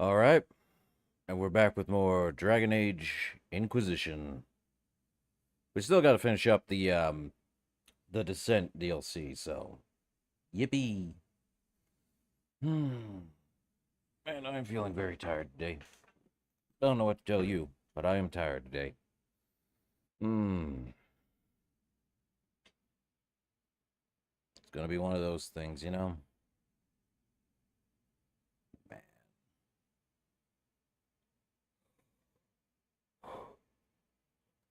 All right, and we're back with more Dragon Age Inquisition. We still got to finish up the Descent DLC, so yippee. Man, I'm feeling very tired today. Don't know what to tell you, but I am tired today. gonna be one of those things, you know? Man.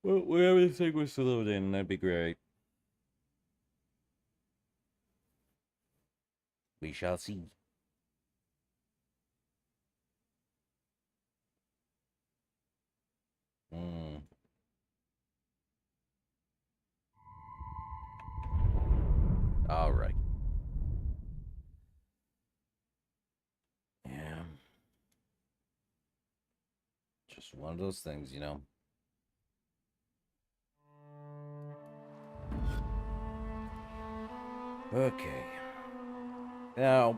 Well, whenever this thing was to load in, that'd be great. We shall see. All right. Yeah. Just one of those things, you know? Okay. Now,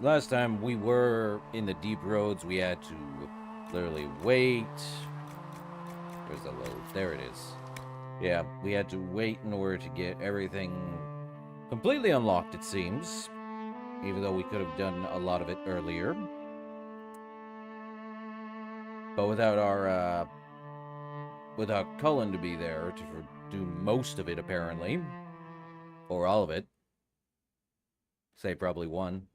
last time we were in the deep roads, we had to literally wait. Where's the load? There it is. Yeah, we had to wait in order to get everything completely unlocked, it seems. Even though we could have done a lot of it earlier. But without our, without Cullen to be there to do most of it, apparently. Or all of it. Say probably one.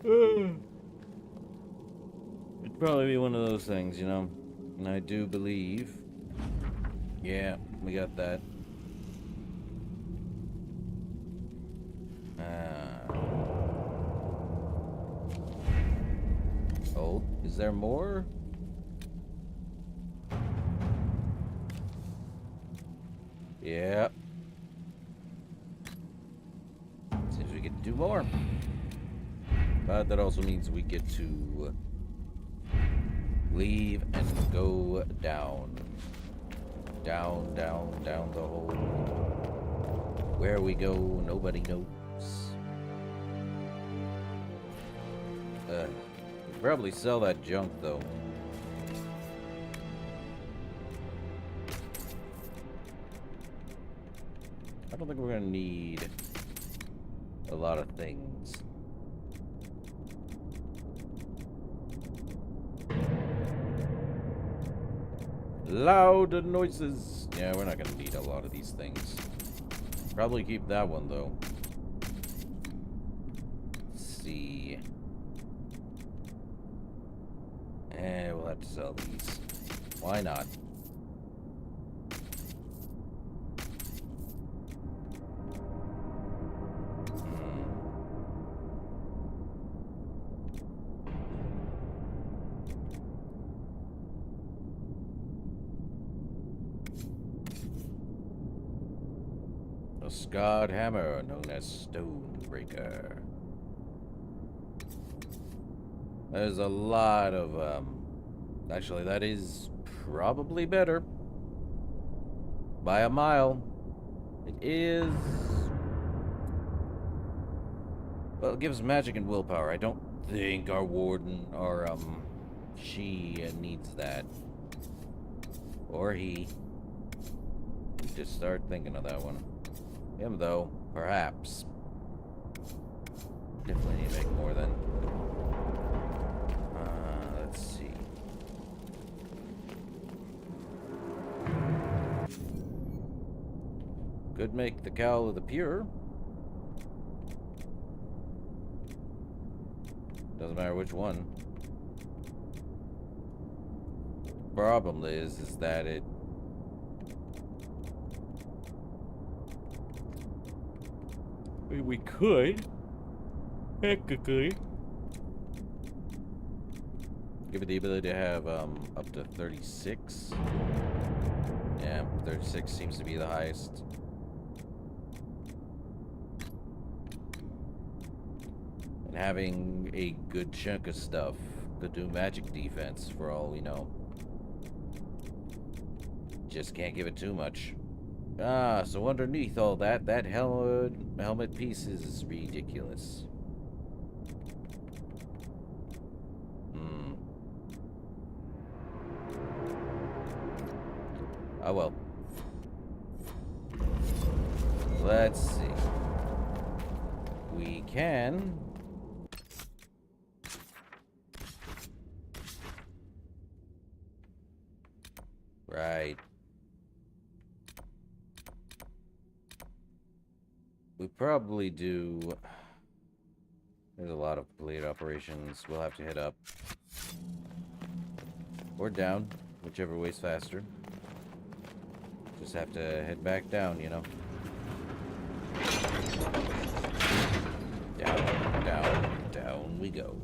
It'd probably be one of those things, you know? And I do believe... Yeah, we got that. Oh, is there more? Yeah. Seems we get to do more. But that also means we get to leave and go down. Down, down, down the hole. Where we go, nobody knows. We'll probably sell that junk, though. I don't think we're gonna need a lot of things. Loud noises. Yeah, we're not gonna need a lot of these things. Probably keep that one, though. Let's see. We'll have to sell these. Why not? A scarred hammer known as Stonebreaker. There's a lot of, actually, that is probably better. By a mile. It is... Well, it gives magic and willpower. I don't think our warden, or, she needs that. Or he. Just start thinking of that one. Him, though, perhaps. Definitely need to make more then. Let's see. Could make the Cowl of the Pure. Doesn't matter which one. Problem is that it... We could, technically, give it the ability to have up to 36. Yeah, 36 seems to be the highest. And having a good chunk of stuff could do magic defense for all we know. Just can't give it too much. So underneath all that, that helmet piece is ridiculous. Oh well. Let's see. We can... Right. we probably do... There's a lot of blade operations. We'll have to head up. Or down, whichever way's faster. Just have to head back down, you know. Down, down, down we go.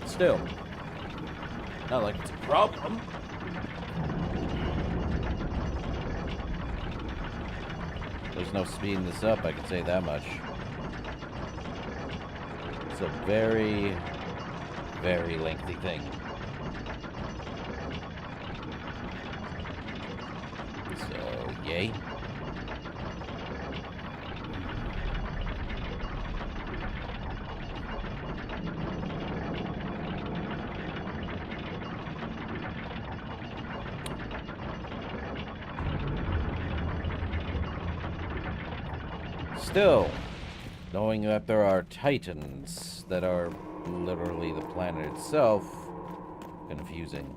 Still, not like it's a problem. There's no speeding this up, I can say that much. It's a very, very lengthy thing. So, yay. Still, knowing that there are titans that are literally the planet itself, confusing.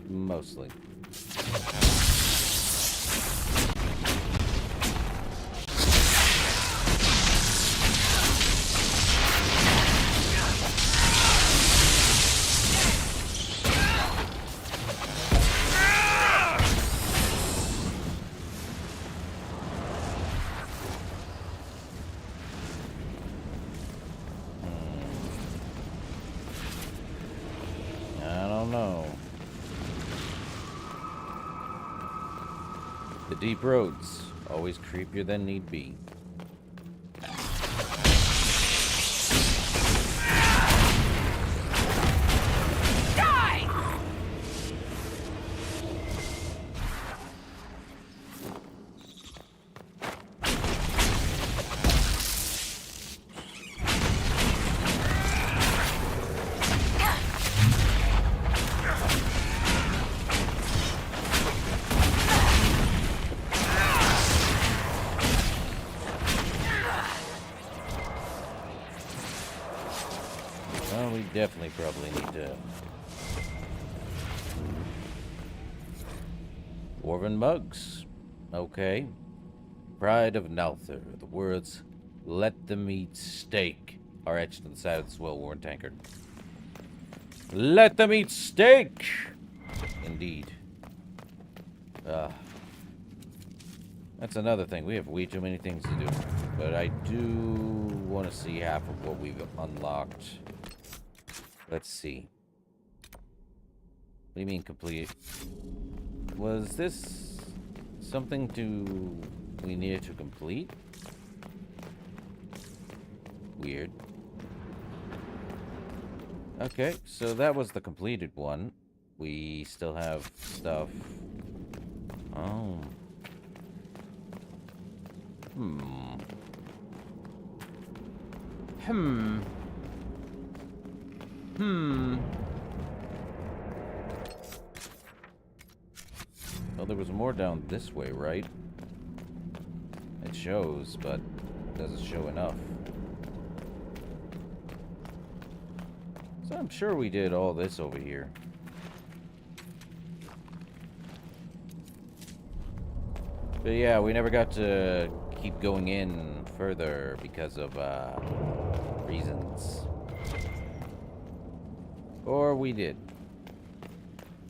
Mostly. Deep roads, always creepier than need be. Definitely probably need to... Dwarven mugs. Okay. Pride of Nalther. The words, "Let them eat steak," are etched on the side of this well-worn tankard. Let them eat steak! Indeed. That's another thing. We have way too many things to do. But I do want to see half of what we've unlocked. Let's see. What do you mean complete? Was this something we needed to complete? Weird. Okay, so that was the completed one. We still have stuff. Oh. Well, there was more down this way, right? It shows, but it doesn't show enough. So I'm sure we did all this over here. But yeah, we never got to keep going in further because of reasons. Or we did.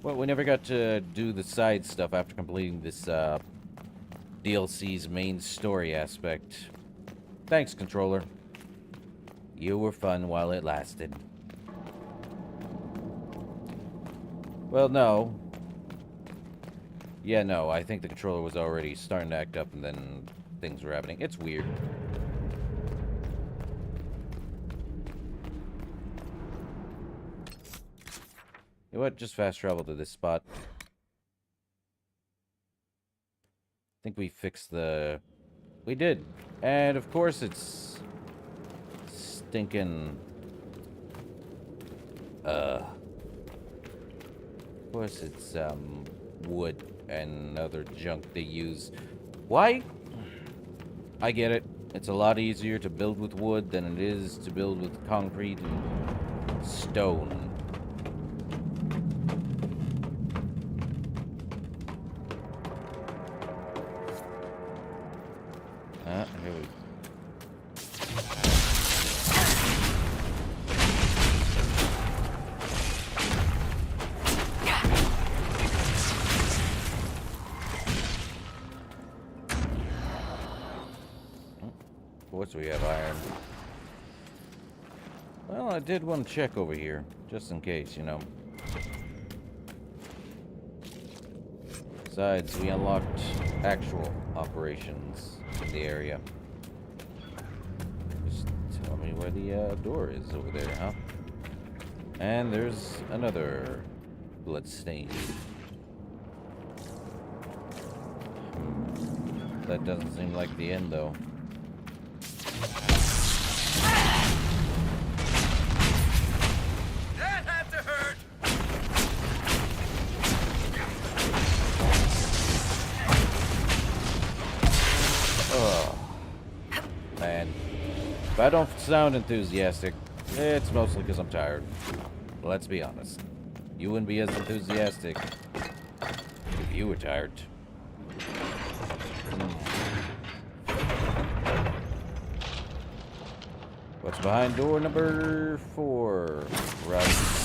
Well, we never got to do the side stuff after completing this DLC's main story aspect. Thanks, controller. You were fun while it lasted. Well, no. Yeah, no, I think the controller was already starting to act up and then things were happening. It's weird. You know what? Just fast travel to this spot. I think we fixed the... We did. And of course it's... stinking... Of course it's, wood and other junk they use. Why? I get it. It's a lot easier to build with wood than it is to build with concrete and stone. course we have iron. Well, I did want to check over here, just in case, you know. Besides, we unlocked actual operations in the area. Just tell me where the door is over there, huh? And there's another bloodstain. That doesn't seem like the end, though. That had to hurt. Oh, man. If I don't sound enthusiastic, it's mostly because I'm tired. Let's be honest. You wouldn't be as enthusiastic if you were tired. What's behind door number 4? Right.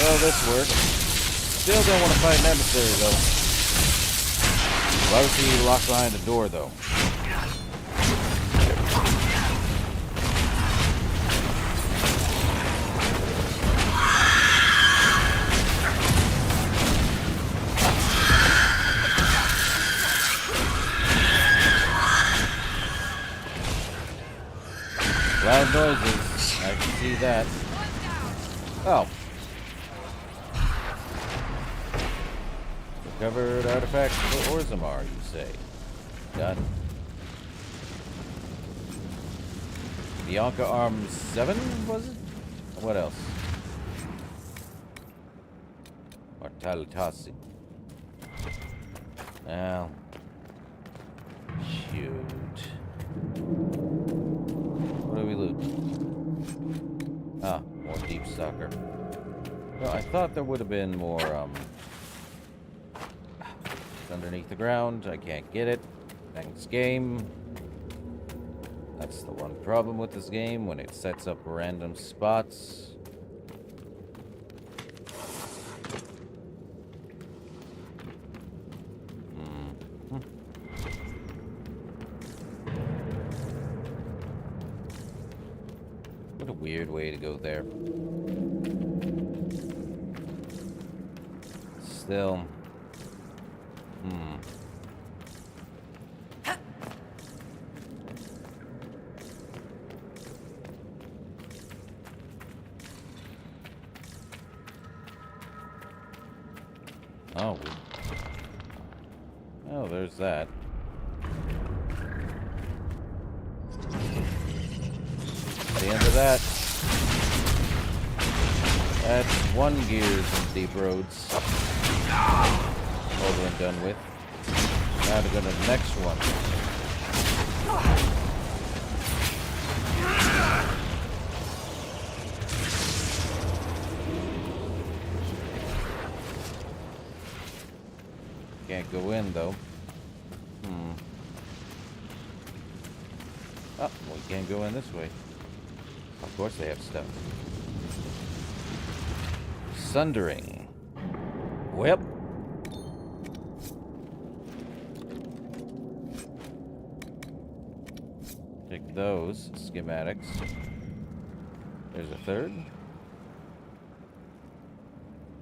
Well, this worked. Still don't want to fight an emissary, though. Why was he locked behind a door, though? Loud noises. I can see that. Oh. Recovered artifacts for Orzammar, you say? Done. Bianca Arms 7, was it? What else? Mortalitasi. Well. Shoot. What do we loot? Ah, more deep stalker. Well, I thought there would have been more, underneath the ground. I can't get it. Next game. That's the one problem with this game, when it sets up random spots. What a weird way to go there. Still. Oh. Oh, there's that. The end of that. That's one Gears and Deep Roads. Over and done with. Now to go to the next one. Can't go in though. Oh, we can't go in this way. Of course they have stuff. Sundering. Well. Take those schematics. There's a third.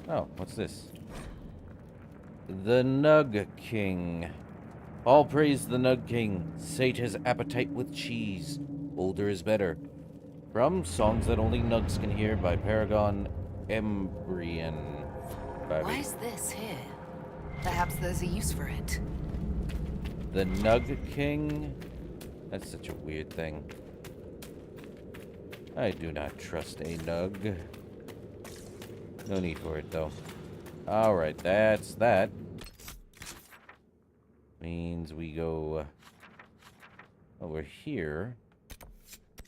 Oh, what's this? The Nug King. All praise the Nug King. Sate his appetite with cheese. Older is better. From Songs That Only Nugs Can Hear by Paragon Embrian. Why is this here? Perhaps there's a use for it. The Nug King? That's such a weird thing. I do not trust a Nug. No need for it, though. Alright, that's that. Means we go over here.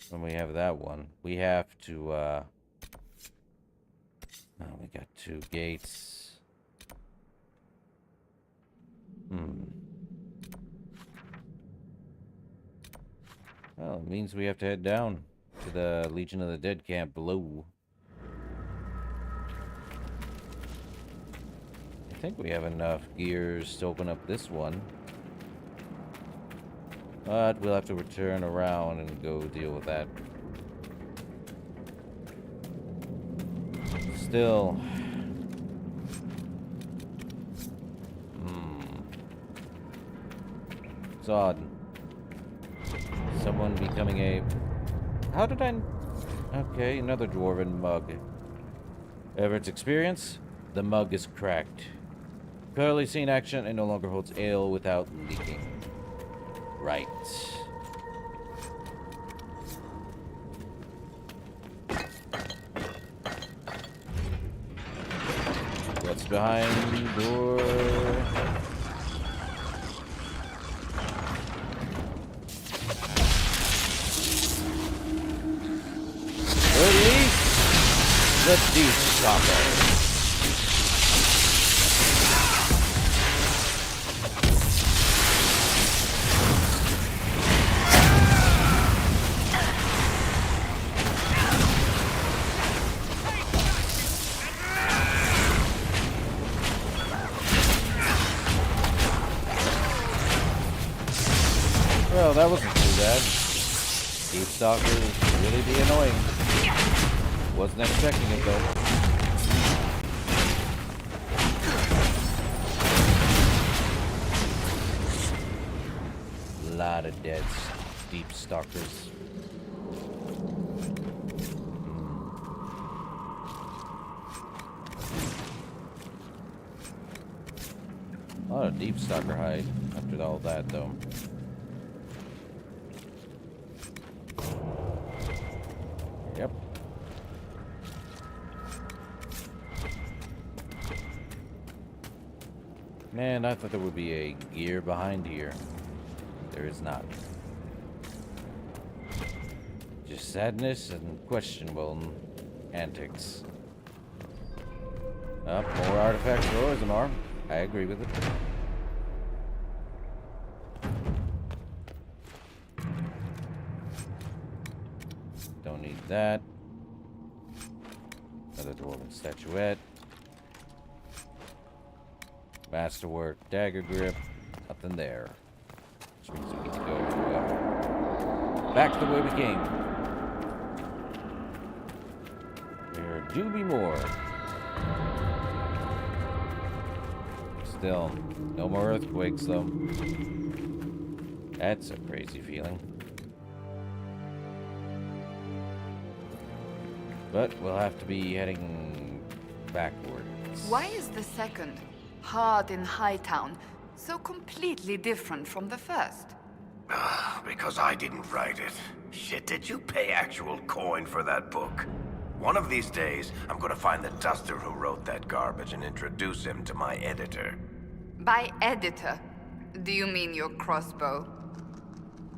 When we have that one, we have to, oh, we got 2 gates. Well, it means we have to head down to the Legion of the Dead camp below. I think we have enough gears to open up this one. But we'll have to return around and go deal with that. Still. It's odd. Someone becoming a... How did I... Okay, another dwarven mug. Everett's experience? The mug is cracked. Clearly seen action and no longer holds ale without leaking. Right. What's behind the door? Release the deep stopper. Well, that wasn't too bad. Deep stalkers really be annoying. Wasn't expecting it though. Lot of dead deep stalkers. A lot of deep stalker hide after all that though. Yep. Man, I thought there would be a gear behind here. There is not. Just sadness and questionable antics. More artifacts for Orzammar. I agree with it. Don't need that. Another dwarven statuette. Masterwork, dagger grip. Nothing there. Which means we need to go back the way we came. There do be more. Still, no more earthquakes though. That's a crazy feeling. But we'll have to be heading backwards. Why is the second, Hard in Hightown, so completely different from the first? Because I didn't write it. Shit, did you pay actual coin for that book? One of these days, I'm gonna find the duster who wrote that garbage and introduce him to my editor. By editor, do you mean your crossbow?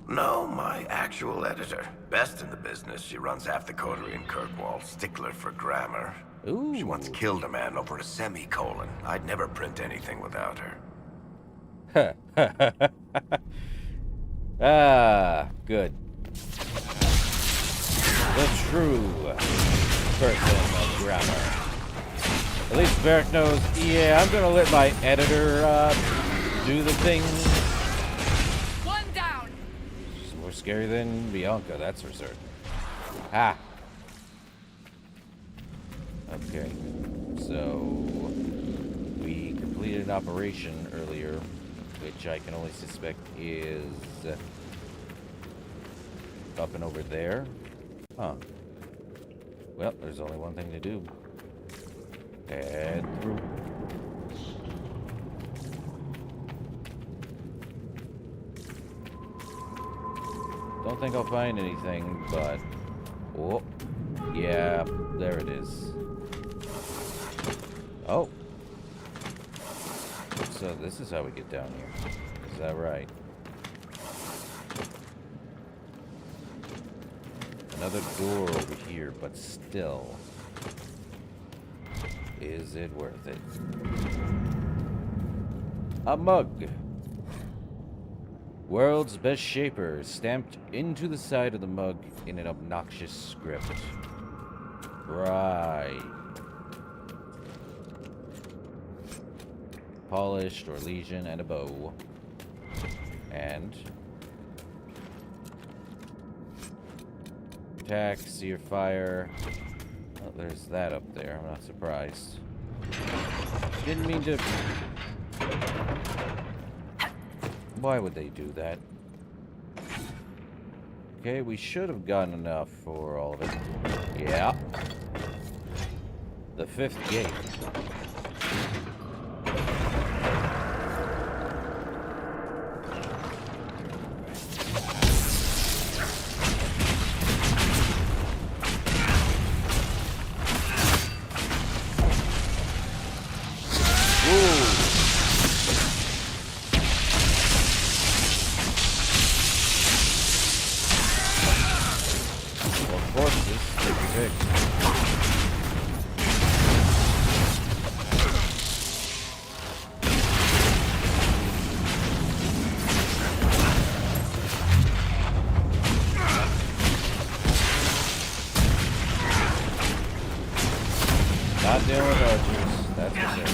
No, my actual editor. Best in the business. She runs half the coterie in Kirkwall. Stickler for grammar. Ooh. She once killed a man over a semicolon. I'd never print anything without her. Ah, good. The true person of grammar. At least Varric knows, yeah, I'm gonna let my editor, do the thing. One down! She's more scary than Bianca, that's for certain. Ha! Okay, so we completed an operation earlier which I can only suspect is up and over there. Huh. Well, there's only one thing to do. Head through. Don't think I'll find anything, but... Oh. Yeah, there it is. Oh. So this is how we get down here. Is that right? Another door over here, but still. Is it worth it? A mug. World's best shaper, stamped into the side of the mug in an obnoxious script. Right. Polished or legion and a bow. And attack, sear fire. Oh, there's that up there. I'm not surprised. Didn't mean to. Why would they do that? Okay, we should have gotten enough for all of it. Yeah. The 5th gate. Not dealing with archers, that's for sure.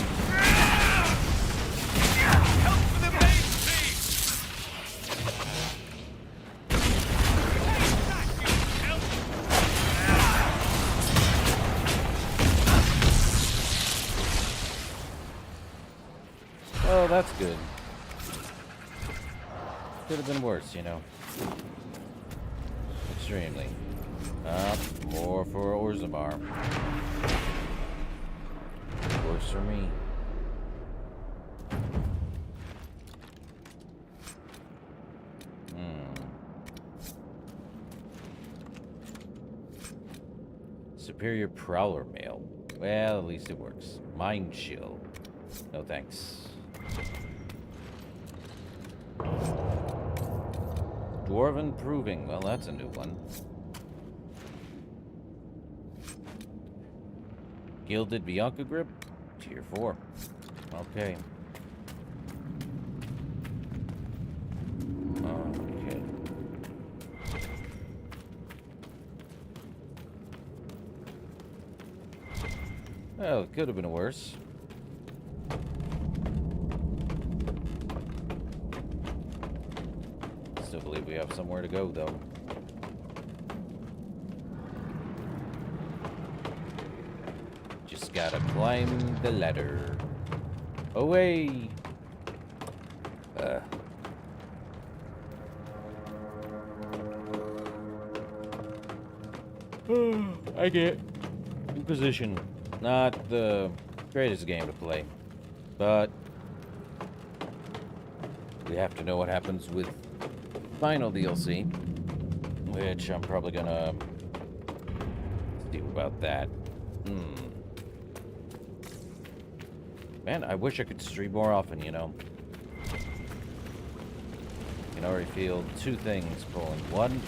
Oh, that's good. Could have been worse, you know. Extremely. More for Orzammar. Works for me. Superior Prowler Mail. Well, at least it works. Mind Chill. No thanks. Dwarven Proving. Well, that's a new one. Gilded Bianca Grip. Tier 4. Okay. Okay. Well, it could have been worse. Still believe we have somewhere to go, though. Just gotta climb the ladder. Away! I get Inquisition. Not the greatest game to play, but we have to know what happens with final DLC, which I'm probably gonna see about that. Man, I wish I could stream more often, you know. I can already feel two things pulling. One,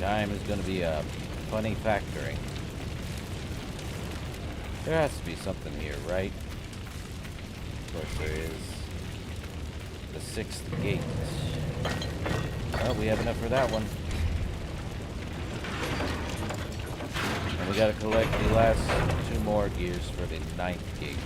time is gonna be a funny factoring. There has to be something here, right? Of course there is. The 6th gate. Well, we have enough for that one. And we gotta collect the last 2 more gears for the 9th gate.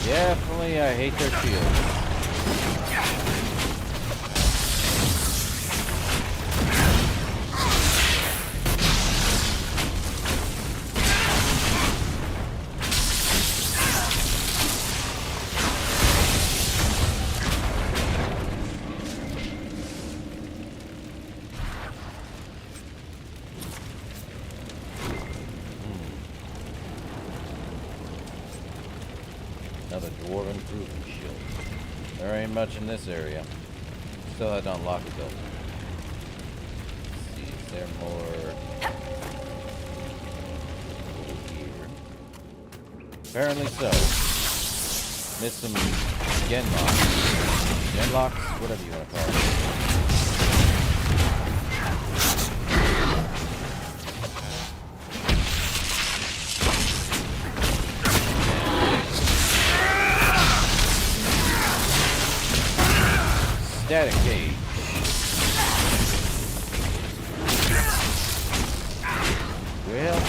Definitely, I hate their shields. Another dwarven proven shield. There ain't much in this area. Still had to unlock it though. Let's see, is there more over here? Apparently so. Missed some genlocks. Genlocks? Whatever you want to call it. Static cage. Well.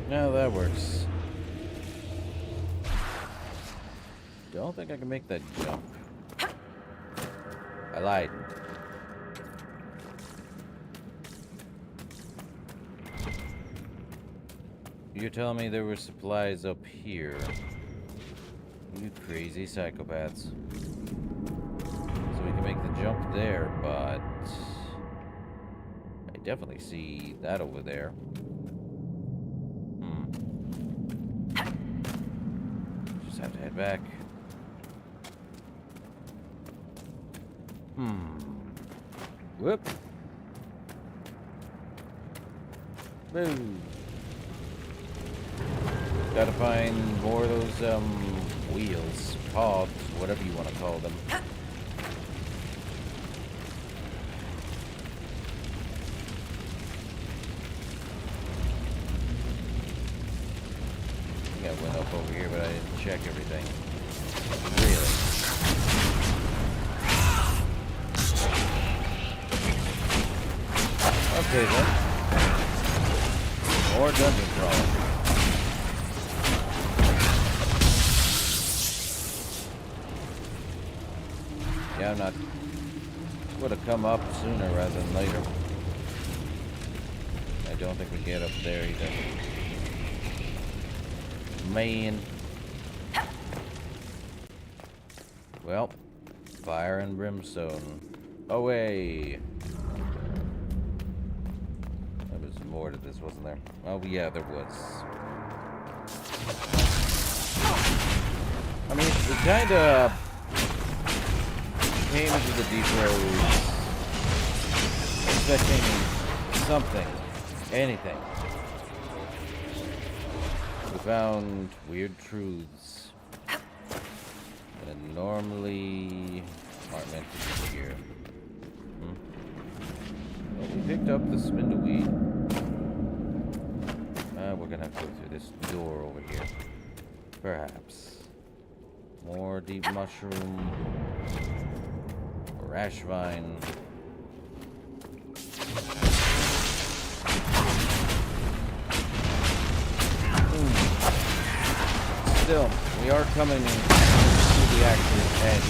No, that works. Don't think I can make that jump. I lied. You're telling me there were supplies up here. You crazy psychopaths. So we can make the jump there, but I definitely see that over there. Just have to head back. Whoop. Boom. Gotta find more of those, wheels, pods, whatever you want to call them. I think I went up over here, but I didn't check everything. Really? Okay then. More dungeon crawling. Yeah, I'm not. Would have come up sooner rather than later. I don't think we get up there either. Man. Well, fire and brimstone. Away. More to this, wasn't there? Oh yeah, there was. I mean, we kinda came into the deep roads expecting something, anything. We found weird truths that normally aren't meant to be here. Well, we picked up the spindleweed. We're gonna have to go through this door over here. Perhaps. More deep mushroom. Rash vine. Still, we are coming to the actual edge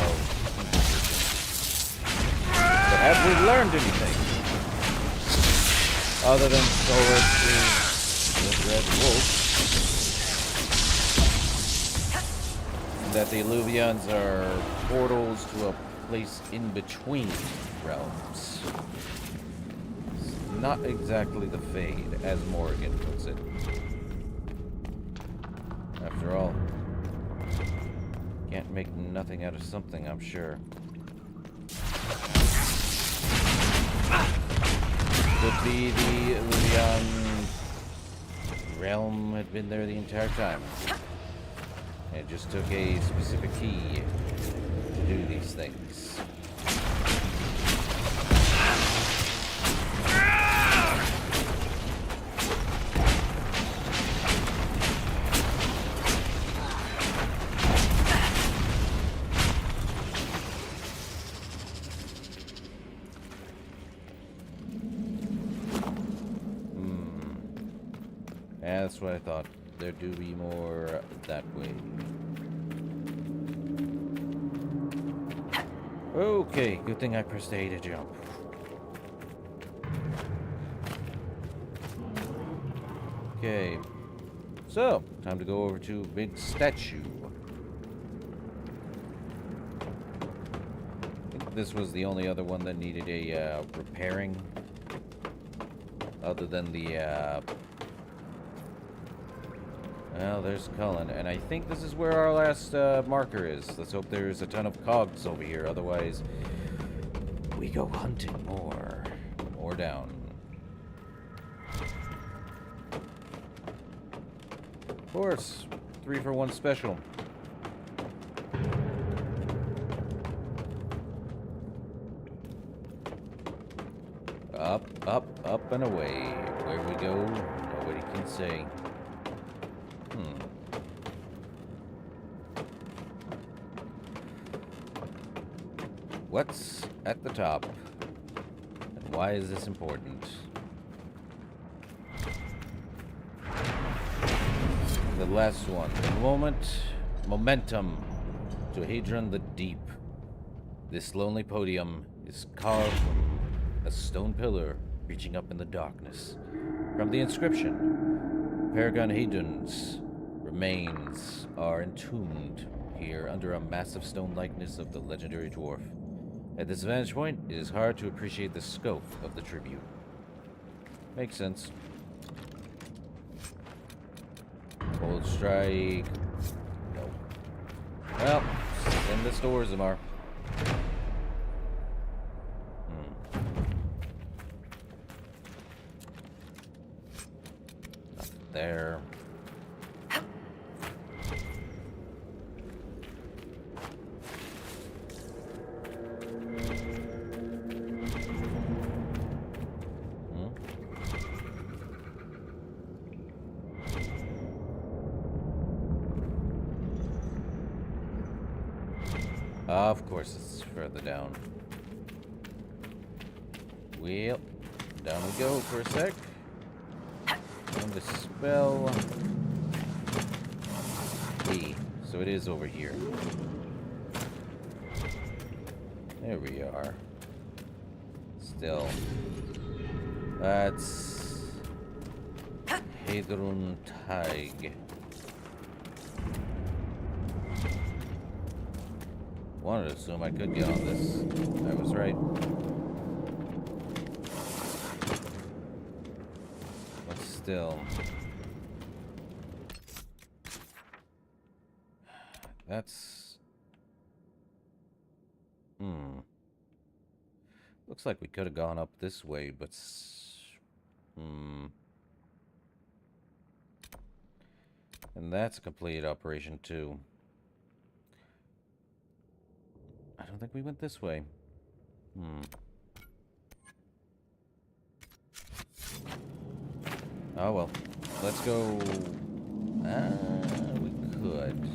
of Inquisition. But have we learned anything? Other than Solar is the Red Wolf. And that the Illuvians are portals to a place in between realms. It's not exactly the Fade, as Morrigan puts it. After all, can't make nothing out of something, I'm sure. Could be the Illuvian realm had been there the entire time. It just took a specific key to do these things. Yeah, that's what I thought. There do be more that way. Okay, good thing I pressed A to jump. Okay. So, time to go over to big statue. I think this was the only other one that needed a repairing. Other than the well, there's Cullen, and I think this is where our last marker is. Let's hope there's a ton of cogs over here, otherwise we go hunting more. More down. Of course, 3-for-1 special. Up, up, up and away. Where we go, nobody can say. What's at the top? And why is this important? The last one. The momentum to Hadron the Deep. This lonely podium is carved from a stone pillar reaching up in the darkness. From the inscription, Paragon Hadron's remains are entombed here under a massive stone likeness of the legendary dwarf. At this vantage point, it is hard to appreciate the scope of the tribute. Makes sense. Cold strike. No. Well, send this to Orzammar. Nothing there. Of course, it's further down. Well, down we go for a sec. And the spell. E. So it is over here. There we are. Still. That's Hadron Tig. Wanted to assume I could get on this. I was right. But still. That's... Looks like we could have gone up this way, but... And that's a complete operation, too. I don't think we went this way. Oh, well. Let's go... we could...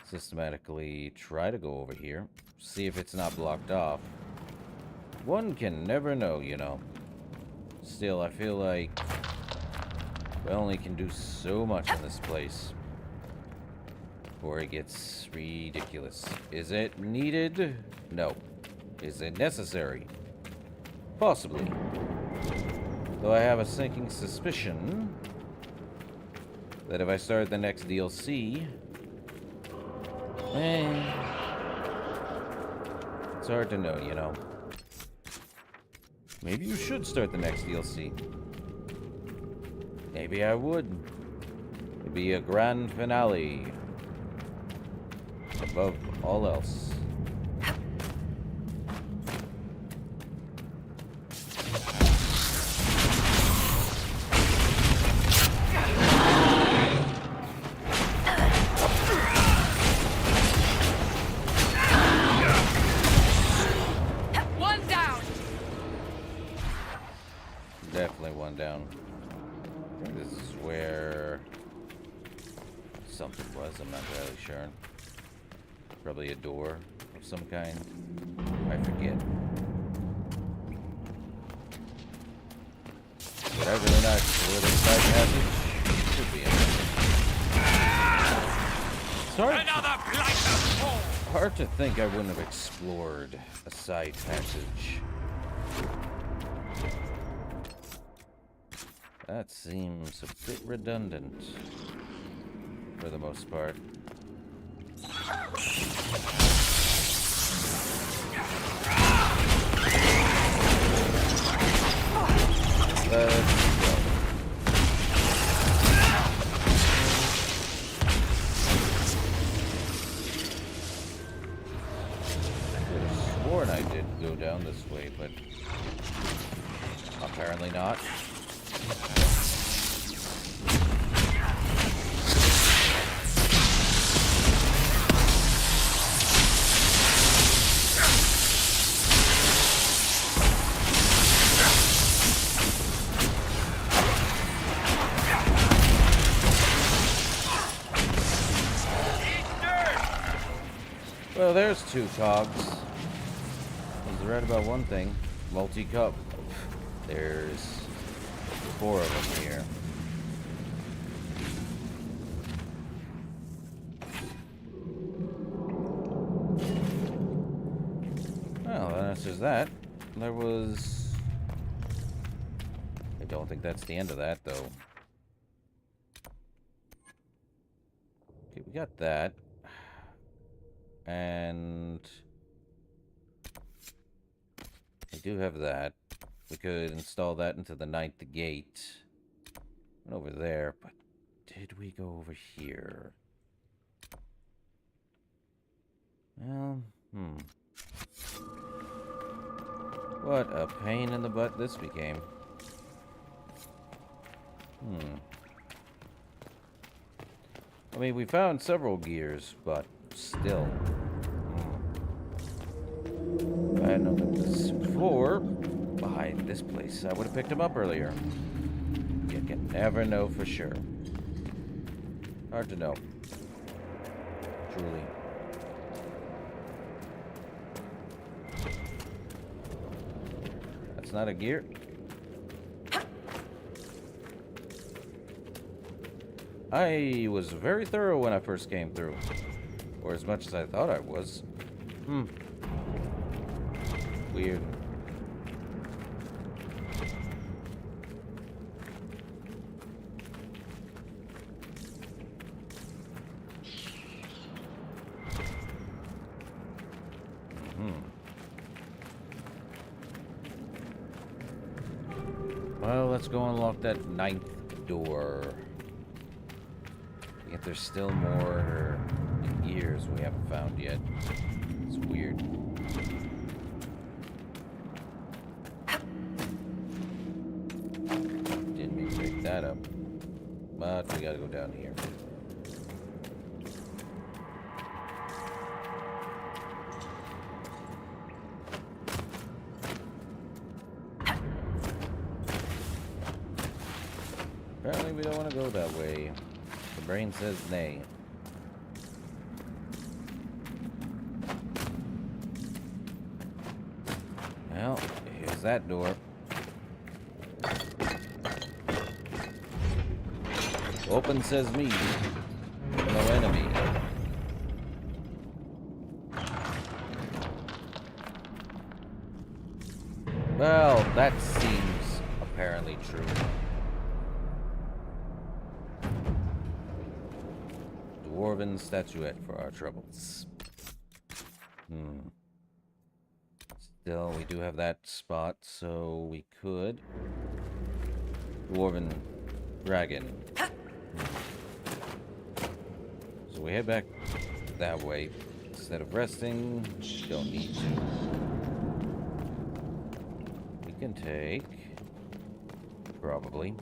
systematically try to go over here. See if it's not blocked off. One can never know, you know. Still, I feel like... we only can do so much in this place. Before it gets ridiculous. Is it needed? No. Is it necessary? Possibly. Though I have a sinking suspicion that if I start the next DLC, it's hard to know, you know. Maybe you should start the next DLC. Maybe I would. It'd be a grand finale. Above all else. One down. Definitely one down. I think this is where something was. I'm not really sure. Probably a door of some kind. I forget. Did I really not explore this side passage? Should be interesting. It's hard to think I wouldn't have explored a side passage. That seems a bit redundant for the most part. I did go down this way, but apparently not. Well, there's 2 cogs. I was right about one thing. Multi-cup. There's 4 of them here. Well, that answers that. There was... I don't think that's the end of that, though. Okay, we got that. And... I do have that. We could install that into the 9th gate. Went over there, but did we go over here? Well, What a pain in the butt this became. I mean, we found several gears, but still. If I had known this before, behind this place, I would have picked him up earlier. You can never know for sure. Hard to know. Truly. That's not a gear. I was very thorough when I first came through. Or as much as I thought I was. Weird. Well, let's go unlock that 9th door. Yet there's still more gears we haven't found yet. It's weird. Didn't mean to pick that up. But we gotta go down here. Apparently we don't want to go that way. The brain says nay. Well, here's that door. Open says me. No enemy. Well, that seems apparently true. Dwarven statuette for our troubles. Still, we do have that spot, so we could. Dwarven dragon. So we head back that way. Instead of resting, don't need to. We can take... probably.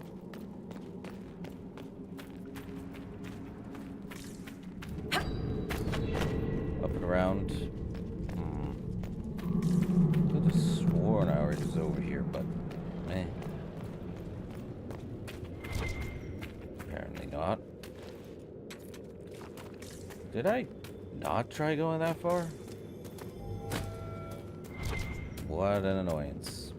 Up and around. Could have sworn I was over here, but meh. Apparently not. Did I not try going that far? What an annoyance.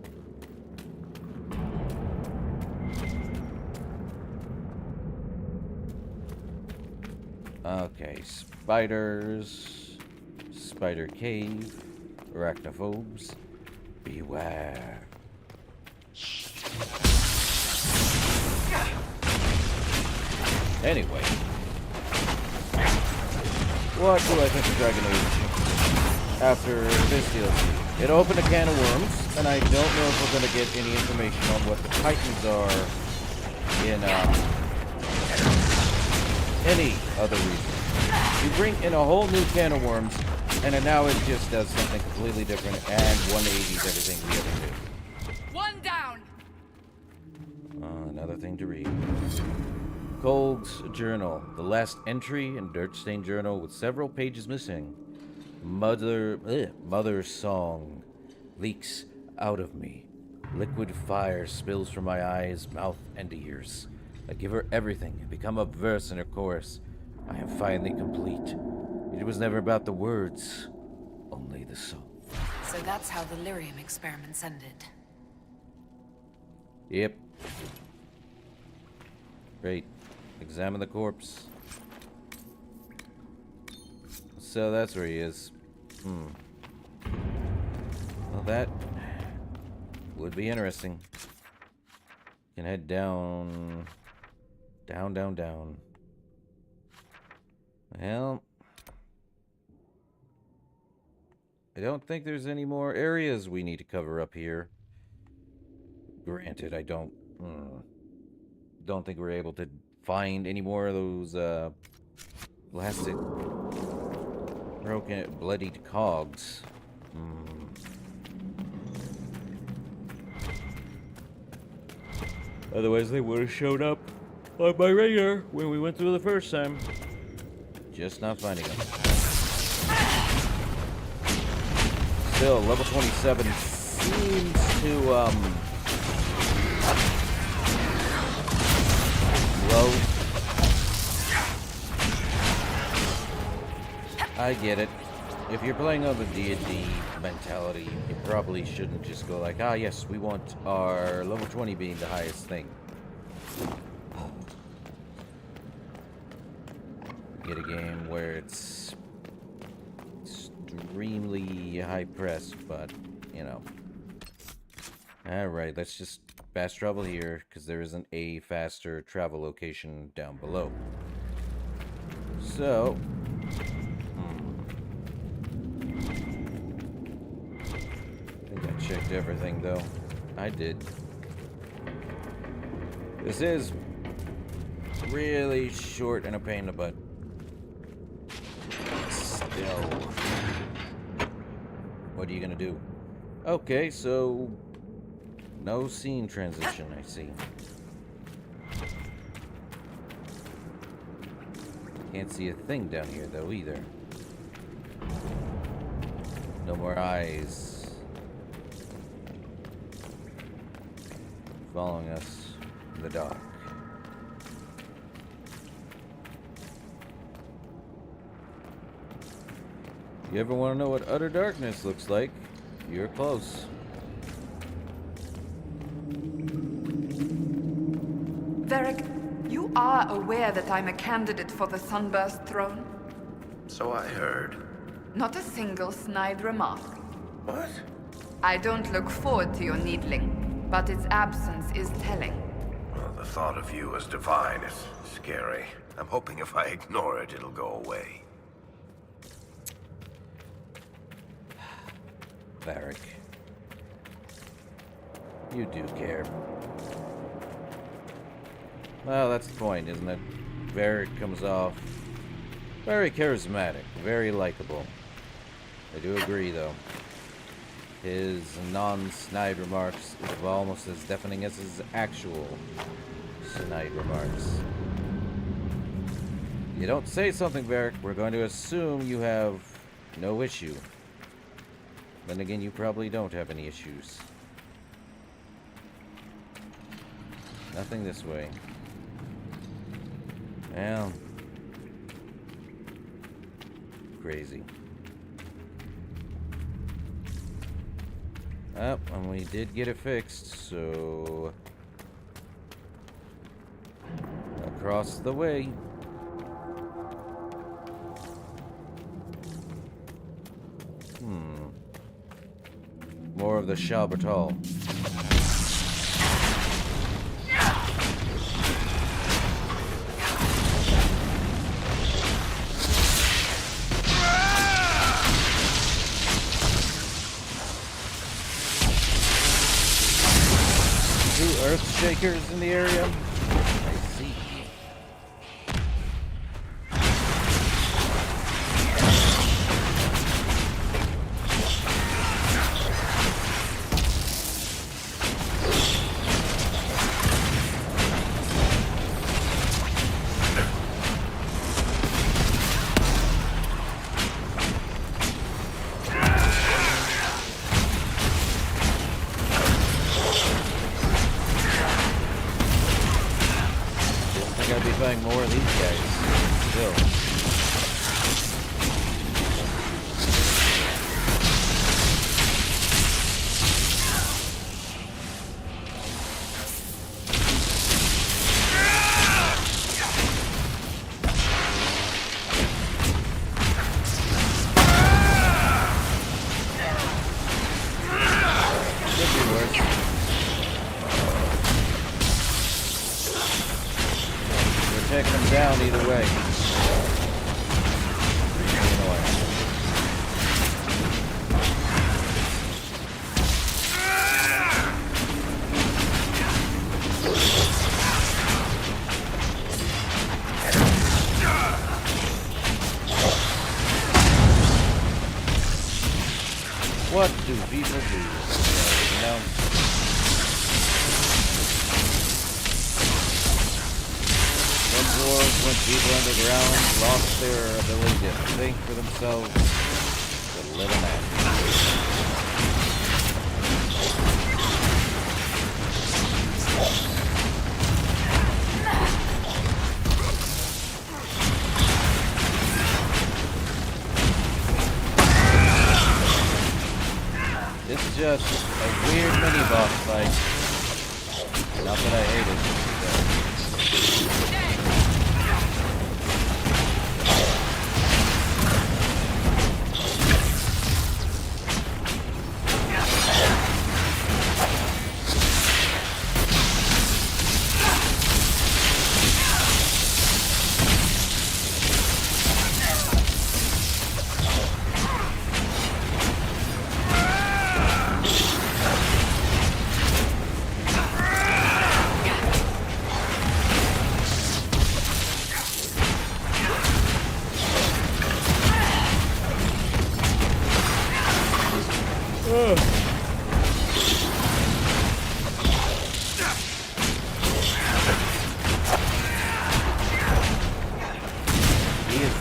Okay, spiders, spider cave, arachnophobes, beware. Anyway, what do I think of Dragon Age after this DLC? It opened a can of worms, and I don't know if we're going to get any information on what the Titans are in any other reason. You bring in a whole new can of worms, and then now it just does something completely different and 180s everything we ever knew. One down! Another thing to read. Cold's journal. The last entry in Dirtstained journal with several pages missing. Mother's song leaks out of me. Liquid fire spills from my eyes, mouth, and ears. I give her everything and become a verse in her chorus. I am finally complete. It was never about the words, only the song. So that's how the lyrium experiments ended. Yep. Great. Examine the corpse. So that's where he is. Well, that would be interesting. Can head down. Down. Well, I don't think there's any more areas we need to cover up here. Granted, I don't think we're able to find any more of those plastic broken bloodied cogs. Otherwise they would have showed up on my radar when we went through the first time. Just not finding them. Still, level 27 seems to low. I get it. If you're playing on the D&D mentality, you probably shouldn't just go like, ah yes, we want our level 20 being the highest thing. Get a game where it's extremely high press, but, you know. Alright, let's just fast travel here, because there isn't a faster travel location down below. So, I think I checked everything, though. I did. This is really short and a pain in the butt. Still. What are you gonna do? Okay, so no scene transition, I see. Can't see a thing down here, though, either. No more eyes following us in the dark. You ever want to know what utter darkness looks like? You're close. Varric, you are aware that I'm a candidate for the Sunburst throne? So I heard. Not a single snide remark. What? I don't look forward to your needling, but its absence is telling. Well, the thought of you as divine is scary. I'm hoping if I ignore it, it'll go away. Varric. You do care. Well, that's the point, isn't it? Varric comes off very charismatic, very likable. I do agree, though. His non-snide remarks is almost as deafening as his actual snide remarks. You don't say something, Varric, we're going to assume you have no issue. Then again, you probably don't have any issues. Nothing this way. Well, crazy. Oh, and we did get it fixed, so across the way. the Shalbertal. Earth shakers in the area. I see. More of these guys still. Could be worse. Taking them down either way. What do people do? You know? When people underground lost their ability to think for themselves, to let them act. This is just a weird mini-boss fight. Not that I hate it.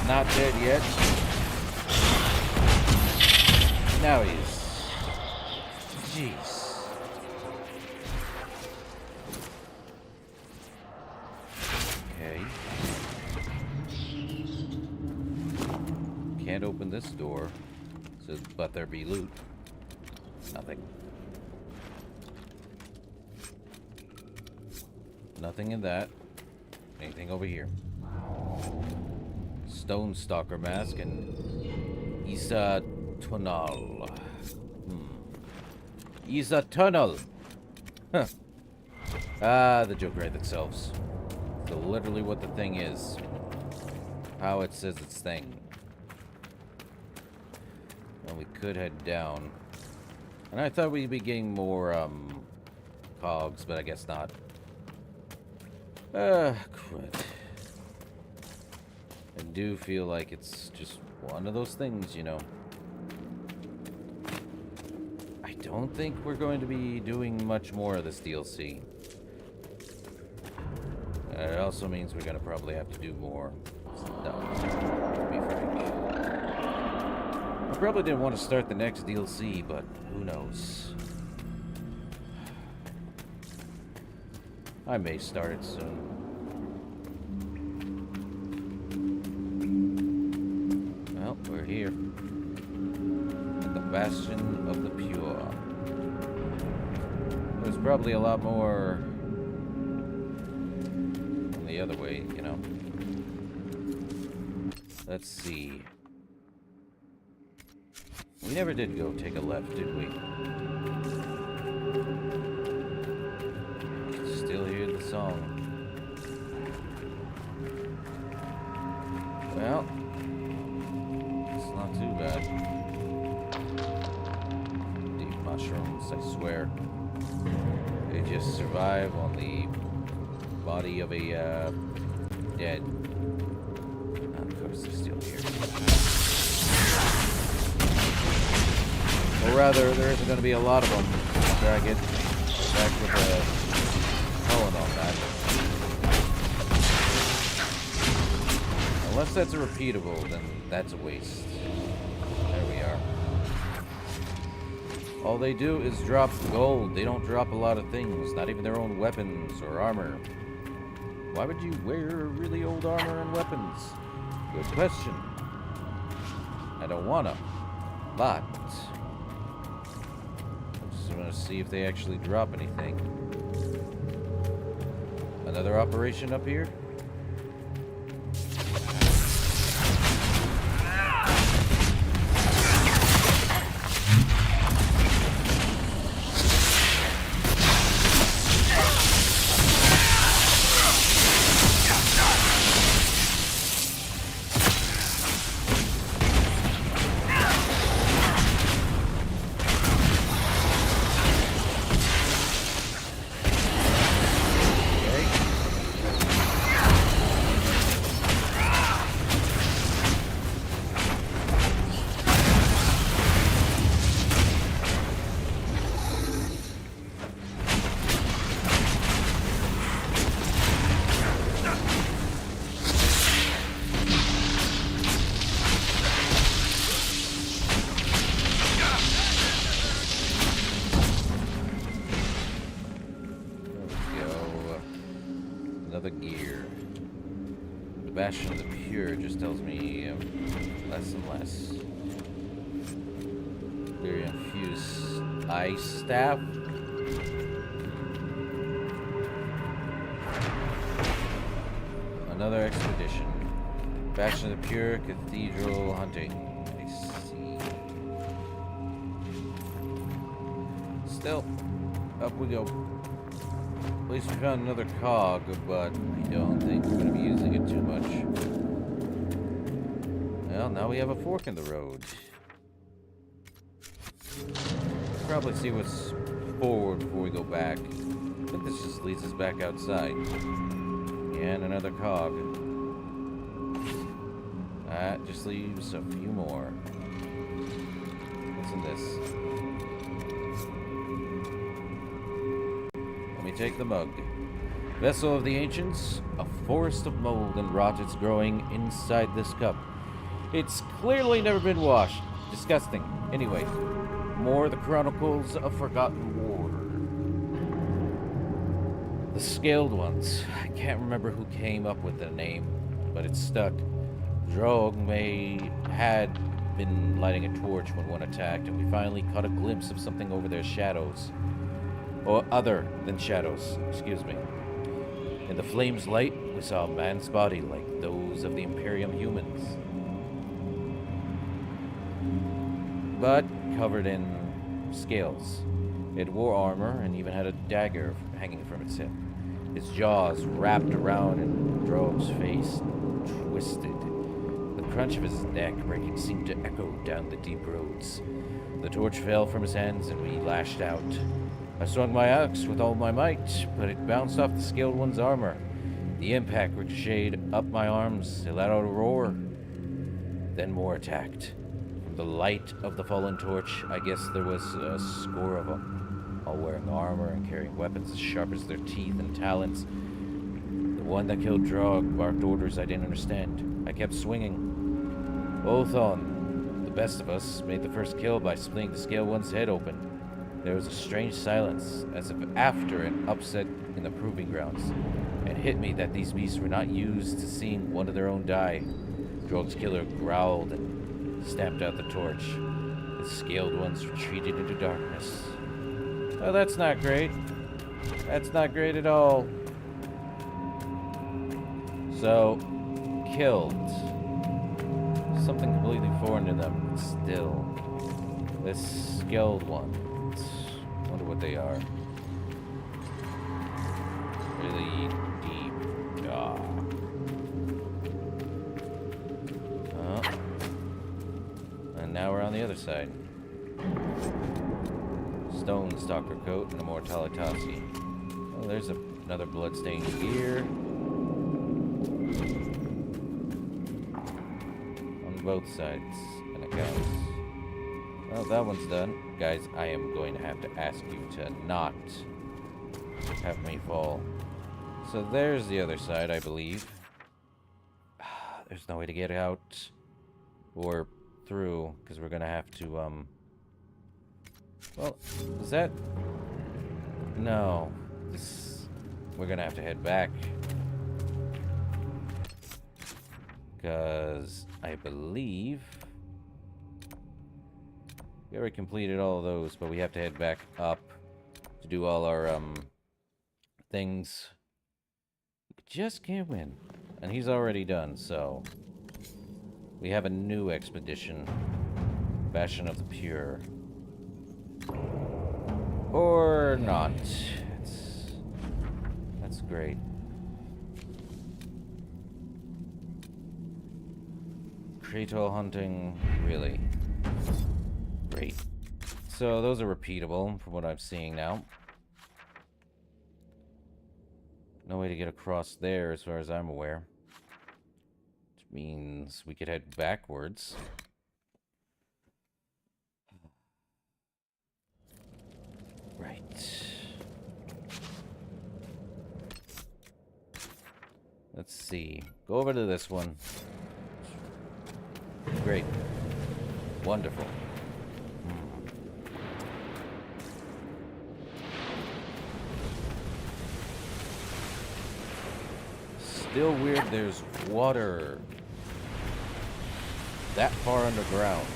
Not dead yet. Now he is. Jeez. Okay. Can't open this door. Says, but there be loot. Nothing. Nothing in that. Anything over here? Stone Stalker mask and Isa Tunnel. Isa Tunnel. Huh. Ah, the joke right themselves. So literally what the thing is. How it says its thing. Well, we could head down. And I thought we'd be getting more cogs, but I guess not. Quit. I do feel like it's just one of those things, you know. I don't think we're going to be doing much more of this DLC. It also means we're going to probably have to do more stuff, to be frank. I probably didn't want to start the next DLC, but who knows. I may start it soon. Well, we're here. At the Bastion of the Pure. There's probably a lot more on the other way, you know. Let's see. We never did go take a left, did we? song. Well, it's not too bad. Deep mushrooms, I swear. They just survive on the body of a dead. Of course, they're still here. Or rather, there isn't going to be a lot of them after I get back with a Cullen on that. Unless that's a repeatable, then that's a waste. There we are. All they do is drop gold. They don't drop a lot of things, not even their own weapons or armor. Why would you wear really old armor and weapons? Good question. I don't wanna, but I just wanna see if they actually drop anything. Another operation up here? Bastion of the Pure just tells me less and less. Very infused ice staff. Another expedition. Bastion of the Pure, Cathedral hunting. I see. Still, up we go. At least we found another cog, but I don't think we're going to be using it too much. Well, now we have a fork in the road. Probably see what's forward before we go back. I think this just leads us back outside. And another cog. That just leaves a few more. What's in this? Take the mug. Vessel of the Ancients, a forest of mold and rot is growing inside this cup. It's clearly never been washed. Disgusting. Anyway, more of the Chronicles of Forgotten War. The Scaled Ones. I can't remember who came up with the name, but it stuck. Drogue had been lighting a torch when one attacked, and we finally caught a glimpse of something over their shadows. Or other than shadows, excuse me. In the flame's light, we saw a man's body like those of the Imperium humans. But covered in scales. It wore armor and even had a dagger hanging from its hip. His jaws wrapped around in Drogue's face, twisted. The crunch of his neck breaking seemed to echo down the deep roads. The torch fell from his hands and we lashed out. I swung my axe with all my might, but it bounced off the Scaled One's armor. The impact ricocheted up my arms. It let out a roar. Then more attacked. From the light of the fallen torch, I guess there was a score of them, all wearing armor and carrying weapons as sharp as their teeth and talons. The one that killed Drogue barked orders I didn't understand. I kept swinging. Othon, the best of us, made the first kill by splitting the Scaled One's head open. There was a strange silence, as if after an upset in the proving grounds. It hit me that these beasts were not used to seeing one of their own die. Drogue's killer growled and stamped out the torch. The Scaled Ones retreated into darkness. Well, that's not great. That's not great at all. So, killed. Something completely foreign to them, still. This Scaled One. Wonder what they are. Really side. Stone Stalker coat and a more Talitasi. Oh, there's another bloodstained gear. On both sides and accounts. Well, that one's done. Guys, I am going to have to ask you to not have me fall. So there's the other side, I believe. There's no way to get out or through, because we're going to have to, well, is that... No. We're going to have to head back. Because I believe... We already completed all of those, but we have to head back up to do all our, things. We just can't win. And he's already done, so... We have a new expedition. Bastion of the Pure. Or not. That's great. Kratos hunting, really. Great. So those are repeatable from what I'm seeing now. No way to get across there as far as I'm aware. Which means we could head backwards. Right. Let's see. Go over to this one. Great. Wonderful. Still weird there's water that far underground.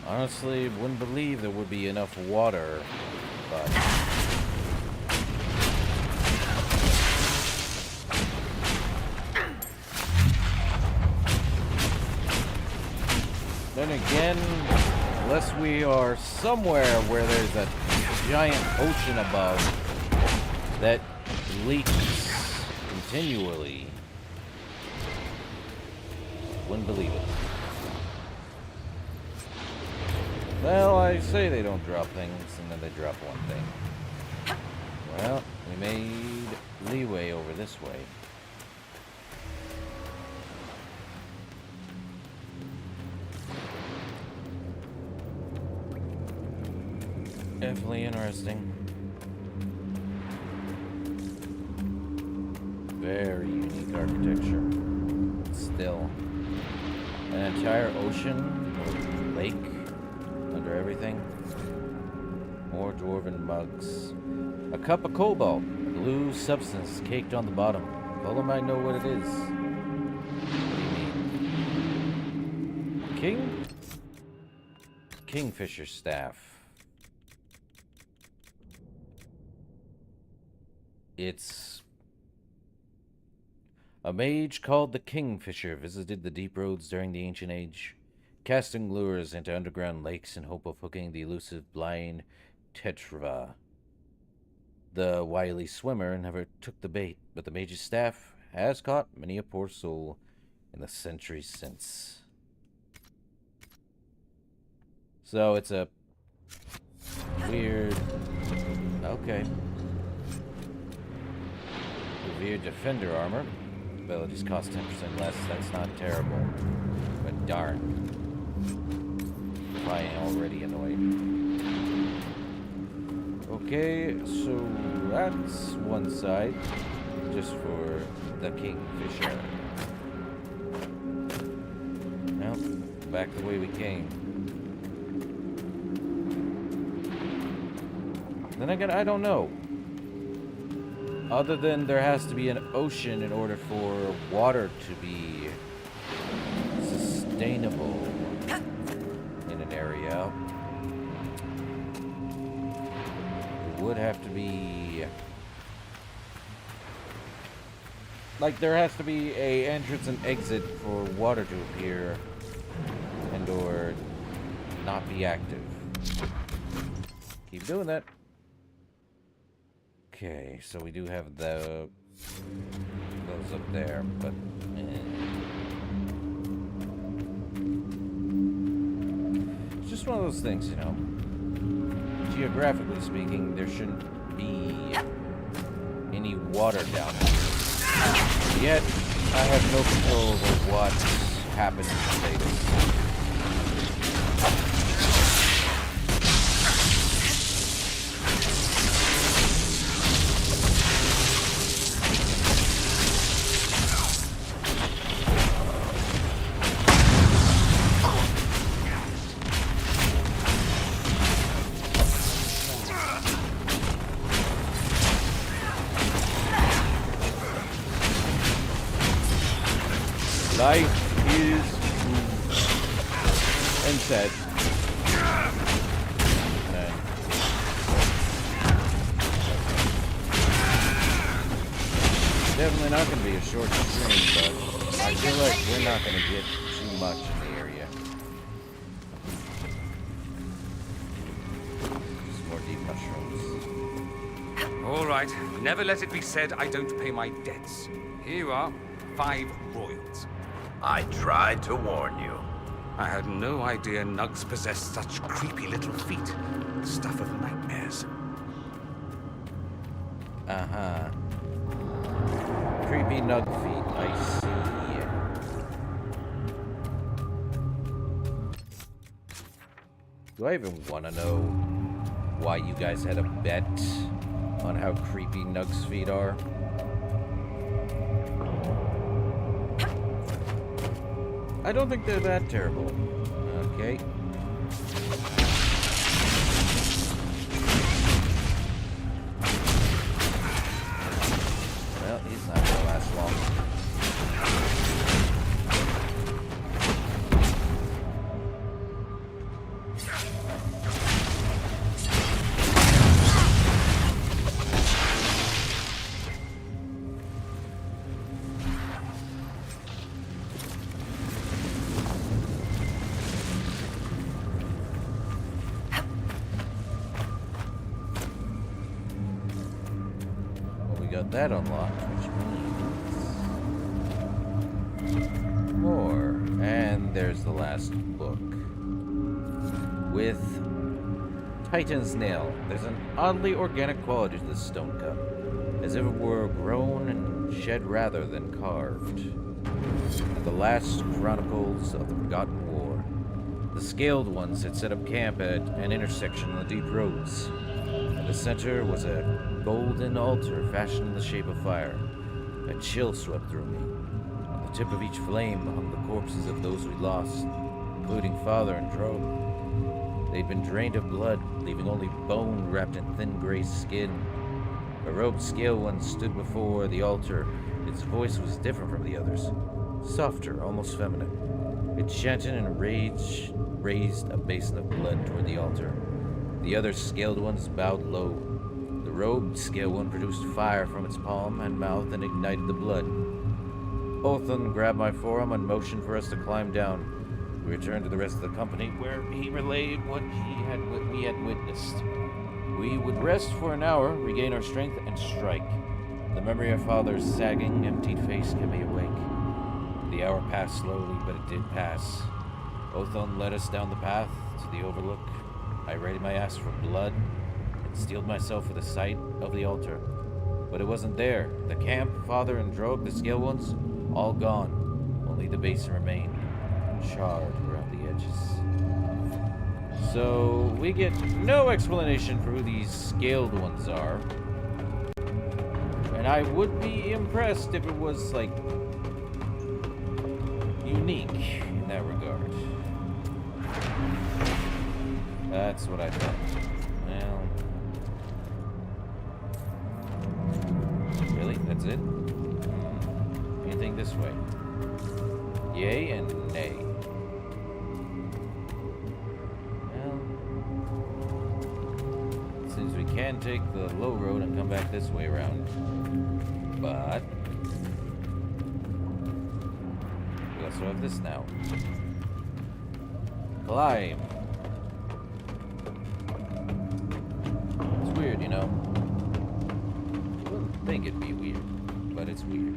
Honestly, wouldn't believe there would be enough water, but... Then again, unless we are somewhere where there's a giant ocean above that leaks continually, wouldn't believe it. Well, I say they don't drop things, and then they drop one thing. Well, we made leeway over this way. Definitely interesting. Very unique architecture. Still. An entire ocean or lake under everything. More dwarven mugs. A cup of cobalt. Blue substance caked on the bottom. Color might know what it is. What do you mean? Kingfisher staff. It's... A mage called the Kingfisher visited the deep roads during the ancient age, casting lures into underground lakes in hope of hooking the elusive blind Tetrava. The wily swimmer never took the bait, but the mage's staff has caught many a poor soul in the centuries since. So it's a weird... Okay. Revered defender armor. Abilities cost 10% less. That's not terrible. But darn. I am already annoyed. Okay, so that's one side. Just for the Kingfisher. Well, back the way we came. Then again, I don't know. Other than there has to be an ocean in order for water to be sustainable in an area. It would have to be... Like, there has to be a entrance and exit for water to appear and or not be active. Keep doing that. Okay, so we do have those up there, but just one of those things, you know. Geographically speaking, there shouldn't be any water down here. Yet, I have no control over what happens to potatoes. Life is and said. Definitely not going to be a short stream, but I feel like we're not going to get too much in the area. Just more deep mushrooms. All right, never let it be said I don't pay my debts. Here you are, 5 royals. I tried to warn you. I had no idea nugs possessed such creepy little feet. Stuff of nightmares. Uh-huh. Creepy nug feet, I see. Do I even want to know why you guys had a bet on how creepy Nug's feet are? I don't think they're that terrible. Okay. Well, he's not gonna last long. That unlocked, which means more. And there's the last book with Titan's Nail. There's an oddly organic quality to this stone cup, as if it were grown and shed rather than carved. And the last chronicles of the Forgotten War. The Scaled Ones had set up camp at an intersection on the deep roads. At the center was a golden altar fashioned in the shape of fire. A chill swept through me. On the tip of each flame hung the corpses of those we lost, including Father and Drogue. They'd been drained of blood, leaving only bone wrapped in thin gray skin. A robed Scale One stood before the altar. Its voice was different from the others, softer, almost feminine. It chanted in rage, raised a basin of blood toward the altar. The other Scaled Ones bowed low. The robed Scale One produced fire from its palm and mouth and ignited the blood. Othon grabbed my forearm and motioned for us to climb down. We returned to the rest of the company, where he relayed what we had witnessed. We would rest for an hour, regain our strength, and strike. The memory of Father's sagging, emptied face kept me awake. The hour passed slowly, but it did pass. Othon led us down the path to the overlook. I readied my axe for blood and steeled myself for the sight of the altar. But it wasn't there. The camp, Father and Drogue, the Scale Ones, all gone. Only the basin remained, charred around the edges. So, we get no explanation for who these Scaled Ones are. And I would be impressed if it was, like, unique in that regard. That's what I thought. Well... Really? That's it? Anything this way? Yay and nay. Well... Seems we can take the low road and come back this way around. But... we also have this now. Climb! Weird, you know. You wouldn't think it'd be weird, but it's weird.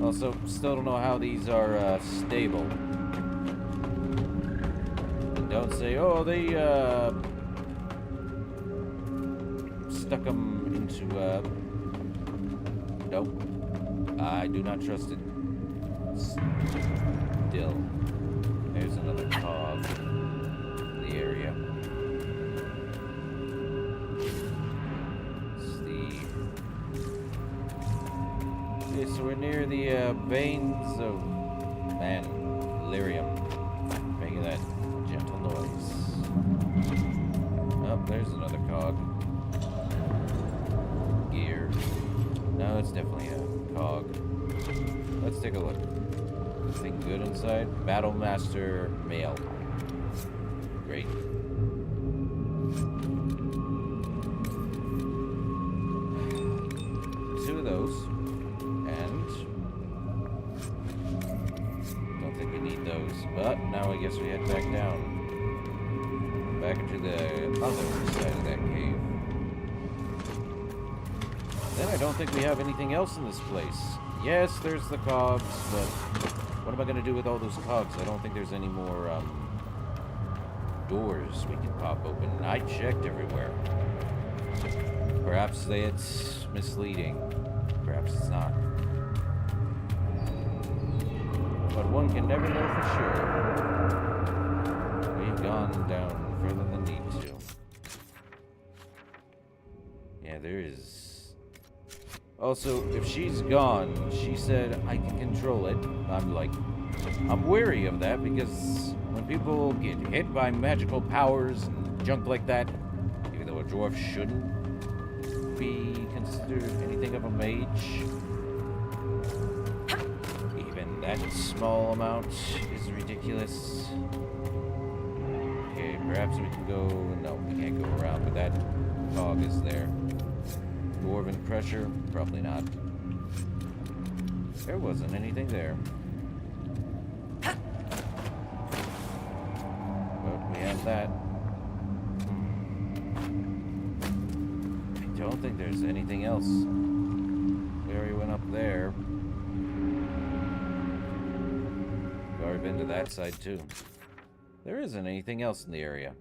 Also, still don't know how these are stable. don't say, oh, they, stuck them into, nope. I do not trust it. Still. There's another cog in the area. Okay, so we're near the veins of lyrium, making that gentle noise. Oh, there's another cog. Gear. No, it's definitely a cog. Let's take a look. Anything good inside? Battlemaster mail. Great. Two of those. And don't think we need those. But now I guess we head back down. Back into the other side of that cave. Then I don't think we have anything else in this place. Yes, there's the cogs, but what am I going to do with all those cogs? I don't think there's any more doors we can pop open. I checked everywhere. Perhaps it's misleading. Perhaps it's not. But one can never know for sure. We've gone down further than need to. Yeah, there is. Also, if she's gone, she said I can control it. I'm wary of that because when people get hit by magical powers and junk like that, even though a dwarf shouldn't be considered anything of a mage, even that small amount is ridiculous. Okay, perhaps we can go. No, we can't go around, but that fog is there. Dwarven pressure? Probably not. There wasn't anything there. But we have that. I don't think there's anything else. We already went up there. We've already been to that side too. There isn't anything else in the area.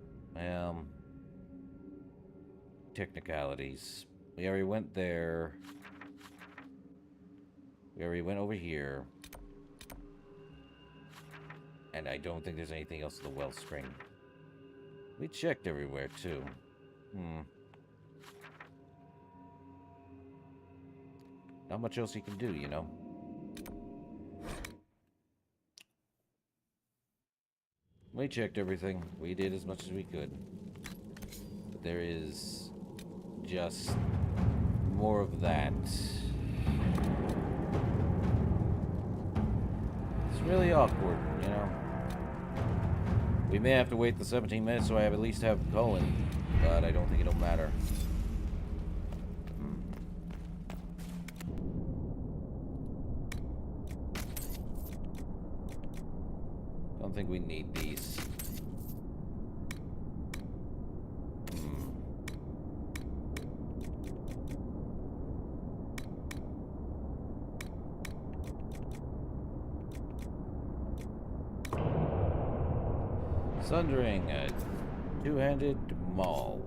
Technicalities. We already went there. We already went over here. And I don't think there's anything else in the wellspring. We checked everywhere, too. Not much else you can do, you know? We checked everything. We did as much as we could. But there is just more of that. It's really awkward, you know? We may have to wait the 17 minutes so I at least have Cullen, but I don't think it'll matter. Don't think we need these. Sundering a two-handed maul.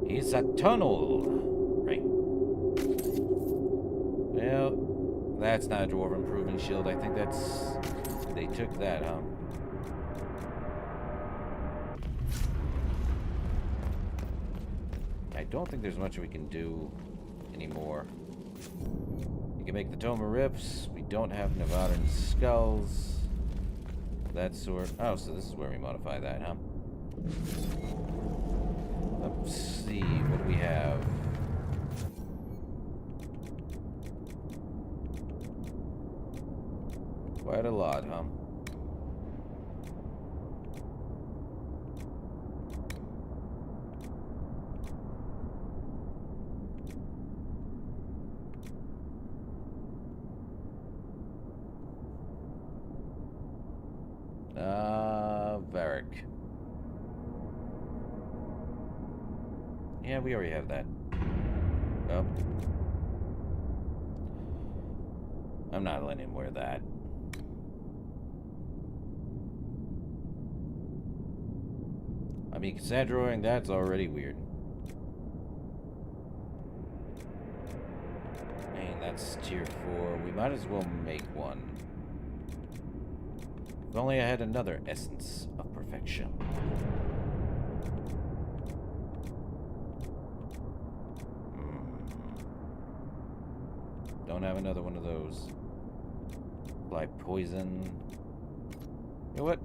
It's a tunnel. Right. Well, that's not a dwarven proving shield. I think that's... They took that, huh? I don't think there's much we can do anymore. You can make the Tome of Rips. We don't have Nevadan skulls. That sort. Oh, so this is where we modify that, huh? Let's see. What do we have? Quite a lot, huh? Varric. Yeah, we already have that. Oh. I'm not letting him wear that. mean, Cassandroing, that's already weird. And that's tier 4. We might as well make one. If only I had another essence of perfection. Don't have another one of those. Apply poison. You know what?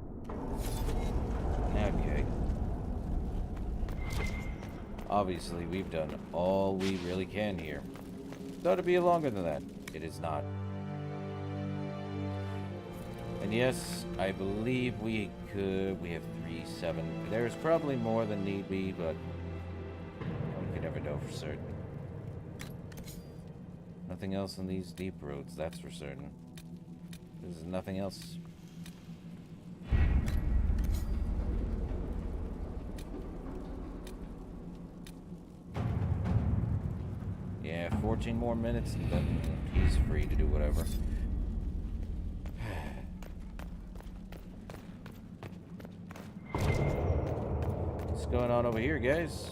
Okay. Obviously, we've done all we really can here. Thought it'd be longer than that. It is not. And yes, I believe we could. We have 3, 7. There's probably more than need be, but we can never know for certain. Nothing else in these deep roads, that's for certain. There's nothing else. Yeah, 14 more minutes, and then he's free to do whatever. What's going on over here, guys?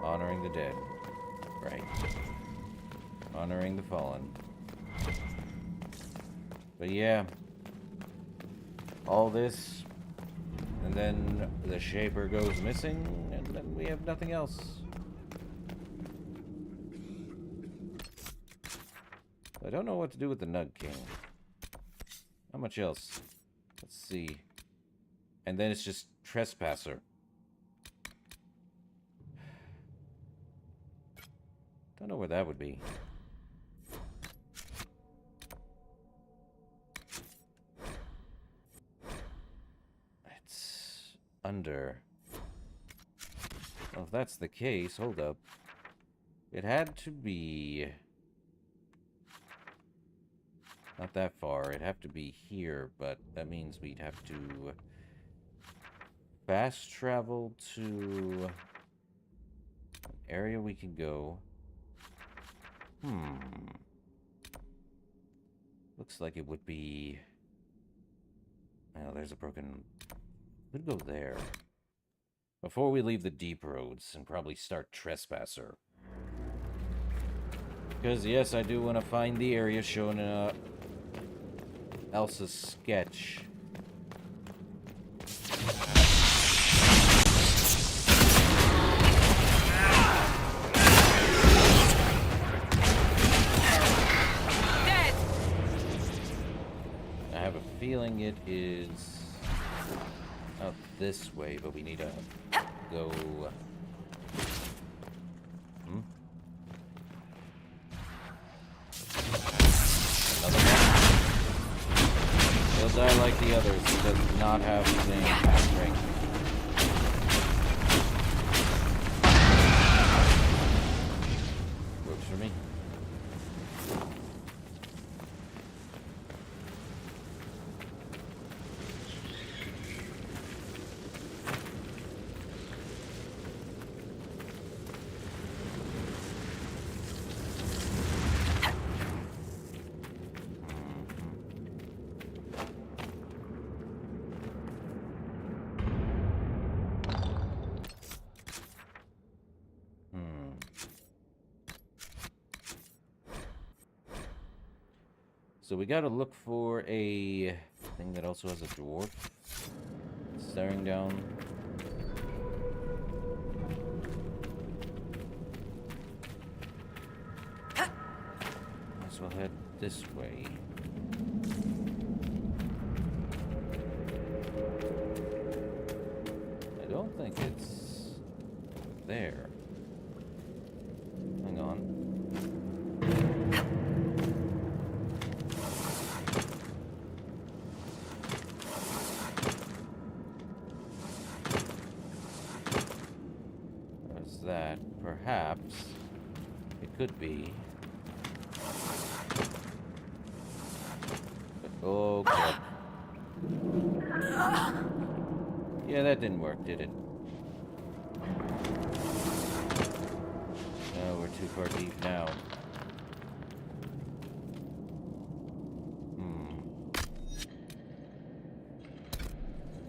Honoring the dead. Right. Honoring the fallen. But yeah. All this. And then the Shaper goes missing. And then we have nothing else. I don't know what to do with the Nug King. How much else? Let's see. And then it's just Trespasser. Don't know where that would be. It's under. Well, if that's the case, hold up. It had to be not that far. It'd have to be here, but that means we'd have to fast travel to an area we can go. Looks like it would be... Oh, there's a broken... We'd go there. Before we leave the deep roads and probably start Trespasser. Because, yes, I do want to find the area shown in Elsa's sketch. Feeling it is up this way, but we need to go. Another one. He'll die like the others. He does not have the same strength. Works for me. So we gotta look for a thing that also has a dwarf staring down. Might as well head this way. I don't think it's there. Hang on. That perhaps it could be. But, oh god. Yeah, that didn't work, did it? No, we're too far deep now.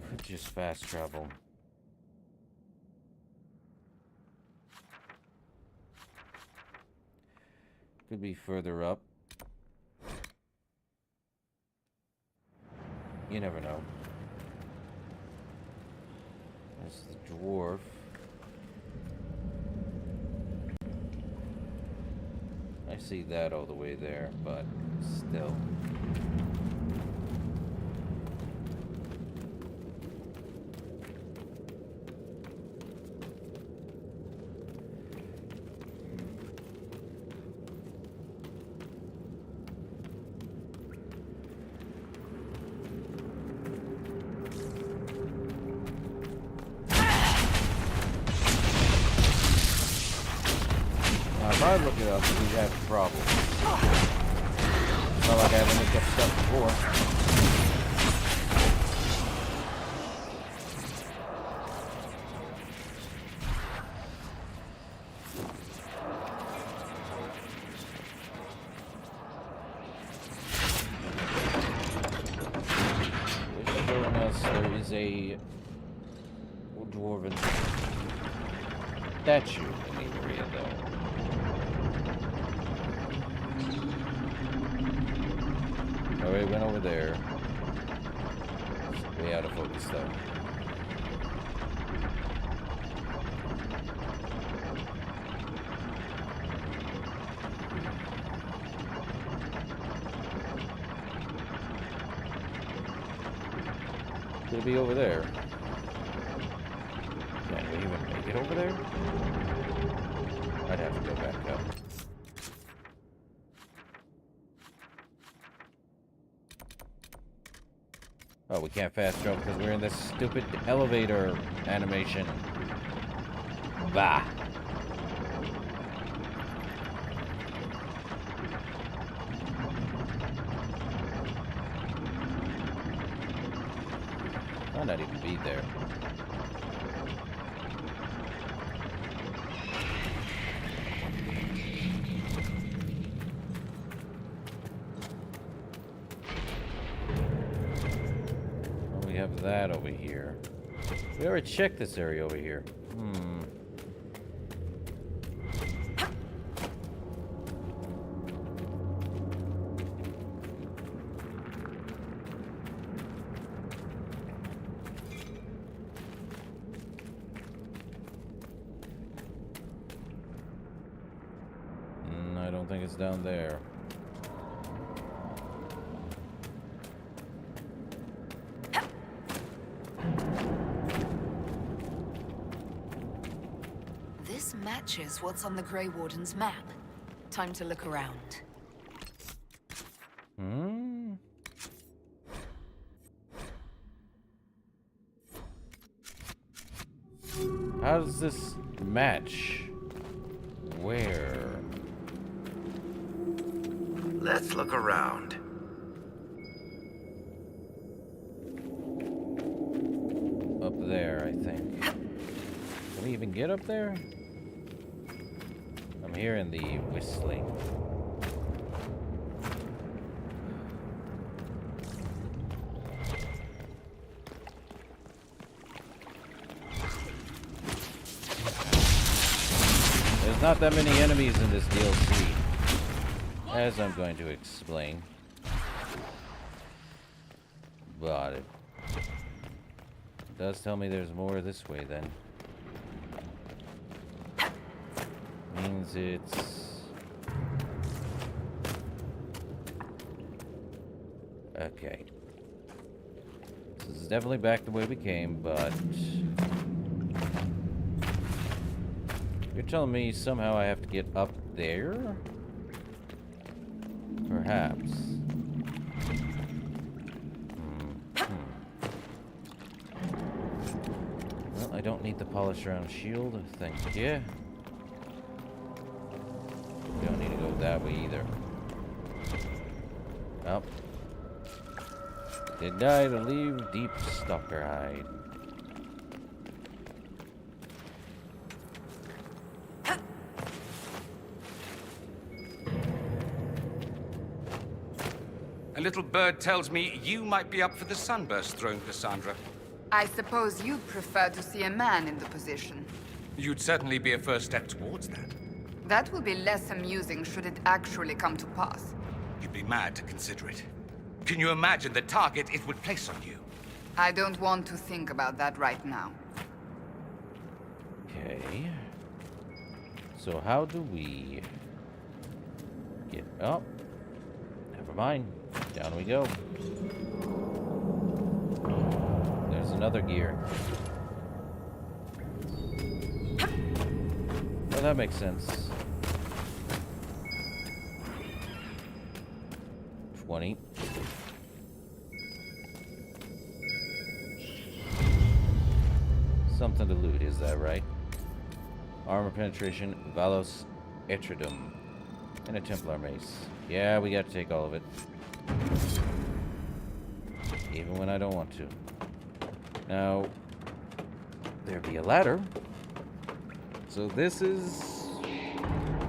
Could just fast travel. Could be further up. You never know. There's the dwarf. I see that all the way there, but still. If I look it up, we have problems. It's not like I haven't looked up stuff before. It's showing us there is a dwarven statue in the area, though. Oh, it went over there. It's way out of focus, though. Could it be over there? Can we even make it over there? I'd have to go back up. Oh, we can't fast jump because we're in this stupid elevator animation. Bah. Might not even be there. We have that over here. We already checked this area over here. I don't think it's down there. This matches what's on the Grey Warden's map. Time to look around. How does this match? Where? Let's look around. Up there, I think. Can we even get up there? I'm hearing the whistling. There's not that many enemies in this DLC, as I'm going to explain. But it does tell me there's more this way then. Means it's... Okay. This is definitely back the way we came, but... You're telling me somehow I have to get up there? Perhaps. Well, I don't need the polish round shield, thank you. We don't need to go that way either. Oh. Did I leave deep stalker hide? A little bird tells me you might be up for the Sunburst throne, Cassandra. I suppose you'd prefer to see a man in the position. You'd certainly be a first step towards that. That will be less amusing should it actually come to pass. You'd be mad to consider it. Can you imagine the target it would place on you? I don't want to think about that right now. Okay. So how do we get up? Never mind. Down we go. There's another gear. Well, that makes sense. 20. Something to loot, is that right? Armor penetration, Valos Etridum, and a Templar mace. Yeah, we got to take all of it. Even when I don't want to. Now, there'd be a ladder. So this is...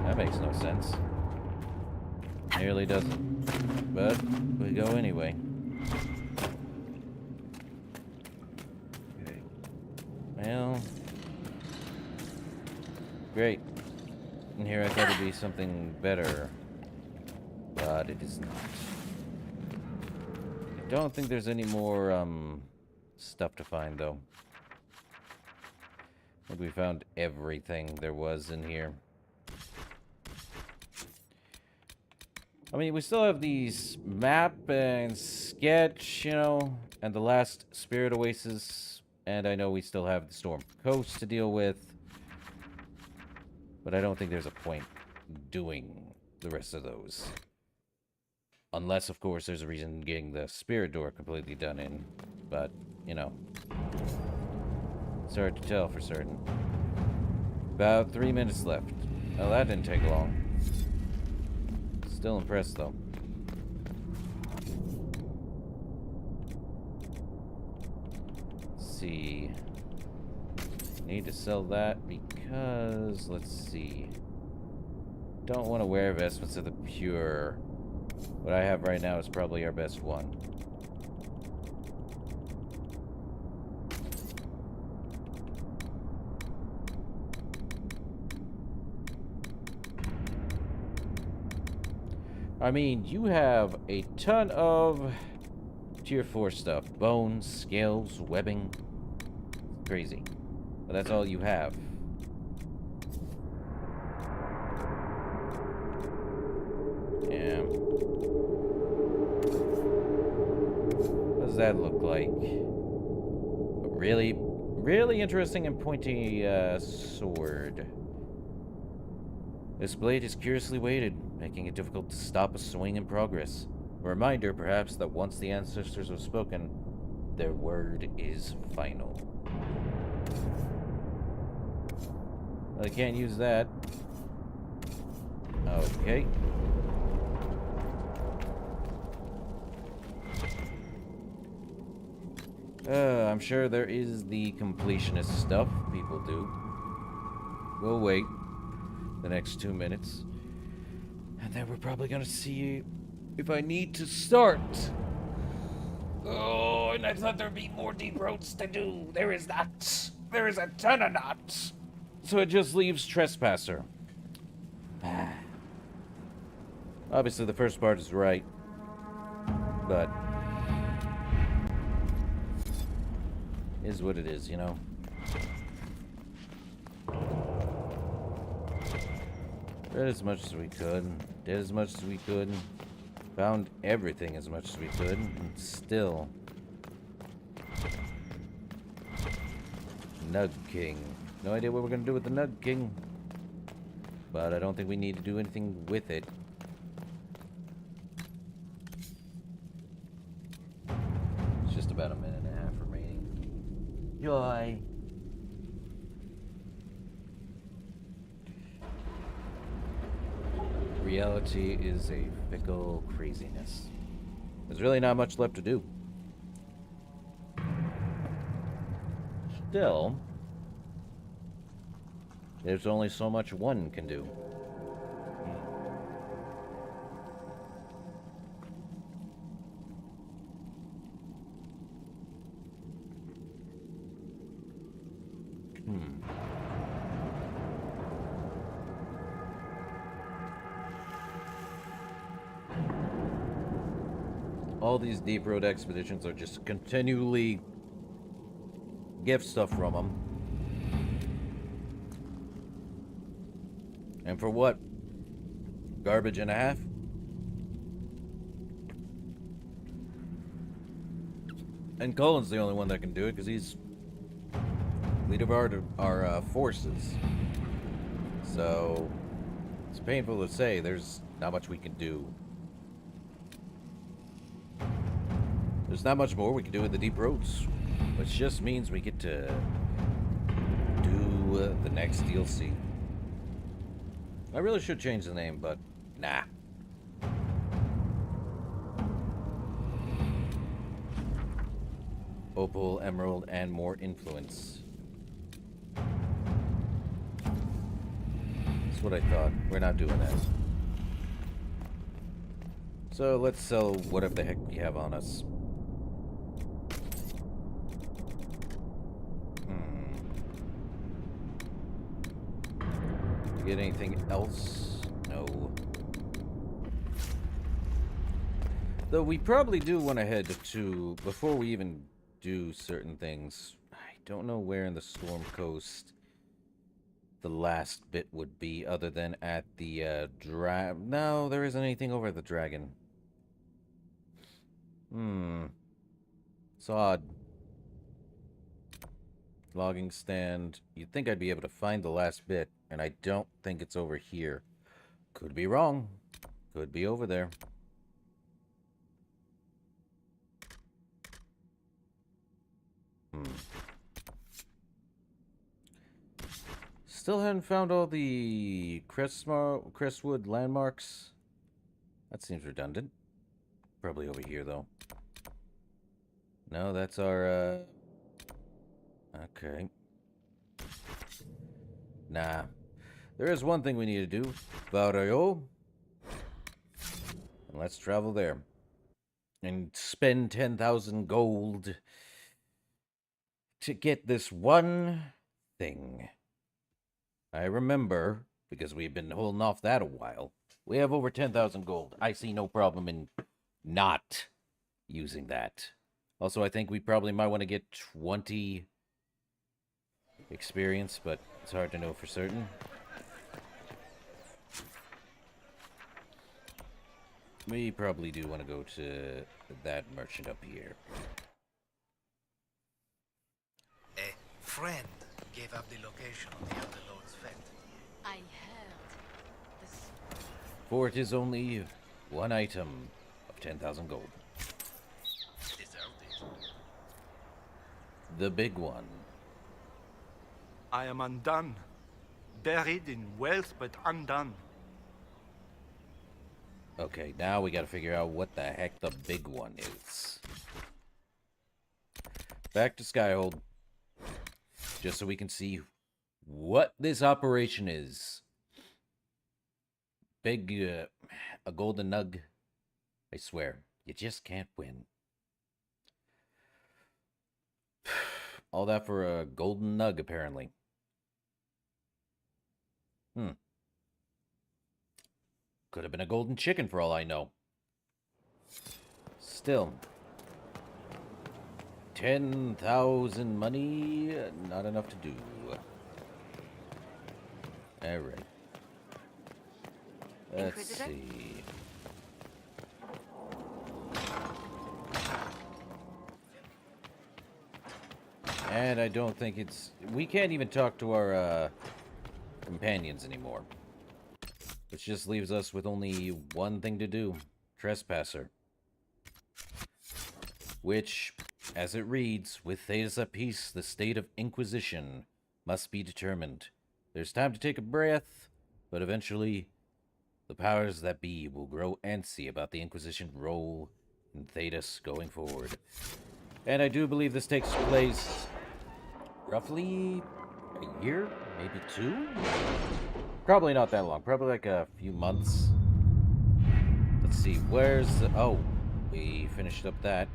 That makes no sense. Nearly doesn't. But we go anyway. Okay. Well... Great. And here I thought it'd be something better. But it is not. I don't think there's any more, stuff to find, though. I think we found everything there was in here. I mean, we still have these map and sketch, you know, and the last Spirit Oasis. And I know we still have the Storm Coast to deal with. But I don't think there's a point doing the rest of those. Unless, of course, there's a reason getting the Spirit Door completely done in. But, you know. It's hard to tell for certain. About 3 minutes left. Oh, that didn't take long. Still impressed, though. Let's see. Need to sell that because, let's see. Don't want to wear vestments of the pure. What I have right now is probably our best one. I mean, you have a ton of tier 4 stuff. Bones, scales, webbing. Crazy. But that's all you have. Yeah. What does that look like? A really interesting and pointy sword. This blade is curiously weighted, making it difficult to stop a swing in progress. A reminder, perhaps, that once the ancestors have spoken, their word is final. Well, I can't use that. Okay. I'm sure there is the completionist stuff people do. We'll wait the next 2 minutes. And then we're probably gonna see if I need to start. Oh, and I thought there'd be more deep roads to do. There is not. There is a ton of knots. So it just leaves Trespasser. Obviously, the first part is right. But... is what it is, you know? Read as much as we could. Did as much as we could. Found everything as much as we could. And still... Nug King. No idea what we're gonna do with the Nug King. But I don't think we need to do anything with it. It's just about a minute and a half remaining. Joy. Reality is a fickle craziness. There's really not much left to do. Still, there's only so much one can do. all these deep road expeditions are just continually gift stuff from them. And for what? Garbage and a half? And Colin's the only one that can do it because he's leader of our forces. So it's painful to say there's not much we can do. There's not much more we can do in the deep roads, which just means we get to do the next DLC. I really should change the name, but nah. Opal, Emerald, and more influence. That's what I thought. We're not doing that. So let's sell whatever the heck we have on us. Get anything else? No. Though we probably do want to head to, before we even do certain things, I don't know where in the Storm Coast the last bit would be, other than at the, no, there isn't anything over the dragon. It's odd. Logging stand. You'd think I'd be able to find the last bit, and I don't think it's over here. Could be wrong. Could be over there. Still haven't found all the Crestwood landmarks. That seems redundant. Probably over here, though. No, that's our, okay. Nah. There is one thing we need to do. Vario. And let's travel there. And spend 10,000 gold to get this one thing. I remember, because we've been holding off that a while, we have over 10,000 gold. I see no problem in not using that. Also, I think we probably might want to get 20 experience, but it's hard to know for certain. We probably do want to go to that merchant up here. A friend gave up the location of the Underlord's fete. I heard this. For it is only one item of 10,000 gold. Deserved it. The big one. I am undone. Buried in wealth, but undone. Okay, now we gotta figure out what the heck the big one is. Back to Skyhold. Just so we can see what this operation is. Big, a golden nug. I swear, you just can't win. All that for a golden nug, apparently. Could have been a golden chicken for all I know. Still. 10,000 money, not enough to do. Alright. Let's Inquisitor? see. And I don't think it's... We can't even talk to our, companions anymore. Which just leaves us with only one thing to do. Trespasser. Which, as it reads, with Thedas at peace, the state of Inquisition must be determined. There's time to take a breath, but eventually the powers that be will grow antsy about the Inquisition role in Thedas going forward. And I do believe this takes place roughly a year, maybe 2? Probably not that long. Probably like a few months. Let's see. Where's the... Oh, we finished up that.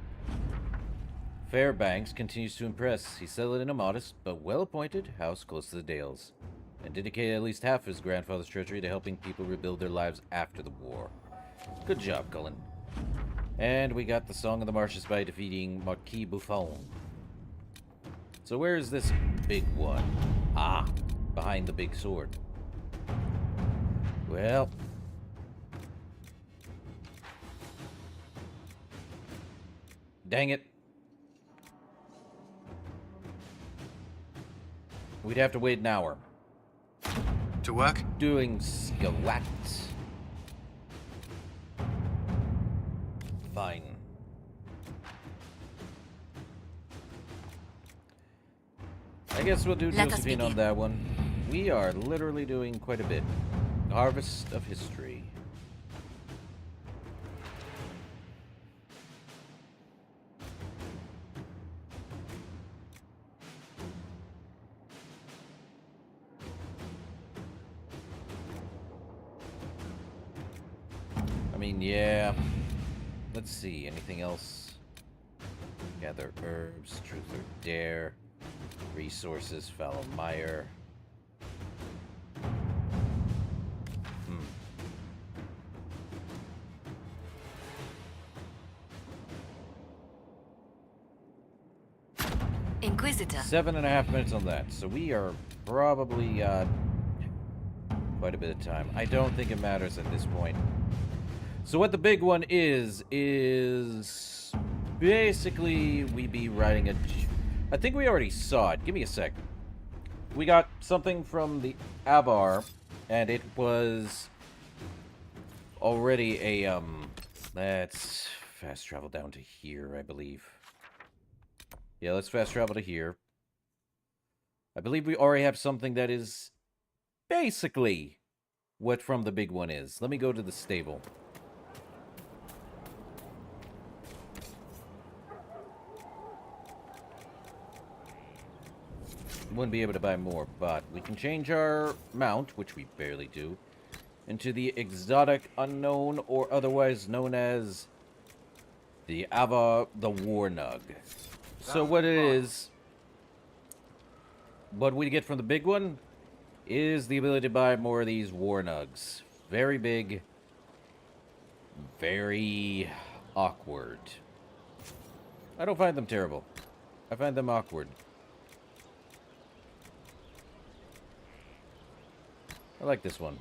Fairbanks continues to impress. He settled in a modest, but well-appointed house close to the Dales, and dedicated at least half his grandfather's treasury to helping people rebuild their lives after the war. Good job, Cullen. And we got the Song of the Marshes by defeating Marquis Buffon. So where is this big one? Ah, behind the big sword. Well... dang it. We'd have to wait an hour. To work? Doing skelet. Fine. I guess we'll do Josephine on that one. We are literally doing quite a bit. Harvest of History. I mean, yeah. Let's see, anything else? Gather herbs, truth or dare. Resources, fallow mire. Inquisitor. 7.5 minutes on that, so we are probably quite a bit of time. I don't think it matters at this point. So what the big one is basically we be riding a... I think we already saw it. Give me a sec. We got something from the Avar, and it was already a, let's fast travel down to here, I believe. Yeah, let's fast travel to here. I believe we already have something that is basically what from the big one is. Let me go to the stable. Wouldn't be able to buy more, but we can change our mount, which we barely do, into the exotic unknown, or otherwise known as the Ava the Warnug. So what it is, what we get from the big one is the ability to buy more of these Warnugs. Very big, very awkward. I don't find them terrible. I find them awkward. I like this one.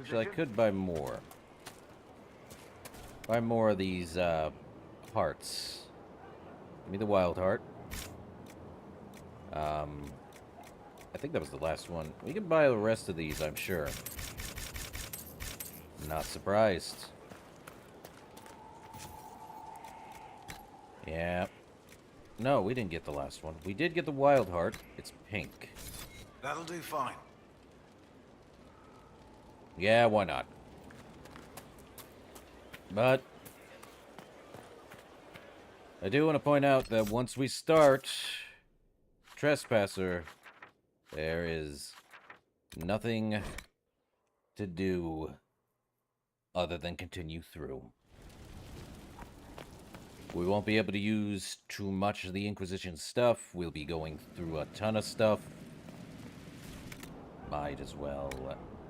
So I could buy more. Buy more of these parts. Give me the wild heart. I think that was the last one. We can buy the rest of these, I'm sure. Not surprised. Yeah. No, we didn't get the last one. We did get the wild heart. It's pink. That'll do fine. Yeah, why not? But I do want to point out that once we start Trespasser, there is nothing to do other than continue through. We won't be able to use too much of the Inquisition stuff. We'll be going through a ton of stuff. Might as well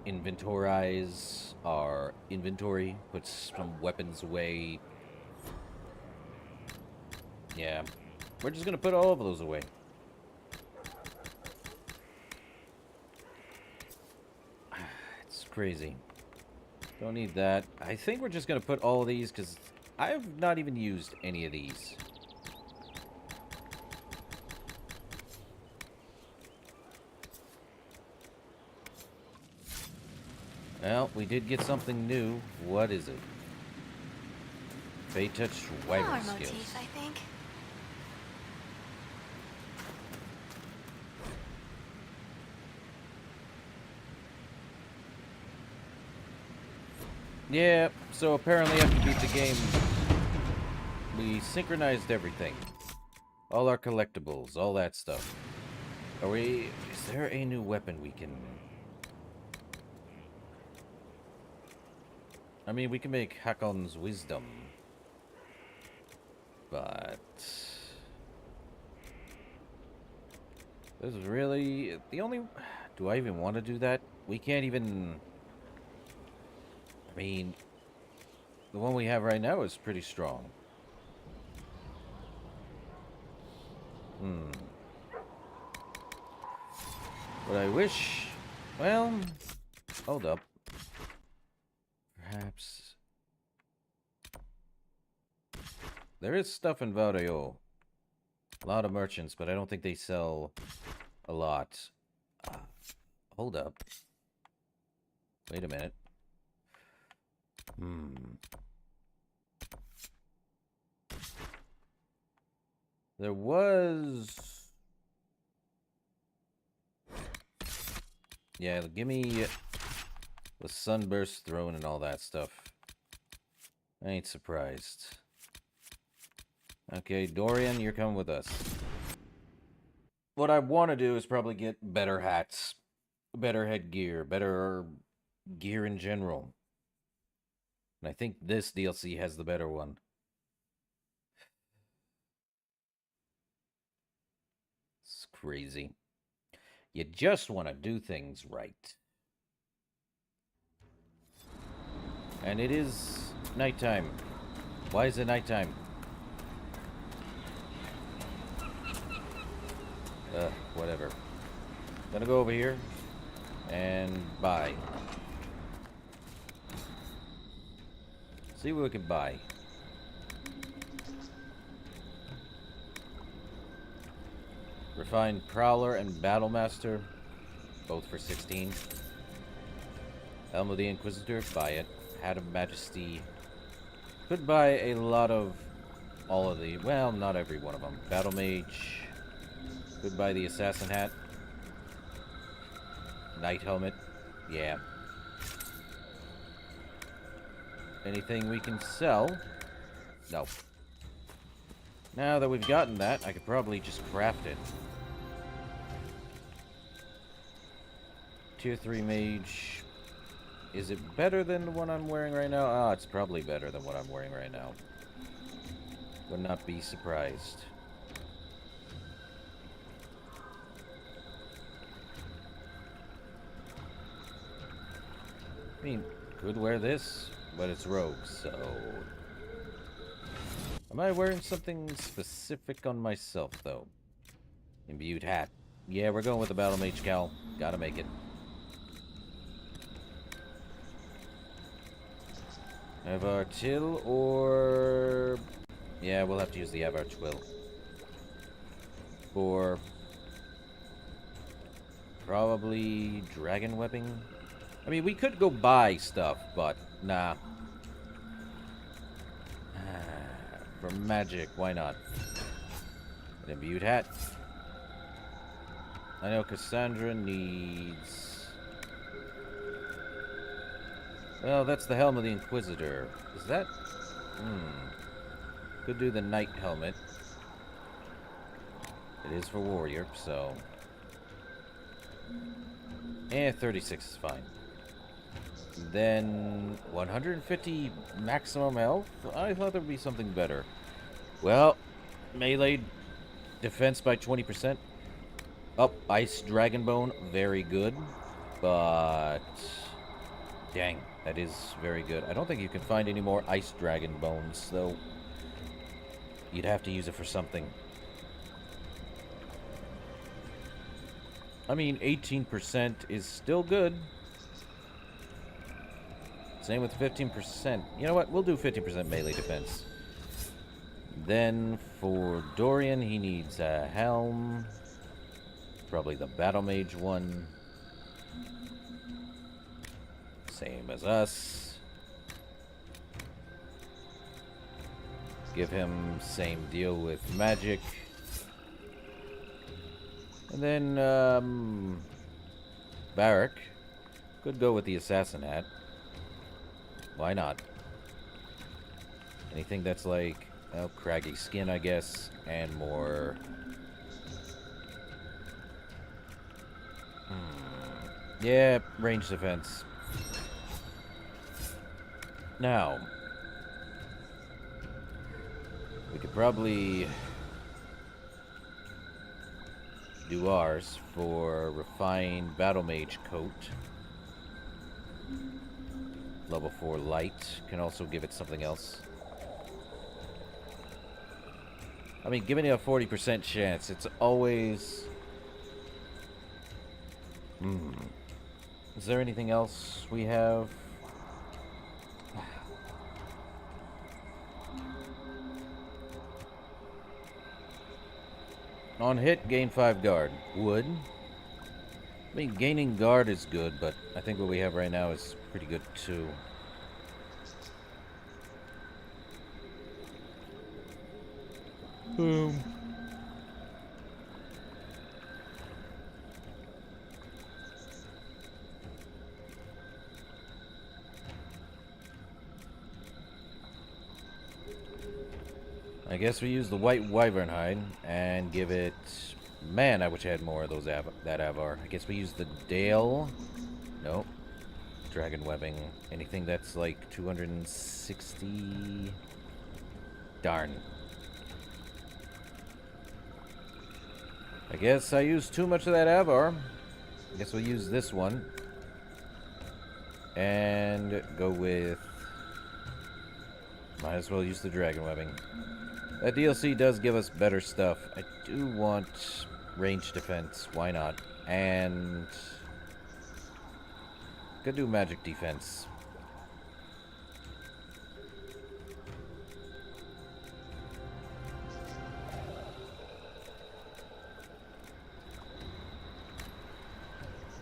inventorize our inventory, put some weapons away. Yeah, we're just gonna put all of those away. It's crazy. Don't need that. I think we're just gonna put all of these because I have not even used any of these. Well, we did get something new. What is it? Fey Touch Wyvern Flower skills. motif, I think. Yeah, so apparently after we beat the game, we synchronized everything. All our collectibles, all that stuff. Is there a new weapon we can... I mean, we can make Hakon's Wisdom. But... this is really... the only... do I even want to do that? We can't even... I mean... the one we have right now is pretty strong. What I wish... Well... Hold up. Perhaps... There is stuff in Vaudeo. A lot of merchants, but I don't think they sell a lot. Hold up. Wait a minute. There was... Yeah, give me the Sunburst Throne and all that stuff. I ain't surprised. Okay, Dorian, you're coming with us. What I want to do is probably get better hats, better headgear, better gear in general. And I think this DLC has the better one. It's crazy. You just want to do things right. And it is nighttime. Why is it nighttime? Whatever. Gonna go over here and buy. See what we can buy. Refined Prowler and Battlemaster, both for 16. Helm of the Inquisitor, buy it. Hat of Majesty. Could buy a lot of all of the, well, not every one of them. Battle Mage. Could buy the Assassin Hat. Knight Helmet. Yeah. Anything we can sell? No. Now that we've gotten that, I could probably just craft it. Tier 3 Mage. Is it better than the one I'm wearing right now? Ah, it's probably better than what I'm wearing right now. Would not be surprised. I mean, could wear this, but it's rogue, so... Am I wearing something specific on myself, though? Imbued hat. Yeah, we're going with the Battle Mage cowl. Gotta make it. Avar Till or... Yeah, we'll have to use the Avar Twill. For... probably Dragon Webbing? I mean, we could go buy stuff, but nah. For magic, why not? An imbued hat. I know Cassandra needs... Well, that's the Helm of the Inquisitor. Is that... Could do the Knight Helmet. It is for Warrior, so... 36 is fine. Then 150 maximum health? I thought there would be something better. Well, melee defense by 20%. Oh, Ice Dragon Bone, very good. But dang, that is very good. I don't think you can find any more Ice Dragon Bones, though. You'd have to use it for something. I mean, 18% is still good. Same with 15%. You know what? We'll do 50% melee defense. Then for Dorian, he needs a helm. Probably the Battle Mage one. Same as us. Give him same deal with magic. And then, Barak. Could go with the Assassin Hat. Why not? Anything that's like, oh, craggy skin, I guess, and more... Yeah, range defense. Now, we could probably do ours for refined Battle Mage coat. level 4 light can also give it something else. I mean, giving it a 40% chance, it's always... Is there anything else we have? On hit, gain 5 guard. Would. I mean, gaining guard is good, but I think what we have right now is pretty good too. I guess we use the white wyvern hide and give it... Man, I wish I had more of those that Avar. I guess we use the Dale. Nope. Dragon webbing. Anything that's like 260... Darn. I guess I used too much of that Avar. I guess we'll use this one. And go with... Might as well use the dragon webbing. That DLC does give us better stuff. I do want range defense. Why not? And... Could do magic defense.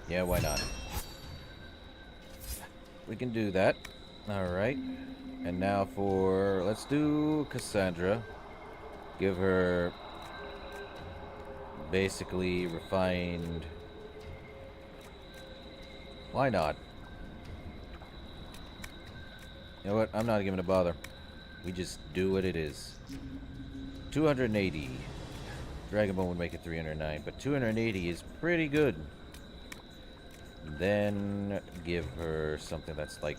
Yeah, why not? We can do that. Alright. And now for... Let's do Cassandra. Give her... Basically refined... Why not? You know what? I'm not giving a bother. We just do what it is. 280. Dragonbone would make it 309, but 280 is pretty good. Then give her something that's like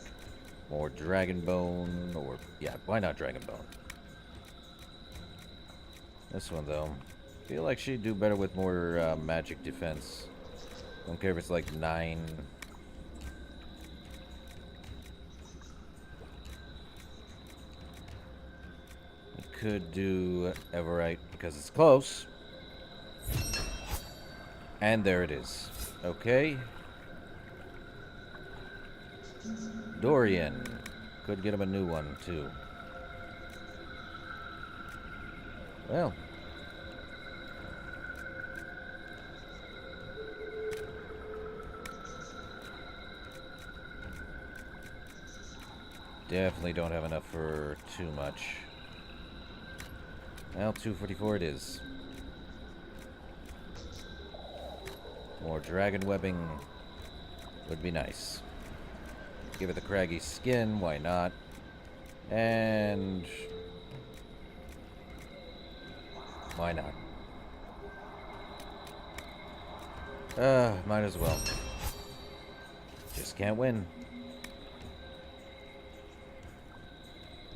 more Dragonbone, or yeah, why not Dragonbone? This one though, feel like she'd do better with more magic defense. Don't care if it's like 9. We could do Everite because it's close. And there it is. Okay. Dorian. Could get him a new one, too. Well. Definitely don't have enough for too much. Well, 244 it is. More dragon webbing would be nice. Give it the craggy skin, why not? And... why not? Might as well. Just can't win.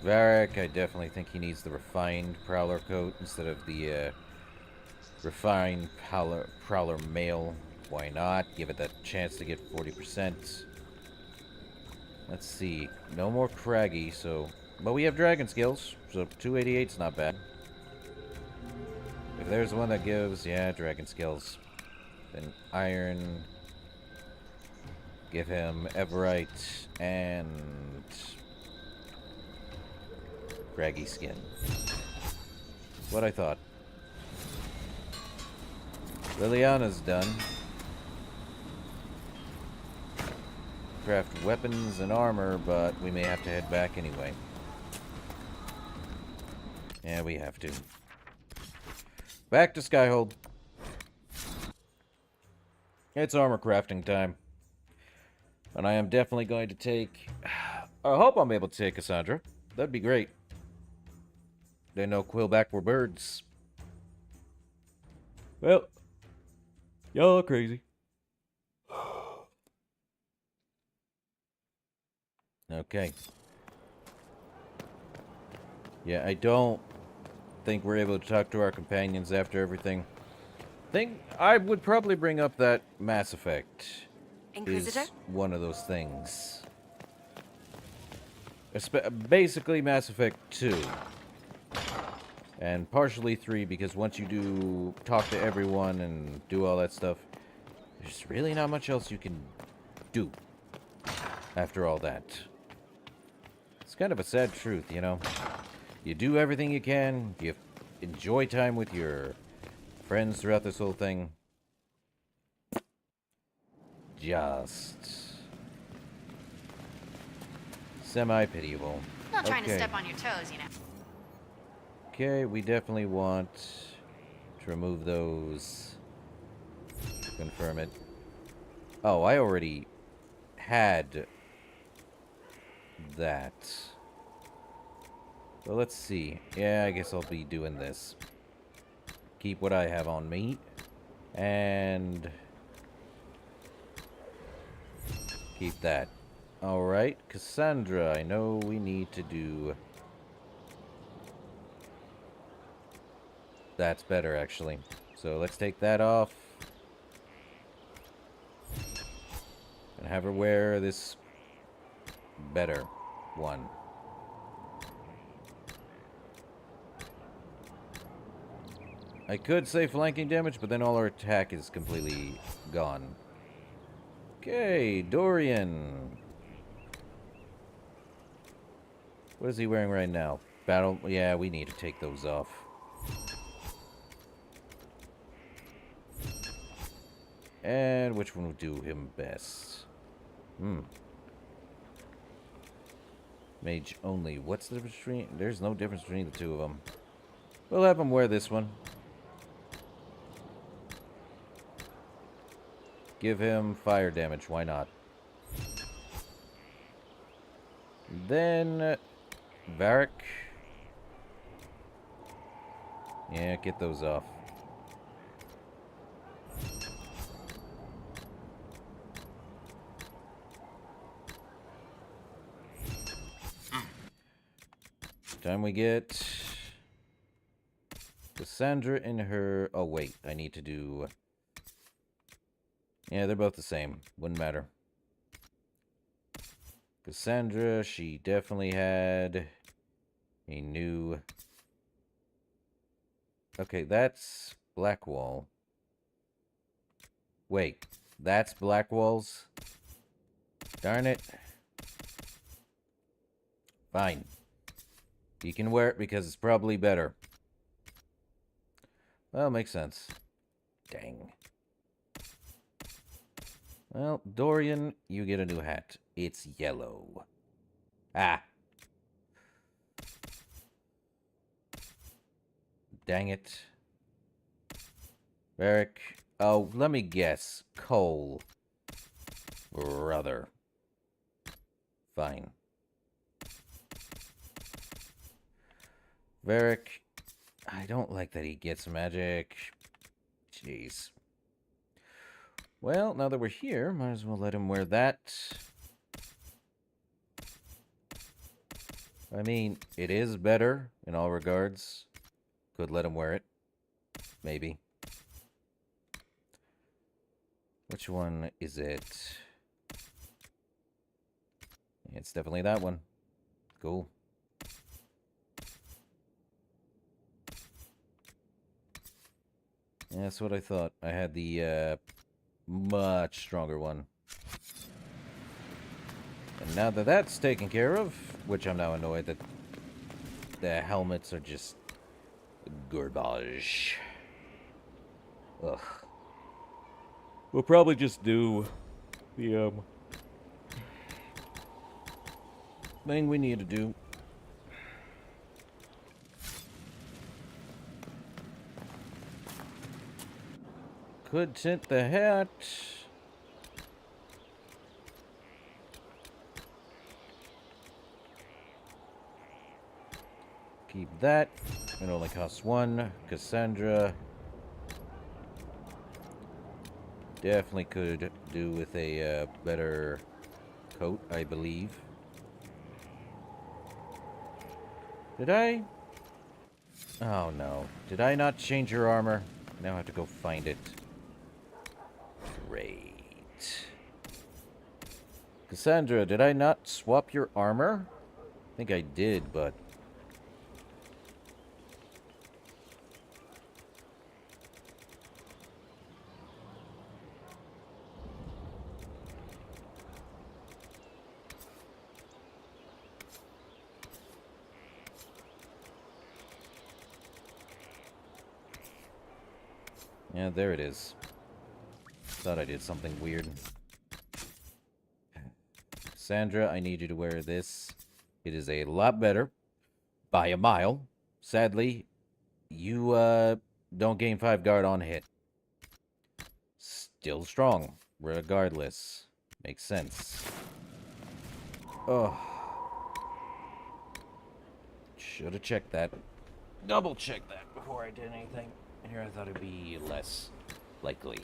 Varric, I definitely think he needs the refined Prowler coat instead of the refined Prowler mail. Why not? Give it that chance to get 40%. Let's see. No more craggy, so... But we have dragon skills, so 288's not bad. If there's one that gives... Yeah, dragon skills. Then iron... Give him Everite and... craggy skin. That's what I thought. Liliana's done. Craft weapons and armor, but we may have to head back anyway. Yeah, we have to. Back to Skyhold. It's armor crafting time. And I am definitely going to take... I hope I'm able to take Cassandra. That'd be great. They know Quillback were birds. Well, y'all are crazy. Okay. Yeah, I don't think we're able to talk to our companions after everything. I would probably bring up that Mass Effect Inquisitor? is one of those things. Basically Mass Effect 2. And partially 3, because once you do talk to everyone and do all that stuff, there's really not much else you can do after all that. It's kind of a sad truth, you know? You do everything you can, you enjoy time with your friends throughout this whole thing. Just semi-pitiable. Not trying to step on your toes, you know. Okay, we definitely want to remove those. Confirm it. Oh, I already had that. Well, let's see. Yeah, I guess I'll be doing this. Keep what I have on me. And keep that. Alright, Cassandra, I know we need to do... That's better, actually. So let's take that off. And have her wear this better one. I could say flanking damage, but then all our attack is completely gone. Okay, Dorian. What is he wearing right now? Battle... Yeah, we need to take those off. And which one would do him best? Mage only. What's the difference between... There's no difference between the two of them. We'll have him wear this one. Give him fire damage. Why not? Then... Varric. Yeah, get those off. Time we get Cassandra in her... Oh, wait. I need to do... Yeah, they're both the same. Wouldn't matter. Cassandra, she definitely had a new... Okay, that's Blackwall. Wait, that's Blackwall's? Darn it. Fine. You can wear it because it's probably better. Well, makes sense. Dang. Well, Dorian, you get a new hat. It's yellow. Ah. Dang it. Varric. Oh, let me guess. Cole. Brother. Fine. Varric. I don't like that he gets magic. Jeez. Well, now that we're here, might as well let him wear that. I mean, it is better in all regards. Could let him wear it. Maybe. Which one is it? It's definitely that one. Cool. Yeah, that's what I thought. I had the much stronger one. And now that that's taken care of, which I'm now annoyed that the helmets are just garbage. Ugh. We'll probably just do the thing we need to do. Could tint the hat. Keep that. It only costs one. Cassandra. Definitely could do with a better coat, I believe. Did I? Oh no. Did I not change your armor? Now I have to go find it. Great. Cassandra, did I not swap your armor? think I did, but... Yeah, there it is. Thought I did something weird. Sandra, I need you to wear this. It is a lot better. By a mile. Sadly, you, don't gain 5 guard on hit. Still strong, regardless. Makes sense. Oh. Should have checked that. Double checked that before I did anything. Here I thought it'd be less likely.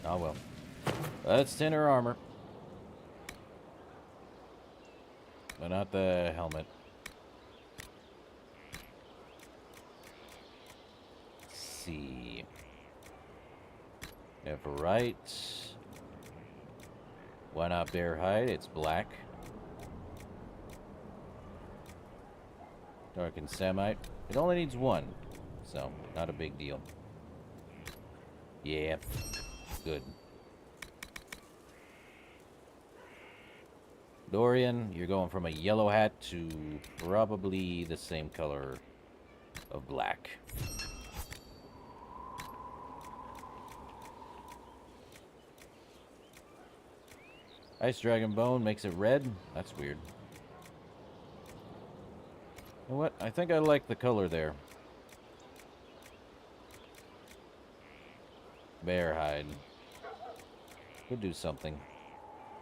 Oh well. That's thinner armor. But not the helmet. Let's see. If right. Why not bear hide? It's black. Dark and Samite. It only needs 1. So, not a big deal. Yeah. Good. Dorian, you're going from a yellow hat to probably the same color of black. Ice Dragon Bone makes it red. That's weird. You know what? I think I like the color there. Bear hide. Could do something.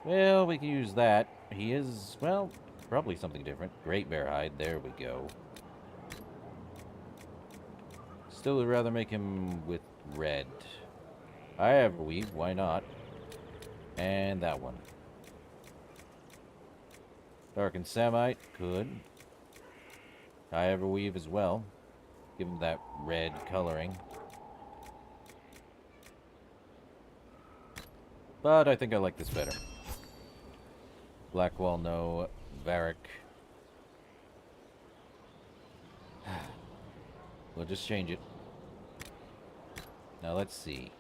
Well, we can use that. He is, well, probably something different. Great bear hide. There we go. Still would rather make him with red. I have a weave. Why not? And that one. Dark and Samite. Could. I have a weave as well. Give him that red coloring. But I think I like this better. Blackwall, no. Varric. We'll just change it. Now let's see.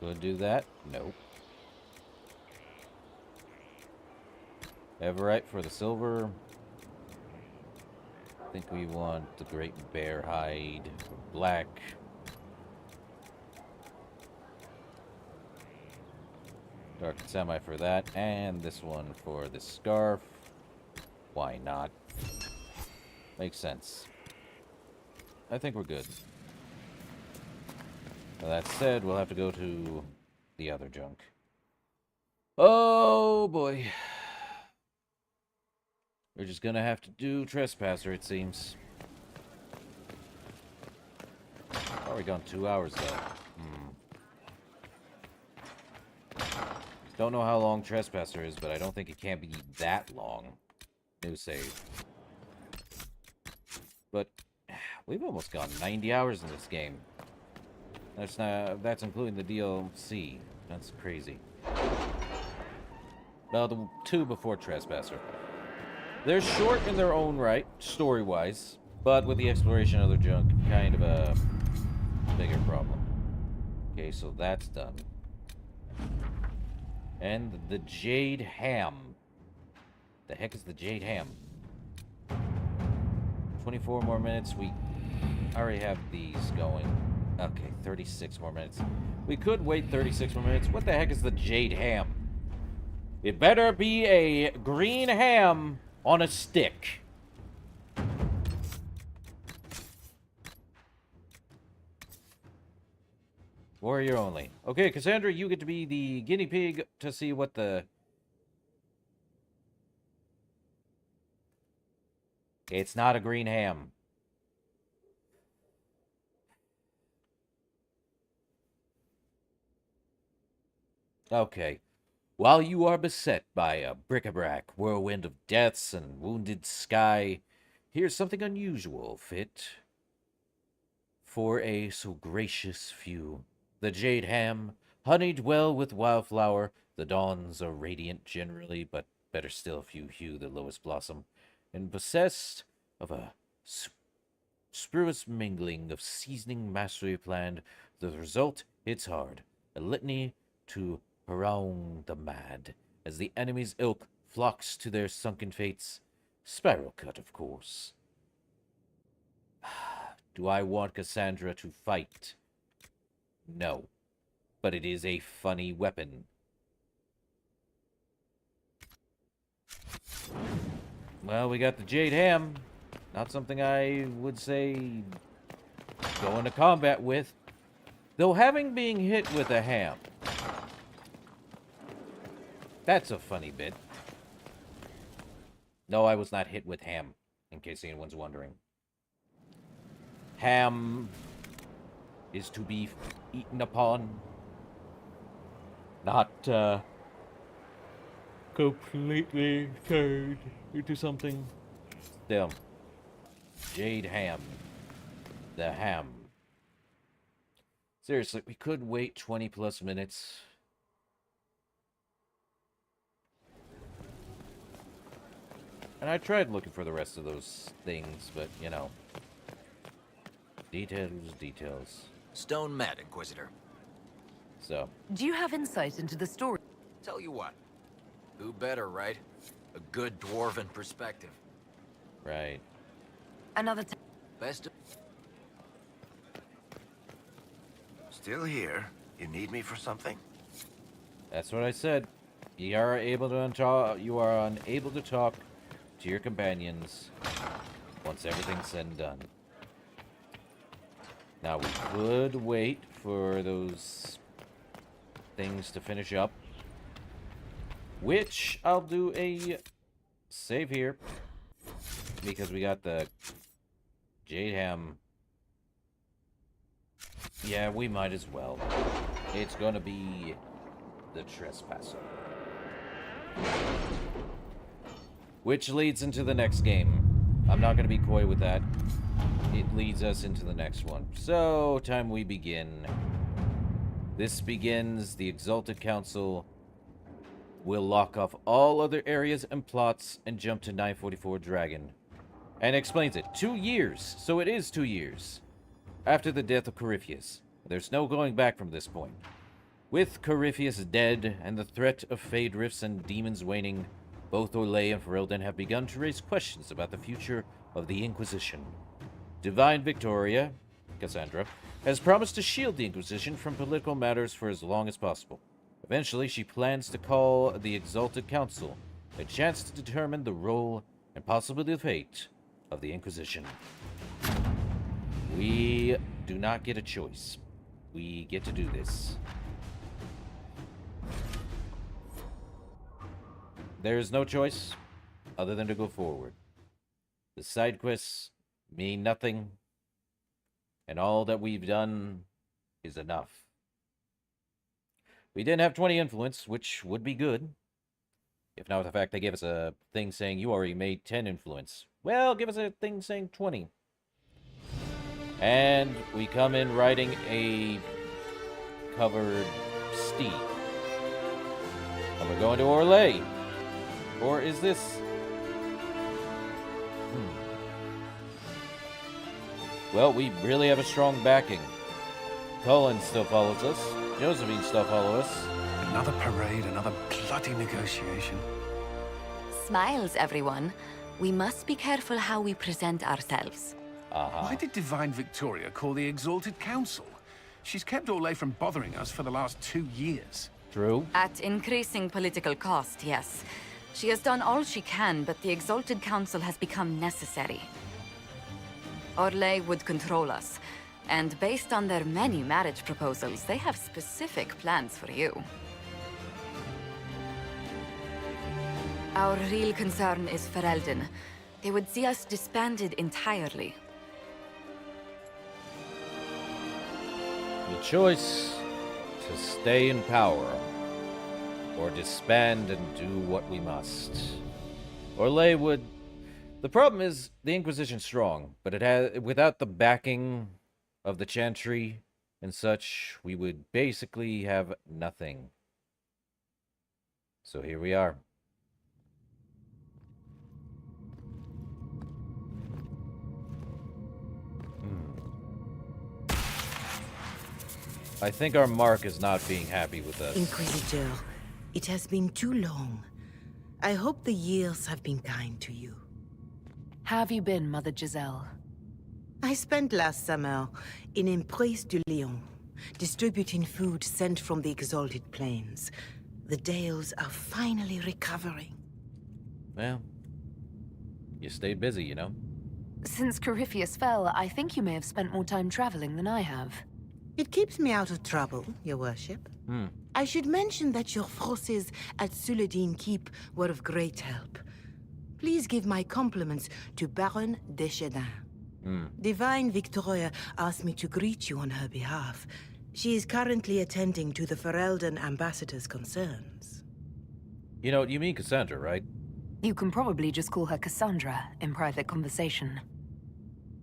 Could do that? Nope. Everite for the silver. I think we want the Great Bear Hide for black. Dark and Semi for that, and this one for the scarf. Why not? Makes sense. I think we're good. Now that said, we'll have to go to the other junk. Oh boy. We're just gonna have to do Trespasser, it seems. Already gone 2 hours though. Don't know how long Trespasser is, but I don't think it can be that long. New save. But we've almost gone 90 hours in this game. That's including the DLC. That's crazy. Well, the 2 before Trespasser. They're short in their own right, story-wise, but with the exploration of their junk, kind of a bigger problem. Okay, so that's done. And the Jade Ham. The heck is the Jade Ham? 24 more minutes. We already have these going. Okay, 36 more minutes. We could wait 36 more minutes. What the heck is the Jade Ham? It better be a green ham on a stick. Warrior only. Okay, Cassandra, you get to be the guinea pig to see what the... It's not a green ham. Okay. While you are beset by a bric-a-brac whirlwind of deaths and wounded sky, here's something unusual fit for a so gracious few. The Jade Ham, Honeyed well with wildflower, the dawns are radiant generally, but better still if you hew the lowest blossom, and possessed of a spruce mingling of seasoning mastery planned. The result hits hard, a litany to harangue the mad, as the enemy's ilk flocks to their sunken fates. Spiral cut, of course. Do I want Cassandra to fight? No. But it is a funny weapon. Well, we got the Jade Ham. Not something I would say go into combat with. Though having being hit with a ham, that's a funny bit. No, I was not hit with ham, in case anyone's wondering. Ham is to be eaten upon, not completely turned into something. Still, Jade Ham. The ham. Seriously, we could wait 20 plus minutes. And I tried looking for the rest of those things, but, you know. Details. Stone mad, Inquisitor. So. Do you have insight into the story? Tell you what. Who better, right? A good dwarven perspective. Right. Another time. Best of... Still here? You need me for something? That's what I said. You are unable to talk to your companions once everything's said and done. Now we could wait for those things to finish up, which I'll do a save here because we got the Jade Ham. Yeah, we might as well. It's gonna be the Trespasser. Which leads into the next game. I'm not gonna be coy with that. It leads us into the next one. So, time we begin. This begins the Exalted Council. Will lock off all other areas and plots and jump to 944 Dragon. And explains it. 2 years. So it is 2 years. After the death of Corypheus. There's no going back from this point. With Corypheus dead and the threat of Fade Rifts and demons waning, both Orlais and Ferelden have begun to raise questions about the future of the Inquisition. Divine Victoria, Cassandra, has promised to shield the Inquisition from political matters for as long as possible. Eventually, she plans to call the Exalted Council, a chance to determine the role and possibly the fate of the Inquisition. We do not get a choice. We get to do this. There is no choice other than to go forward. The side quests mean nothing, and all that we've done is enough. We didn't have 20 influence, which would be good. If not the fact they gave us a thing saying you already made 10 influence. Well, give us a thing saying 20. And we come in riding a covered steed. And we're going to Orlais. Or is this... Well, we really have a strong backing. Cullen still follows us. Josephine still follows us. Another parade, another bloody negotiation. Smiles, everyone. We must be careful how we present ourselves. Why did Divine Victoria call the Exalted Council? She's kept Orlais from bothering us for the last 2 years. True. At increasing political cost, yes. She has done all she can, but the Exalted Council has become necessary. Orlais would control us, and based on their many marriage proposals, they have specific plans for you. Our real concern is Ferelden. They would see us disbanded entirely. The choice to stay in power or disband and do what we must. Orlais would... The problem is the Inquisition's strong, but it has without the backing of the Chantry and such, we would basically have nothing. So here we are. I think our Mark is not being happy with us. Inquisitor, it has been too long. I hope the years have been kind to you. How have you been, Mother Giselle? I spent last summer in Emprise du Lion, distributing food sent from the Exalted Plains. The Dales are finally recovering. Well, you stayed busy, you know? Since Corypheus fell, I think you may have spent more time traveling than I have. It keeps me out of trouble, Your Worship. I should mention that your forces at Suladin Keep were of great help. Please give my compliments to Baron Deschedin. Divine Victoria asked me to greet you on her behalf. She is currently attending to the Ferelden ambassador's concerns. You know, you mean Cassandra, right? You can probably just call her Cassandra in private conversation.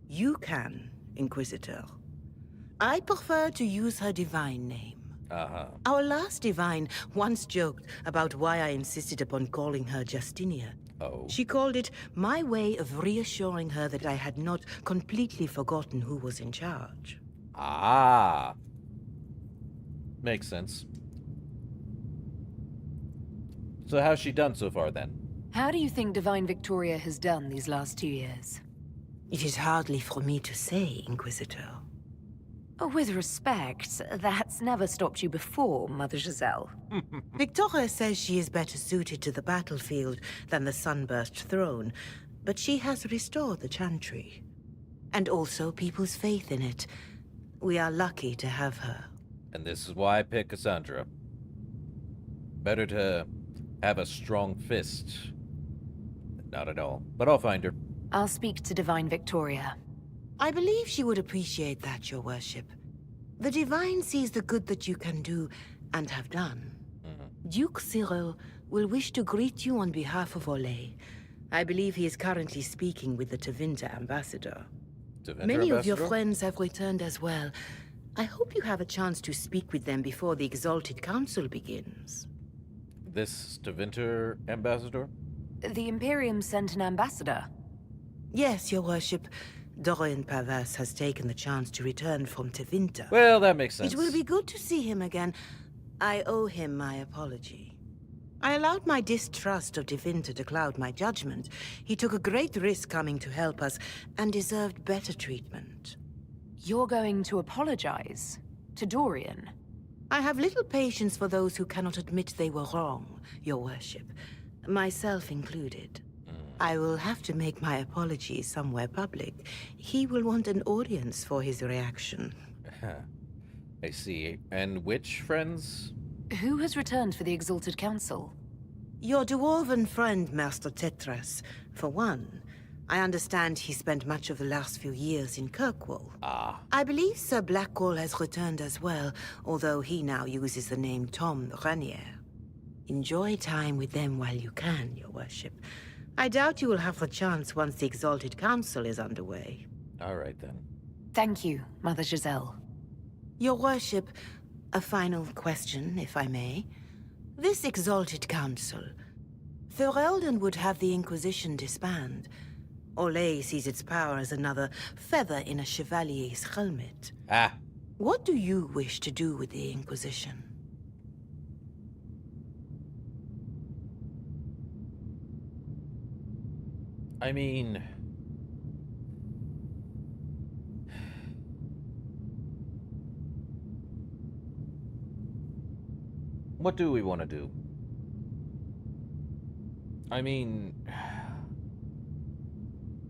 You can, Inquisitor. I prefer to use her divine name. Our last divine once joked about why I insisted upon calling her Justinia. Oh. She called it my way of reassuring her that I had not completely forgotten who was in charge. Ah. Makes sense. So how's she done so far, then? How do you think Divine Victoria has done these last 2 years? It is hardly for me to say, Inquisitor. With respect, that's never stopped you before, Mother Giselle. Victoria says she is better suited to the battlefield than the Sunburst throne, but she has restored the Chantry. And also people's faith in it. We are lucky to have her. And this is why I picked Cassandra. Better to have a strong fist. Not at all, but I'll find her. I'll speak to Divine Victoria. I believe she would appreciate that, Your Worship. The Divine sees the good that you can do and have done. Duke Cyril will wish to greet you on behalf of Olay. I believe he is currently speaking with the Tevinter ambassador. Many of your friends have returned as well. I hope you have a chance to speak with them before the Exalted Council begins. This Tevinter ambassador? The Imperium sent an ambassador. Yes, Your Worship. Dorian Pavas has taken the chance to return from Tevinter. Well, that makes sense. It will be good to see him again. I owe him my apology. I allowed my distrust of Tevinter to cloud my judgment. He took a great risk coming to help us, and deserved better treatment. You're going to apologize? To Dorian? I have little patience for those who cannot admit they were wrong, Your Worship. Myself included. I will have to make my apologies somewhere public. He will want an audience for his reaction. I see. And which friends? Who has returned for the Exalted Council? Your dwarven friend, Master Tetras, for one. I understand he spent much of the last few years in Kirkwall. I believe Sir Blackwall has returned as well, although he now uses the name Tom Ranier. Enjoy time with them while you can, Your Worship. I doubt you will have the chance once the Exalted Council is underway. All right, then. Thank you, Mother Giselle. Your Worship, a final question, if I may. This Exalted Council, Ferelden would have the Inquisition disband. Olay sees its power as another feather in a chevalier's helmet. What do you wish to do with the Inquisition? I mean... what do we want to do? I mean...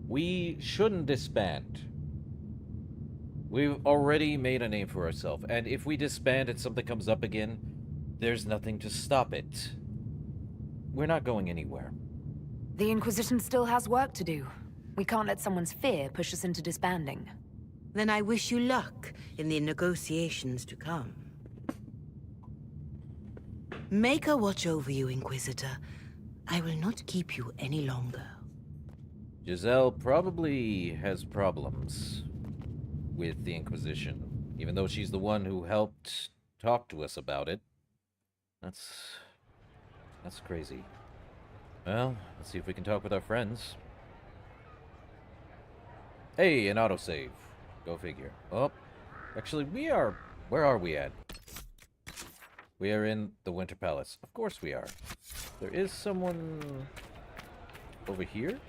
we shouldn't disband. We've already made a name for ourselves, and if we disband and something comes up again, there's nothing to stop it. We're not going anywhere. The Inquisition still has work to do. We can't let someone's fear push us into disbanding. Then I wish you luck in the negotiations to come. Make a watch over you, Inquisitor. I will not keep you any longer. Giselle probably has problems with the Inquisition. Even though she's the one who helped talk to us about it. That's crazy. Well, let's see if we can talk with our friends. Hey, an autosave. Go figure. Oh, actually, where are we at? We are in the Winter Palace. Of course we are. There is someone over here?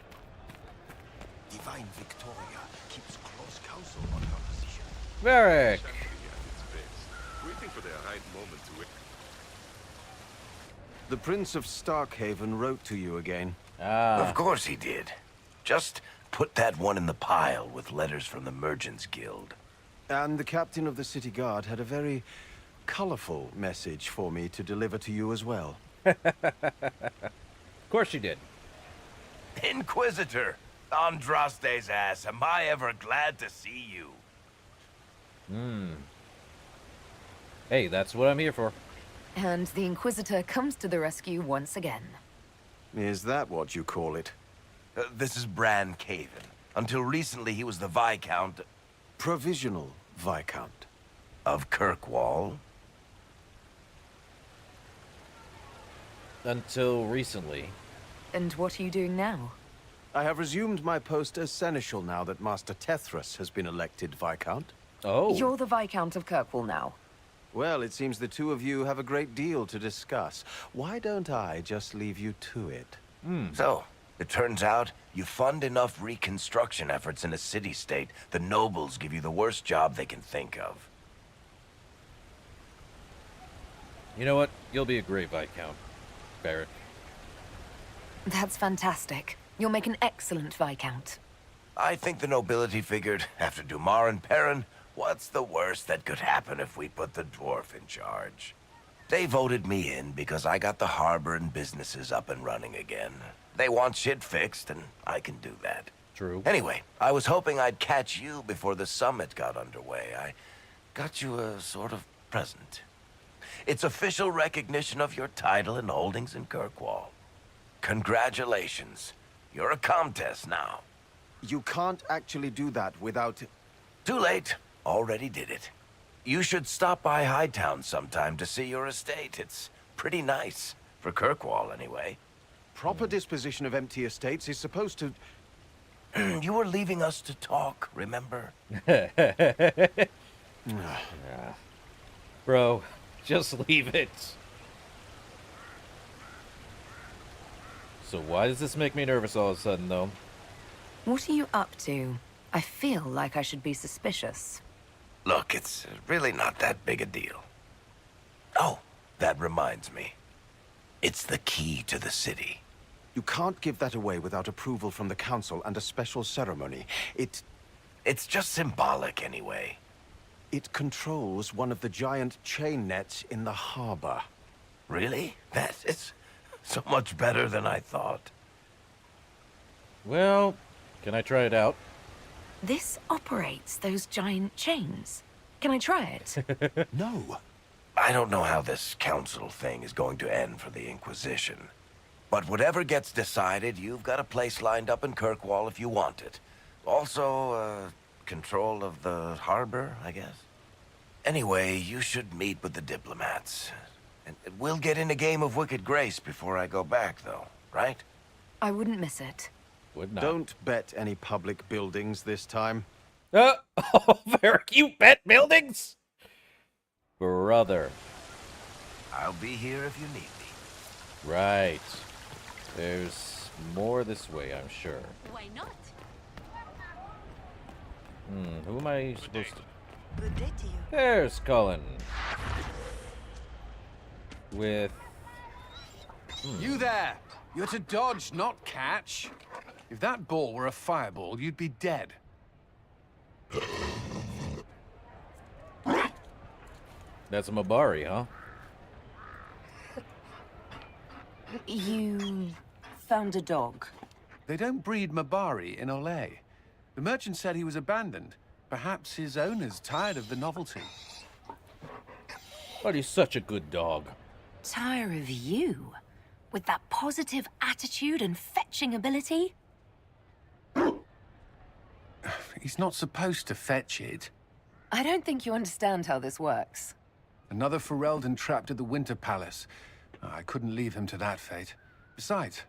Divine Victoria keeps close counsel on your position. Varric! Waiting for the right moment to... The Prince of Starkhaven wrote to you again. Of course he did. Just put that one in the pile with letters from the Merchants Guild. And the captain of the city guard had a very colorful message for me to deliver to you as well. Of course she did. Inquisitor! Andraste's ass, am I ever glad to see you. Hey, that's what I'm here for. And the Inquisitor comes to the rescue once again. Is that what you call it? This is Bran Caven. Until recently, he was the Viscount Provisional Viscount. of Kirkwall. Until recently. And what are you doing now? I have resumed my post as seneschal now that Master Tethras has been elected Viscount. Oh. You're the Viscount of Kirkwall now. Well, it seems the two of you have a great deal to discuss. Why don't I just leave you to it? So, it turns out you fund enough reconstruction efforts in a city-state, the nobles give you the worst job they can think of. You know what? You'll be a great Viscount, Barrett. That's fantastic. You'll make an excellent Viscount. I think the nobility figured, after Dumar and Perrin, what's the worst that could happen if we put the dwarf in charge? They voted me in because I got the harbor and businesses up and running again. They want shit fixed, and I can do that. True. Anyway, I was hoping I'd catch you before the summit got underway. I got you a sort of present. It's official recognition of your title and holdings in Kirkwall. Congratulations. You're a Comtesse now. You can't actually do that without... Too late. Already did it. You should stop by Hightown sometime to see your estate. It's pretty nice. For Kirkwall, anyway. Proper disposition of empty estates is supposed to... You were leaving us to talk, remember? Bro, just leave it. So why does this make me nervous all of a sudden, though? What are you up to? I feel like I should be suspicious. Look, it's really not that big a deal. Oh, that reminds me. It's the key to the city. You can't give that away without approval from the council and a special ceremony. It's just symbolic anyway. It controls one of the giant chain nets in the harbor. Really? That is so much better than I thought. Well, can I try it out? This operates those giant chains. Can I try it? No. I don't know how this council thing is going to end for the Inquisition. But whatever gets decided, you've got a place lined up in Kirkwall if you want it. Also, control of the harbor, I guess. Anyway, you should meet with the diplomats. And we'll get in a game of Wicked Grace before I go back, though, right? I wouldn't miss it. Would not. Don't bet any public buildings this time. Oh, Varric, you bet buildings? Brother. I'll be here if you need me. Right. There's more this way, I'm sure. Why not? Who am I supposed to... Good day to you. There's Colin. With... You there! You're to dodge, not catch. If that ball were a fireball, you'd be dead. That's a Mabari, huh? You found a dog. They don't breed Mabari in Olay. The merchant said he was abandoned. Perhaps his owner's tired of the novelty. But he's such a good dog. Tire of you? With that positive attitude and fetching ability? He's not supposed to fetch it. I don't think you understand how this works. Another Ferelden trapped at the Winter Palace. I couldn't leave him to that fate. Besides,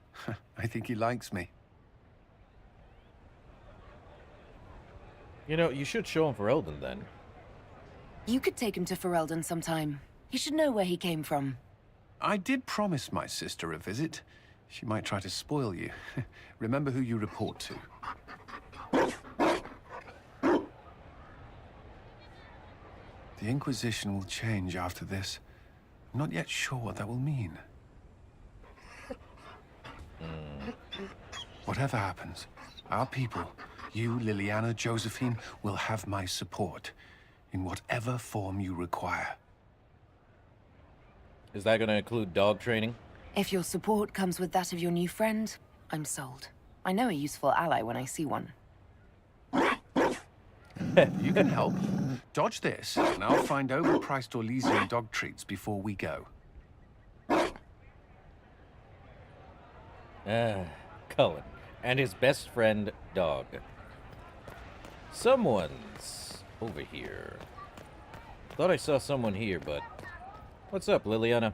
I think he likes me. You know, you should show him for Elden then. You could take him to Ferelden sometime. He should know where he came from. I did promise my sister a visit. She might try to spoil you. Remember who you report to. The Inquisition will change after this. I'm not yet sure what that will mean. Whatever happens, our people, you, Liliana, Josephine, will have my support in whatever form you require. Is that going to include dog training? If your support comes with that of your new friend, I'm sold. I know a useful ally when I see one. You can help. Dodge this, and I'll find overpriced Orlesian dog treats before we go. Cullen. And his best friend, Dog. Someone's over here. Thought I saw someone here, but... What's up, Liliana?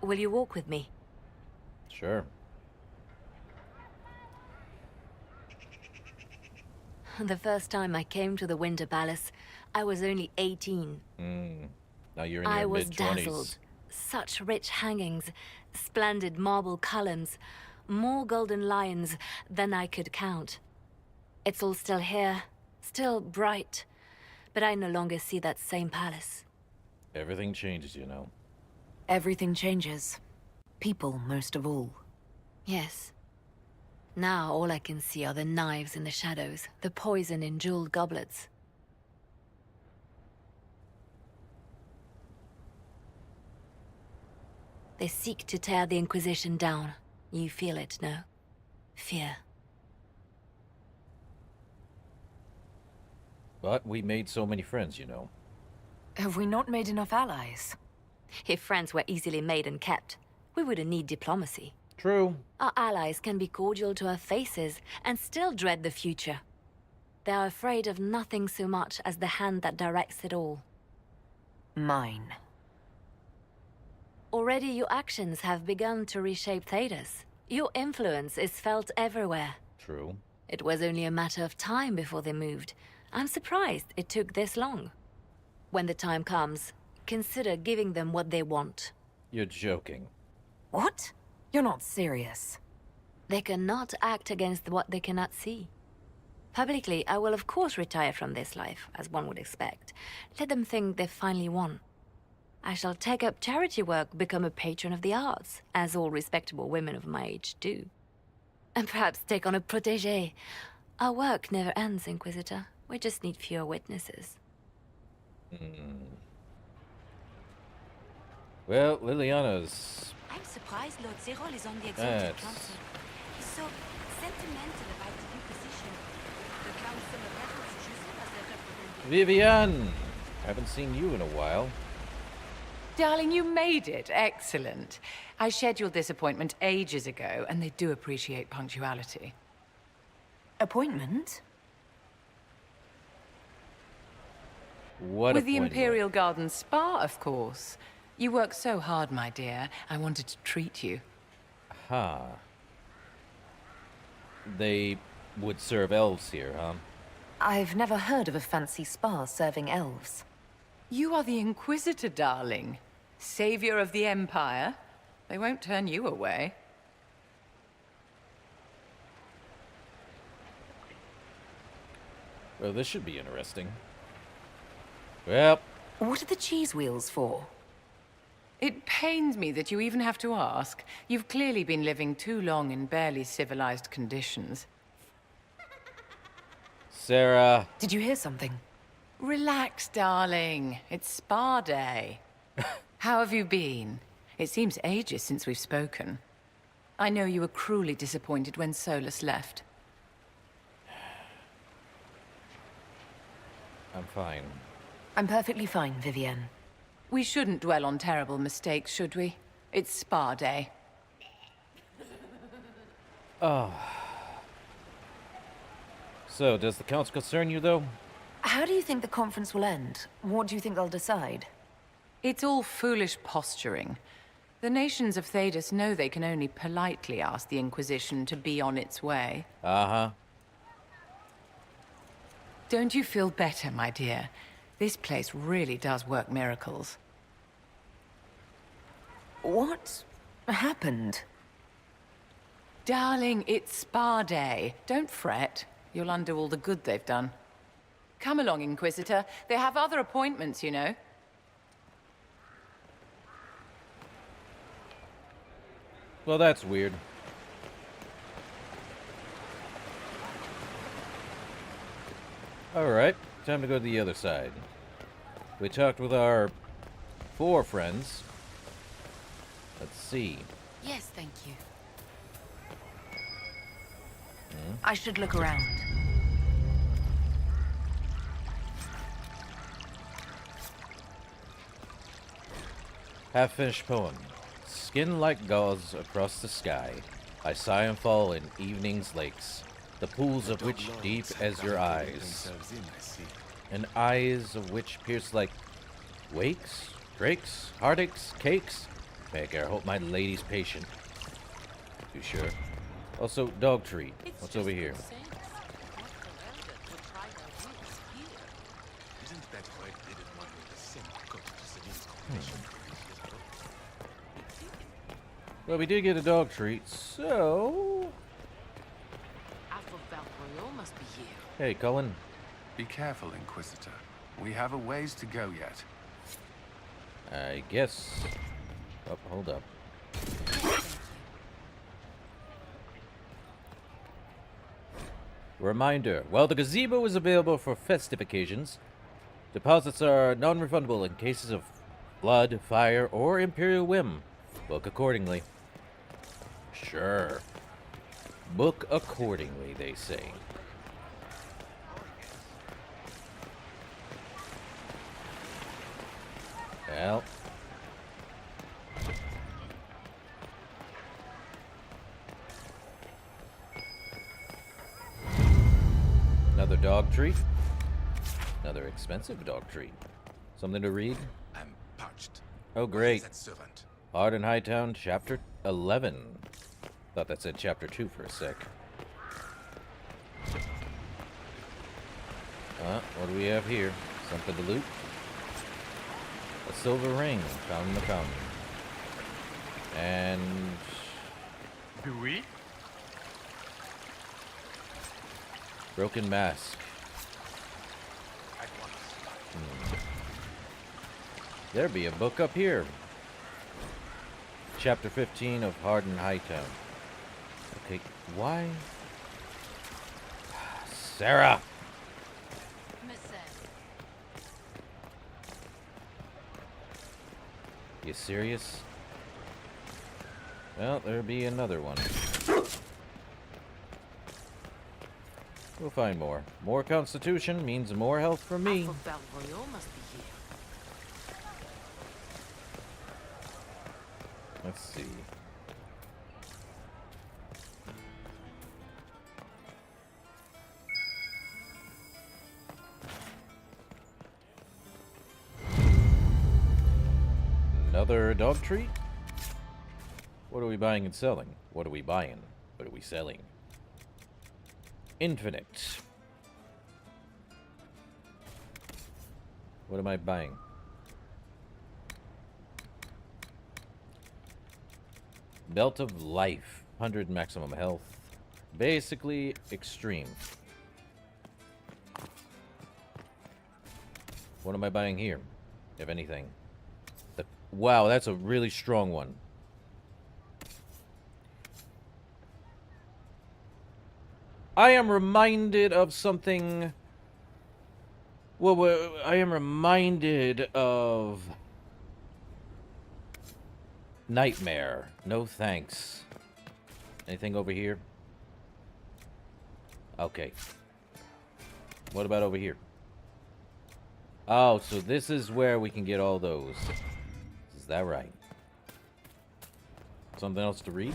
Will you walk with me? Sure. The first time I came to the Winter Palace, I was only 18. Now you're in your I was mid-20s. dazzled. Such rich hangings, splendid marble columns, more golden lions than I could count. It's all still here, still bright, but I no longer see that same palace. Everything changes, you know. Everything changes. People, most of all. Yes. Now all I can see are the knives in the shadows, the poison in jeweled goblets. They seek to tear the Inquisition down. You feel it, no? Fear. But we made so many friends, you know. Have we not made enough allies? If friends were easily made and kept, we wouldn't need diplomacy. True. Our allies can be cordial to our faces and still dread the future. They are afraid of nothing so much as the hand that directs it all. Mine. Already your actions have begun to reshape Thedas. Your influence is felt everywhere. True. It was only a matter of time before they moved. I'm surprised it took this long. When the time comes, consider giving them what they want. You're joking. What? You're not serious. They cannot act against what they cannot see. Publicly, I will of course retire from this life, as one would expect. Let them think they finally won. I shall take up charity work, become a patron of the arts, as all respectable women of my age do. And perhaps take on a protégé. Our work never ends, Inquisitor. We just need fewer witnesses. Well, Liliana's... I'm surprised Lord Cyril is on the Exalted That's... Council. He's so sentimental about the Inquisition. The Council reverence Joseph as their representative. Vivian! Haven't seen you in a while. Darling, you made it. Excellent. I scheduled this appointment ages ago, and they do appreciate punctuality. Appointment? What With the appointment? Imperial Garden Spa, of course. You work so hard, my dear. I wanted to treat you. Ha. They would serve elves here, huh? I've never heard of a fancy spa serving elves. You are the Inquisitor, darling. Savior of the Empire. They won't turn you away. Well, this should be interesting. Well... What are the cheese wheels for? It pains me that you even have to ask. You've clearly been living too long in barely civilized conditions. Sarah... Did you hear something? Relax, darling. It's spa day. How have you been? It seems ages since we've spoken. I know you were cruelly disappointed when Solus left. I'm fine. I'm perfectly fine, Vivienne. We shouldn't dwell on terrible mistakes, should we? It's spa day. So, does the council concern you, though? How do you think the conference will end? What do you think they'll decide? It's all foolish posturing. The nations of Thedas know they can only politely ask the Inquisition to be on its way. Uh-huh. Don't you feel better, my dear? This place really does work miracles. What happened? Darling, it's Spa Day. Don't fret. You'll undo all the good they've done. Come along, Inquisitor. They have other appointments, you know. Well, that's weird. Alright, time to go to the other side. We talked with our 4 friends. Let's see. Yes, thank you. I should look around. Half-finished poem. Skin like gauze across the sky, I sigh and fall in evening's lakes, the pools of which deep as your eyes, and eyes of which pierce like wakes, drakes, heartaches, cakes. Make I hope my lady's patient. You sure? Also, dog treat. What's over here? Well, we did get a dog treat, so... must be here. Hey, Cullen. Be careful, Inquisitor. We have a ways to go yet. I guess... Oh, hold up. Reminder. While the gazebo is available for festive occasions, deposits are non-refundable in cases of blood, fire, or imperial whim. Book accordingly. Sure. Book accordingly, they say. Well. Another dog treat. Another expensive dog treat. Something to read? I'm parched. Oh, great. That servant. Hard in Hightown, Chapter 11. Thought that said Chapter 2 for a sec. What do we have here? Something to loot? A silver ring found in the common. And... Oui? broken mask. There be a book up here. Chapter 15 of Harden Hightown. Okay, why? Sarah! You serious? Well, there be another one. We'll find more. More constitution means more health for me. must be here. Let's see. Another dog treat? What are we buying and selling? What are we buying? What are we selling? Infinite. What am I buying? Belt of Life. 100 maximum health. Basically, extreme. What am I buying here? If anything. Wow, that's a really strong one. I am reminded of something... Well, I am reminded of... Nightmare. No thanks. Anything over here? Okay. What about over here? Oh, so this is where we can get all those. Is that right? Something else to read?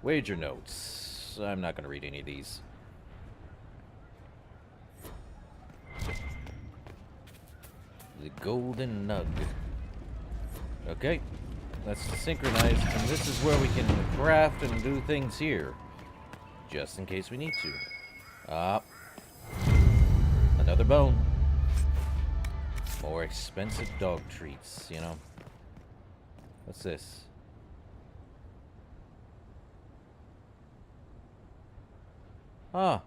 Wager notes. I'm not going to read any of these. The golden nug. Okay. That's synchronized, and this is where we can craft and do things here. Just in case we need to. Ah. Another bone. More expensive dog treats, you know. What's this? Ah.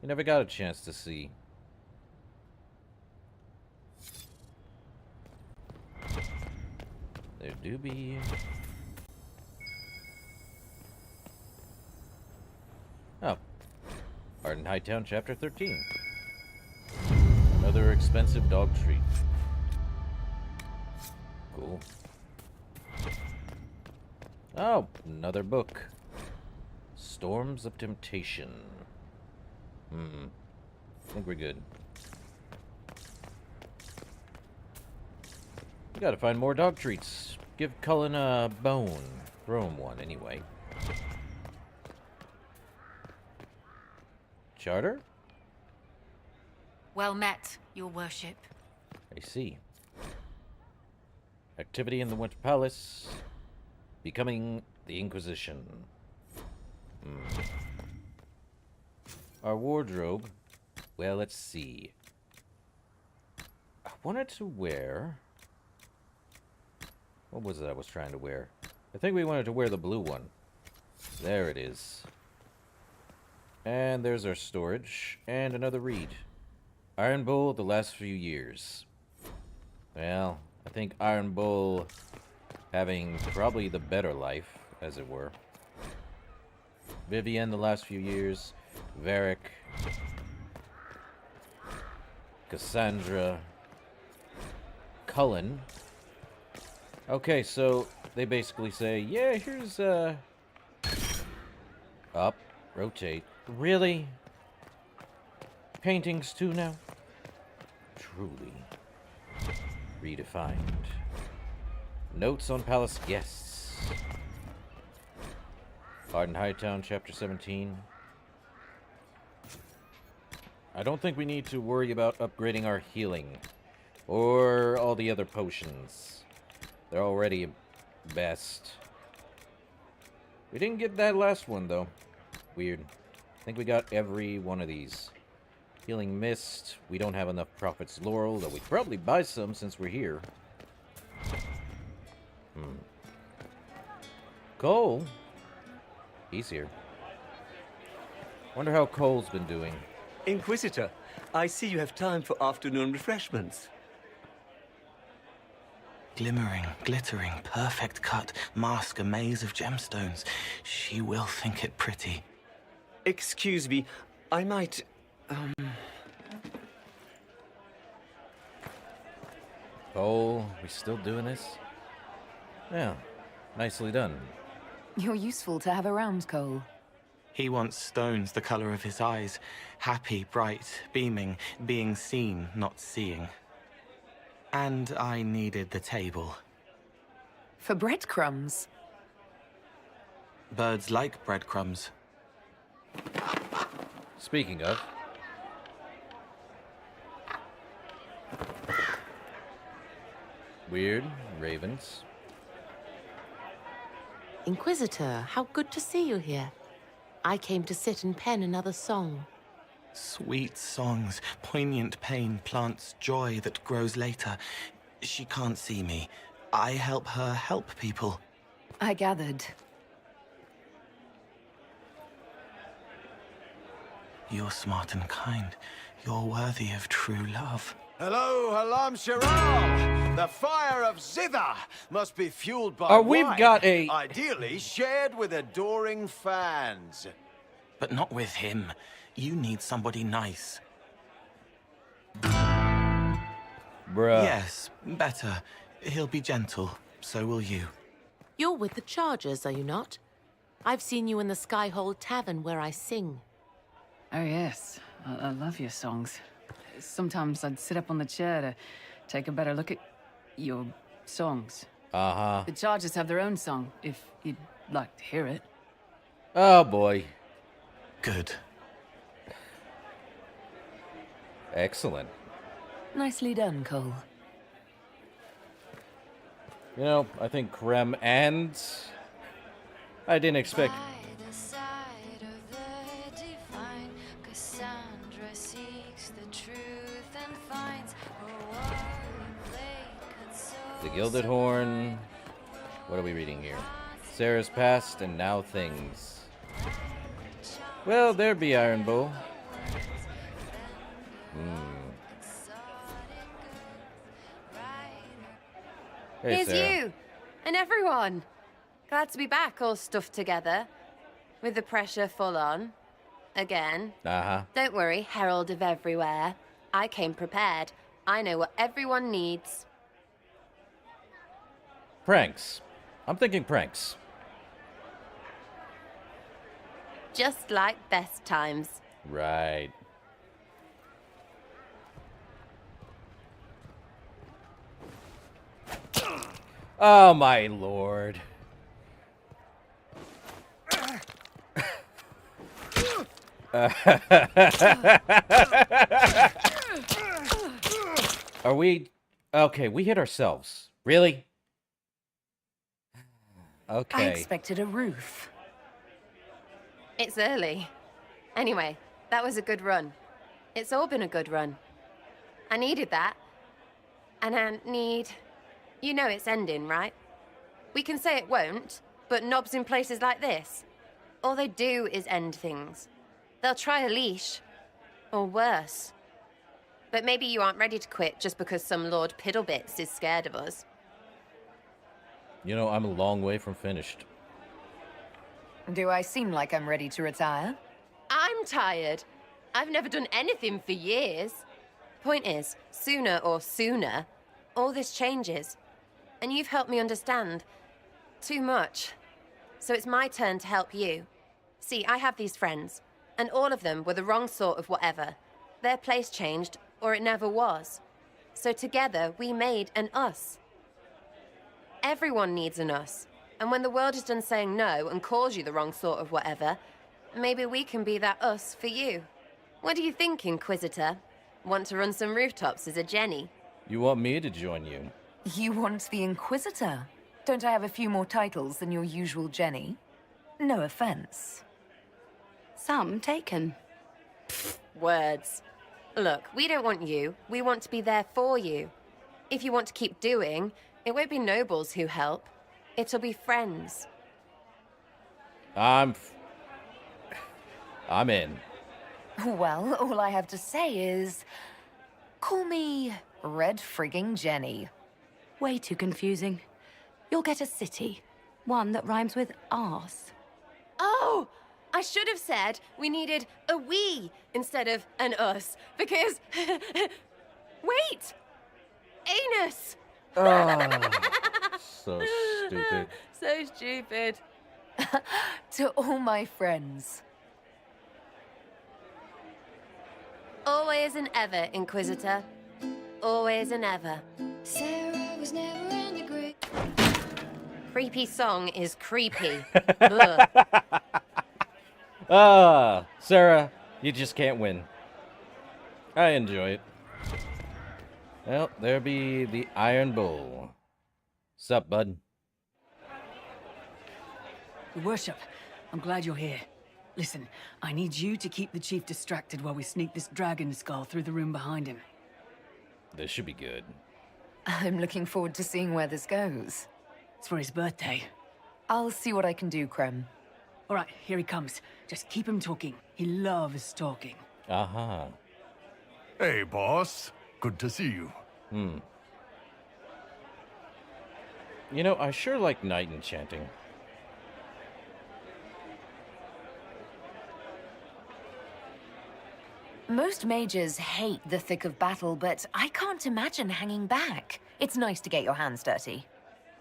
You never got a chance to see. There do be... Oh. Arden Hightown, Chapter 13. Another expensive dog treat. Cool. Oh, another book. Storms of Temptation. I think we're good. We gotta find more dog treats. Give Cullen a bone. Throw him one, anyway. Charter? Well met, your worship. I see. Activity in the Winter Palace. Becoming the Inquisition. Our wardrobe. Well, let's see. I wanted to wear... What was it I was trying to wear? I think we wanted to wear the blue one. There it is. And there's our storage. And another read. Iron Bull, The Last Few Years. Well, I think Iron Bull having probably the better life, as it were. Vivienne, The Last Few Years. Varric. Cassandra. Cullen. Okay, so they basically say, yeah, here's, up, rotate. Really? Paintings too now? Truly. Redefined. Notes on Palace Guests. Arden Hightown, Chapter 17. I don't think we need to worry about upgrading our healing. Or all the other potions. They're already best. We didn't get that last one, though. Weird. I think we got every one of these. Healing Mist. We don't have enough Prophet's Laurel, though we could probably buy some since we're here. Cole? He's here. Wonder how Cole's been doing. Inquisitor, I see you have time for afternoon refreshments. Glimmering, glittering, perfect cut, mask a maze of gemstones. She will think it pretty. Excuse me, I might, Cole, we still doing this? Yeah, nicely done. You're useful to have around, Cole. He wants stones the color of his eyes. Happy, bright, beaming, being seen, not seeing. And I needed the table. For breadcrumbs? Birds like breadcrumbs. Speaking of... Weird ravens. Inquisitor, how good to see you here. I came to sit and pen another song. Sweet songs, poignant pain plants joy that grows later. She can't see me. I help her help people. I gathered. You're smart and kind. You're worthy of true love. Hello, Halam Shiral! The fire of Zither must be fueled by we've wine, got a... ideally shared with adoring fans. But not with him. You need somebody nice. Bruh. Yes, better. He'll be gentle. So will you. You're with the Chargers, are you not? I've seen you in the Skyhold Tavern where I sing. Oh, yes. I love your songs. Sometimes I'd sit up on the chair to take a better look at your songs. Uh-huh. The Chargers have their own song, if you'd like to hear it. Oh, boy. Good. Excellent. Nicely done, Cole. You know, I think Krem and... I didn't expect... The Gilded Horn. What are we reading here? Sarah's past and now things. Well, there be Iron Bow. Hey, Here's Sarah. you and everyone. Glad to be back, all stuffed together, with the pressure full on. Again. Don't worry, Herald of Everywhere. I came prepared. I know what everyone needs. Pranks. I'm thinking pranks. Just like best times. Right. Oh my lord. Are we... Okay, we hit ourselves. Really? Okay. I expected a roof. It's early. Anyway, that was a good run. It's all been a good run. I needed that. And I need... You know it's ending, right? We can say it won't, but knobs in places like this, all they do is end things. They'll try a leash. Or worse. But maybe you aren't ready to quit just because some Lord Piddlebits is scared of us. You know, I'm a long way from finished. Do I seem like I'm ready to retire? I'm tired. I've never done anything for years. Point is, sooner, all this changes. And you've helped me understand. Too much. So it's my turn to help you. See, I have these friends, and all of them were the wrong sort of whatever. Their place changed, or it never was. So together, we made an us. Everyone needs an us. And when the world is done saying no and calls you the wrong sort of whatever, maybe we can be that us for you. What do you think, Inquisitor? Want to run some rooftops as a Jenny? You want me to join you? You want the Inquisitor? Don't I have a few more titles than your usual Jenny? No offense. Some taken. Words. Look, we don't want you. We want to be there for you. If you want to keep doing, it won't be nobles who help. It'll be friends. I'm in. Well, all I have to say is... Call me Red Frigging Jenny. Way too confusing. You'll get a city. One that rhymes with arse. Oh! I should have said we needed a we instead of an us, because... Wait! Anus! Oh, so stupid. So stupid. To all my friends. Always and ever, Inquisitor. Always and ever. Sarah was never in the group. Creepy song is creepy. Sarah, you just can't win. I enjoy it. Well, there be the Iron Bull. Sup, bud? Your worship, I'm glad you're here. Listen, I need you to keep the chief distracted while we sneak this dragon skull through the room behind him. This should be good. I'm looking forward to seeing where this goes. It's for his birthday. I'll see what I can do, Krem. All right, here he comes. Just keep him talking. He loves talking. Uh-huh. Hey, boss. Good to see you. You know, I sure like night enchanting. Most mages hate the thick of battle, but I can't imagine hanging back. It's nice to get your hands dirty.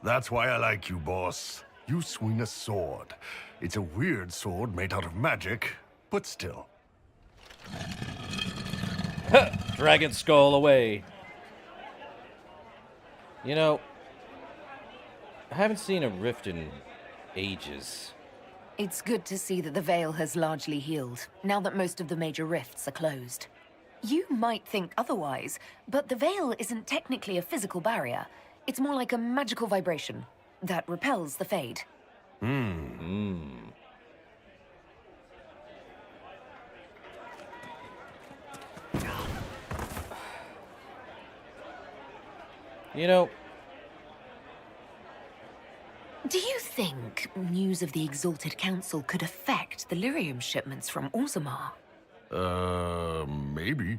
That's why I like you, boss. You swing a sword. It's a weird sword made out of magic, but still. Dragon skull away. You know, I haven't seen a rift in ages. It's good to see that the Veil has largely healed, now that most of the major rifts are closed. You might think otherwise, but the Veil isn't technically a physical barrier. It's more like a magical vibration that repels the Fade. You know... Do you think news of the Exalted Council could affect the lyrium shipments from Orzammar? Maybe.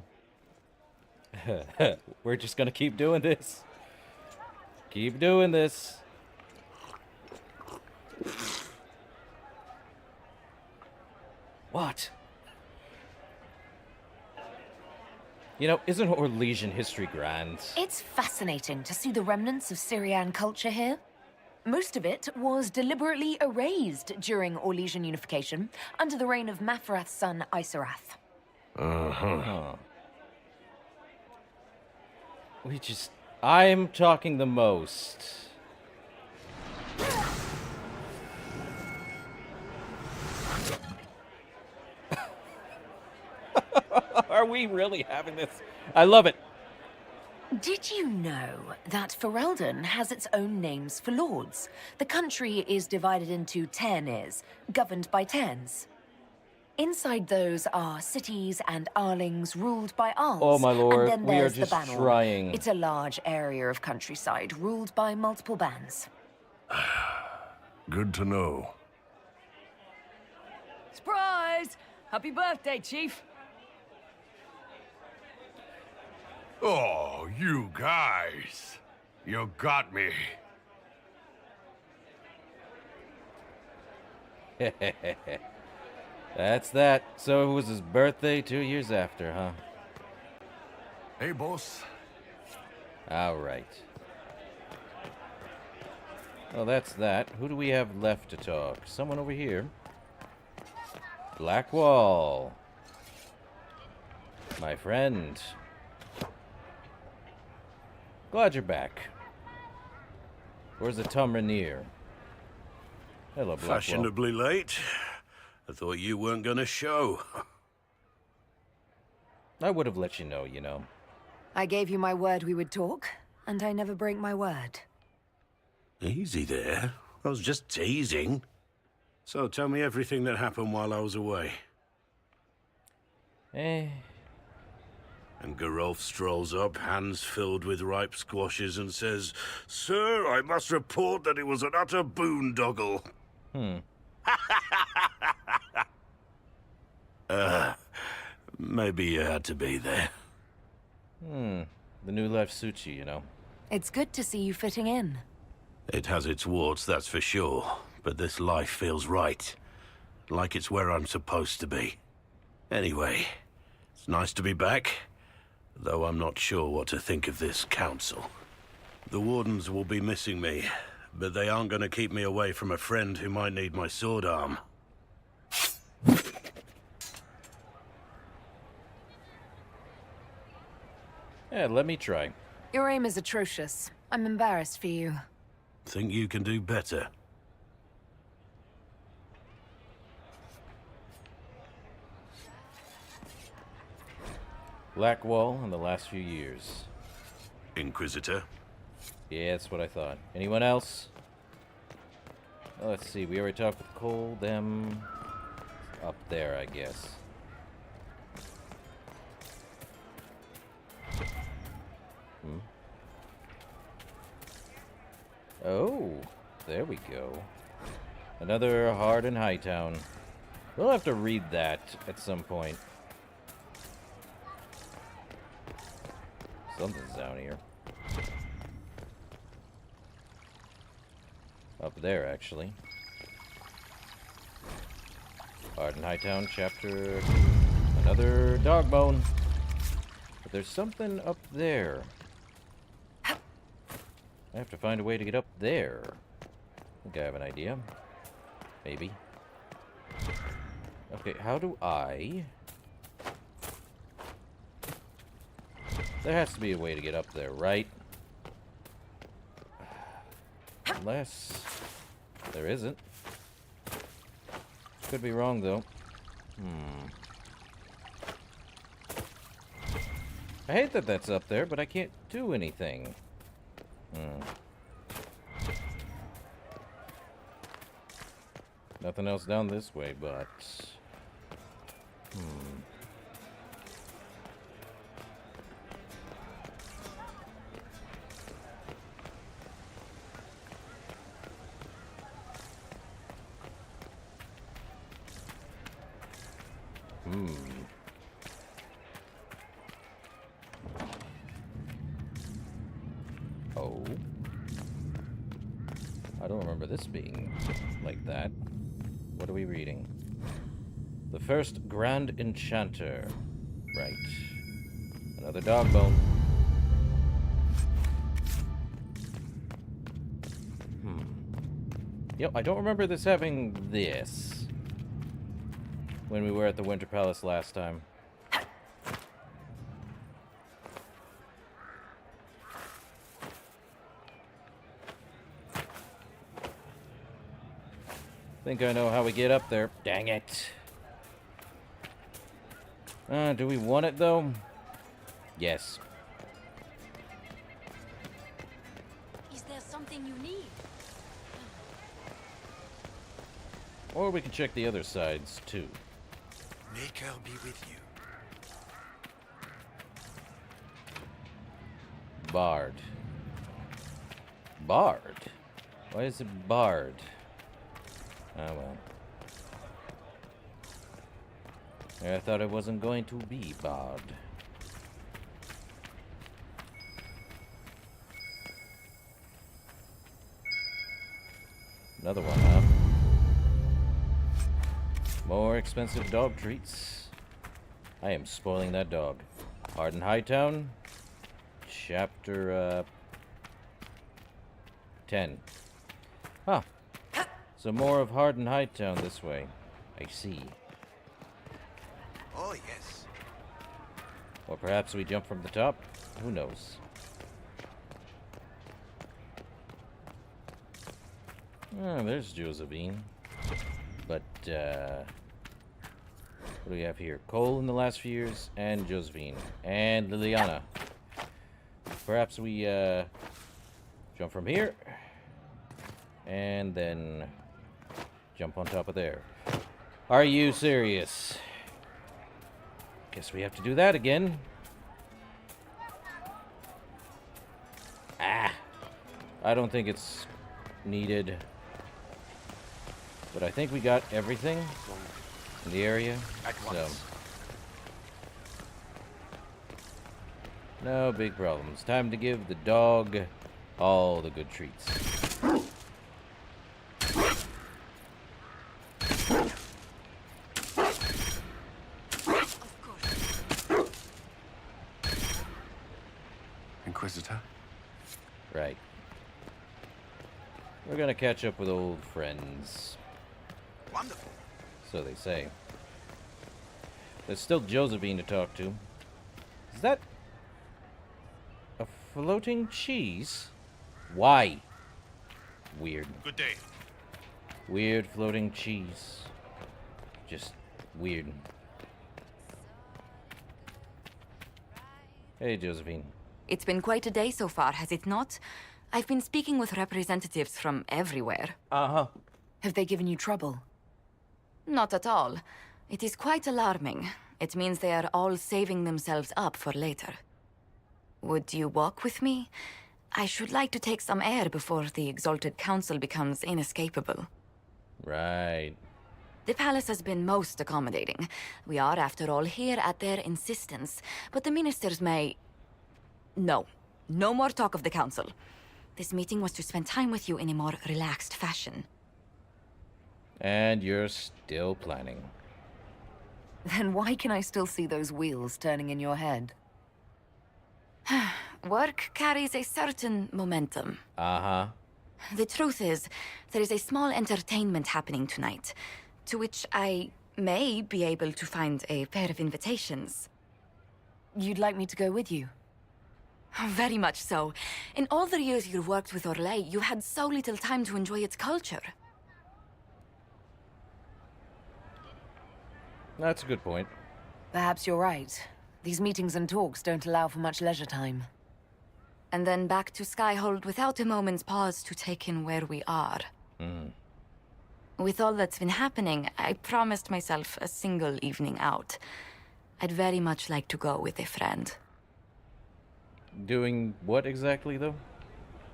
We're just gonna keep doing this. Keep doing this. What? You know, isn't Orlesian history grand? It's fascinating to see the remnants of Syrian culture here. Most of it was deliberately erased during Orlesian unification under the reign of Mafarath's son, Isarath. I'm talking the most. Are we really having this? I love it. Did you know that Ferelden has its own names for lords? The country is divided into Ternes, governed by Terns. Inside those are cities and Arlings ruled by Arls. Oh my lord, and then we are there's just the Banner. trying. It's a large area of countryside ruled by multiple bands. Good to know. Surprise! Happy birthday, Chief. Oh, you guys. You got me. That's that. So it was his birthday 2 years after, huh? Hey, boss. All right. Well, that's that. Who do we have left to talk? Someone over here. Blackwall. My friend. Glad you're back. Where's the Tumraneer? Hello, Blackwall. Fashionably late. I thought you weren't gonna show. I would have let you know, you know. I gave you my word we would talk, and I never break my word. Easy there. I was just teasing. So tell me everything that happened while I was away. And Gerolf strolls up, hands filled with ripe squashes, and says, "Sir, I must report that it was an utter boondoggle." Maybe you had to be there. The new life suits you, you know. It's good to see you fitting in. It has its warts, that's for sure. But this life feels right. Like it's where I'm supposed to be. Anyway, it's nice to be back. Though I'm not sure what to think of this council. The Wardens will be missing me, but they aren't going to keep me away from a friend who might need my sword arm. Yeah, let me try. Your aim is atrocious. I'm embarrassed for you. Think you can do better? Blackwall in the last few years. Inquisitor? Yeah, that's what I thought. Anyone else? Oh, let's see, we already talked with Cole, them... up there, I guess. Oh, there we go. Another Hard in Hightown. We'll have to read that at some point. Something's down here. Up there, actually. Hard in Hightown, chapter... Another dog bone. But there's something up there. I have to find a way to get up there. I think I have an idea. Maybe. Okay, how do I... There has to be a way to get up there, right? Unless... there isn't. Could be wrong, though. I hate that that's up there, but I can't do anything. Nothing else down this way, but... Oh. I don't remember this being like that. What are we reading? The first Grand Enchanter. Right. Another dog bone. Yep, I don't remember this having this when we were at the Winter Palace last time. Think I know how we get up there. Dang it. Do we want it, though? Yes. Is there something you need? Or we can check the other sides, too. May Cal be with you. Bard. Bard? Why is it Bard? Oh well. I thought it wasn't going to be Bard. Another one, huh? More expensive dog treats. I am spoiling that dog. Hardin Hightown. Chapter, 10. Huh. So more of Hardin Hightown this way. I see. Oh, yes. Or perhaps we jump from the top? Who knows? Oh, there's Josephine. But, what do we have here? Cole in the last few years, and Josephine, and Liliana. Perhaps we, jump from here, and then jump on top of there. Are you serious? Guess we have to do that again. Ah! I don't think it's needed. But I think we got everything in the area. So no big problems. Time to give the dog all the good treats. Inquisitor? Right. We're gonna catch up with old friends. Wonderful. So they say. There's still Josephine to talk to. Is that a floating cheese? Why? Weird. Good day. Weird floating cheese. Just weird. Hey, Josephine. It's been quite a day so far, has it not? I've been speaking with representatives from everywhere. Uh-huh. Have they given you trouble? Not at all. It is quite alarming. It means they are all saving themselves up for later. Would you walk with me? I should like to take some air before the Exalted Council becomes inescapable. Right. The palace has been most accommodating. We are, after all, here at their insistence. But the ministers may... No. No more talk of the council. This meeting was to spend time with you in a more relaxed fashion. And you're still planning. Then why can I still see those wheels turning in your head? Work carries a certain momentum. Uh-huh. The truth is, there is a small entertainment happening tonight, to which I may be able to find a pair of invitations. You'd like me to go with you? Very much so. In all the years you've worked with Orlais, you had so little time to enjoy its culture. That's a good point. Perhaps you're right. These meetings and talks don't allow for much leisure time. And then back to Skyhold without a moment's pause to take in where we are. With all that's been happening, I promised myself a single evening out. I'd very much like to go with a friend. Doing what exactly, though?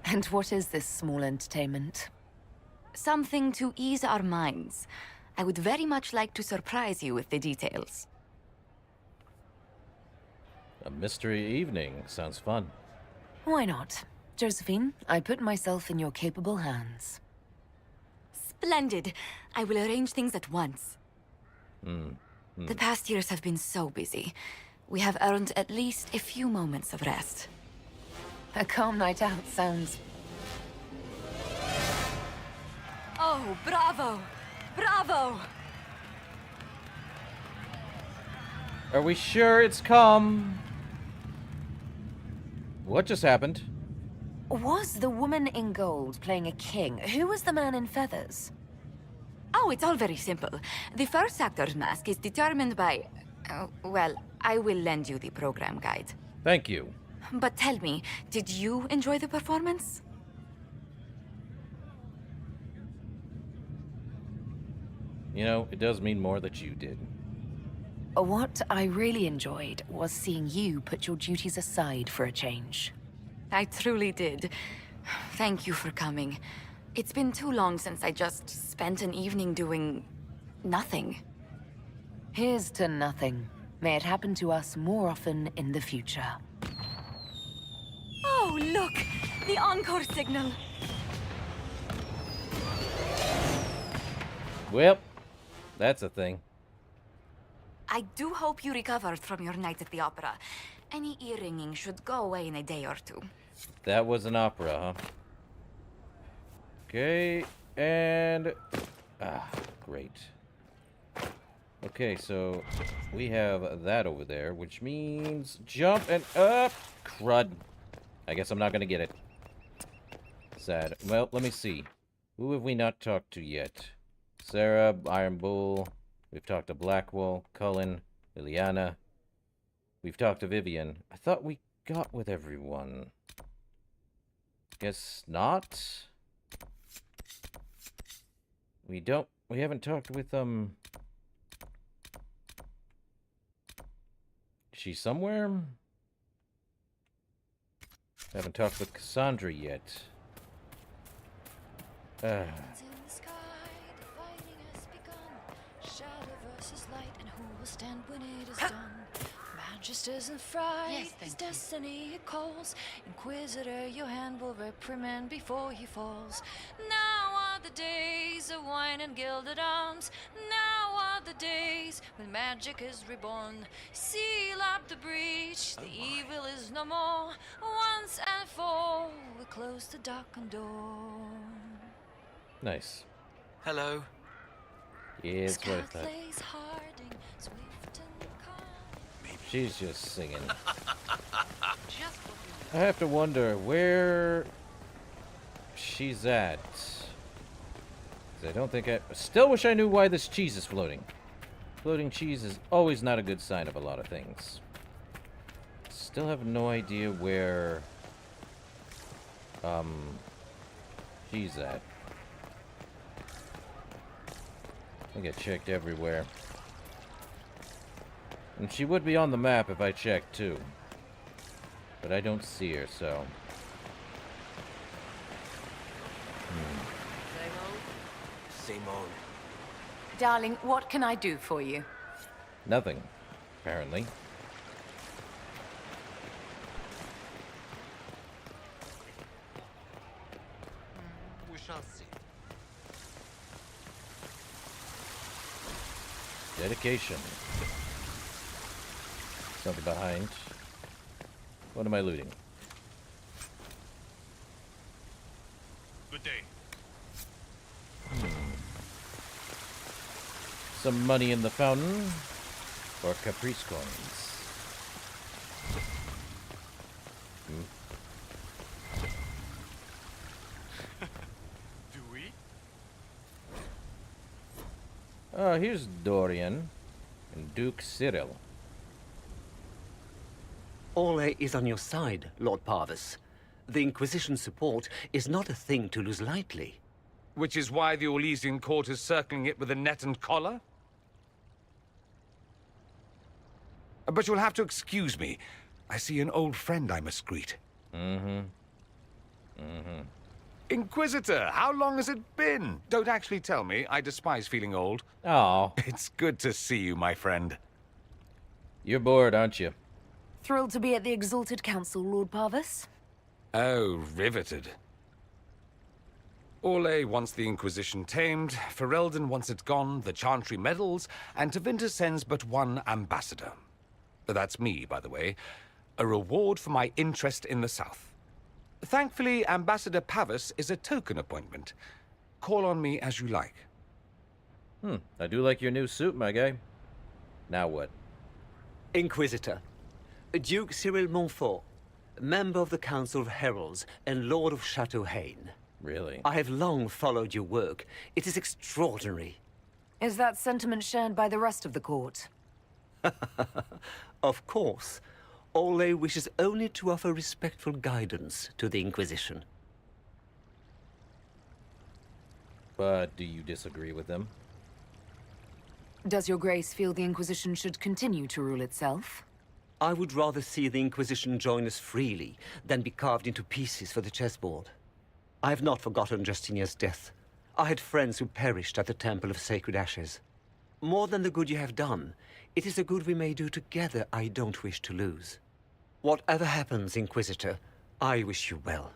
And what is this small entertainment? Something to ease our minds. I would very much like to surprise you with the details. A mystery evening. Sounds fun. Why not? Josephine, I put myself in your capable hands. Splendid. I will arrange things at once. The past years have been so busy. We have earned at least a few moments of rest. A calm night out sounds... Oh, bravo! Bravo! Are we sure it's calm? What just happened? Was the woman in gold playing a king? Who was the man in feathers? Oh, it's all very simple. The first actor's mask is determined by... well, I will lend you the program guide. Thank you. But tell me, did you enjoy the performance? You know, it does mean more that you did. What I really enjoyed was seeing you put your duties aside for a change. I truly did. Thank you for coming. It's been too long since I just spent an evening doing... nothing. Here's to nothing. May it happen to us more often in the future. Oh, look! The encore signal! Well, that's a thing. I do hope you recovered from your night at the opera. Any ear-ringing should go away in a day or two. That was an opera, huh? Okay, and... great. Okay, so we have that over there, which means jump and up! Crud. I guess I'm not gonna get it. Sad. Well, let me see. Who have we not talked to yet? Sarah, Iron Bull. We've talked to Blackwall, Cullen, Liliana. We've talked to Vivian. I thought we got with everyone. Guess not. We haven't talked with, She's somewhere? Haven't talked with Cassandra yet. Stand when it is done. Just isn't fright. Yes, His destiny it calls. Inquisitor, your hand will reprimand before he falls. Now are the days of wine and gilded arms. Now are the days when magic is reborn. Seal up the breach, the evil is no more. Once and for all, we close the darkened door. Nice. Hello. Yeah, it's what I thought. She's just singing. I have to wonder where she's at. 'Cause I don't think I... Still wish I knew why this cheese is floating. Floating cheese is always not a good sign of a lot of things. Still have no idea where... she's at. I think I checked everywhere. And she would be on the map if I checked, too. But I don't see her, so... Simone. Darling, what can I do for you? Nothing, apparently. We shall see. Dedication. Something behind. What am I looting? Good day. Some money in the fountain. Or caprice coins. Do we? Oh, here's Dorian. And Duke Cyril. All is on your side, Lord Parvis. The Inquisition support is not a thing to lose lightly. Which is why the Orlesian court is circling it with a net and collar? But you'll have to excuse me. I see an old friend I must greet. Inquisitor, how long has it been? Don't actually tell me. I despise feeling old. Oh. It's good to see you, my friend. You're bored, aren't you? Thrilled to be at the Exalted Council, Lord Parvis. Oh, riveted. Orlais wants the Inquisition tamed, Ferelden wants it gone, the Chantry meddles, and Tevinter sends but one ambassador. That's me, by the way. A reward for my interest in the South. Thankfully, Ambassador Pavis is a token appointment. Call on me as you like. I do like your new suit, my guy. Now what? Inquisitor. Duke Cyril Montfort, member of the Council of Heralds and Lord of Chateau Haine. Really? I have long followed your work. It is extraordinary. Is that sentiment shared by the rest of the court? Of course. Orlais wishes only to offer respectful guidance to the Inquisition. But do you disagree with them? Does your grace feel the Inquisition should continue to rule itself? I would rather see the Inquisition join us freely than be carved into pieces for the chessboard. I have not forgotten Justinian's death. I had friends who perished at the Temple of Sacred Ashes. More than the good you have done, it is the good we may do together I don't wish to lose. Whatever happens, Inquisitor, I wish you well.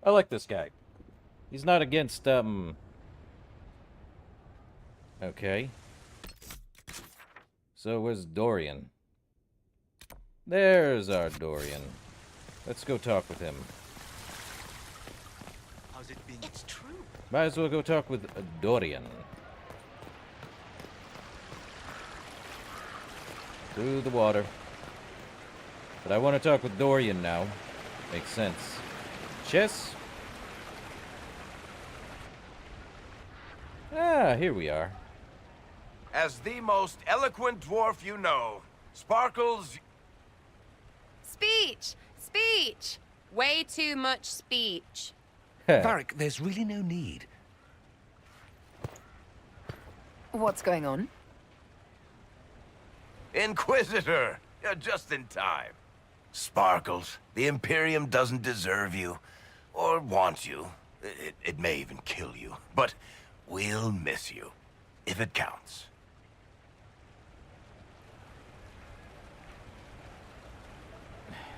I like this guy. He's not against, Okay. So where's Dorian? There's our Dorian. Let's go talk with him. How's it been? It's true. Might as well go talk with Dorian. Through the water. But I want to talk with Dorian now. Makes sense. Chess? Ah, here we are. As the most eloquent dwarf you know, Sparkles... Speech! Speech! Way too much speech. Varric, there's really no need. What's going on? Inquisitor! You're just in time. Sparkles, the Imperium doesn't deserve you. Or want you. It may even kill you. But we'll miss you. If it counts.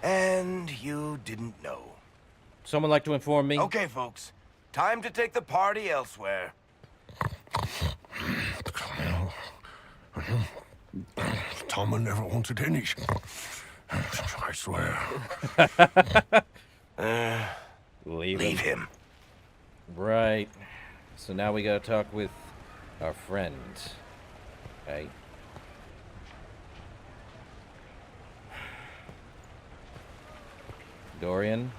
And you didn't know. Someone like to inform me? Okay, folks. Time to take the party elsewhere. Tama never wanted any. I swear. Leave him. Right. So now we gotta talk with our friend. Okay. Dorian?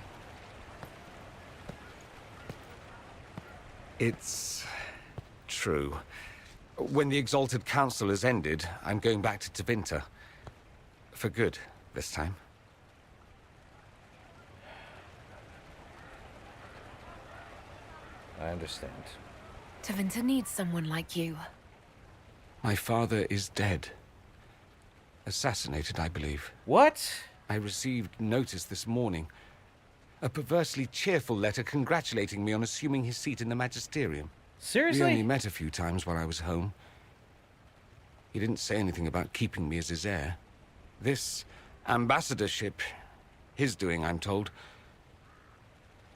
It's true. When the Exalted Council has ended, I'm going back to Tevinter. For good, this time. I understand. Tevinter needs someone like you. My father is dead. Assassinated, I believe. What? I received notice this morning. A perversely cheerful letter congratulating me on assuming his seat in the Magisterium. Seriously? We only met a few times while I was home. He didn't say anything about keeping me as his heir. This ambassadorship, his doing, I'm told.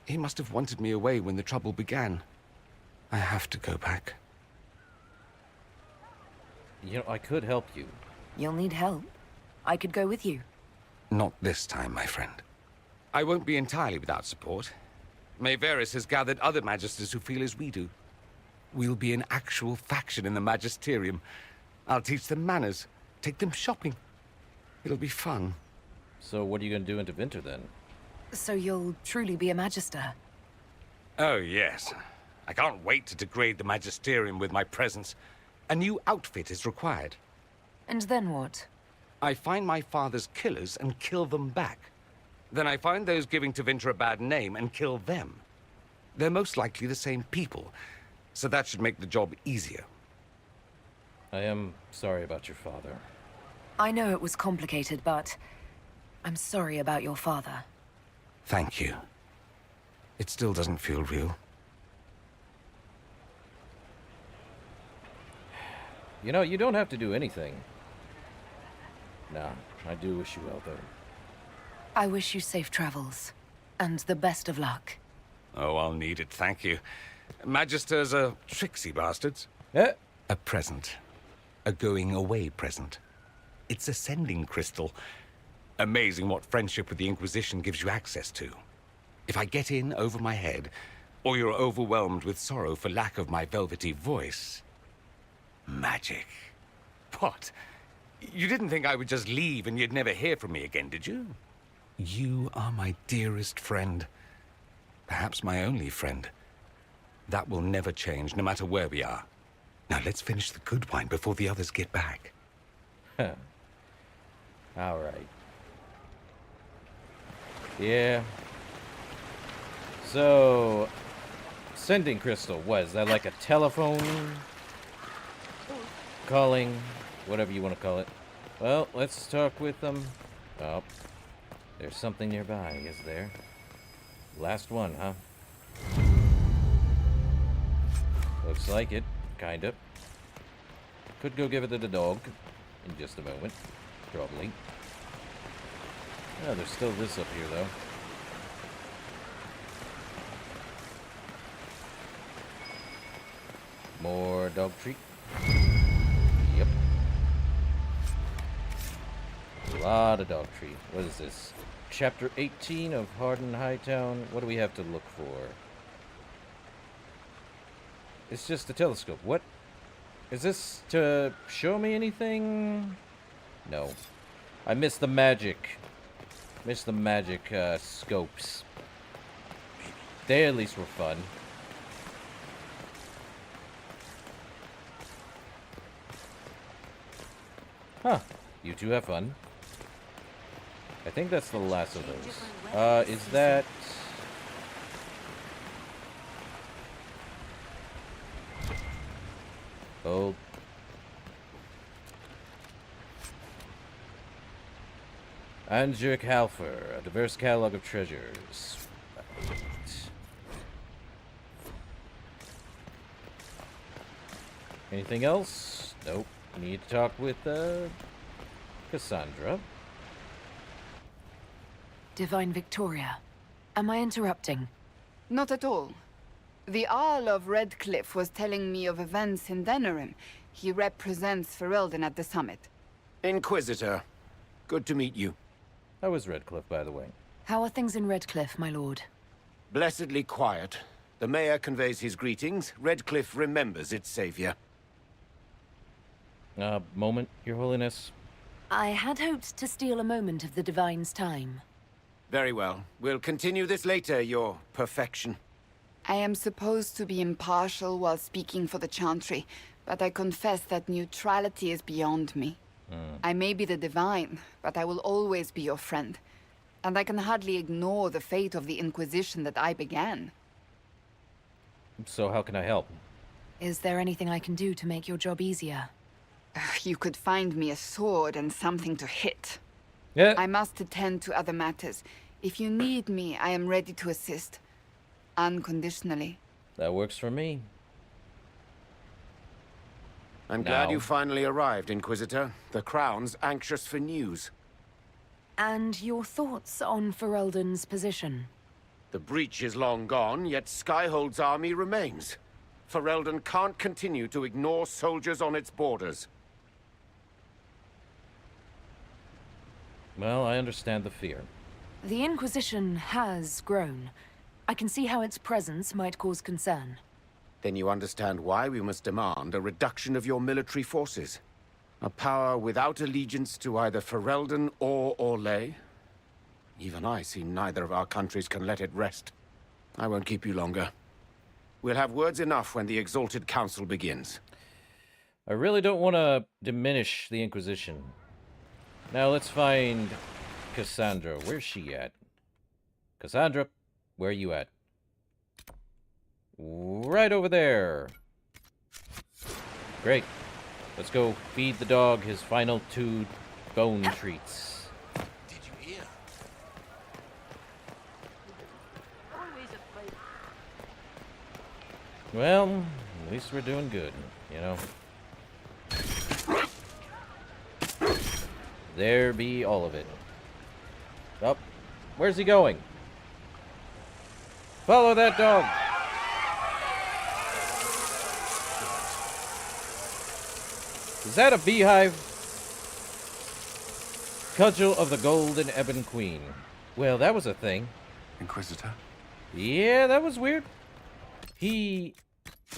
He must have wanted me away when the trouble began. I have to go back. You know, I could help you. You'll need help. I could go with you. Not this time, my friend. I won't be entirely without support. Mayveris has gathered other magisters who feel as we do. We'll be an actual faction in the Magisterium. I'll teach them manners, take them shopping. It'll be fun. So what are you gonna do in Tevinter then? So you'll truly be a magister? Oh, yes. I can't wait to degrade the Magisterium with my presence. A new outfit is required. And then what? I find my father's killers and kill them back. Then I find those giving Tevinter a bad name and kill them. They're most likely the same people. so that should make the job easier. I am sorry about your father. I know it was complicated, but I'm sorry about your father. Thank you. It still doesn't feel real. You know, you don't have to do anything. Nah, I do wish you well, though. I wish you safe travels, and the best of luck. Oh, I'll need it, thank you. Magisters are tricksy bastards. Yeah. A present. A going-away present. It's a sending crystal. Amazing what friendship with the Inquisition gives you access to. If I get in over my head, or you're overwhelmed with sorrow for lack of my velvety voice... Magic. What? You didn't think I would just leave and you'd never hear from me again, did you? You are my dearest friend. Perhaps my only friend. That will never change, no matter where we are. Now let's finish the good wine before the others get back. Huh. All right. Yeah. So, sending crystal, what, is that like a telephone? Calling, whatever you want to call it. Well, let's talk with them. Oh, there's something nearby, is there? Last one, huh? Looks like it, kinda. Could go give it to the dog in just a moment, probably. Oh, there's still this up here, though. More dog treat. Yep. A lot of dog treat. What is this? Chapter 18 of Harden Hightown. What do we have to look for? It's just a telescope. What? Is this to show me anything? No. I missed the magic. Missed the magic scopes. They at least were fun. Huh. You two have fun. I think that's the last of those. Is that... Oh. Andric Halfer, a diverse catalog of treasures. Right. Anything else? Nope. Need to talk with, Cassandra. Divine Victoria, am I interrupting? Not at all. The Jarl of Redcliffe was telling me of events in Denerim. He represents Ferelden at the summit. Inquisitor, good to meet you. How is Redcliffe, by the way? How are things in Redcliffe, my lord? Blessedly quiet. The mayor conveys his greetings. Redcliffe remembers its savior. Moment, Your Holiness. I had hoped to steal a moment of the Divine's time. Very well. We'll continue this later, Your Perfection. I am supposed to be impartial while speaking for the Chantry, but I confess that neutrality is beyond me. I may be the Divine, but I will always be your friend. And I can hardly ignore the fate of the Inquisition that I began. So how can I help? Is there anything I can do to make your job easier? You could find me a sword and something to hit. Yeah. I must attend to other matters. If you need me, I am ready to assist. Unconditionally. That works for me. I'm glad you finally arrived, Inquisitor. The Crown's anxious for news. And your thoughts on Ferelden's position? The breach is long gone, yet Skyhold's army remains. Ferelden can't continue to ignore soldiers on its borders. Well, I understand the fear. The Inquisition has grown. I can see how its presence might cause concern. Then you understand why we must demand a reduction of your military forces. A power without allegiance to either Ferelden or Orlais. Even I see neither of our countries can let it rest. I won't keep you longer. We'll have words enough when the Exalted Council begins. I really don't want to diminish the Inquisition. Now let's find Cassandra. Where's she at? Cassandra, where are you at? Right over there. Great. Let's go feed the dog his final 2 bone treats. Did you hear? Well, at least we're doing good, you know. There be all of it. Up. Where's he going? Follow that dog. Is that a beehive? Cudgel of the Golden Ebon Queen. Well, that was a thing. Inquisitor? Yeah, that was weird. He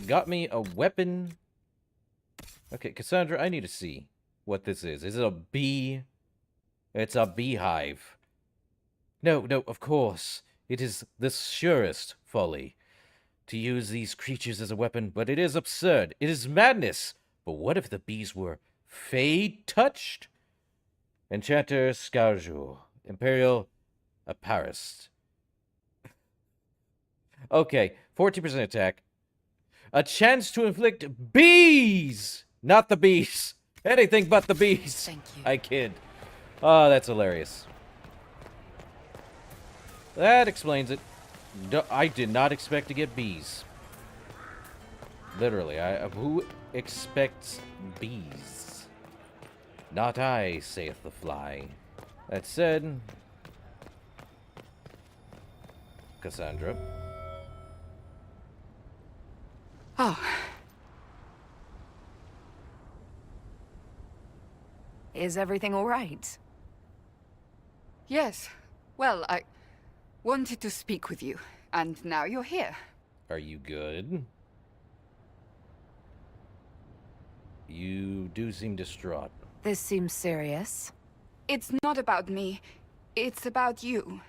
got me a weapon. Okay, Cassandra, I need to see what this is. Is it a bee? It's a beehive. No, of course. It is the surest folly to use these creatures as a weapon, but it is absurd. It is madness. But what if the bees were fey-touched? Enchanter Scarjo. Imperial Apparist. Okay, 14% attack. A chance to inflict bees! Not the bees. Anything but the bees. Thank you. I kid. Oh, that's hilarious. That explains it. I did not expect to get bees. Literally, who expects bees? Not I, saith the fly. That said, Cassandra. Oh. Is everything all right? Yes. Well, I wanted to speak with you, and now you're here. Are you good? You do seem distraught. This seems serious. It's not about me. It's about you.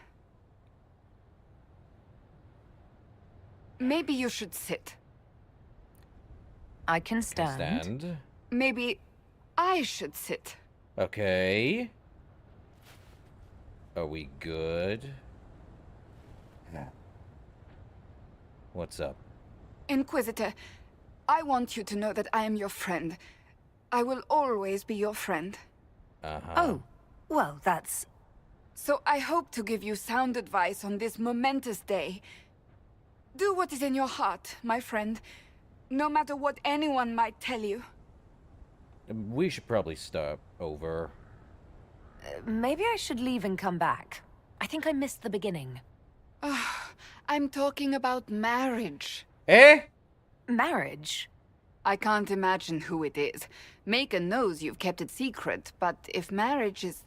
Maybe you should sit. I can stand. Stand. Maybe I should sit. Okay. Are we good? What's up? Inquisitor, I want you to know that I am your friend. I will always be your friend. Uh-huh. Oh, well, that's... So I hope to give you sound advice on this momentous day. Do what is in your heart, my friend, no matter what anyone might tell you. We should probably start over. Maybe I should leave and come back. I think I missed the beginning. I'm talking about marriage. Eh? Marriage? I can't imagine who it is. Macon knows you've kept it secret, but if marriage is...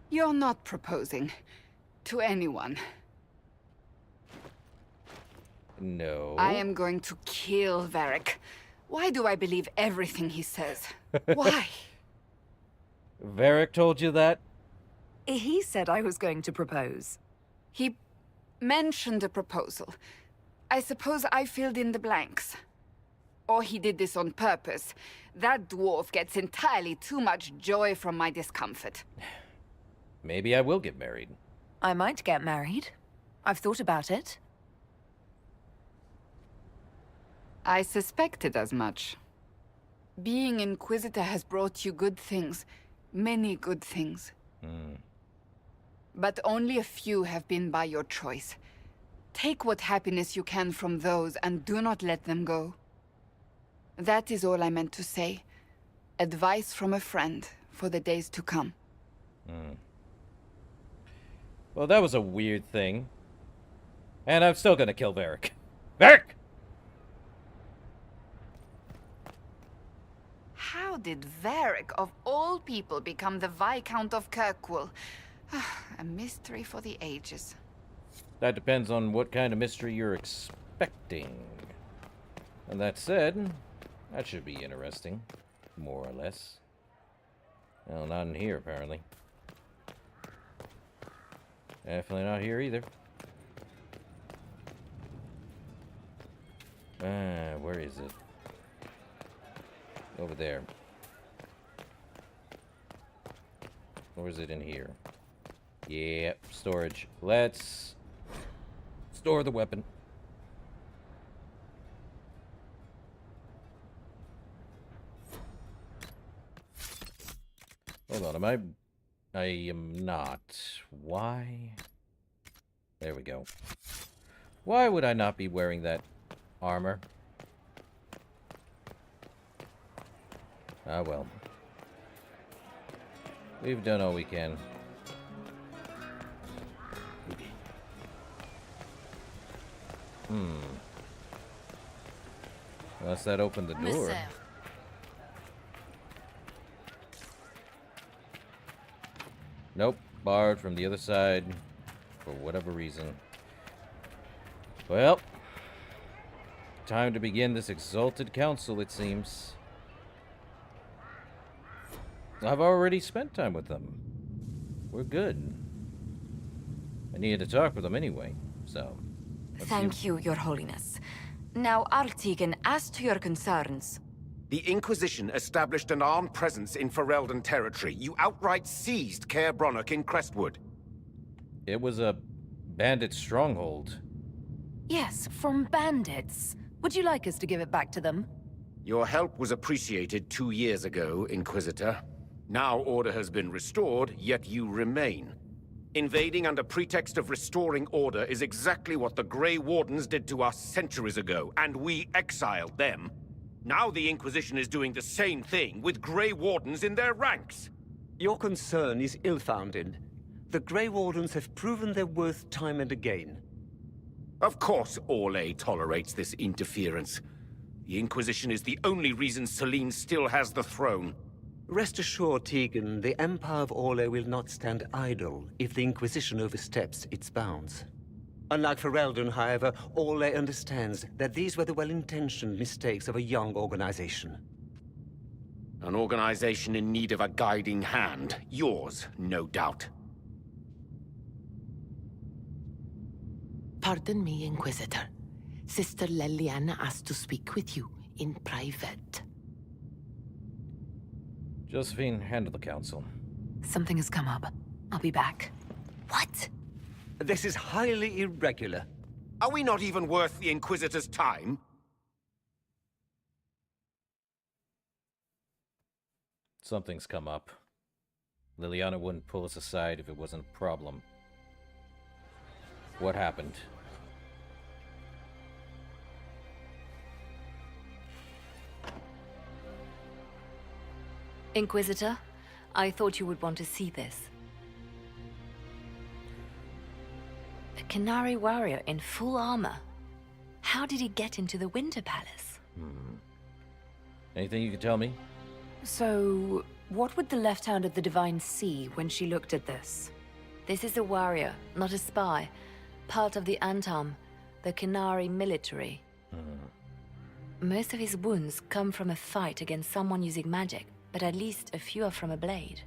You're not proposing to anyone. No. I am going to kill Varric. Why do I believe everything he says? Why? Varric told you that? He said I was going to propose. He mentioned a proposal. I suppose I filled in the blanks. Or he did this on purpose. That dwarf gets entirely too much joy from my discomfort. Maybe I will get married. I might get married. I've thought about it. I suspected as much. Being Inquisitor has brought you good things. Many good things. But only a few have been by your choice. Take what happiness you can from those and do not let them go. That is all I meant to say. Advice from a friend for the days to come. Well, that was a weird thing. And I'm still gonna kill Varric. Varric! How did Varric, of all people, become the Viscount of Kirkwall? A mystery for the ages. That depends on what kind of mystery you're expecting. And that said, that should be interesting. More or less. Well, not in here, apparently. Definitely not here either. Where is it? Over there. Or is it in here? Yeah, storage. Let's store the weapon. Hold on, I am not. Why? There we go. Why would I not be wearing that armor? Ah, well. We've done all we can. Unless that opened the door. Nope, barred from the other side for whatever reason. Well, time to begin this exalted council, it seems. I've already spent time with them. We're good. I needed to talk with them anyway, so... Thank you, Your Holiness. Now, Artigan, as to your concerns... The Inquisition established an armed presence in Ferelden territory. You outright seized Caer Bronach in Crestwood. It was a bandit stronghold. Yes, from bandits. Would you like us to give it back to them? Your help was appreciated 2 years ago, Inquisitor. Now order has been restored, yet you remain. Invading under pretext of restoring order is exactly what the Grey Wardens did to us centuries ago, and we exiled them. Now the Inquisition is doing the same thing with Grey Wardens in their ranks. Your concern is ill-founded. The Grey Wardens have proven their worth time and again. Of course Orlais tolerates this interference. The Inquisition is the only reason Selene still has the throne. Rest assured, Tegan, the Empire of Orlais will not stand idle if the Inquisition oversteps its bounds. Unlike Ferelden, however, Orlais understands that these were the well-intentioned mistakes of a young organization. An organization in need of a guiding hand. Yours, no doubt. Pardon me, Inquisitor. Sister Leliana asked to speak with you in private. Josephine, handle the council. Something has come up. I'll be back. What? This is highly irregular. Are we not even worth the Inquisitor's time? Something's come up. Liliana wouldn't pull us aside if it wasn't a problem. What happened? Inquisitor, I thought you would want to see this. A Canary warrior in full armor. How did he get into the Winter Palace? Anything you can tell me? So, what would the left hand of the Divine see when she looked at this? This is a warrior, not a spy. Part of the Antam, the Canary military. Most of his wounds come from a fight against someone using magic, but at least a few are from a blade.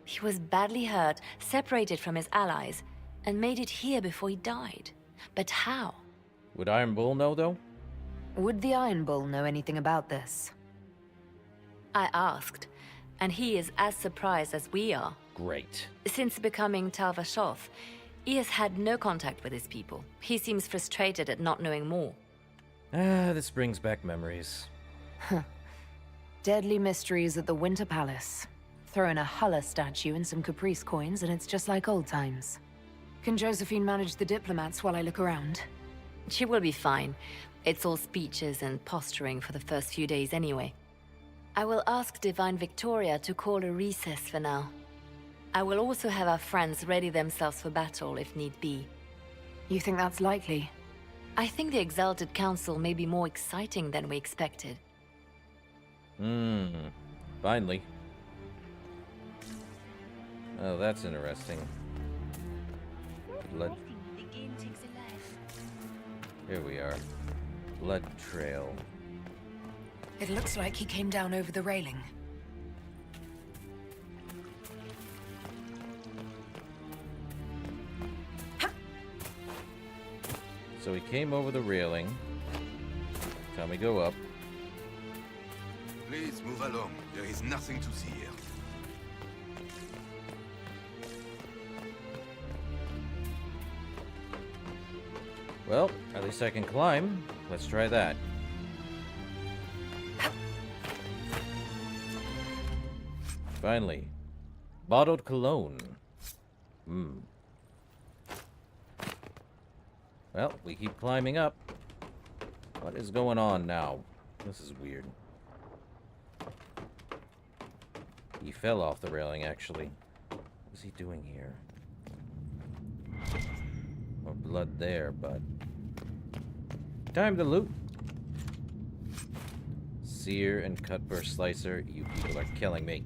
He was badly hurt, separated from his allies, and made it here before he died. But how? Would Iron Bull know, though? Would the Iron Bull know anything about this? I asked, and he is as surprised as we are. Great. Since becoming Talvashoth, he has had no contact with his people. He seems frustrated at not knowing more. This brings back memories. Deadly mysteries at the Winter Palace. Throw in a Hulla statue and some Caprice coins and it's just like old times. Can Josephine manage the diplomats while I look around? She will be fine. It's all speeches and posturing for the first few days anyway. I will ask Divine Victoria to call a recess for now. I will also have our friends ready themselves for battle if need be. You think that's likely? I think the Exalted Council may be more exciting than we expected. Finally. Oh, that's interesting. Blood. Here we are. Blood trail. It looks like he came down over the railing. So he came over the railing. Time we go up. Please move along. There is nothing to see here. Well, at least I can climb. Let's try that. If finally. Bottled cologne. Well, we keep climbing up. What is going on now? This is weird. He fell off the railing, actually. What is he doing here? More blood there, but... Time to loot! Sear and Cutburst Slicer, you people are killing me.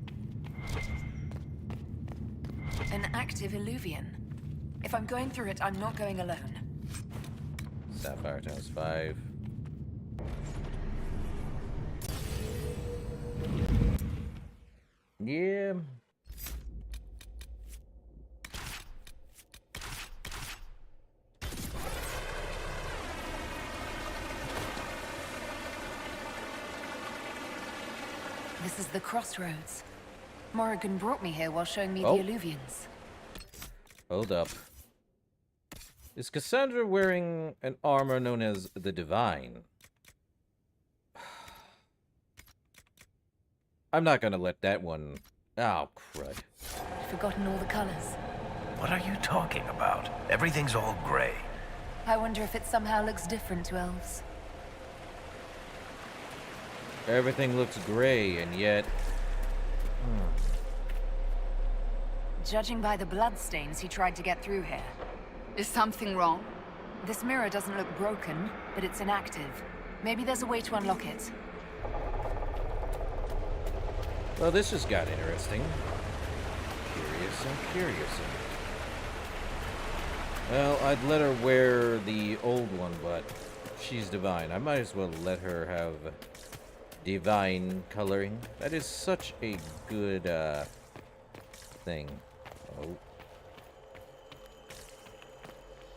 An active Illuvian. If I'm going through it, I'm not going alone. Sapphire times 5. Yeah. This is the crossroads. Morrigan brought me here while showing me Oh. the Illuvians. Hold up. Is Cassandra wearing an armor known as the Divine? I'm not gonna let that one... Oh, crud. I'd forgotten all the colors. What are you talking about? Everything's all gray. I wonder if it somehow looks different to elves. Everything looks gray, and yet... Judging by the bloodstains he tried to get through here. Is something wrong? This mirror doesn't look broken, but it's inactive. Maybe there's a way to unlock it. Well, this just got interesting. Curious and curious. Well, I'd let her wear the old one, but she's divine. I might as well let her have divine coloring. That is such a good, thing. Oh.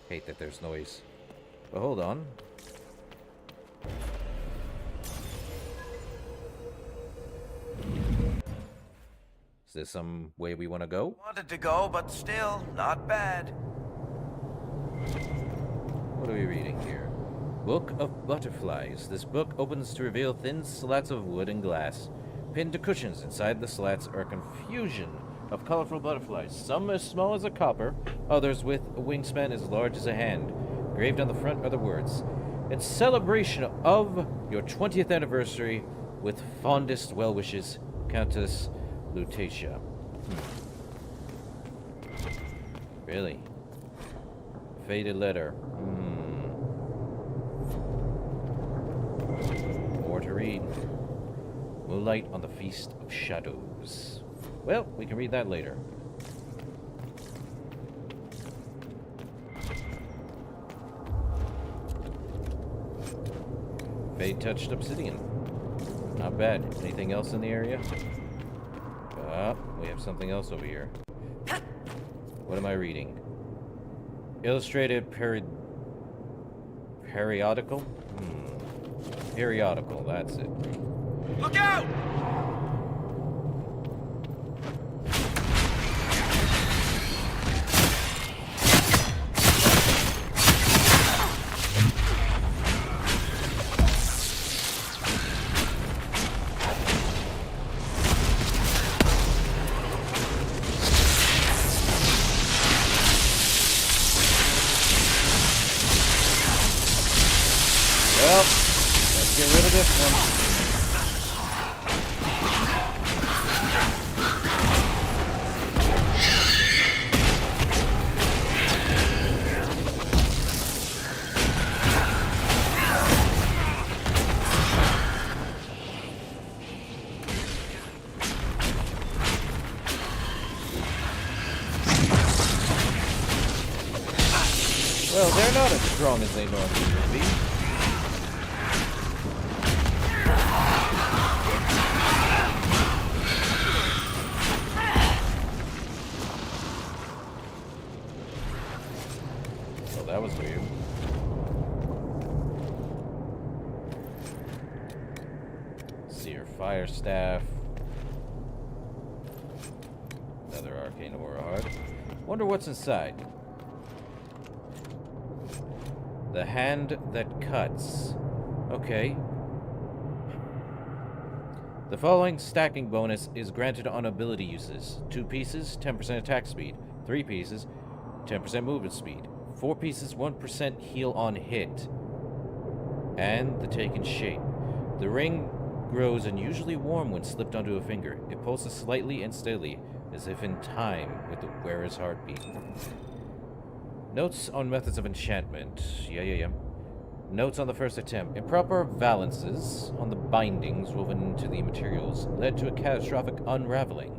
Hate that there's noise. But hold on. Is there some way we want to go? Wanted to go, but still, not bad. What are we reading here? Book of Butterflies. This book opens to reveal thin slats of wood and glass. Pinned to cushions inside the slats are a confusion of colorful butterflies, some as small as a copper, others with a wingspan as large as a hand. Engraved on the front are the words, "In celebration of your 20th anniversary, with fondest well wishes, Countess Lutetia." Really? Faded letter. More to read. Moonlight on the Feast of Shadows. Well, we can read that later. Fade touched obsidian. Not bad. Anything else in the area? We have something else over here. What am I reading? Illustrated periodical? Periodical, that's it. Look out! Well, let's get rid of this one. Well, they're not as strong as they normally would be. Well, that was weird. Seer Fire Staff. Another Arcane Aura Heart. Wonder what's inside. The hand that cuts. Okay. The following stacking bonus is granted on ability uses. 2 pieces, 10% attack speed. 3 pieces, 10% movement speed. 4 pieces, 1% heal on hit. And the taken shape. The ring grows unusually warm when slipped onto a finger. It pulses slightly and steadily, as if in time with the wearer's heartbeat. Notes on methods of enchantment. Yeah. Notes on the first attempt. Improper valances on the bindings woven into the materials led to a catastrophic unraveling.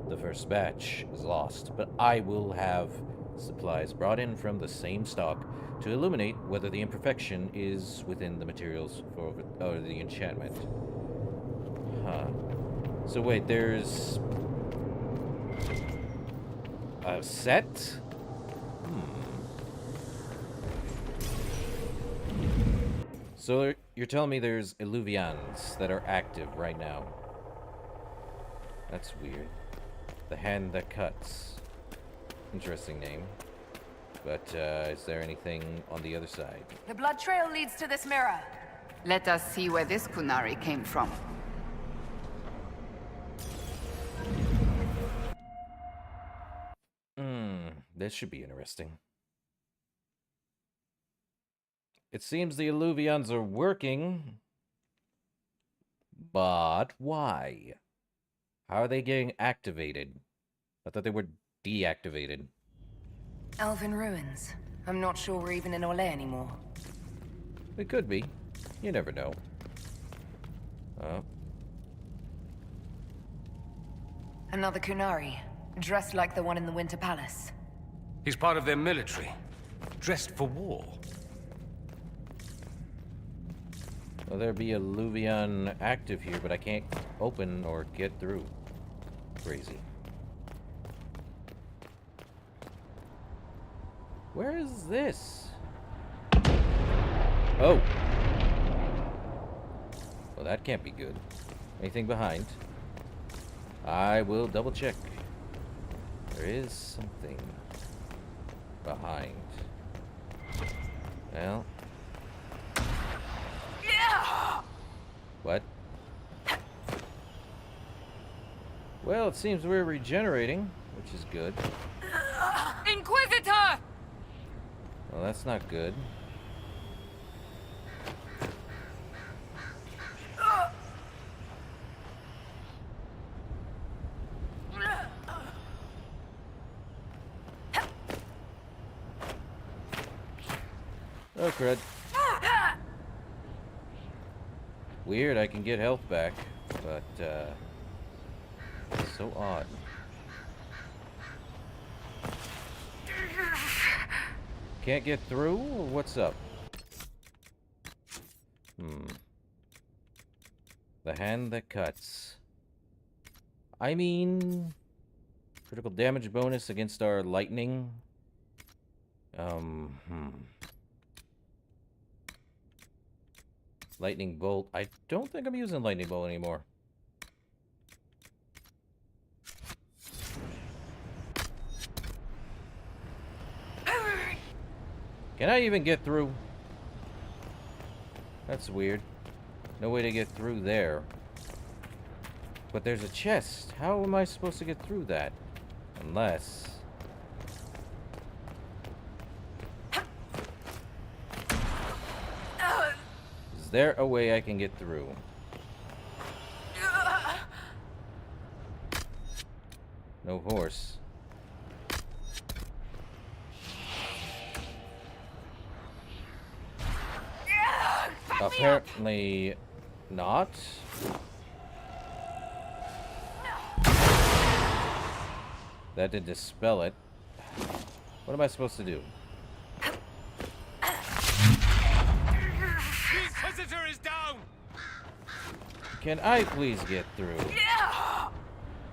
The first batch is lost, but I will have supplies brought in from the same stock to illuminate whether the imperfection is within the materials for the enchantment. Huh. So wait, there's a set? So you're telling me there's Illuvians that are active right now. That's weird. The Hand That Cuts. Interesting name. But is there anything on the other side? The blood trail leads to this mirror. Let us see where this Kunari came from. This should be interesting. It seems the Illuvians are working. But why? How are they getting activated? I thought they were deactivated. Elven ruins. I'm not sure we're even in Orlais anymore. It could be. You never know. Oh. Another Kunari, dressed like the one in the Winter Palace. He's part of their military, dressed for war. Will there be a Illuvian active here, but I can't open or get through. Crazy. Where is this? Oh. Well, that can't be good. Anything behind? I will double check. There is something behind. Well. What? Well, it seems we're regenerating, which is good. Inquisitor! Well, that's not good. Oh, crud. Weird, I can get health back, but, so odd. Can't get through, or what's up? The Hand That Cuts. I mean, critical damage bonus against our lightning. Lightning bolt. I don't think I'm using lightning bolt anymore. Can I even get through? That's weird. No way to get through there. But there's a chest. How am I supposed to get through that? Unless... Is there a way I can get through? No horse. Apparently not. That did dispel it. What am I supposed to do? Inquisitor is down! Can I please get through?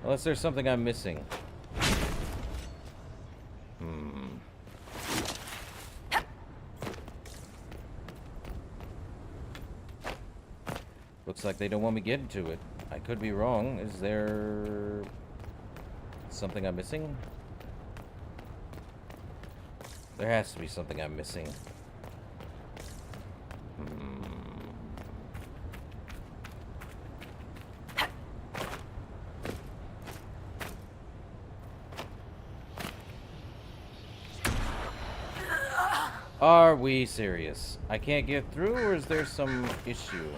Unless there's something I'm missing. Looks like they don't want me getting to it. I could be wrong. Is there something I'm missing? There has to be something I'm missing. Are we serious? I can't get through, or is there some issue?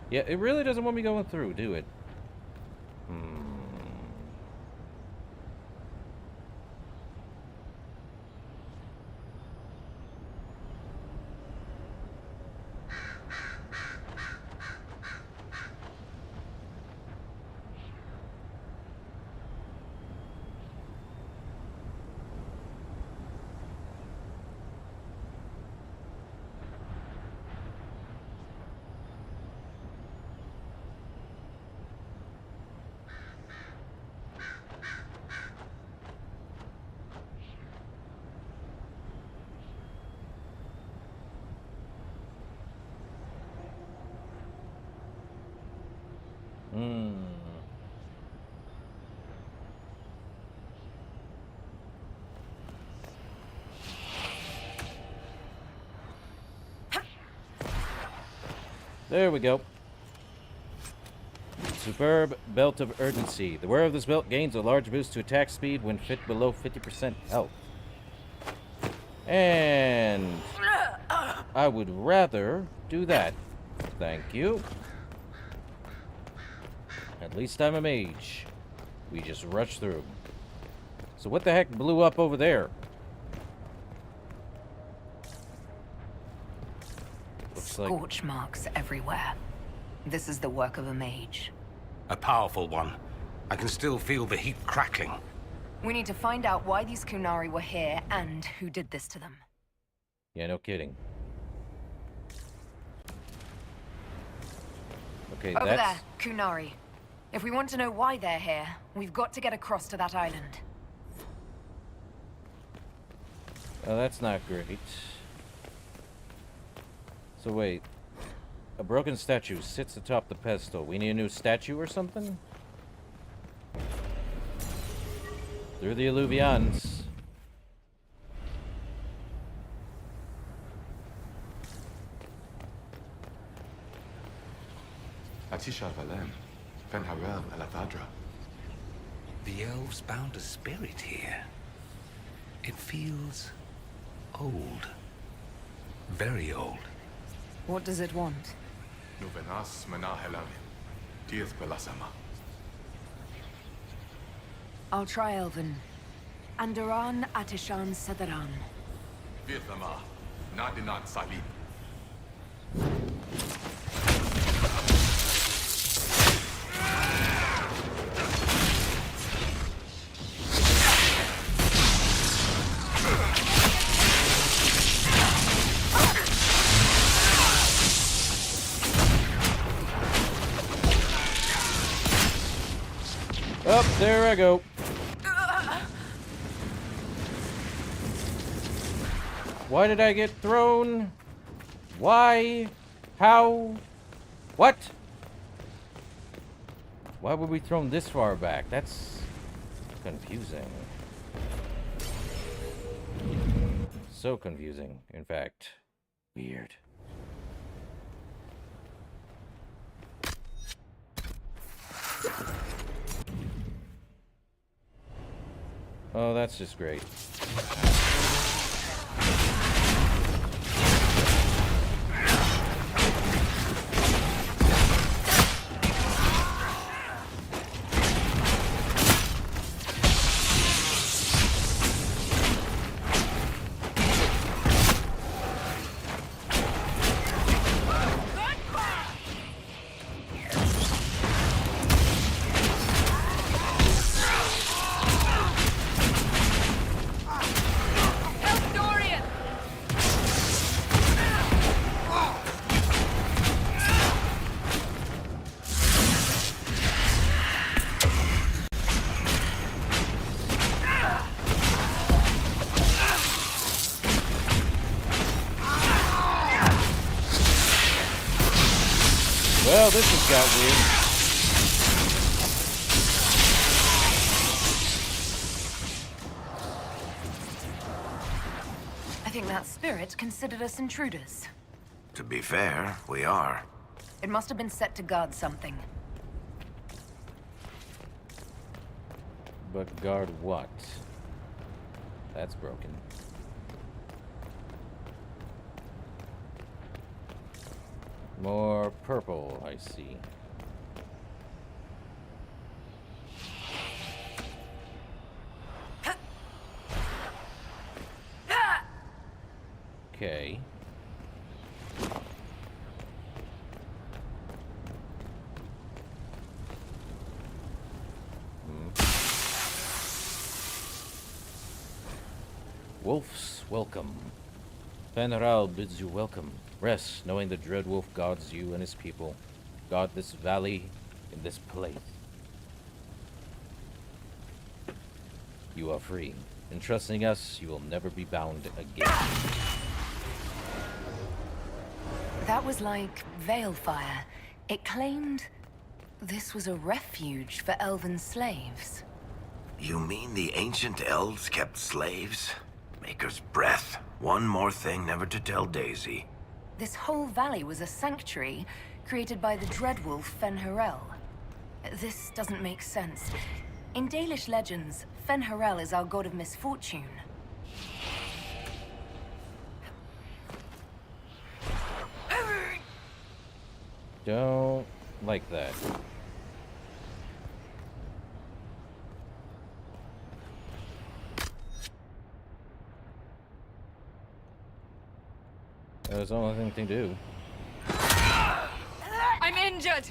Yeah, it really doesn't want me going through, do it? There we go. Superb Belt of Urgency. The wearer of this belt gains a large boost to attack speed when fit below 50% health. And I would rather do that. Thank you. At least I'm a mage. We just rushed through. So what the heck blew up over there? Scorch marks everywhere. This is the work of a mage. A powerful one. I can still feel the heat crackling. We need to find out why these Kunari were here and who did this to them. Yeah, no kidding. Okay, Over that's... there, Kunari. If we want to know why they're here, we've got to get across to that island. Oh, that's not great. So wait, a broken statue sits atop the pedestal. We need a new statue or something? Through the Alluvians. The elves bound a spirit here. It feels old. Very old. What does it want? I'll try Elven. Andaran Atishan Sadaran. Up there I go. Why did I get thrown? Why? How? What? Why were we thrown this far back? That's confusing. So confusing, in fact. Weird. Oh, that's just great. Well, this has got weird. I think that spirit considered us intruders. To be fair, we are. It must have been set to guard something. but guard what? That's broken. More purple, I see. Okay. Wolf's welcome. Fenral bids you welcome. Rest, knowing the dread wolf guards you and his people. Guard this valley in this place. You are free. In trusting us, you will never be bound again. That was like Veilfire. It claimed this was a refuge for elven slaves. You mean the ancient elves kept slaves? Maker's breath. One more thing never to tell Daisy. This whole valley was a sanctuary created by the dreadwolf Fen'Harel. This doesn't make sense. In Dalish legends, Fen'Harel is our god of misfortune. Don't like that. That was the only thing to do. I'm injured!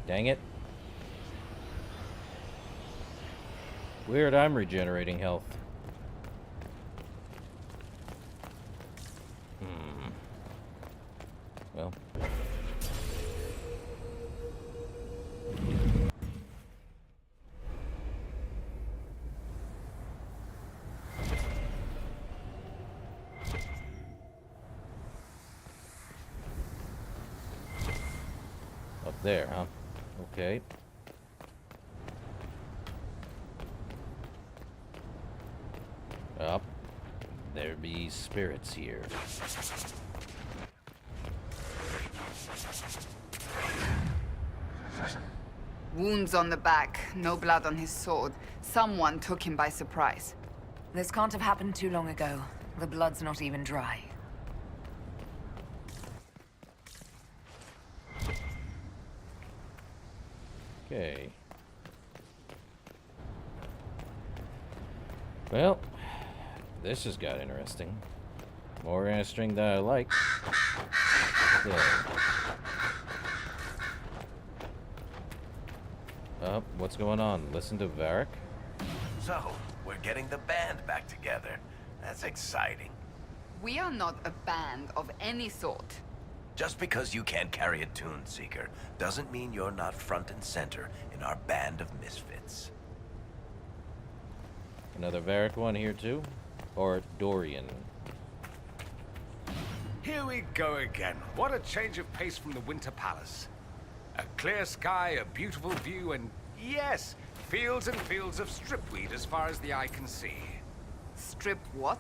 Dang it. Weird, I'm regenerating health. Well. Up there, huh? Okay. Up. There be spirits here. Wounds on the back, no blood on his sword. Someone took him by surprise. This can't have happened too long ago. The blood's not even dry. Okay. Well, this just got interesting. More interesting than I like. There. Oh, what's going on? Listen to Varric? So, we're getting the band back together. That's exciting. We are not a band of any sort. Just because you can't carry a tune, Seeker, doesn't mean you're not front and center in our band of misfits. Another Varric one here too? Or Dorian? Here we go again. What a change of pace from the Winter Palace. A clear sky, a beautiful view, and yes, fields and fields of stripweed as far as the eye can see. Strip what?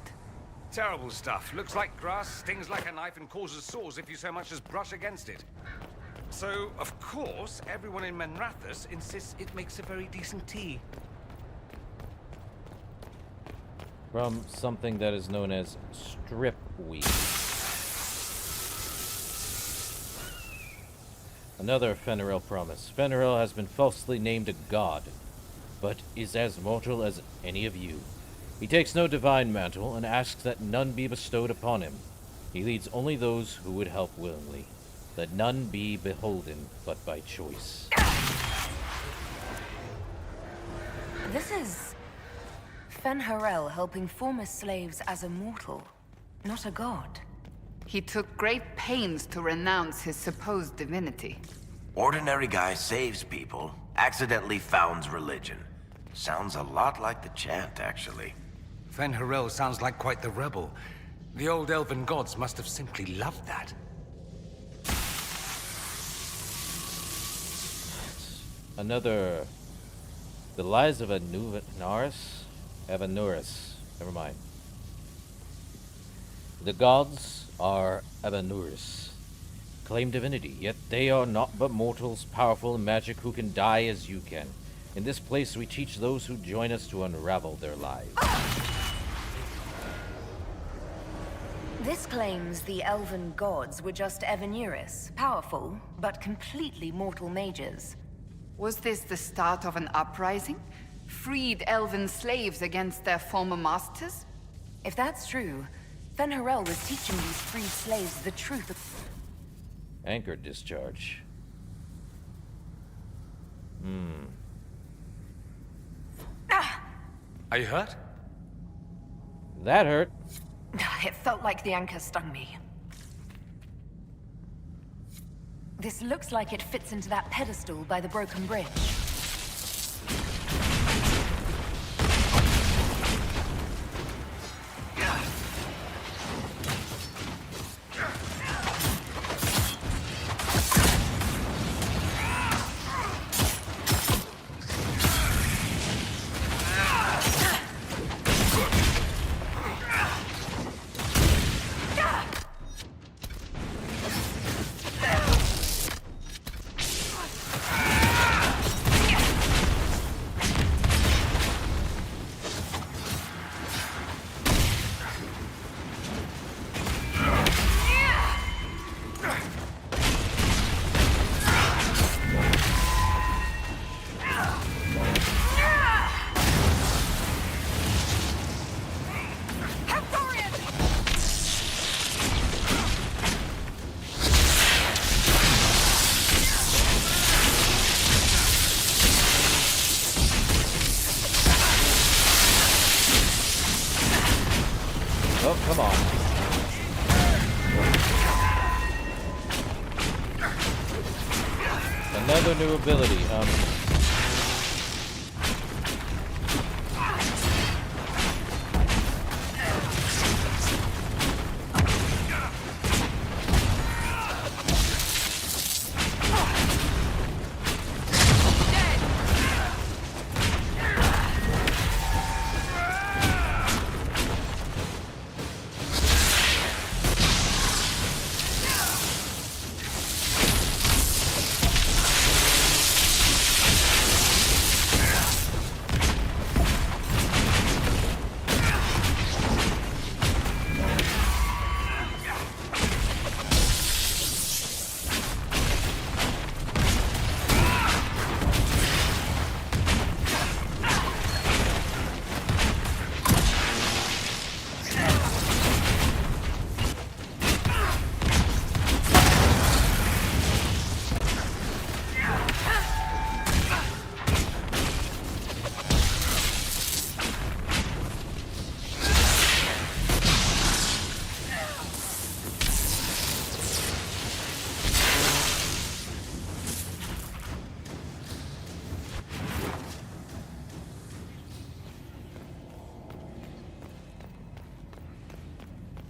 Terrible stuff. Looks like grass, stings like a knife, and causes sores if you so much as brush against it. So, of course, everyone in Menrathus insists it makes a very decent tea. From something that is known as stripweed. Another Fen'Harel promise. Fen'Harel has been falsely named a god, but is as mortal as any of you. He takes no divine mantle and asks that none be bestowed upon him. He leads only those who would help willingly. Let none be beholden but by choice. This is Fen'Harel helping former slaves as a mortal, not a god. He took great pains to renounce his supposed divinity. Ordinary guy saves people, accidentally founds religion. Sounds a lot like the chant, actually. Fen'Harel sounds like quite the rebel. The old elven gods must have simply loved that. Another... The Lies of Anunaris? Avanuris. Never mind. The gods are Abanuris, claim divinity, yet they are not but mortals, powerful in magic, who can die as you can. In this place we teach those who join us to unravel their lives. This claims the elven gods were just Evanuris, powerful, but completely mortal mages. Was this the start of an uprising? Freed elven slaves against their former masters? If that's true, then Harel was teaching these freed slaves the truth of... Anchor discharge. Are you hurt? That hurt. It felt like the anchor stung me. This looks like it fits into that pedestal by the broken bridge. Oh, come on. Another new ability.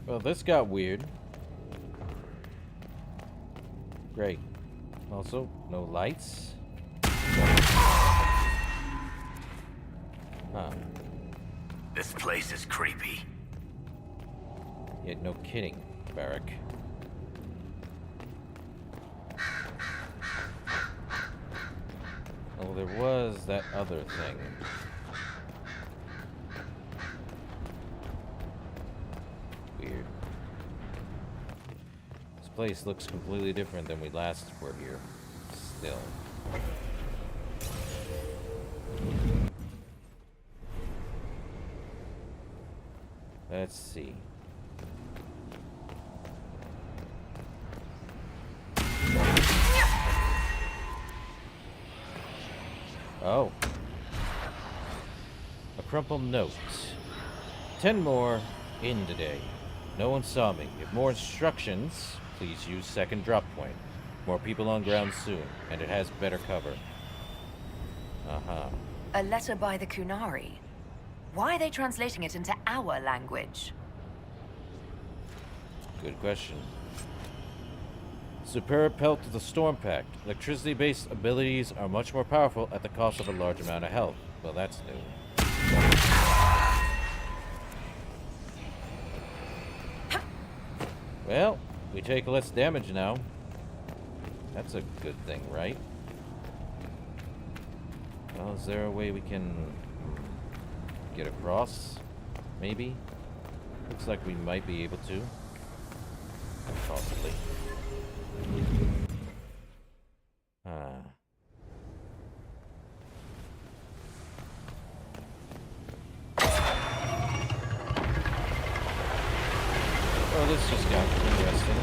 Well, this got weird. Great. Also, no lights. Huh. This place is creepy. Yeah, no kidding, Barrack. Oh, there was that other thing. Weird. This place looks completely different than we last were here. Still. Let's see. Oh. A crumpled note. 10 more in today. No one saw me. If more instructions, please use second drop point. More people on ground soon, and it has better cover. Uh-huh. A letter by the Kunari. Why are they translating it into our language? Good question. Superb pelt to the Storm Pact. Electricity-based abilities are much more powerful at the cost of a large amount of health. Well, that's new. Well, we take less damage now. That's a good thing, right? Well, is there a way we can get across? Maybe? Looks like we might be able to. Possibly. Oh, this just got interesting.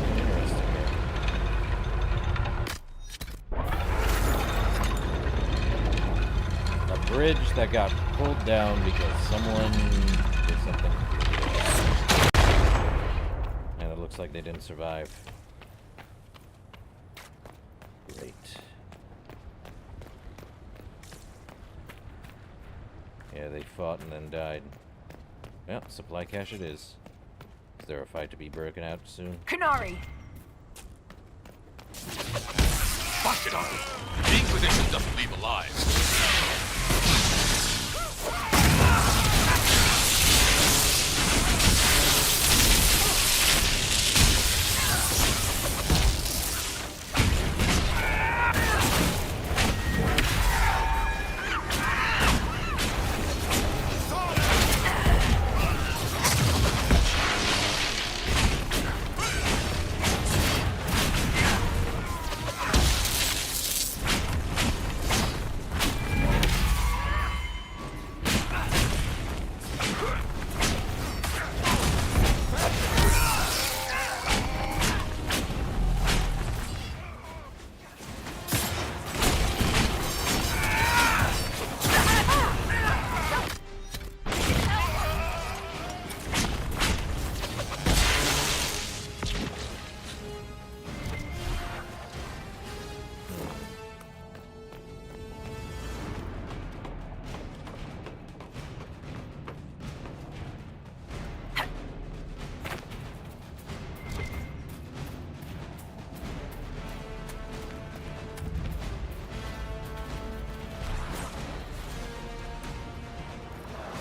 A bridge that got pulled down because someone did something. And it looks like they didn't survive. Great. Yeah, they fought and then died. Well, supply cache it is. Is there a fight to be broken out soon? Canary! Fuck it up! The Inquisition doesn't leave alive.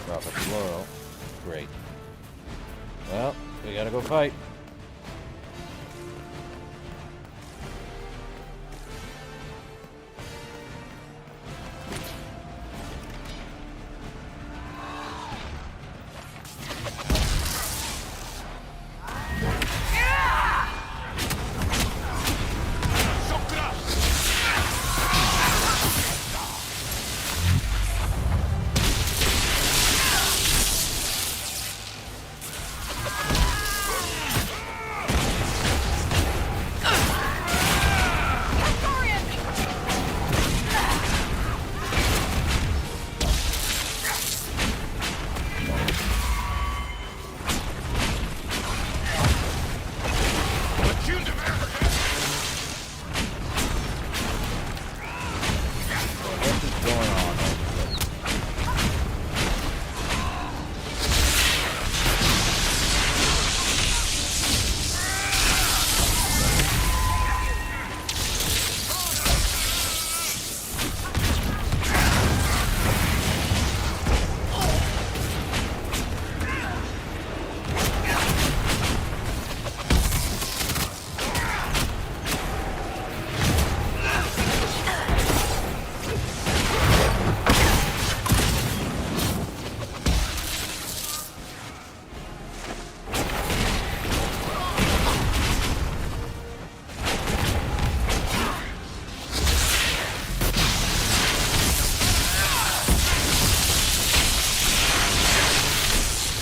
Prophet Laurel. Great. Well, we gotta go fight.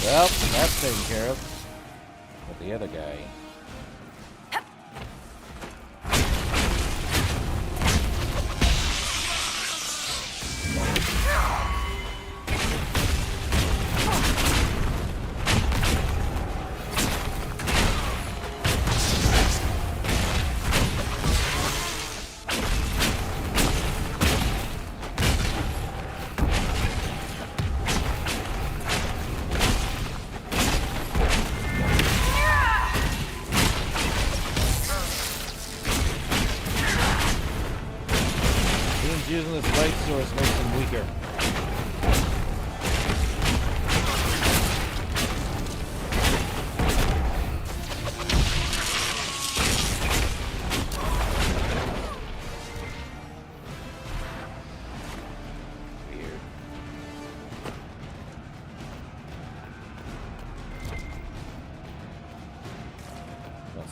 Well, that's taken care of. But the other guy... Using this light source makes him weaker.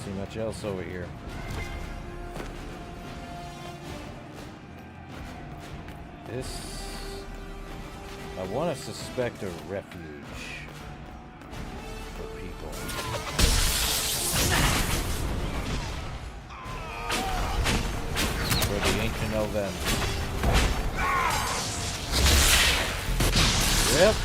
see much else over here. This... I want to suspect a refuge for people. For the ancient Elven. Yep.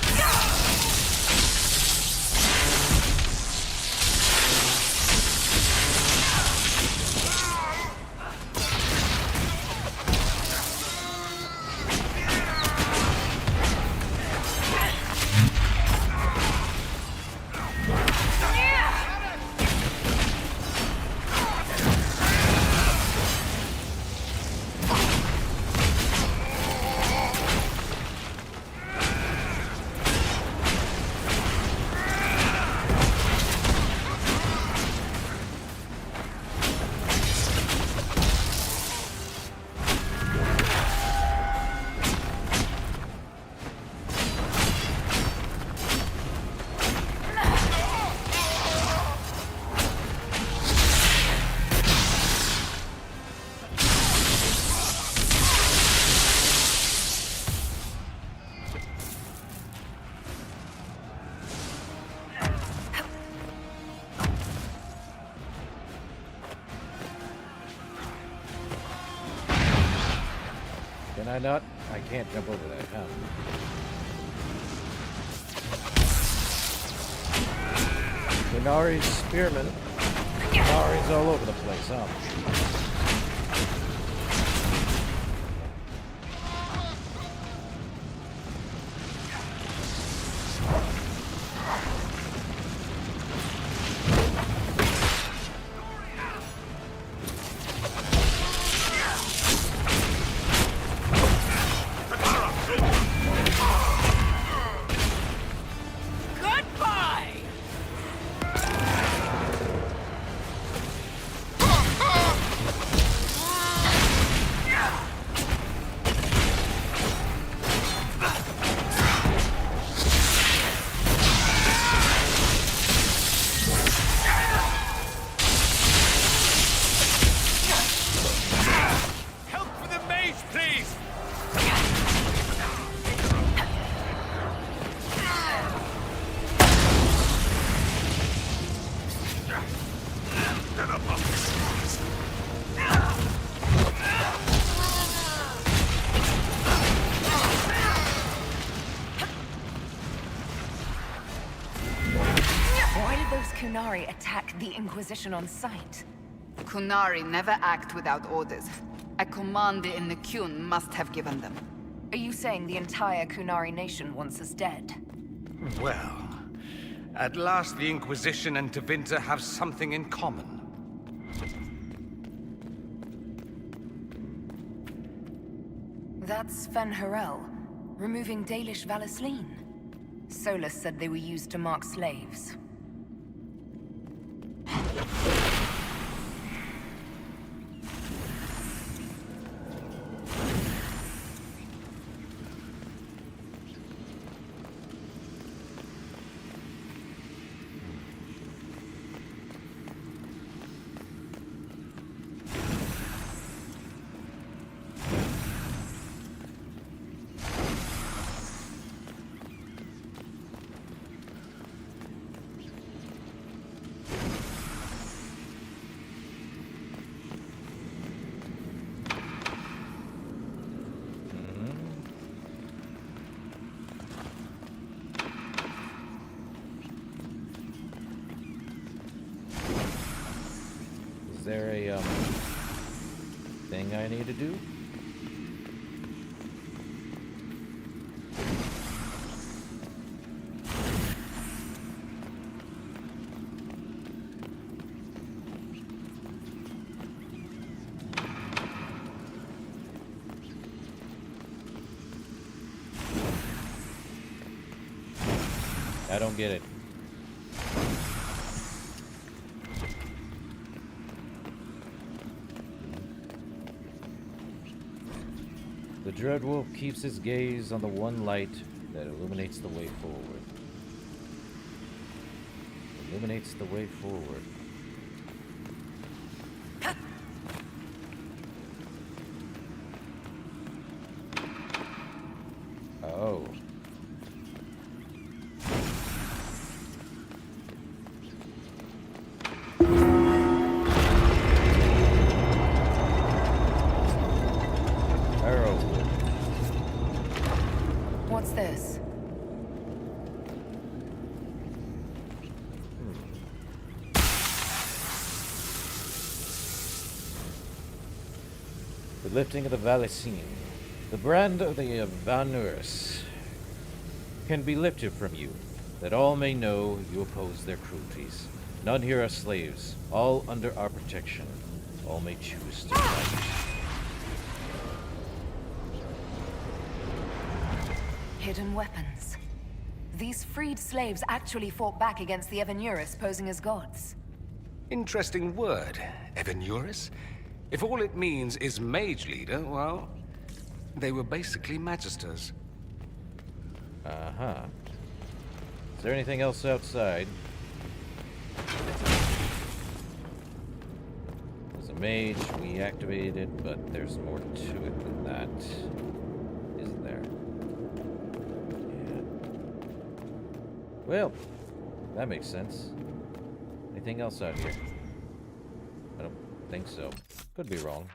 Can I not? I can't jump over that, huh? Qunari's spearmen. Qunari's all over the place, huh? Qunari attack the Inquisition on sight? Qunari never act without orders. A commander in the Qun must have given them. Are you saying the entire Qunari nation wants us dead? Well, at last the Inquisition and Tevinter have something in common. That's Fen Harel, removing Dalish Valisleen. Solus said they were used to mark slaves. Is there a thing I need to do? I don't get it. The Dreadwolf keeps his gaze on the one light that illuminates the way forward. Illuminates the way forward. Lifting of the Valicine. The brand of the Vanurus can be lifted from you, that all may know you oppose their cruelties. None here are slaves, all under our protection. All may choose to fight. Hidden weapons. These freed slaves actually fought back against the Evanurus, posing as gods. Interesting word, Evanurus. If all it means is mage leader, well, they were basically magisters. Uh-huh. Is there anything else outside? There's a mage we activated, but there's more to it than that. Isn't there? Yeah. Well, that makes sense. Anything else out here? I don't think so. Could be wrong.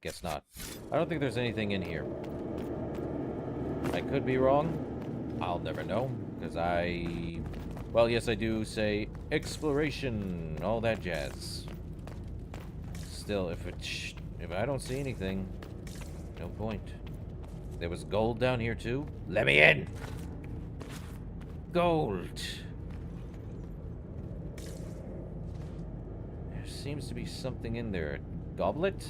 Guess not. I don't think there's anything in here. I could be wrong. I'll never know, because well, yes, I do say exploration, all that jazz. Still, if I don't see anything, no point. There was gold down here too. Let me in. Gold. There seems to be something in there. Goblet?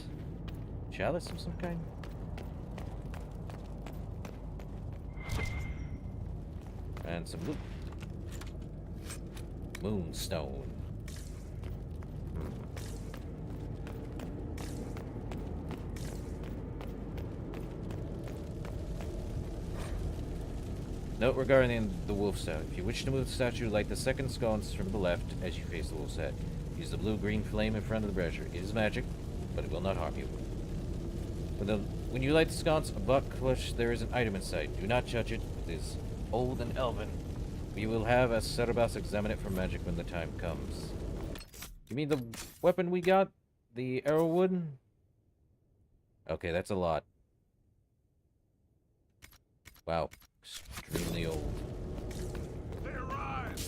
Chalice of some kind? And some loot. Moonstone. Note regarding the wolf statue. If you wish to move the statue, light the second sconce from the left as you face the wolf's head. Use the blue-green flame in front of the brazier. It is magic, but it will not harm you. When you light the sconce, a buck clutch, there is an item inside. Do not touch it. It is old and elven. We will have a Cerebas examine it for magic when the time comes. You mean the weapon we got? The arrowwood? Okay, that's a lot. Wow. Extremely old. They arrive!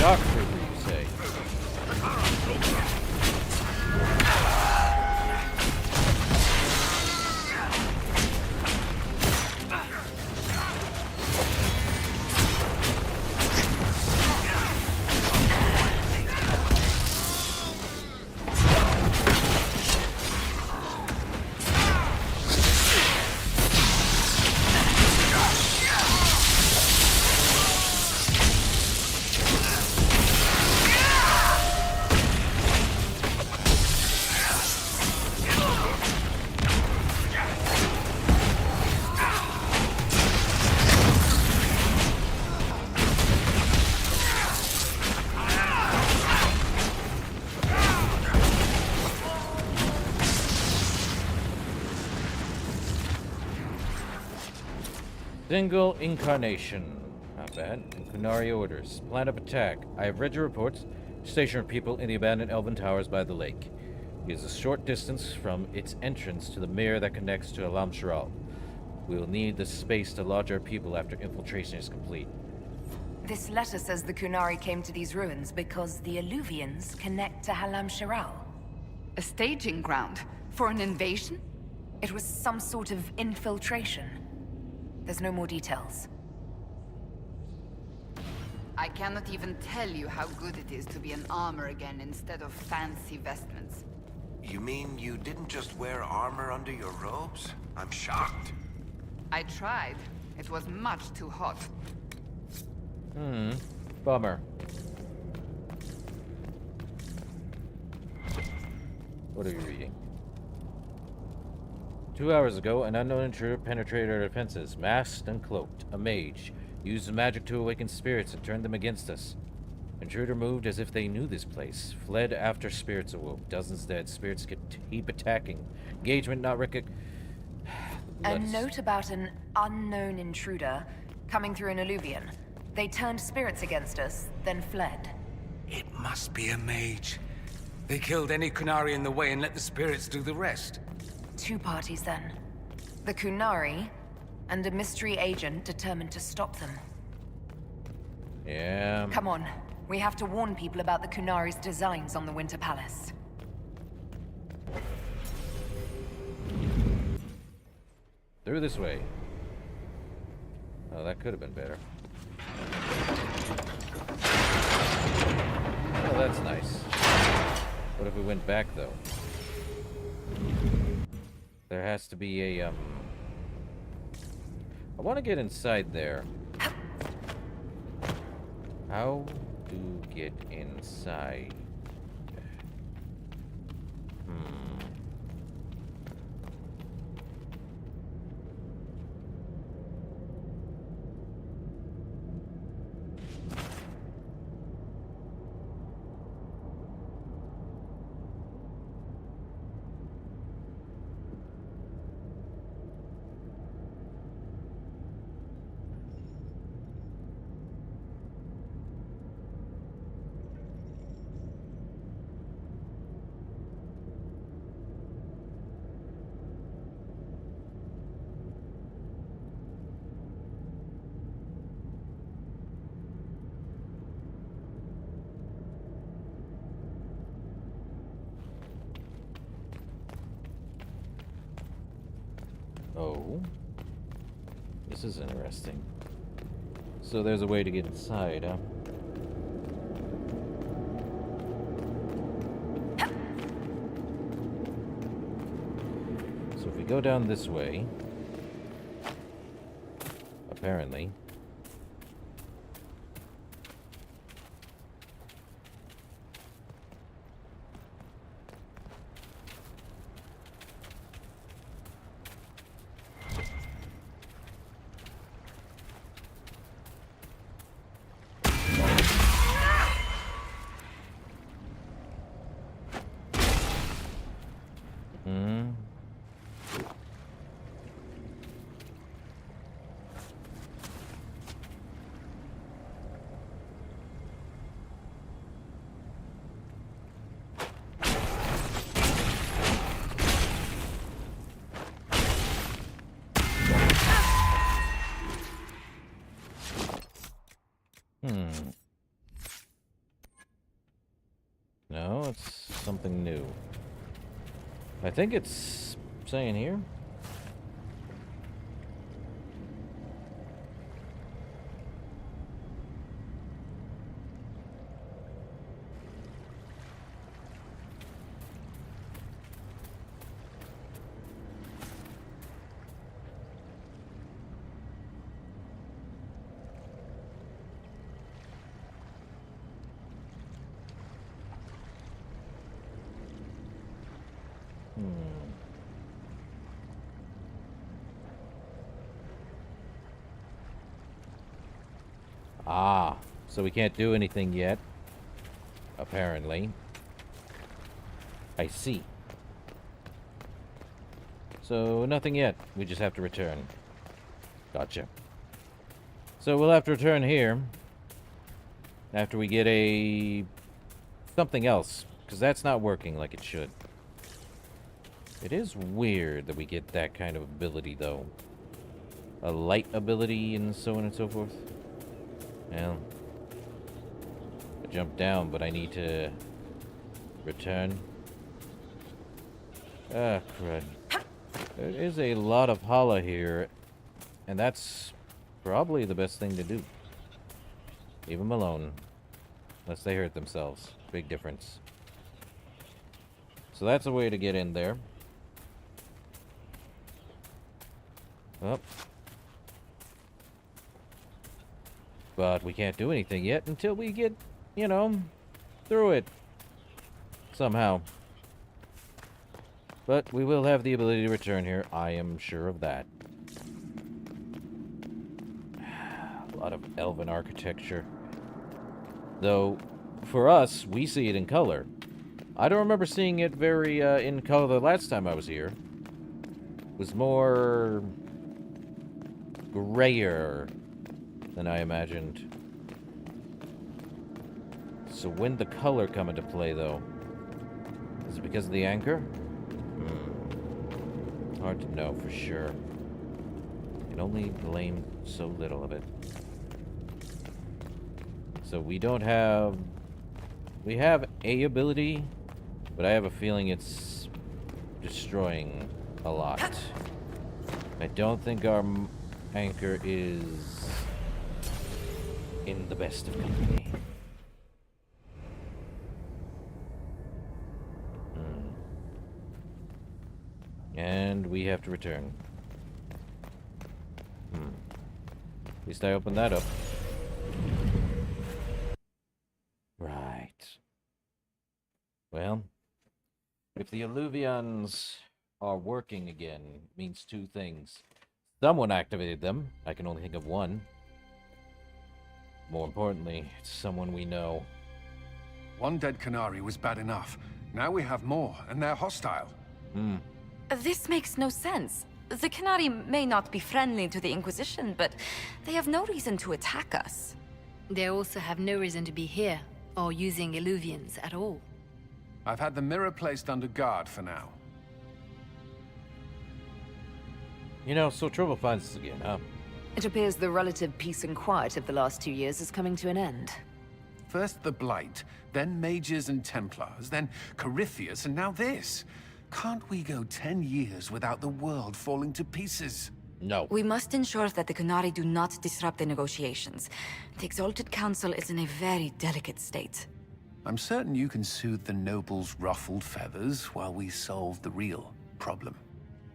Doctor, you say? Single incarnation. Not bad. Kunari orders. Plan of attack. I have read your reports. Station people in the abandoned elven towers by the lake. It is a short distance from its entrance to the mirror that connects to Alam Sharal. We will need the space to lodge our people after infiltration is complete. This letter says the Kunari came to these ruins because the Alluvians connect to Halam Sharal. A staging ground for an invasion? It was some sort of infiltration. There's no more details. I cannot even tell you how good it is to be an armor again instead of fancy vestments. You mean you didn't just wear armor under your robes? I'm shocked. I tried. It was much too hot. Bummer. What are you reading? 2 hours ago, an unknown intruder penetrated our defenses, masked and cloaked. A mage used the magic to awaken spirits and turn them against us. Intruder moved as if they knew this place. Fled after spirits awoke. Dozens dead. Spirits keep attacking. Engagement not A note about an unknown intruder coming through an alluvion. They turned spirits against us, then fled. It must be a mage. They killed any Kunari in the way and let the spirits do the rest. Two parties then. The Kunari, and a mystery agent determined to stop them. Yeah. Come on. We have to warn people about the Kunari's designs on the Winter Palace. Through this way. Oh, that could have been better. Oh, that's nice. What if we went back, though? There has to be a, I want to get inside there. How to get inside? Oh. This is interesting. So there's a way to get inside, huh? So if we go down this way, apparently, no, it's something new. I think it's saying here. Ah, so we can't do anything yet. Apparently. I see. So, nothing yet. We just have to return. Gotcha. So, we'll have to return here. After we get a... something else. Because that's not working like it should. It is weird that we get that kind of ability, though. A light ability and so on and so forth. Well, I jumped down, but I need to return. Ah, crud. There is a lot of holla here, and that's probably the best thing to do. Leave them alone. Unless they hurt themselves. Big difference. So that's a way to get in there. Oh. But we can't do anything yet until we get, you know, through it. Somehow. But we will have the ability to return here. I am sure of that. A lot of elven architecture. Though, for us, we see it in color. I don't remember seeing it very in color the last time I was here. was more grayer than I imagined. So when the color come into play, though? Is it because of the anchor? Hard to know for sure. Can only blame so little of it. So we don't have... We have a ability, but I have a feeling it's destroying a lot. I don't think our anchor is in the best of company. And we have to return. At least I opened that up. Right. Well, if the Illuvians are working again, it means two things. Someone activated them. I can only think of one. More importantly, it's someone we know. One dead Canary was bad enough. Now we have more, and they're hostile. This makes no sense. The Canary may not be friendly to the Inquisition, but they have no reason to attack us. They also have no reason to be here, or using Illuvians at all. I've had the mirror placed under guard for now. You know, so trouble finds us again, huh? It appears the relative peace and quiet of the last 2 years is coming to an end. First the Blight, then Mages and Templars, then Corypheus, and now this. Can't we go 10 years without the world falling to pieces? No. We must ensure that the Canary do not disrupt the negotiations. The Exalted Council is in a very delicate state. I'm certain you can soothe the nobles' ruffled feathers while we solve the real problem.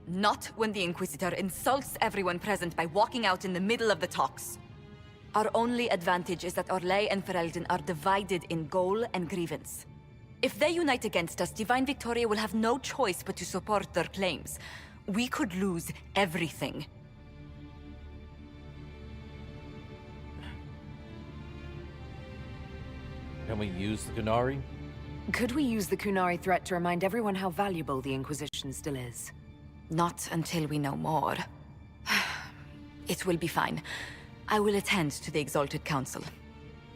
Not when the Inquisitor insults everyone present by walking out in the middle of the talks. Our only advantage is that Orlais and Ferelden are divided in goal and grievance. If they unite against us, Divine Victoria will have no choice but to support their claims. We could lose everything. Can we use the Canary? Could we use the Kunari threat to remind everyone how valuable the Inquisition still is? Not until we know more. It will be fine. I will attend to the Exalted Council.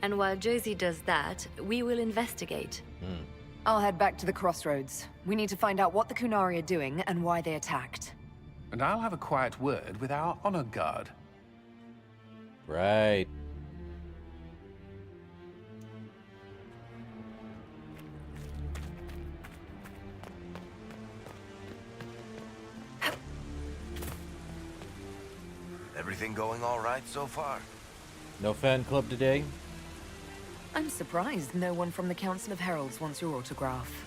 And while Josie does that, we will investigate. I'll head back to the crossroads. We need to find out what the Kunari are doing and why they attacked. And I'll have a quiet word with our honor guard. Right. Everything going all right so far? No fan club today? I'm surprised no one from the Council of Heralds wants your autograph.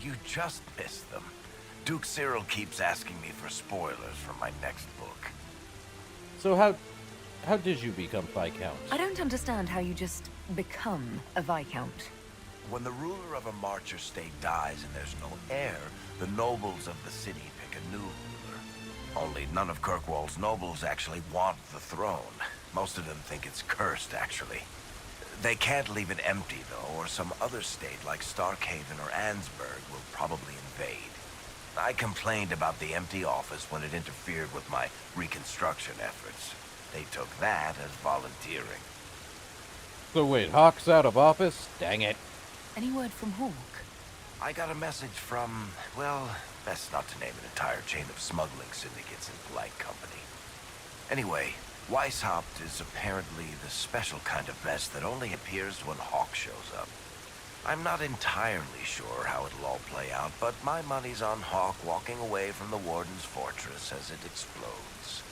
You just missed them. Duke Cyril keeps asking me for spoilers for my next book. So how did you become Viscount? I don't understand how you just become a Viscount. When the ruler of a Marcher state dies and there's no heir, the nobles of the city pick a new ruler. Only none of Kirkwall's nobles actually want the throne. Most of them think it's cursed, actually. They can't leave it empty, though, or some other state like Starkhaven or Ansburg will probably invade. I complained about the empty office when it interfered with my reconstruction efforts. They took that as volunteering. So wait, Hawk's out of office? Dang it. Any word from Hawk? I got a message from, well, best not to name an entire chain of smuggling syndicates in polite company. Anyway, Weishaupt is apparently the special kind of mess that only appears when Hawk shows up. I'm not entirely sure how it'll all play out, but my money's on Hawk walking away from the Warden's fortress as it explodes.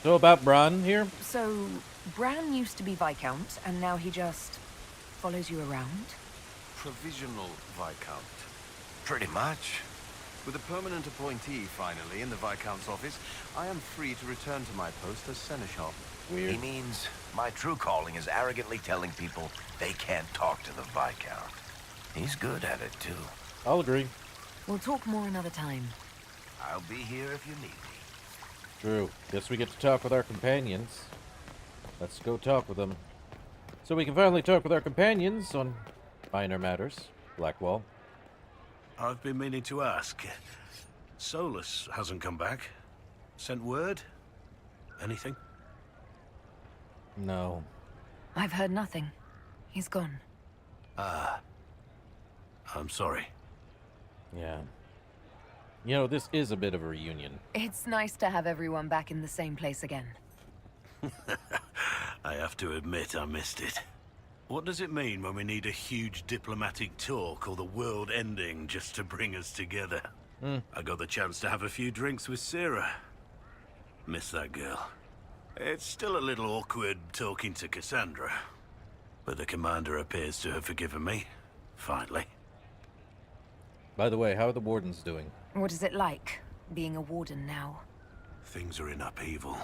So about Bran here? So, Bran used to be Viscount, and now he just follows you around? Provisional Viscount. Pretty much. With a permanent appointee, finally, in the Viscount's office, I am free to return to my post as Seneschal. Weird. He means my true calling is arrogantly telling people they can't talk to the Viscount. He's good at it, too. I'll agree. We'll talk more another time. I'll be here if you need me. True. Guess we get to talk with our companions. Let's go talk with them. So we can finally talk with our companions on minor matters. Blackwall. I've been meaning to ask. Solus hasn't come back. Sent word? Anything? No. I've heard nothing. He's gone. Ah. I'm sorry. Yeah. You know, this is a bit of a reunion. It's nice to have everyone back in the same place again. I have to admit I missed it. What does it mean when we need a huge diplomatic talk or the world ending just to bring us together? I got the chance to have a few drinks with Sarah. Miss that girl. It's still a little awkward talking to Cassandra, but the commander appears to have forgiven me, finally. By the way, how are the wardens doing? What is it like, being a warden now? Things are in upheaval.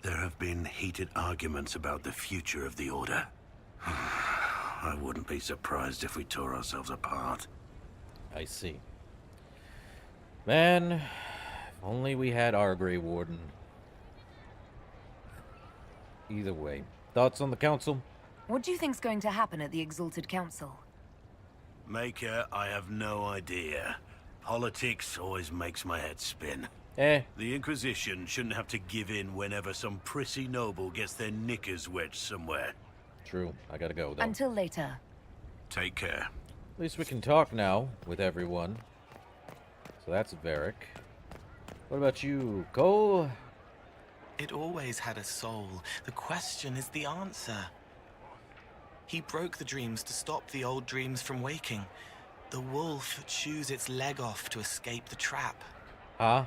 There have been heated arguments about the future of the Order. I wouldn't be surprised if we tore ourselves apart. I see. Man, if only we had our Grey Warden. Either way. Thoughts on the council? What do you think's going to happen at the Exalted Council? Maker, I have no idea. Politics always makes my head spin. The Inquisition shouldn't have to give in whenever some prissy noble gets their knickers wedged somewhere. True. I gotta go, though. Until later. Take care. At least we can talk now with everyone. So that's Varric. What about you, Cole? It always had a soul. The question is the answer. He broke the dreams to stop the old dreams from waking. The wolf chews its leg off to escape the trap. Huh?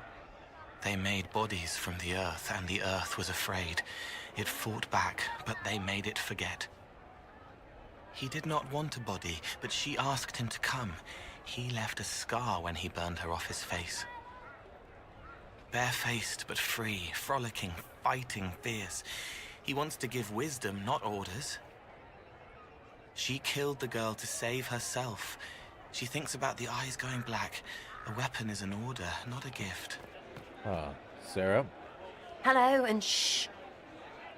They made bodies from the earth, and the earth was afraid. It fought back, but they made it forget. He did not want a body, but she asked him to come. He left a scar when he burned her off his face. Barefaced but free, frolicking, fighting, fierce. He wants to give wisdom, not orders. She killed the girl to save herself. She thinks about the eyes going black. A weapon is an order, not a gift. Sarah? Hello, and shh.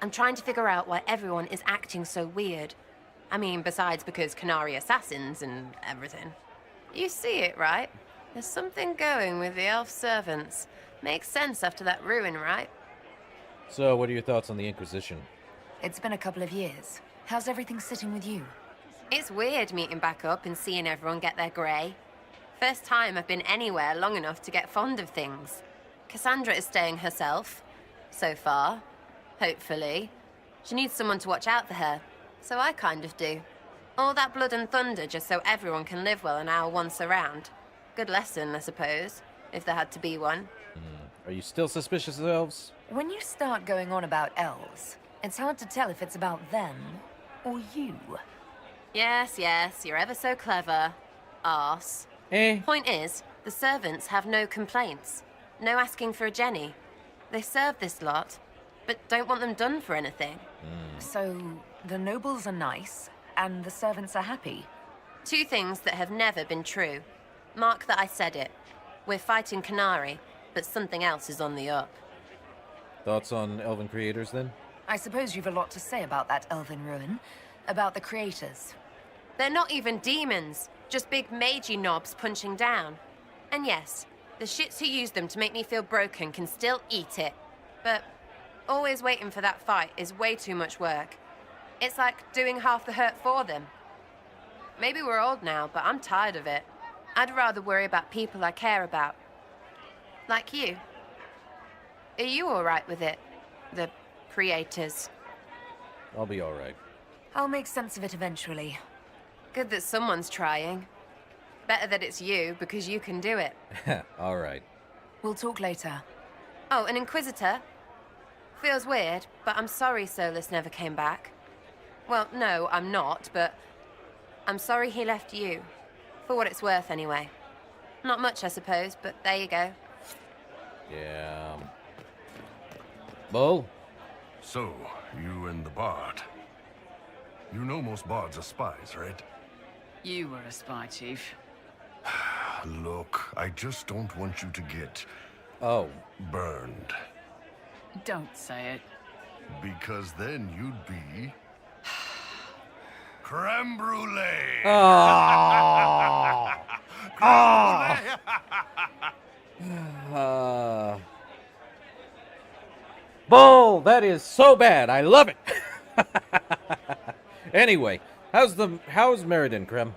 I'm trying to figure out why everyone is acting so weird. I mean, besides because Canary assassins and everything. You see it, right? There's something going with the elf servants. Makes sense after that ruin, right? So, what are your thoughts on the Inquisition? It's been a couple of years. How's everything sitting with you? It's weird meeting back up and seeing everyone get their grey. First time I've been anywhere long enough to get fond of things. Cassandra is staying herself. So far. Hopefully. She needs someone to watch out for her. So I kind of do. All that blood and thunder just so everyone can live well an hour once around. Good lesson, I suppose, if there had to be one. Are you still suspicious of elves? When you start going on about elves, it's hard to tell if it's about them or you. Yes, you're ever so clever. Arse. Point is, the servants have no complaints. No asking for a Jenny. They serve this lot, but don't want them done for anything. So, the nobles are nice, and the servants are happy? Two things that have never been true. Mark that I said it. We're fighting Canary, but something else is on the up. Thoughts on elven creators, then? I suppose you've a lot to say about that elven ruin. About the creators. They're not even demons. Just big magey knobs punching down. And yes, the shits who use them to make me feel broken can still eat it. But always waiting for that fight is way too much work. It's like doing half the hurt for them. Maybe we're old now, but I'm tired of it. I'd rather worry about people I care about. Like you. Are you alright with it? The creators? I'll be alright. I'll make sense of it eventually. Good that someone's trying. Better that it's you, because you can do it. Alright. We'll talk later. Oh, an Inquisitor? Feels weird, but I'm sorry Solus never came back. Well, no, I'm not, but I'm sorry he left you. For what it's worth, anyway. Not much, I suppose, but there you go. Yeah. Bull? So, you and the bard. You know most bards are spies, right? You were a spy, Chief. Look, I just don't want you to get... burned. Don't say it. Because then you'd be... creme brulee! Oh. Ah! Bull, that is so bad. I love it. Anyway, how's Meriden, Krem?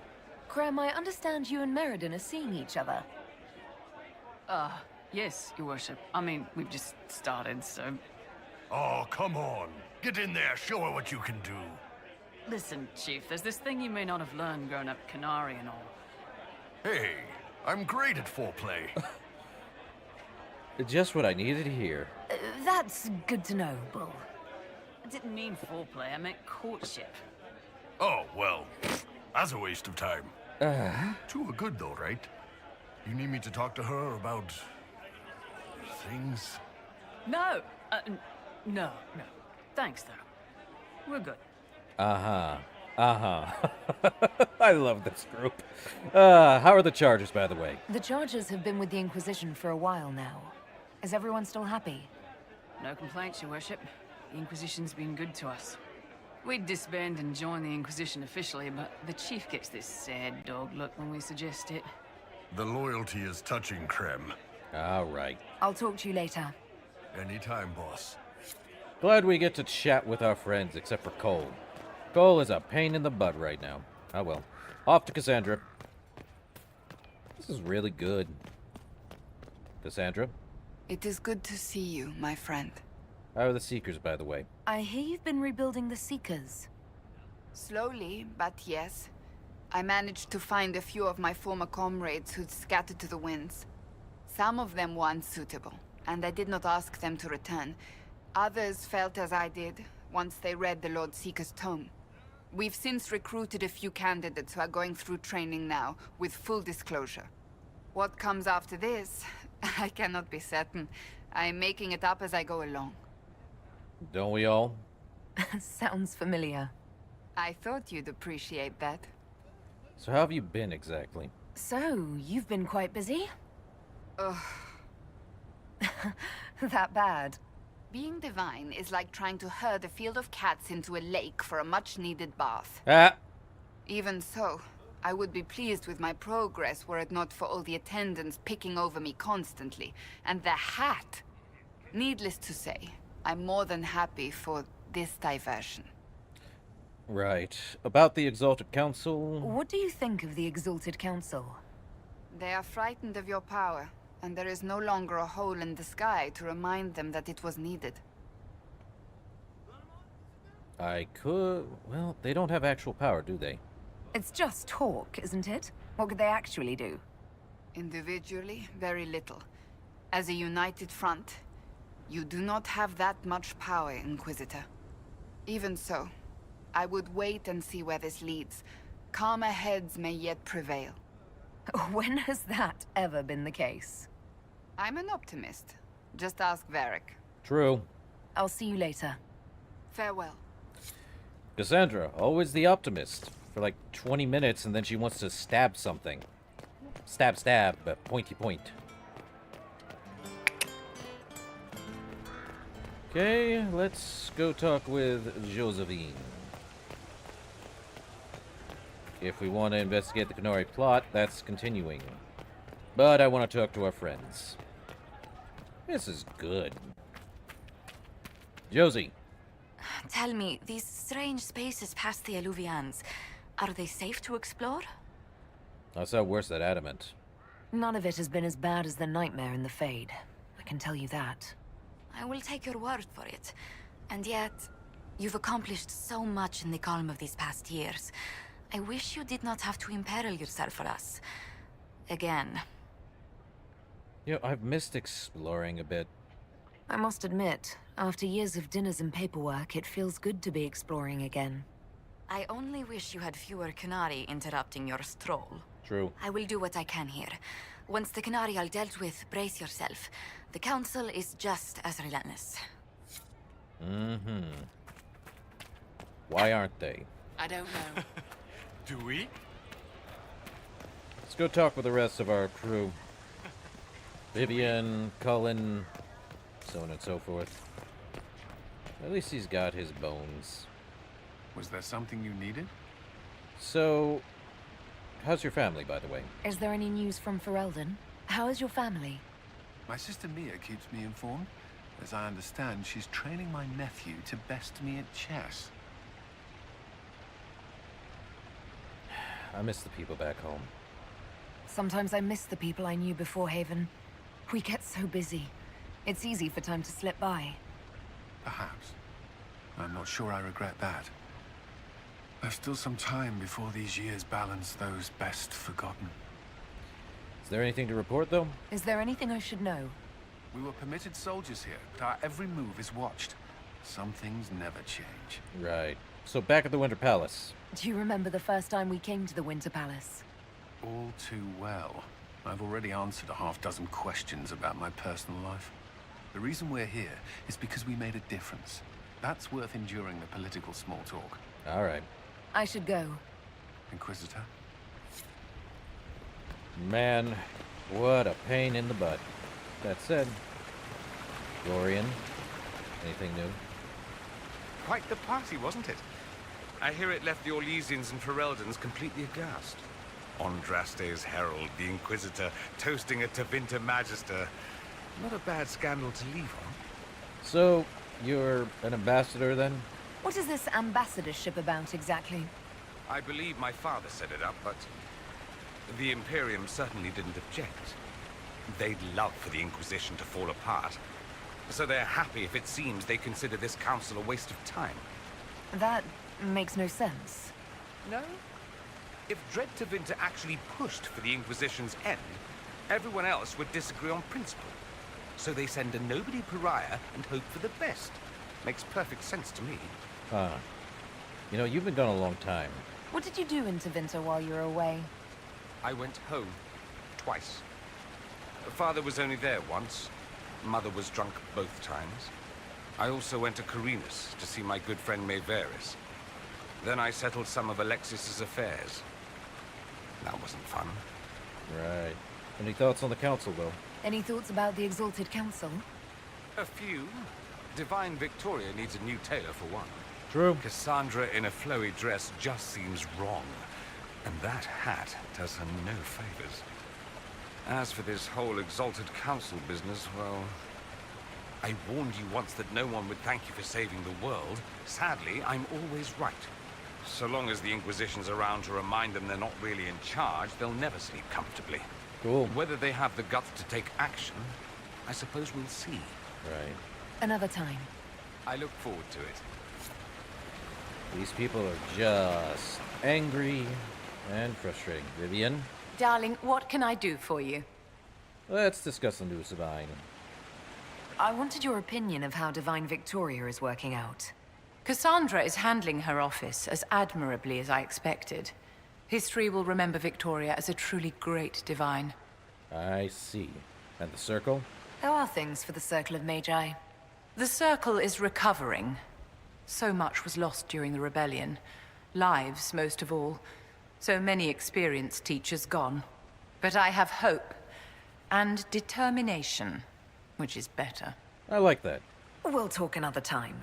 Krem, I understand you and Meriden are seeing each other. Yes, Your Worship. I mean, we've just started, so... Oh, come on. Get in there, show her what you can do. Listen, Chief, there's this thing you may not have learned growing up Canary and all. Hey, I'm great at foreplay. Just what I needed to hear. That's good to know, Bull. I didn't mean foreplay, I meant courtship. Oh, well, that's a waste of time. Two are good, though, right? You need me to talk to her about... things? No! No. Thanks, though. We're good. I love this group. How are the Chargers, by the way? The Chargers have been with the Inquisition for a while now. Is everyone still happy? No complaints, Your Worship. The Inquisition's been good to us. We'd disband and join the Inquisition officially, but the Chief gets this sad dog look when we suggest it. The loyalty is touching, Krem. All right. I'll talk to you later. Anytime, boss. Glad we get to chat with our friends, except for Cole. Cole is a pain in the butt right now. Oh well. Off to Cassandra. This is really good. Cassandra? It is good to see you, my friend. How are the Seekers, by the way? I hear you've been rebuilding the Seekers. Slowly, but yes. I managed to find a few of my former comrades who'd scattered to the winds. Some of them were unsuitable, and I did not ask them to return. Others felt as I did, once they read the Lord Seeker's tome. We've since recruited a few candidates who are going through training now, with full disclosure. What comes after this, I cannot be certain. I'm making it up as I go along. Don't we all? Sounds familiar. I thought you'd appreciate that. So how have you been, exactly? So, you've been quite busy? Ugh. That bad? Being divine is like trying to herd a field of cats into a lake for a much-needed bath. Even so, I would be pleased with my progress were it not for all the attendants picking over me constantly. And the hat! Needless to say, I'm more than happy for this diversion. Right. About the Exalted Council... What do you think of the Exalted Council? They are frightened of your power, and there is no longer a hole in the sky to remind them that it was needed. I could... Well, they don't have actual power, do they? It's just talk, isn't it? What could they actually do? Individually, very little. As a united front, you do not have that much power, Inquisitor. Even so, I would wait and see where this leads. Calmer heads may yet prevail. When has that ever been the case? I'm an optimist. Just ask Varric. True. I'll see you later. Farewell. Cassandra, always the optimist. For like 20 minutes, and then she wants to stab something. Stab, pointy point. Okay, let's go talk with Josephine. If we want to investigate the Canary plot, that's continuing. But I want to talk to our friends. This is good. Josie. Tell me, these strange spaces past the Alluvians, are they safe to explore? I saw worse at Adamant. None of it has been as bad as the nightmare in the Fade. I can tell you that. I will take your word for it. And yet, you've accomplished so much in the calm of these past years. I wish you did not have to imperil yourself for us. Again. You know, I've missed exploring a bit. I must admit, after years of dinners and paperwork, it feels good to be exploring again. I only wish you had fewer Canary interrupting your stroll. True. I will do what I can here. Once the Canary are dealt with, brace yourself. The Council is just as relentless. Mm-hmm. Why aren't they? I don't know. Do we? Let's go talk with the rest of our crew. Vivian, Cullen, so on and so forth. At least he's got his bones. Was there something you needed? So, how's your family, by the way? Is there any news from Ferelden? How is your family? My sister Mia keeps me informed. As I understand, she's training my nephew to best me at chess. I miss the people back home. Sometimes I miss the people I knew before Haven. We get so busy. It's easy for time to slip by. Perhaps. I'm not sure I regret that. There's still some time before these years balance those best forgotten. Is there anything to report, though? Is there anything I should know? We were permitted soldiers here, but our every move is watched. Some things never change. Right. So back at the Winter Palace. Do you remember the first time we came to the Winter Palace? All too well. I've already answered a half-dozen questions about my personal life. The reason we're here is because we made a difference. That's worth enduring the political small talk. All right. I should go. Inquisitor? Man, what a pain in the butt. That said, Dorian, anything new? Quite the party, wasn't it? I hear it left the Orlesians and Fereldans completely aghast. Andraste's herald, the Inquisitor, toasting a Tevinter Magister. Not a bad scandal to leave on. So, you're an ambassador then? What is this ambassadorship about exactly? I believe my father set it up, but the Imperium certainly didn't object. They'd love for the Inquisition to fall apart, so they're happy if it seems they consider this council a waste of time. That makes no sense. No? If Dread Tevinter actually pushed for the Inquisition's end, everyone else would disagree on principle. So they send a nobody pariah and hope for the best. Makes perfect sense to me. You know, you've been gone a long time. What did you do in Tevinter while you were away? I went home. Twice. Father was only there once. Mother was drunk both times. I also went to Carinus to see my good friend Maeveris. Then I settled some of Alexis's affairs. That wasn't fun. Right. Any thoughts on the council, though? Any thoughts about the Exalted Council? A few. Divine Victoria needs a new tailor for one. True. Cassandra in a flowy dress just seems wrong. And that hat does her no favors. As for this whole Exalted Council business, well, I warned you once that no one would thank you for saving the world. Sadly, I'm always right. So long as the Inquisition's around to remind them they're not really in charge, they'll never sleep comfortably. Cool. Whether they have the guts to take action, I suppose we'll see. Right. Another time. I look forward to it. These people are just angry and frustrating. Vivian? Darling, what can I do for you? Let's discuss the news, Divine. I wanted your opinion of how Divine Victoria is working out. Cassandra is handling her office as admirably as I expected. History will remember Victoria as a truly great divine. I see. And the Circle? How are things for the Circle of Magi? The Circle is recovering. So much was lost during the rebellion. Lives, most of all. So many experienced teachers gone. But I have hope. And determination. Which is better. I like that. We'll talk another time.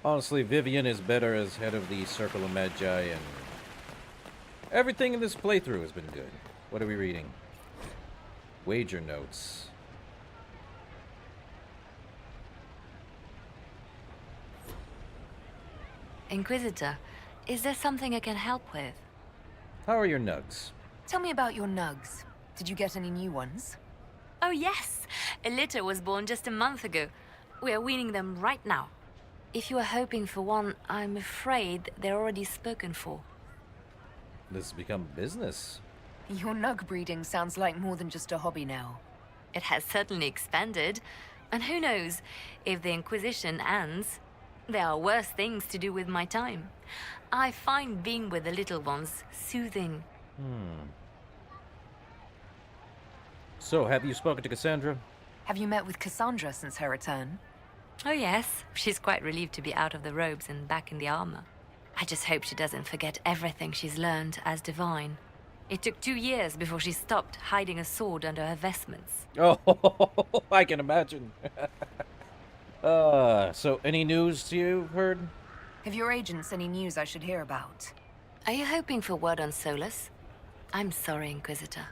Honestly, Vivian is better as head of the Circle of Magi, and everything in this playthrough has been good. What are we reading? Wager notes. Inquisitor, is there something I can help with? How are your nugs? Tell me about your nugs. Did you get any new ones? Oh yes! A litter was born just a month ago. We are weaning them right now. If you are hoping for one, I'm afraid they're already spoken for. This has become business. Your nug breeding sounds like more than just a hobby now. It has certainly expanded. And who knows, if the Inquisition ends, there are worse things to do with my time. I find being with the little ones soothing. So, have you spoken to Cassandra? Have you met with Cassandra since her return? Oh yes, she's quite relieved to be out of the robes and back in the armor. I just hope she doesn't forget everything she's learned as divine. It took 2 years before she stopped hiding a sword under her vestments. Oh, I can imagine. So any news you've heard? Have your agents any news I should hear about? Are you hoping for word on Solus? I'm sorry, Inquisitor.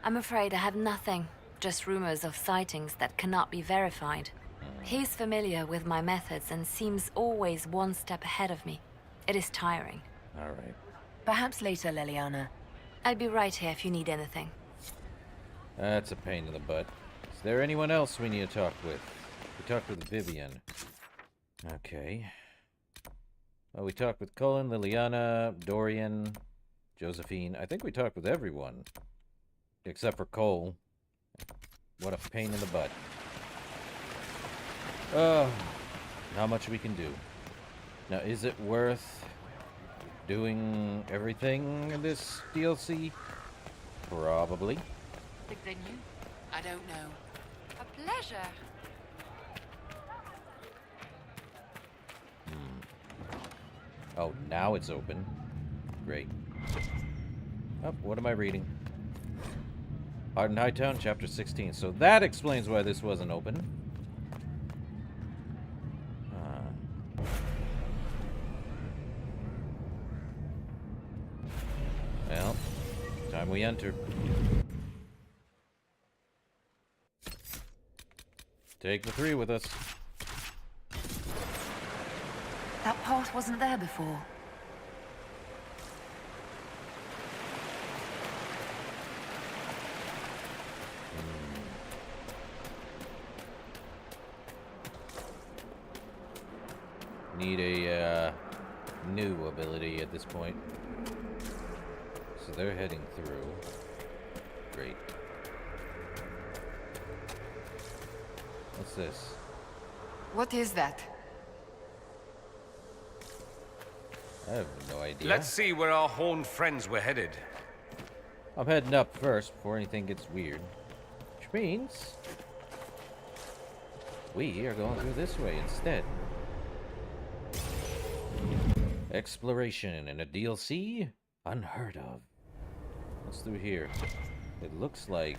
I'm afraid I have nothing, just rumors of sightings that cannot be verified. He's familiar with my methods and seems always one step ahead of me. It is tiring. All right. Perhaps later, Leliana. I'll be right here if you need anything. That's a pain in the butt. Is there anyone else we need to talk with? We talked with Vivian. Okay. Well, we talked with Cullen, Liliana, Dorian, Josephine. I think we talked with everyone. Except for Cole. What a pain in the butt. Oh, not much we can do. Now, is it worth doing everything in this DLC? Probably. Think they knew? I don't know. A pleasure. Oh, now it's open. Great. Oh, what am I reading? Art in Hightown, Chapter 16. So that explains why this wasn't open. Well, time we enter. Take the 3 with us. That path wasn't there before. Need a new ability at this point. So they're heading through. Great. What's this? What is that? I have no idea. Let's see where our horned friends were headed. I'm heading up first before anything gets weird. Which means we are going through this way instead. Exploration in a DLC? Unheard of. What's through here? It looks like...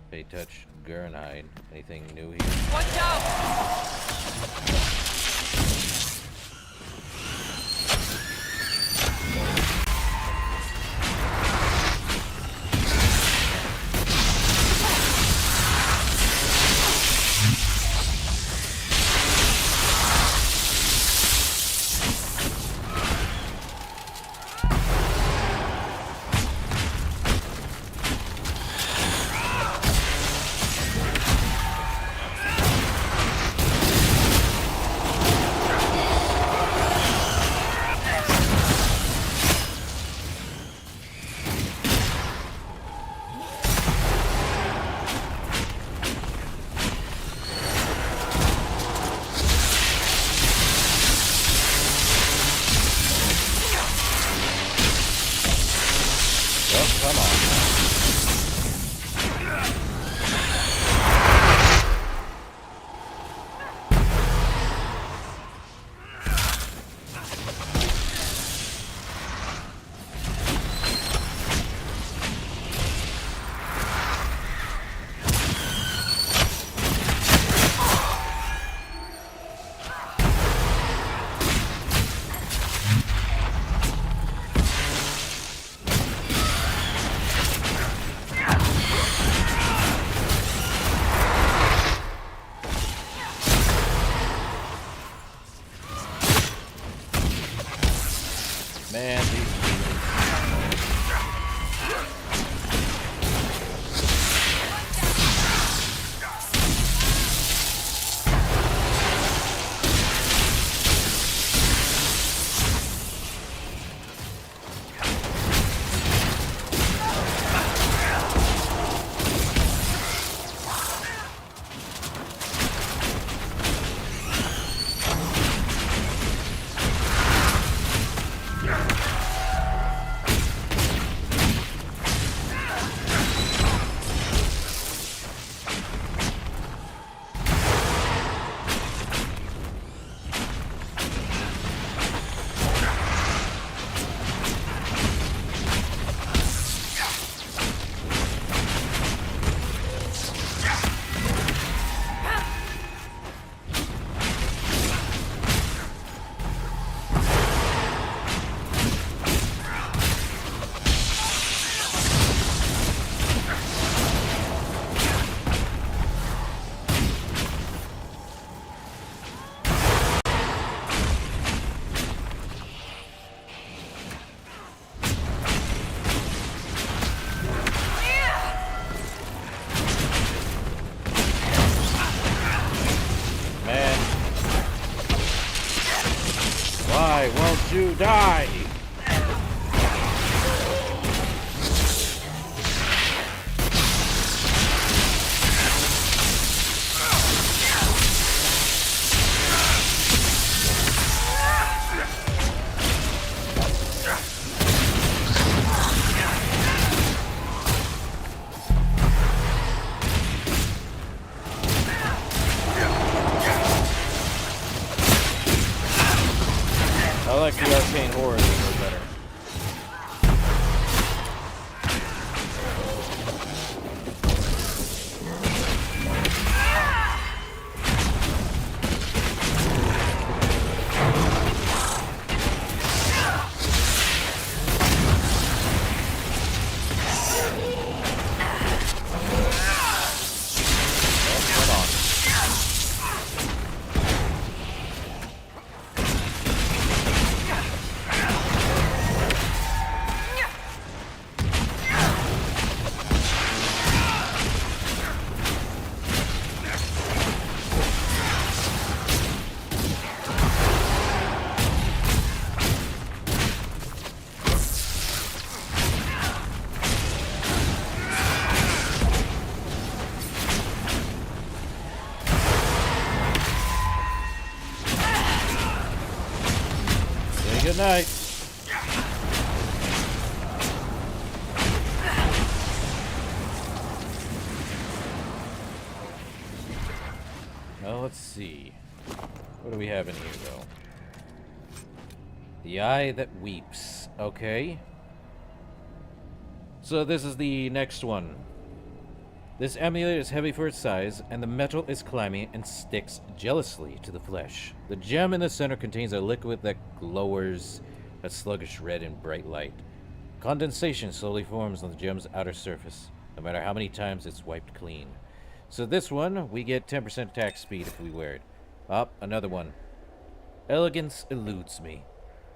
Pay touch, Gurnhide. Anything new here? Watch out! Man, these Die, won't you die? I like the arcane horrors a little better. Good night. Well, let's see. What do we have in here, though? The Eye That Weeps. Okay. So this is the next one. This amulet is heavy for its size, and the metal is clammy and sticks jealously to the flesh. The gem in the center contains a liquid that glowers a sluggish red in bright light. Condensation slowly forms on the gem's outer surface, no matter how many times it's wiped clean. So this one, we get 10% attack speed if we wear it. Another one. Elegance eludes me.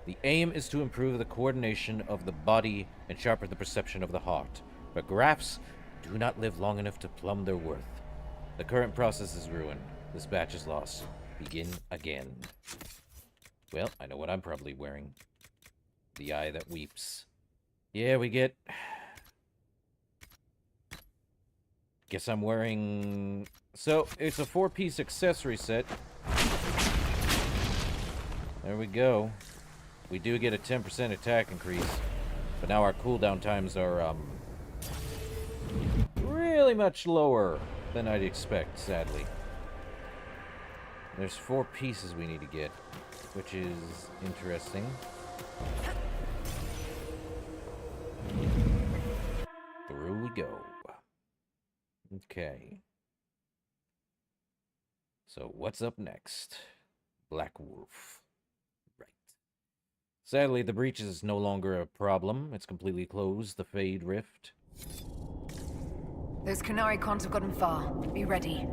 The aim is to improve the coordination of the body and sharpen the perception of the heart. But graphs do not live long enough to plumb their worth. The current process is ruined. This batch is lost. Begin again. Well, I know what I'm probably wearing. The Eye That Weeps. Yeah, we get... Guess I'm wearing... So, it's a 4-piece accessory set. There we go. We do get a 10% attack increase. But now our cooldown times are, really much lower than I'd expect, sadly. There's 4 pieces we need to get, which is interesting. Through we go. Okay. So what's up next? Black Wolf. Right. Sadly, the breach is no longer a problem. It's completely closed. The Fade Rift. Those Kunari cons have gotten far. Be ready.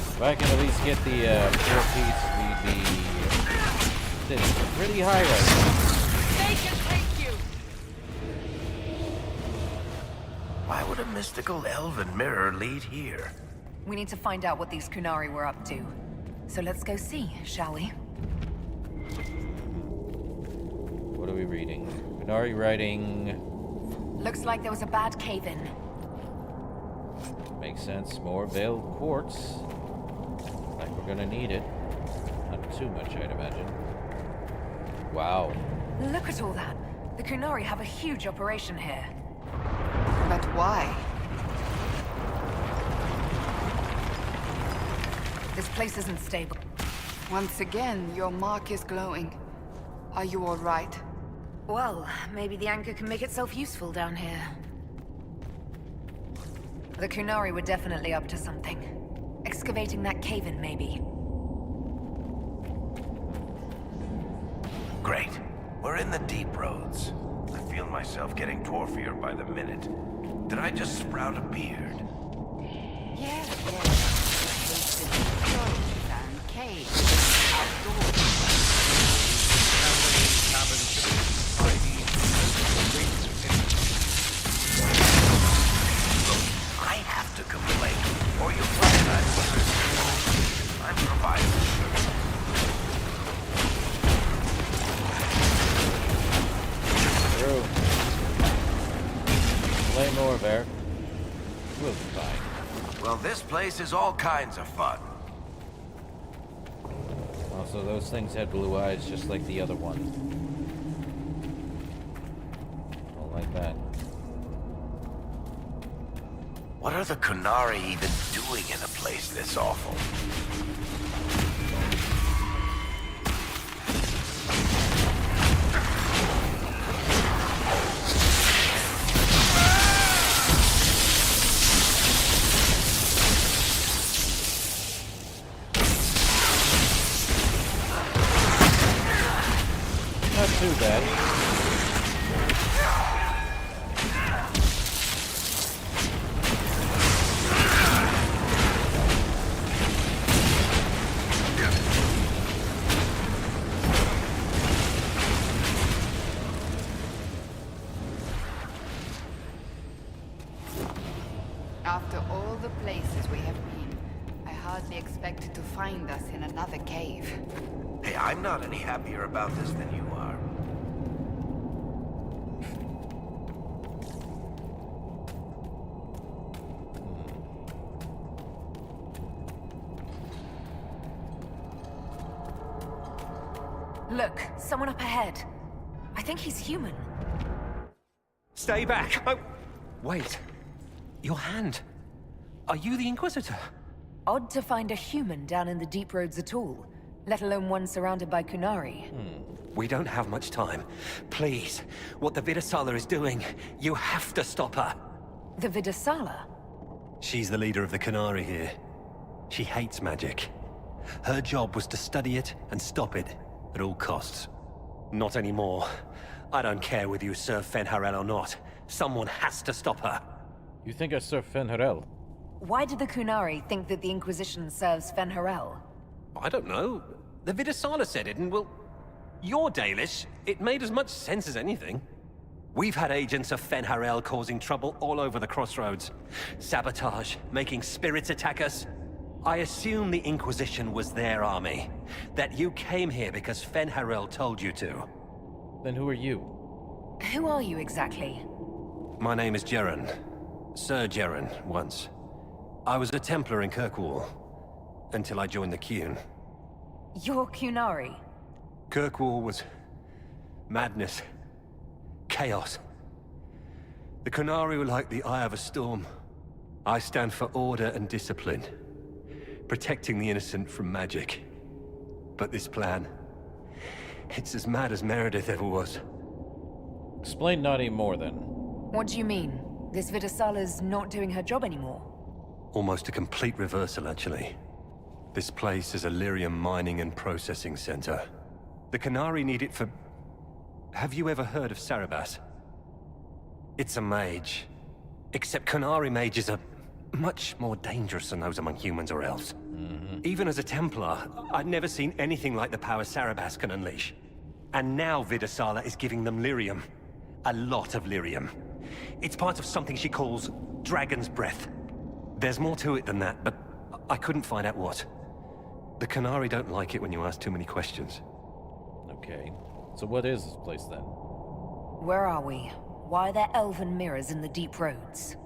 If I can at least get the 4-piece, we'd be sitting pretty high right now. They can take you! Why would a mystical elven mirror lead here? We need to find out what these Kunari were up to. So let's go see, shall we? What are we reading? Kunari writing... Looks like there was a bad cave-in. Makes sense. More veiled quartz. Like we're gonna need it. Not too much, I'd imagine. Wow. Look at all that. The Kunari have a huge operation here. But why? This place isn't stable. Once again, your mark is glowing. Are you all right? Well, maybe the anchor can make itself useful down here. The Kunari were definitely up to something. Excavating that cave-in, maybe. Great. We're in the deep roads. I feel myself getting dwarfier by the minute. Did I just sprout a beard? Yes. Roads and caves. Outdoors. I have to complain, or you find that I'm providing. True. Play more, Bear. We'll be fine. Well, this place is all kinds of fun. Also, those things had blue eyes just like the other one. Don't like that. What are the Kunari even doing in a place this awful? Not too bad. After all the places we have been, I hardly expected to find us in another cave. Hey, I'm not any happier about this than you are. Look, someone up ahead. I think he's human. Stay back! Oh, wait. Your hand. Are you the Inquisitor? Odd to find a human down in the deep roads at all, let alone one surrounded by Kunari. We don't have much time. Please, what the Vidasala is doing, you have to stop her. The Vidasala? She's the leader of the Kunari here. She hates magic. Her job was to study it and stop it at all costs. Not anymore. I don't care whether you serve Fenharel or not. Someone has to stop her. You think I serve Fenharel? Why did the Kunari think that the Inquisition serves Fenharel? I don't know. The Vidasala said it, and well, you're Dalish. It made as much sense as anything. We've had agents of Fenharel causing trouble all over the crossroads. Sabotage, making spirits attack us. I assume the Inquisition was their army. That you came here because Fenharel told you to. Then who are you? Who are you exactly? My name is Jeren. Sir Jeren, once. I was a Templar in Kirkwall, until I joined the Qun. You're Kunari? Kirkwall was madness, chaos. The Kunari were like the eye of a storm. I stand for order and discipline, protecting the innocent from magic. But this plan, it's as mad as Meredith ever was. Explain not any more, then. What do you mean? This Vidasala's not doing her job anymore? Almost a complete reversal, actually. This place is a lyrium mining and processing center. The Kunari need it for... Have you ever heard of Sarabas? It's a mage. Except Kunari mages are much more dangerous than those among humans or elves. Even as a Templar, I'd never seen anything like the power Sarabas can unleash. And now Vidasala is giving them lyrium. A lot of lyrium. It's part of something she calls Dragon's Breath. There's more to it than that, but I couldn't find out what. The Kunari don't like it when you ask too many questions. Okay. So what is this place, then? Where are we? Why are there elven mirrors in the deep roads?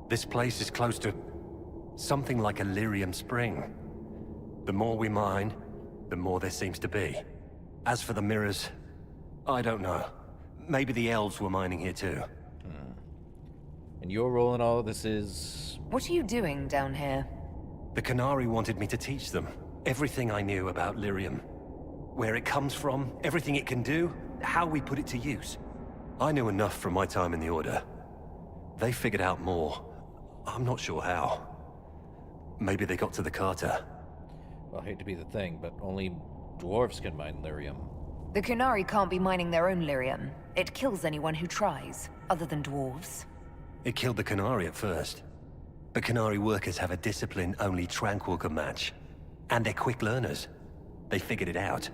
This place is close to something like a lyrium spring. The more we mine, the more there seems to be. As for the mirrors, I don't know. Maybe the elves were mining here too. And your role in all of this is... What are you doing down here? The Kunari wanted me to teach them. Everything I knew about lyrium. Where it comes from, everything it can do, how we put it to use. I knew enough from my time in the Order. They figured out more. I'm not sure how. Maybe they got to the Carter. Well, I hate to be the thing, but only dwarves can mine lyrium. The Kunari can't be mining their own lyrium. It kills anyone who tries, other than dwarves. It killed the Kunari at first. But Kunari workers have a discipline only Tranquil can match. And they're quick learners. They figured it out.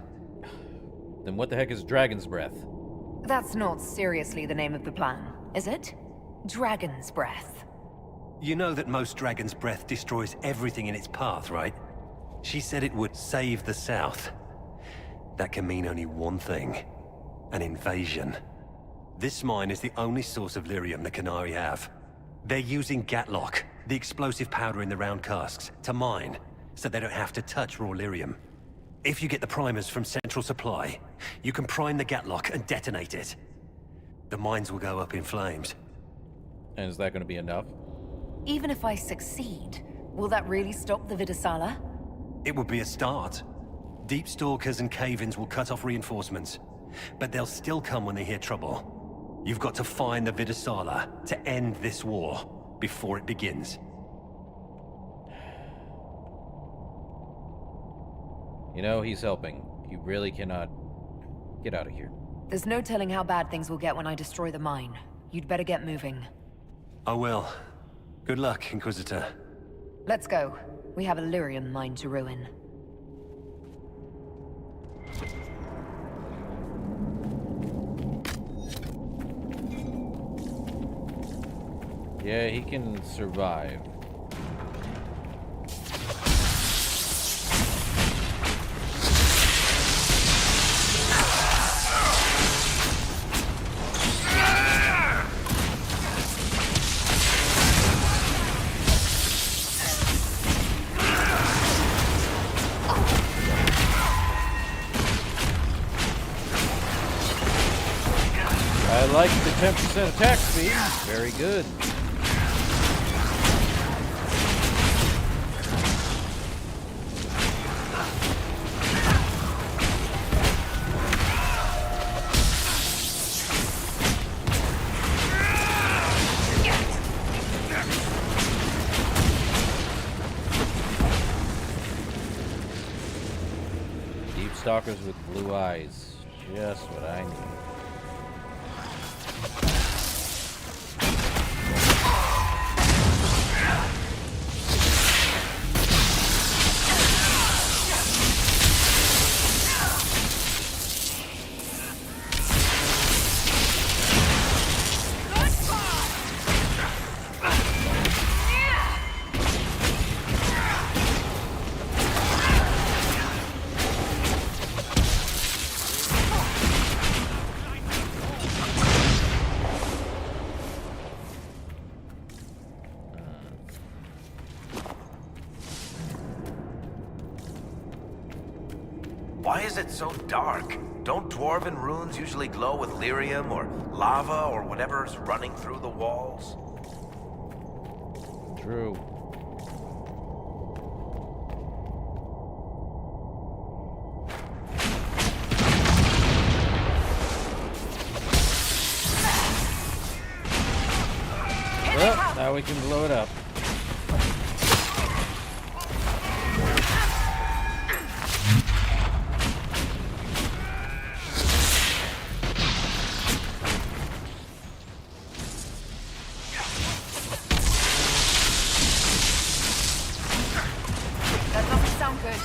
Then what the heck is Dragon's Breath? That's not seriously the name of the plan, is it? Dragon's Breath. You know that most Dragon's Breath destroys everything in its path, right? She said it would save the South. That can mean only one thing. An invasion. This mine is the only source of lyrium the Kunari have. They're using Gatlock, the explosive powder in the round casks, to mine, so they don't have to touch raw lyrium. If you get the primers from Central Supply, you can prime the Gatlock and detonate it. The mines will go up in flames. And is that going to be enough? Even if I succeed, will that really stop the Vidasala? It would be a start. Deep Stalkers and Cave-ins will cut off reinforcements, but they'll still come when they hear trouble. You've got to find the Vidasala to end this war before it begins. You know, he's helping. You really cannot get out of here. There's no telling how bad things will get when I destroy the mine. You'd better get moving. I will. Good luck, Inquisitor. Let's go. We have a lyrium mine to ruin. Yeah, he can survive. I like the 10% attack speed. Very good. Deep stalkers with blue eyes. Just what I need. Why is it so dark? Don't dwarven runes usually glow with lyrium or lava or whatever's running through the walls? True. Well, now we can blow it up. That doesn't sound good.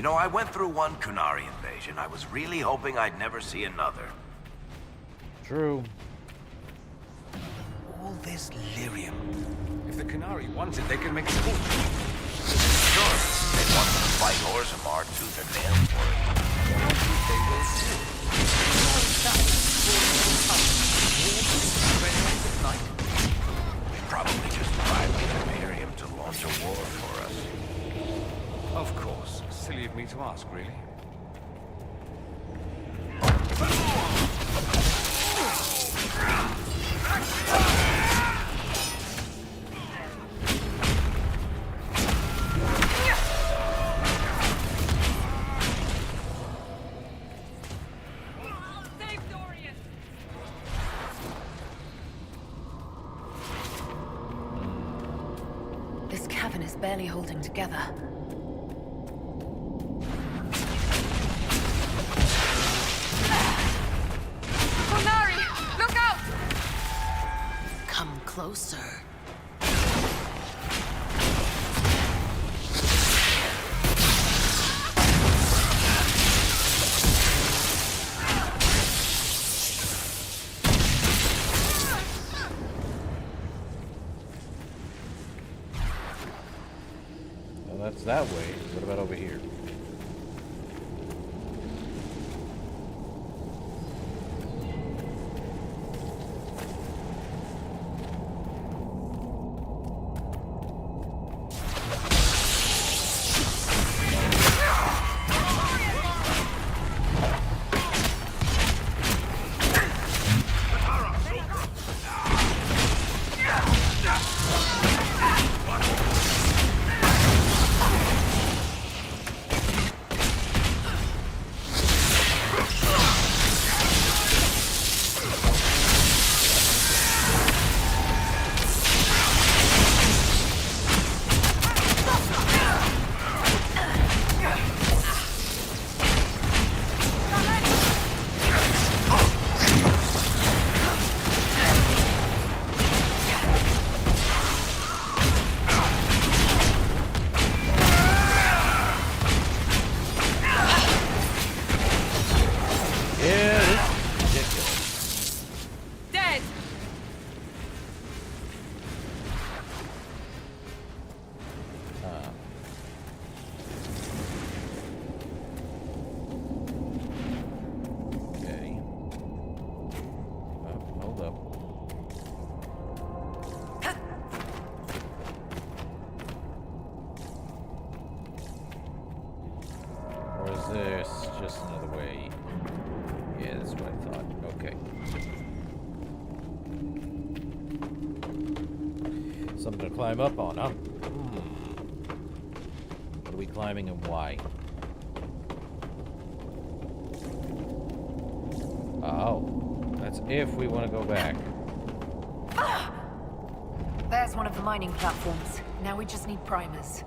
You know, I went through one Kunari invasion. I was really hoping I'd never see another. True. All this lyrium. If the Kunari want it, they can make a fortune. Sure, they want to fight Orzammar tooth and nail for it. They will too. They probably just bribed the Imperium to launch a war for us. Of course. Silly of me to ask, really. This cavern is barely holding together. Polari, look out! Come closer. Well, that's that way. What about over here? Dead! Okay. Oh, hold up. Or is this just another way? Yeah, that's what I thought. Okay. Something to climb up on, huh? What are we climbing and why? Oh, that's if we want to go back. There's one of the mining platforms. Now we just need primers.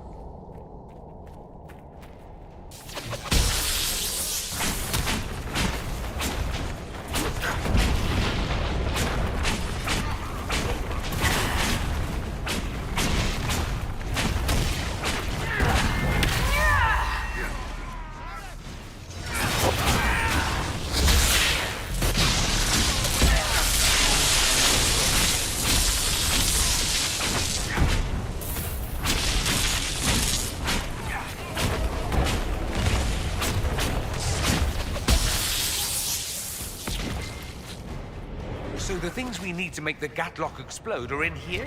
So the things we need to make the Gatlock explode are in here?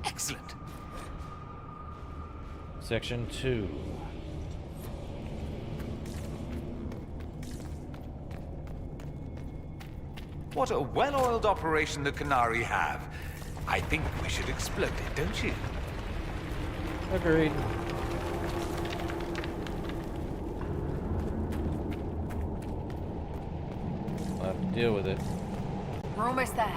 Excellent. Section 2. What a well-oiled operation the Kunari have. I think we should explode it, don't you? Agreed. We'll have to deal with it. We're almost there.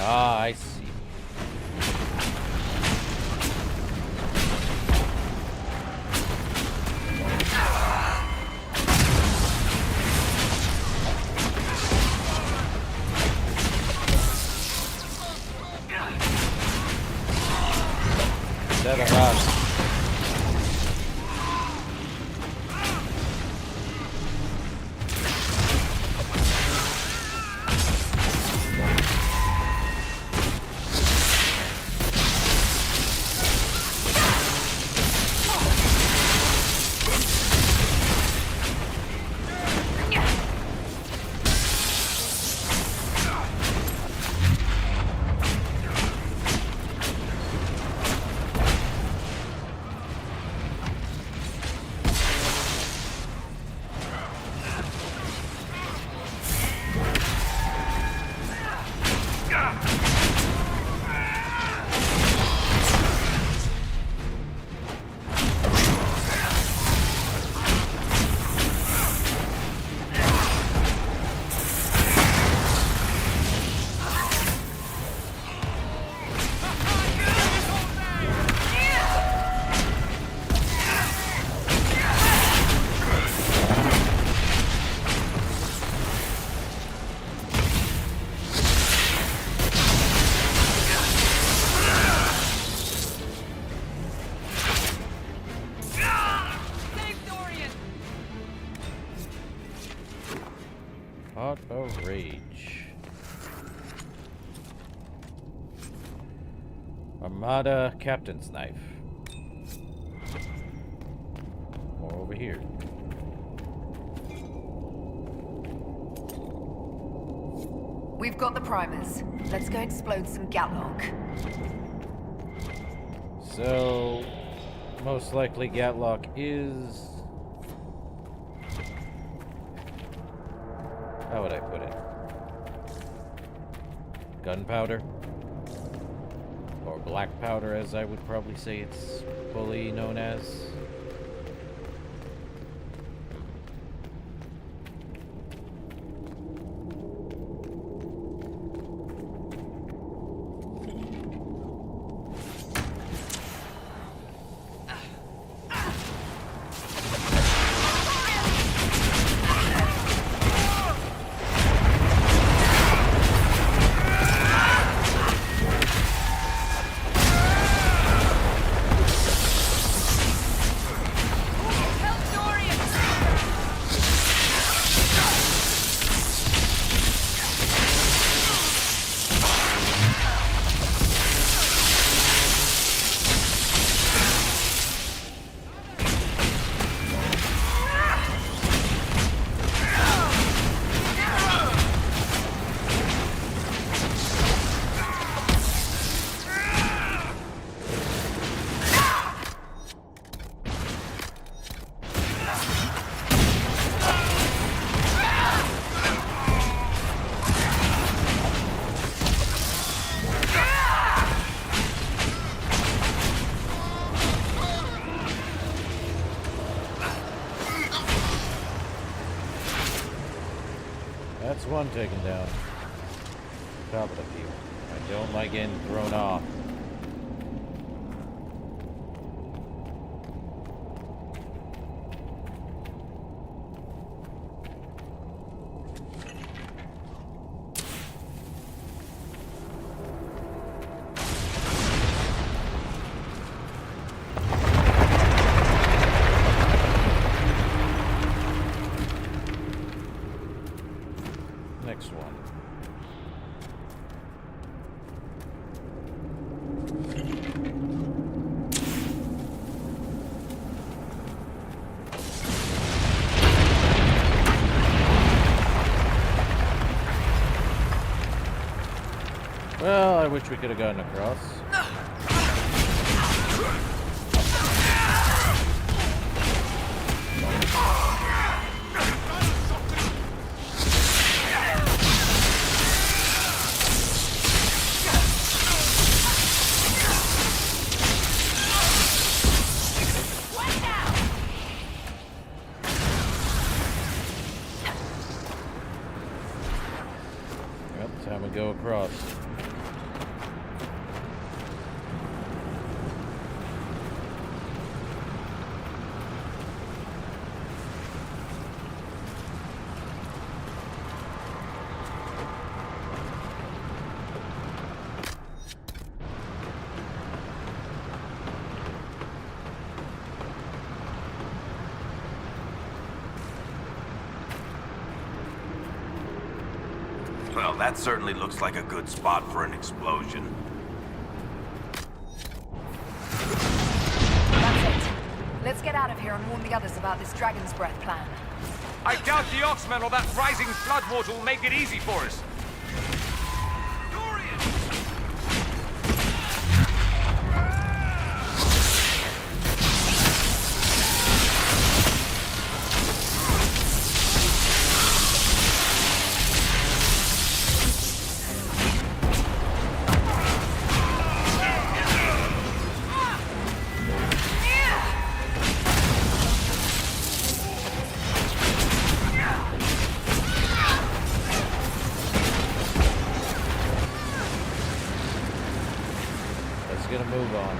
Ah, I see. Rage. Armada Captain's Knife. More over here. We've got the primers. Let's go explode some Gatlock. So, most likely Gatlock is... How would I put it? Gunpowder? Or black powder, as I would probably say it's fully known as. That's one taken down. Top of the field. I don't like getting thrown off. Next one. Well, I wish we could have gotten across. Yep, time to go across. Well, that certainly looks like a good spot for an explosion. That's it. Let's get out of here and warn the others about this Dragon's Breath plan. I doubt the Oxmen or that rising floodwater will make it easy for us. Gonna move on.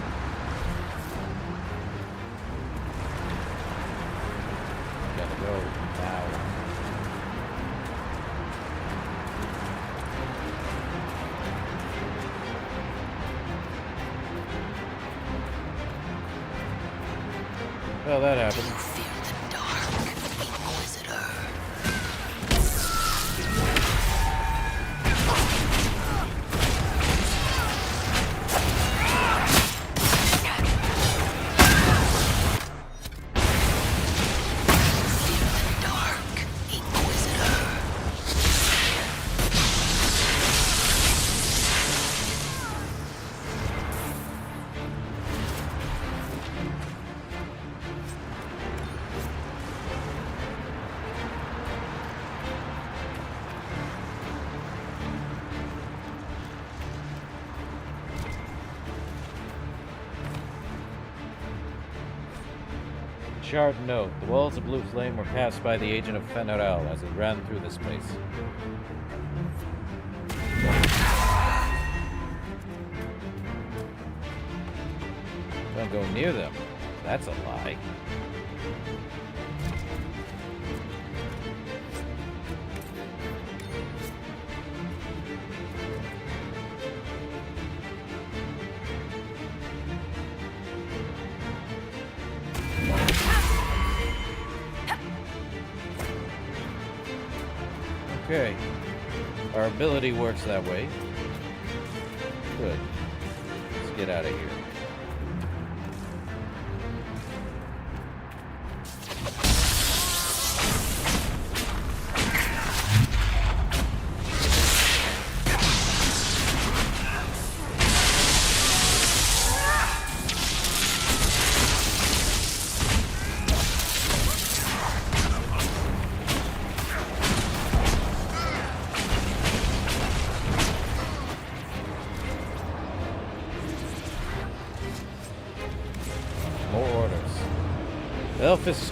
Gotta go now. Well, that happened. You feel the dark, Inquisitor. charred note. The walls of blue flame were passed by the agent of Fenarel as it ran through this place. Don't go near them. That's a lie. Okay. Our ability works that way. Good. Let's get out of here.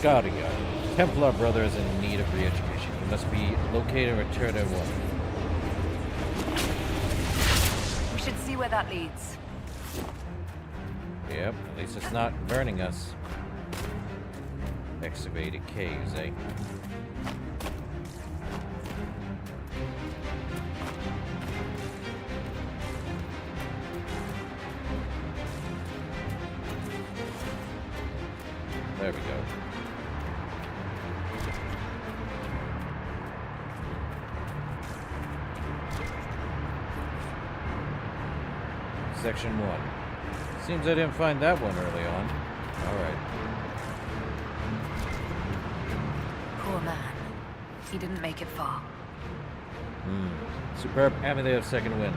Veilguard. Templar brother is in need of re-education. He must be located and returned at once. We should see where that leads. Yep, at least it's not burning us. Excavated caves, eh? There we go. Section 1. Seems I didn't find that one early on. Alright. Poor man. He didn't make it far. Superb amulet of second wind.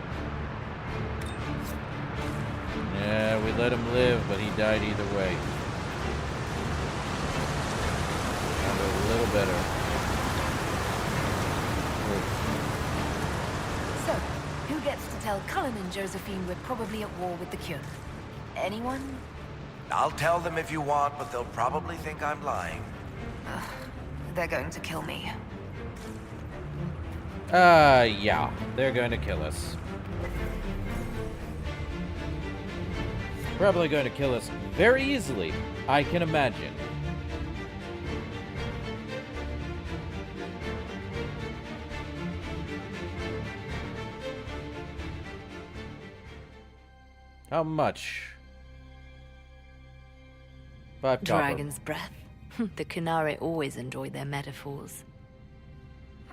Yeah, we let him live, but he died either way. A little better. So, who gets to tell Cullen and Josephine we're probably at war with the Kyun? Anyone? I'll tell them if you want, but they'll probably think I'm lying. They're going to kill me. Yeah. They're going to kill us. Probably going to kill us very easily, I can imagine. How much? 5 copper. Dragon's breath. The Kunari always enjoy their metaphors.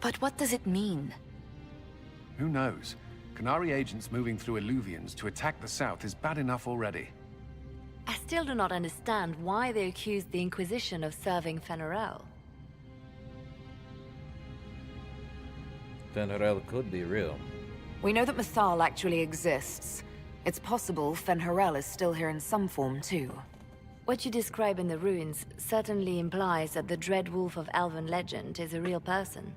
But what does it mean? Who knows? Kunari agents moving through Illuvians to attack the south is bad enough already. I still do not understand why they accused the Inquisition of serving Fenarel. Fenarel could be real. We know that Mathal actually exists. It's possible Fenharel is still here in some form, too. What you describe in the ruins certainly implies that the Dread Wolf of Elven legend is a real person.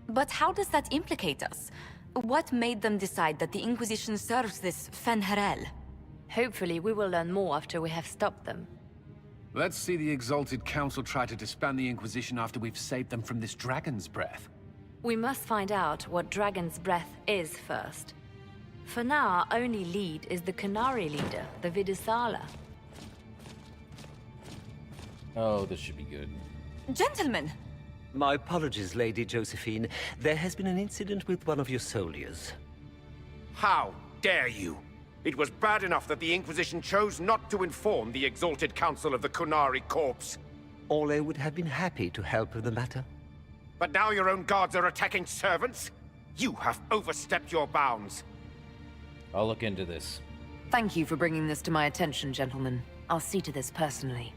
But how does that implicate us? What made them decide that the Inquisition serves this Fenharel? Hopefully we will learn more after we have stopped them. Let's see the Exalted Council try to disband the Inquisition after we've saved them from this dragon's breath. We must find out what Dragon's Breath is first. For now, our only lead is the Kunari leader, the Vidusala. Oh, this should be good. Gentlemen! My apologies, Lady Josephine. There has been an incident with one of your soldiers. How dare you? It was bad enough that the Inquisition chose not to inform the Exalted Council of the Kunari Corps. Ole would have been happy to help with the matter. But now your own guards are attacking servants? You have overstepped your bounds. I'll look into this. Thank you for bringing this to my attention, gentlemen. I'll see to this personally.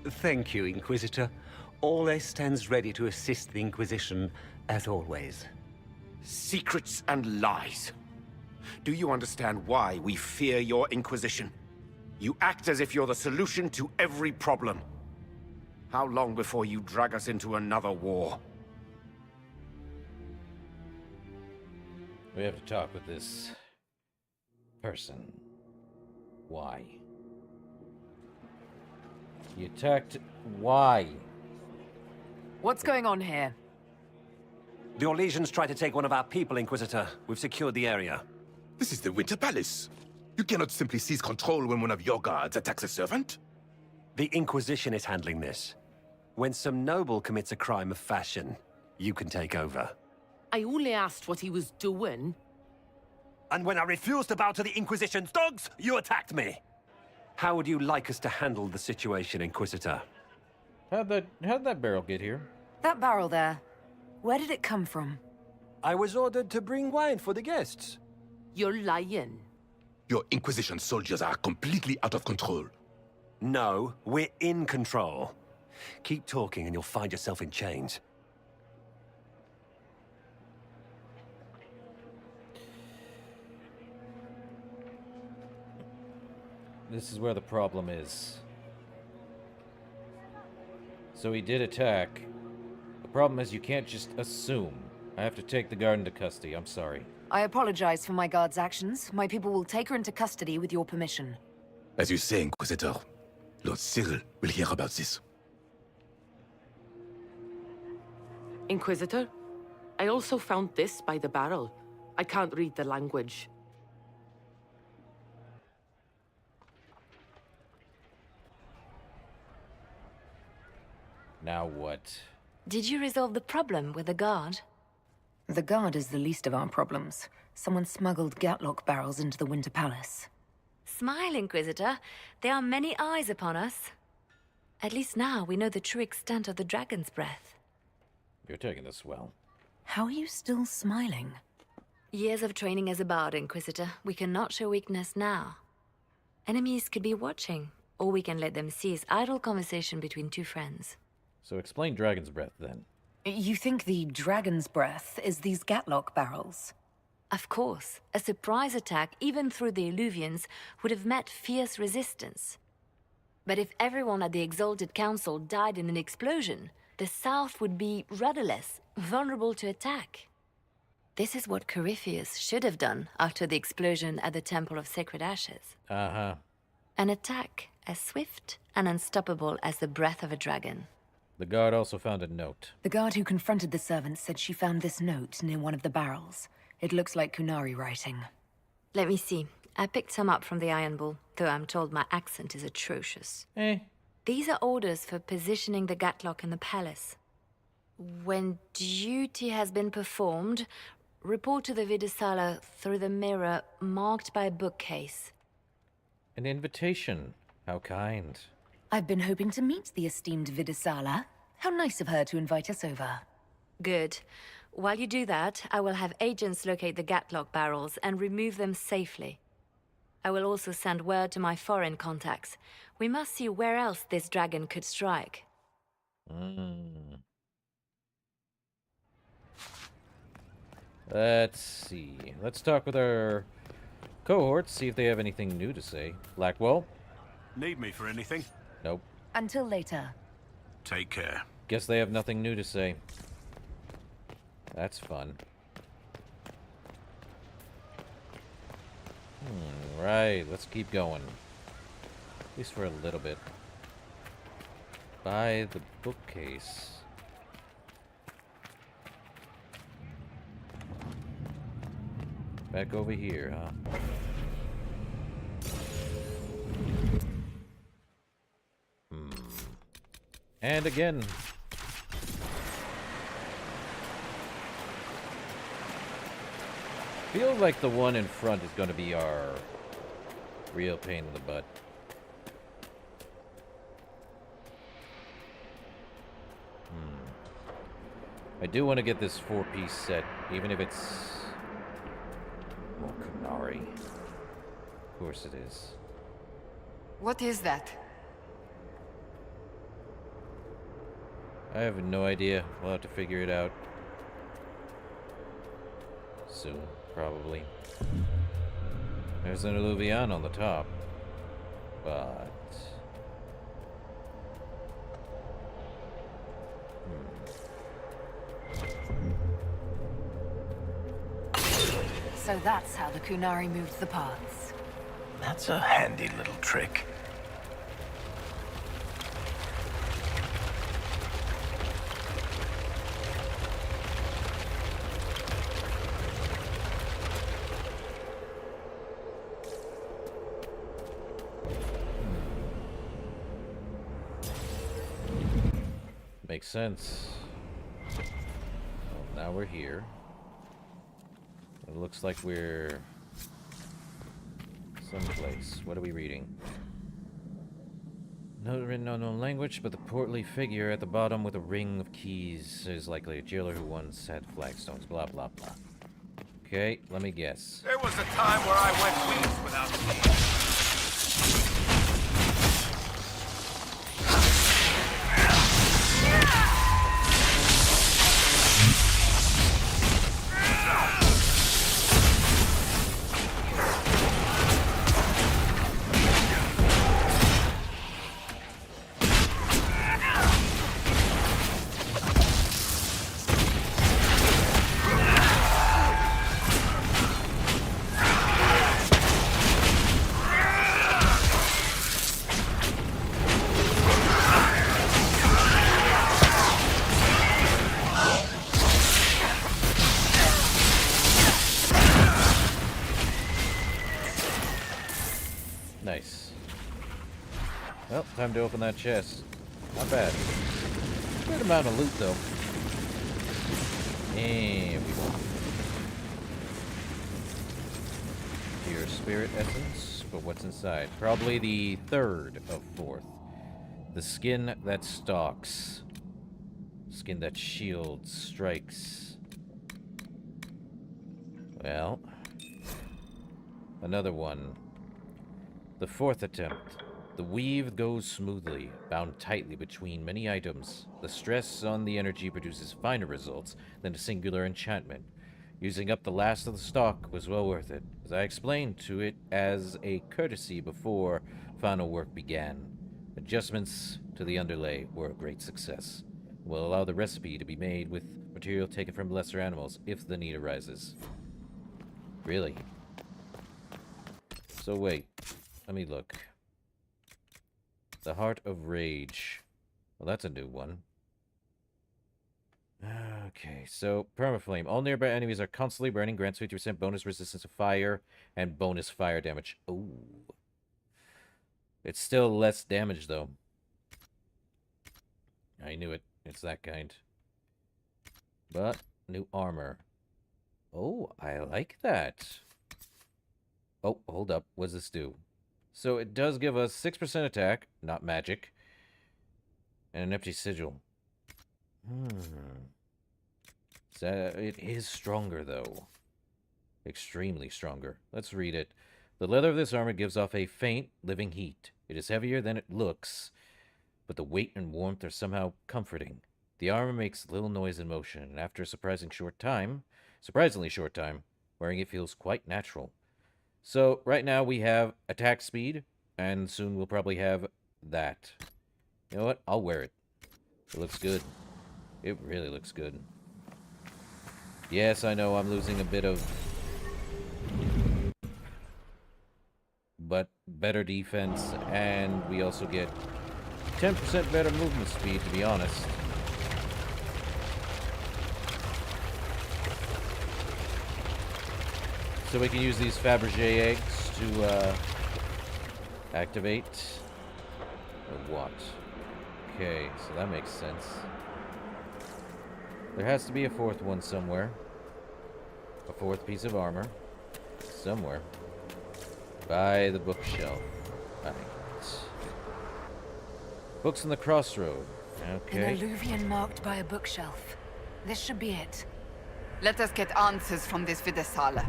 Thank you, Inquisitor. Ole stands ready to assist the Inquisition, as always. Secrets and lies. Do you understand why we fear your Inquisition? You act as if you're the solution to every problem. How long before you drag us into another war? We have to talk with this person. Why? You attacked... Why? What's going on here? The Orlesians tried to take one of our people, Inquisitor. We've secured the area. This is the Winter Palace. You cannot simply seize control when one of your guards attacks a servant. The Inquisition is handling this. When some noble commits a crime of fashion, you can take over. I only asked what he was doing. And when I refused to bow to the Inquisition's dogs, you attacked me! How would you like us to handle the situation, Inquisitor? How'd that barrel get here? That barrel there. Where did it come from? I was ordered to bring wine for the guests. You're lying. Your Inquisition soldiers are completely out of control. No, we're in control. Keep talking and you'll find yourself in chains. This is where the problem is. So he did attack. The problem is you can't just assume. I have to take the guard into custody. I'm sorry. I apologize for my guard's actions. My people will take her into custody with your permission. As you say, Inquisitor, Lord Cyril will hear about this. Inquisitor, I also found this by the barrel. I can't read the language. Now what? Did you resolve the problem with the guard? The guard is the least of our problems. Someone smuggled Gatlock barrels into the Winter Palace. Smile, Inquisitor. There are many eyes upon us. At least now we know the true extent of the dragon's breath. You're taking this well. How are you still smiling? Years of training as a bard, Inquisitor. We cannot show weakness now. Enemies could be watching, or we can let them seize idle conversation between two friends. So explain Dragon's Breath, then. You think the Dragon's Breath is these Gatlock barrels? Of course. A surprise attack, even through the Illuvians, would have met fierce resistance. But if everyone at the Exalted Council died in an explosion, the South would be rudderless, vulnerable to attack. This is what Corypheus should have done after the explosion at the Temple of Sacred Ashes. Uh-huh. An attack as swift and unstoppable as the breath of a dragon. The guard also found a note. The guard who confronted the servants said she found this note near one of the barrels. It looks like Kunari writing. Let me see. I picked some up from the Iron Bull, though I'm told my accent is atrocious. These are orders for positioning the Gatlock in the palace. When duty has been performed, report to the Vidisala through the mirror marked by a bookcase. An invitation. How kind. I've been hoping to meet the esteemed Vidisala. How nice of her to invite us over. Good. While you do that, I will have agents locate the Gatlock barrels and remove them safely. I will also send word to my foreign contacts. We must see where else this dragon could strike. Let's see. Let's talk with our cohorts, see if they have anything new to say. Blackwell? Need me for anything? Nope. Until later. Take care. Guess they have nothing new to say. That's fun. Right, let's keep going. At least for a little bit. By the bookcase. Back over here, huh? And again. Feels like the one in front is going to be our real pain in the butt. I do want to get this 4-piece set, even if it's more Kunari. Of course it is. What is that? I have no idea. We'll have to figure it out. Soon, probably. There's an Illuvian on the top. But... So that's how the Kunari moved the paths. That's a handy little trick. makes sense. Well, now we're here. It looks like we're someplace. What are we reading? No written unknown language, but the portly figure at the bottom with a ring of keys is likely a jailer who once had flagstones. Blah, blah, blah. Okay, let me guess. There was a time where I went weeks without keys. Nice. Well, time to open that chest. Not bad. Good amount of loot, though. And we go. Pure spirit essence, but what's inside? Probably the third of fourth. The skin that stalks. Skin that shields, strikes. Well. Another one. The fourth attempt. The weave goes smoothly, bound tightly between many items. The stress on the energy produces finer results than a singular enchantment. Using up the last of the stock was well worth it, as I explained to it as a courtesy before final work began. Adjustments to the underlay were a great success. Will allow the recipe to be made with material taken from lesser animals if the need arises. Really? So wait. Let me look. The Heart of Rage. Well, that's a new one. Okay, so Permaflame. All nearby enemies are constantly burning. Grants 50% bonus resistance to fire and bonus fire damage. Ooh. It's still less damage, though. I knew it. It's that kind. But, new armor. Oh, I like that. Oh, hold up. What does this do? So it does give us 6% attack, not magic, and an empty sigil. So it is stronger, though. Extremely stronger. Let's read it. The leather of this armor gives off a faint, living heat. It is heavier than it looks, but the weight and warmth are somehow comforting. The armor makes little noise in motion, and after a surprisingly short time, wearing it feels quite natural. So, right now we have attack speed, and soon we'll probably have that. You know what? I'll wear it. It looks good. It really looks good. Yes, I know I'm losing a bit of... but better defense, and we also get 10% better movement speed, to be honest. So we can use these Fabergé eggs to activate. Or what? Okay, so that makes sense. There has to be a fourth one somewhere. A fourth piece of armor. Somewhere. By the bookshelf. Right. Books in the crossroad. Okay. An alluvion marked by a bookshelf. This should be it. Let us get answers from this Videsala.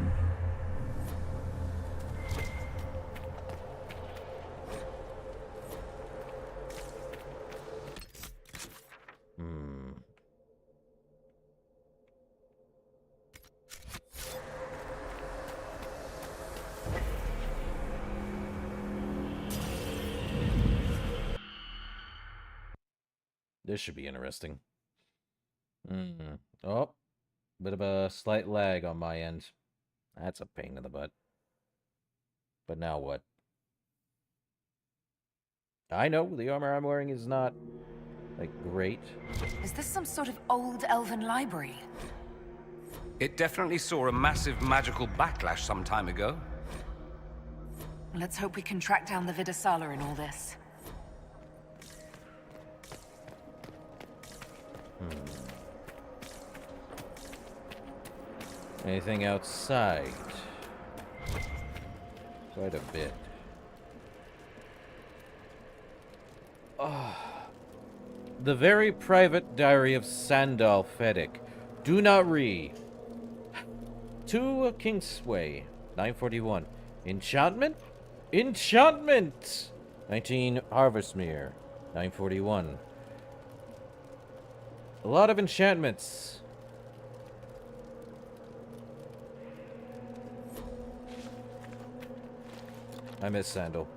This should be interesting. Oh, bit of a slight lag on my end. That's a pain in the butt. But now what? I know the armor I'm wearing is not, like, great. Is this some sort of old elven library? It definitely saw a massive magical backlash some time ago. Let's hope we can track down the Videsala in all this. Anything outside? Quite a bit. Oh. The very private diary of Sandal Fedek. Do not read. To Kingsway, 941. Enchantment? Enchantment! 19 Harvestmere, 941. A lot of enchantments. I miss Sandal.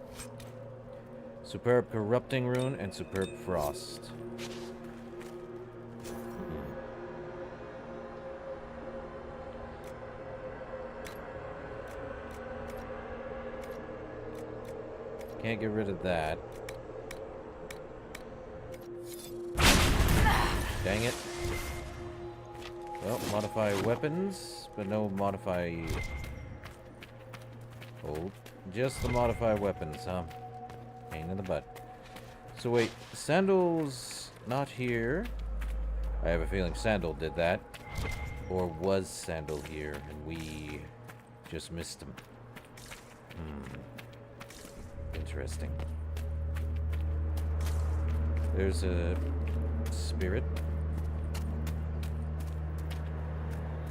Superb Corrupting Rune and Superb Frost. Can't get rid of that. Dang it. Well, modify weapons, but no modify... Oh, just the modify weapons, huh? Pain in the butt. So wait, Sandal's not here. I have a feeling Sandal did that. Or was Sandal here, and we just missed him. Interesting. There's a spirit.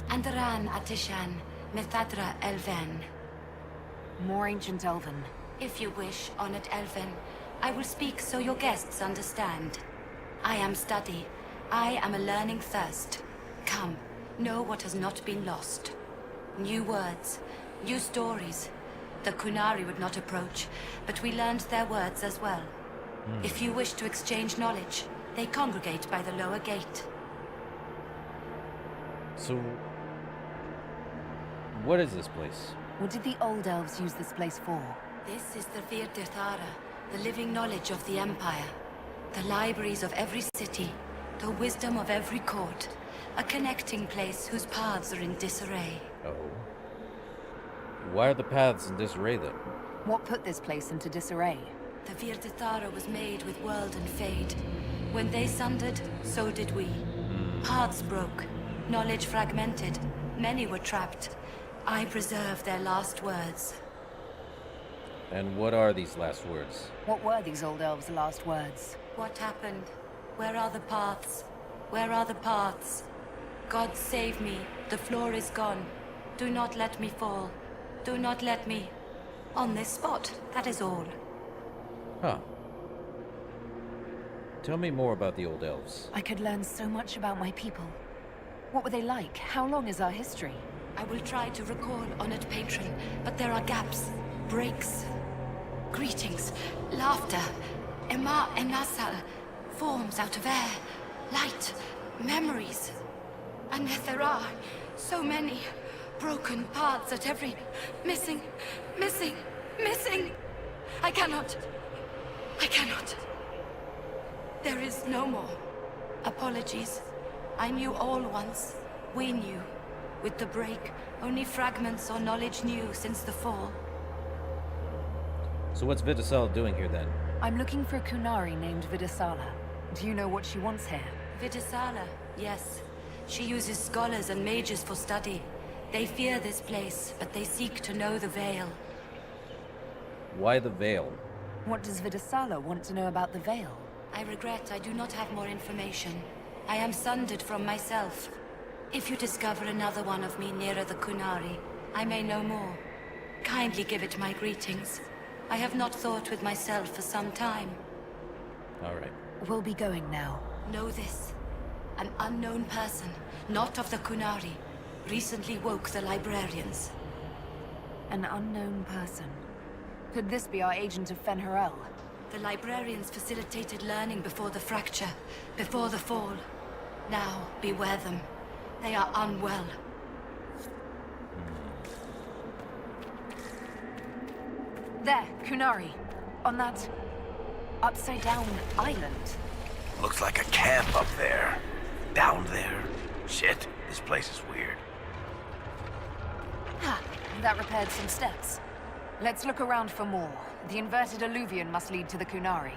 Andaran Atishan, Methadra Elven. More ancient Elven. If you wish, honored Elven, I will speak so your guests understand. I am study. I am a learning thirst. Come, know what has not been lost. New words, new stories. The Kunari would not approach, but we learned their words as well. If you wish to exchange knowledge, they congregate by the lower gate. So, what is this place? What did the old elves use this place for? This is the Virdirthara, the living knowledge of the Empire. The libraries of every city, the wisdom of every court. A connecting place whose paths are in disarray. Oh. Why are the paths in disarray then? What put this place into disarray? The Virdirthara was made with world and fade. When they sundered, so did we. Paths broke, knowledge fragmented, many were trapped. I preserve their last words. And what are these last words? What were these old elves' last words? What happened? Where are the paths? Where are the paths? God save me, the floor is gone. Do not let me fall. Do not let me... on this spot, that is all. Huh. Tell me more about the old elves. I could learn so much about my people. What were they like? How long is our history? I will try to recall, honored patron, but there are gaps, breaks. Greetings, laughter, Ema Enasal, forms out of air, light, memories. And yet there are so many broken paths at every... missing. I cannot. There is no more. Apologies. I knew all once. We knew. With the break, only fragments or knowledge new since the fall. So what's Vidasala doing here then? I'm looking for a Kunari named Vidasala. Do you know what she wants here? Vidasala, yes. She uses scholars and mages for study. They fear this place, but they seek to know the Veil. Why the Veil? What does Vidasala want to know about the Veil? I regret I do not have more information. I am sundered from myself. If you discover another one of me nearer the Kunari, I may know more. Kindly give it my greetings. I have not thought with myself for some time. All right. We'll be going now. Know this. An unknown person, not of the Kunari, recently woke the librarians. An unknown person. Could this be our agent of Fen'Harel? The librarians facilitated learning before the fracture, before the fall. Now, beware them. They are unwell. There, Kunari. On that... upside-down island. Looks like a camp up there. Down there. Shit, this place is weird. Ha! That repaired some steps. Let's look around for more. The inverted alluvion must lead to the Kunari.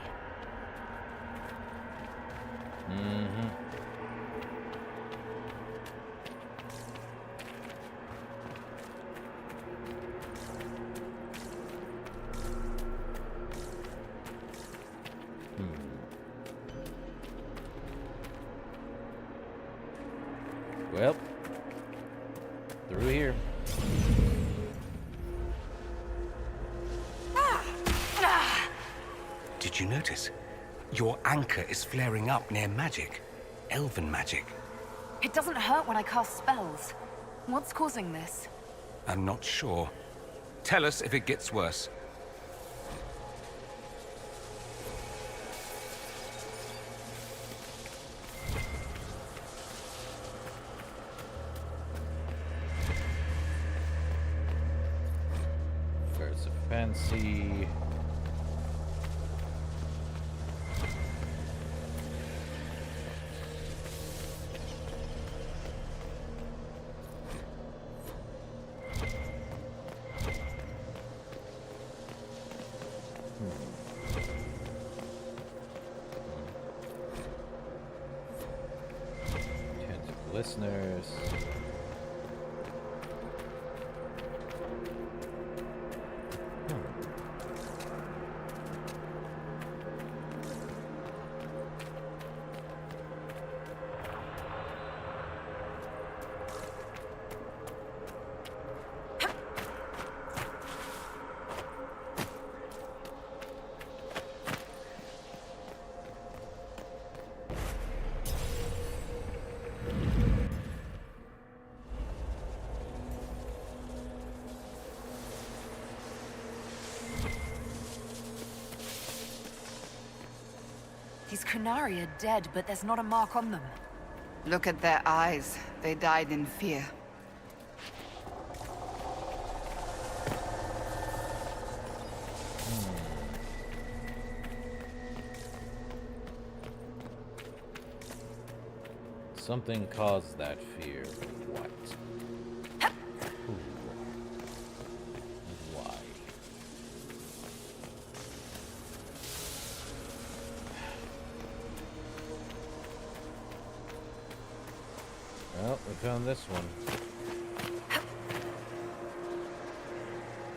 Did you notice? Your anchor is flaring up near magic. Elven magic. It doesn't hurt when I cast spells. What's causing this? I'm not sure. Tell us if it gets worse. There's a fancy... listeners. These Kunari are dead, but there's not a mark on them. Look at their eyes. They died in fear. Something caused that fear. What? Who? Why? Well, we found this one.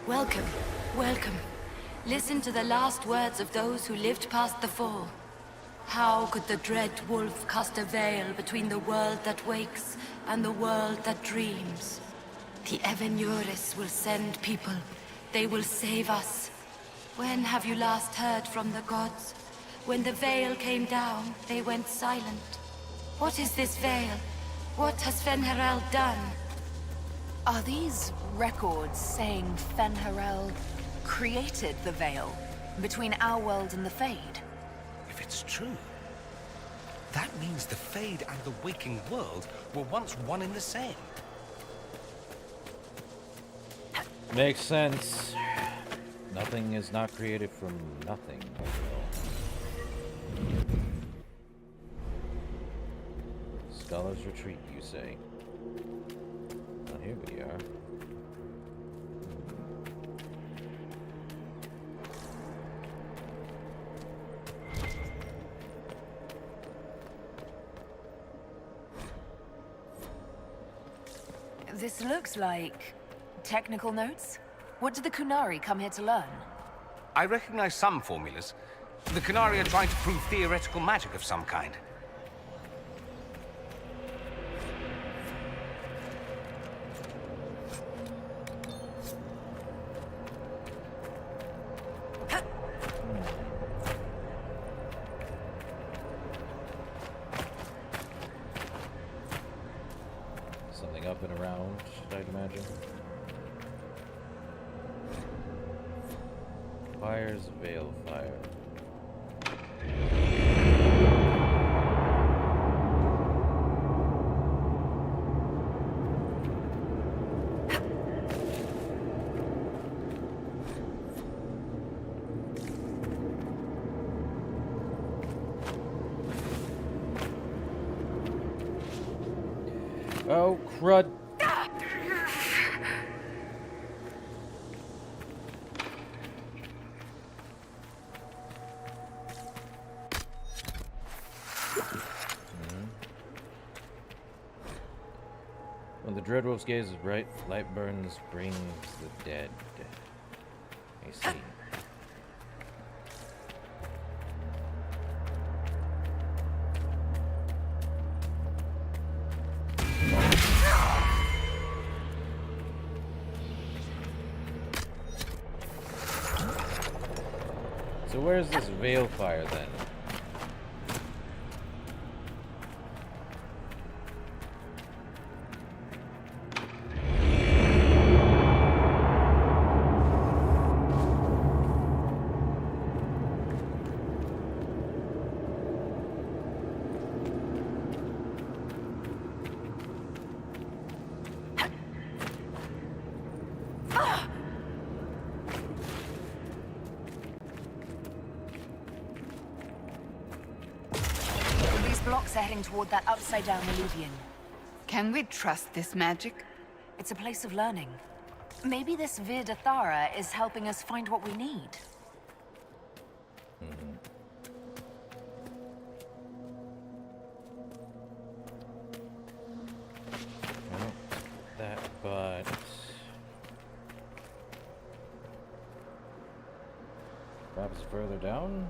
Welcome, welcome. Listen to the last words of those who lived past the fall. How could the dread wolf cast a veil between the world that wakes and the world that dreams? The Evenures will send people. They will save us. When have you last heard from the gods? When the veil came down, they went silent. What is this veil? What has Fen'Harel done? Are these records saying Fen'Harel created the veil between our world and the Fade? If it's true, that means the Fade and the waking world were once one and the same. Makes sense. Nothing is not created from nothing. Scholars retreat, you say? Well, here we are. This looks like technical notes. What did the Kunari come here to learn? I recognize some formulas. The Kunari are trying to prove theoretical magic of some kind. Something up and around, I'd imagine. Fire's veil fire. Oh, crud. When the Dreadwolf's gaze is bright, light burns, brings the dead. I see. So where's this Veilfire then? Blocks are heading toward that upside-down illuvian. Can we trust this magic? It's a place of learning. Maybe this Vir Dathara is helping us find what we need. Well, that, but... perhaps further down?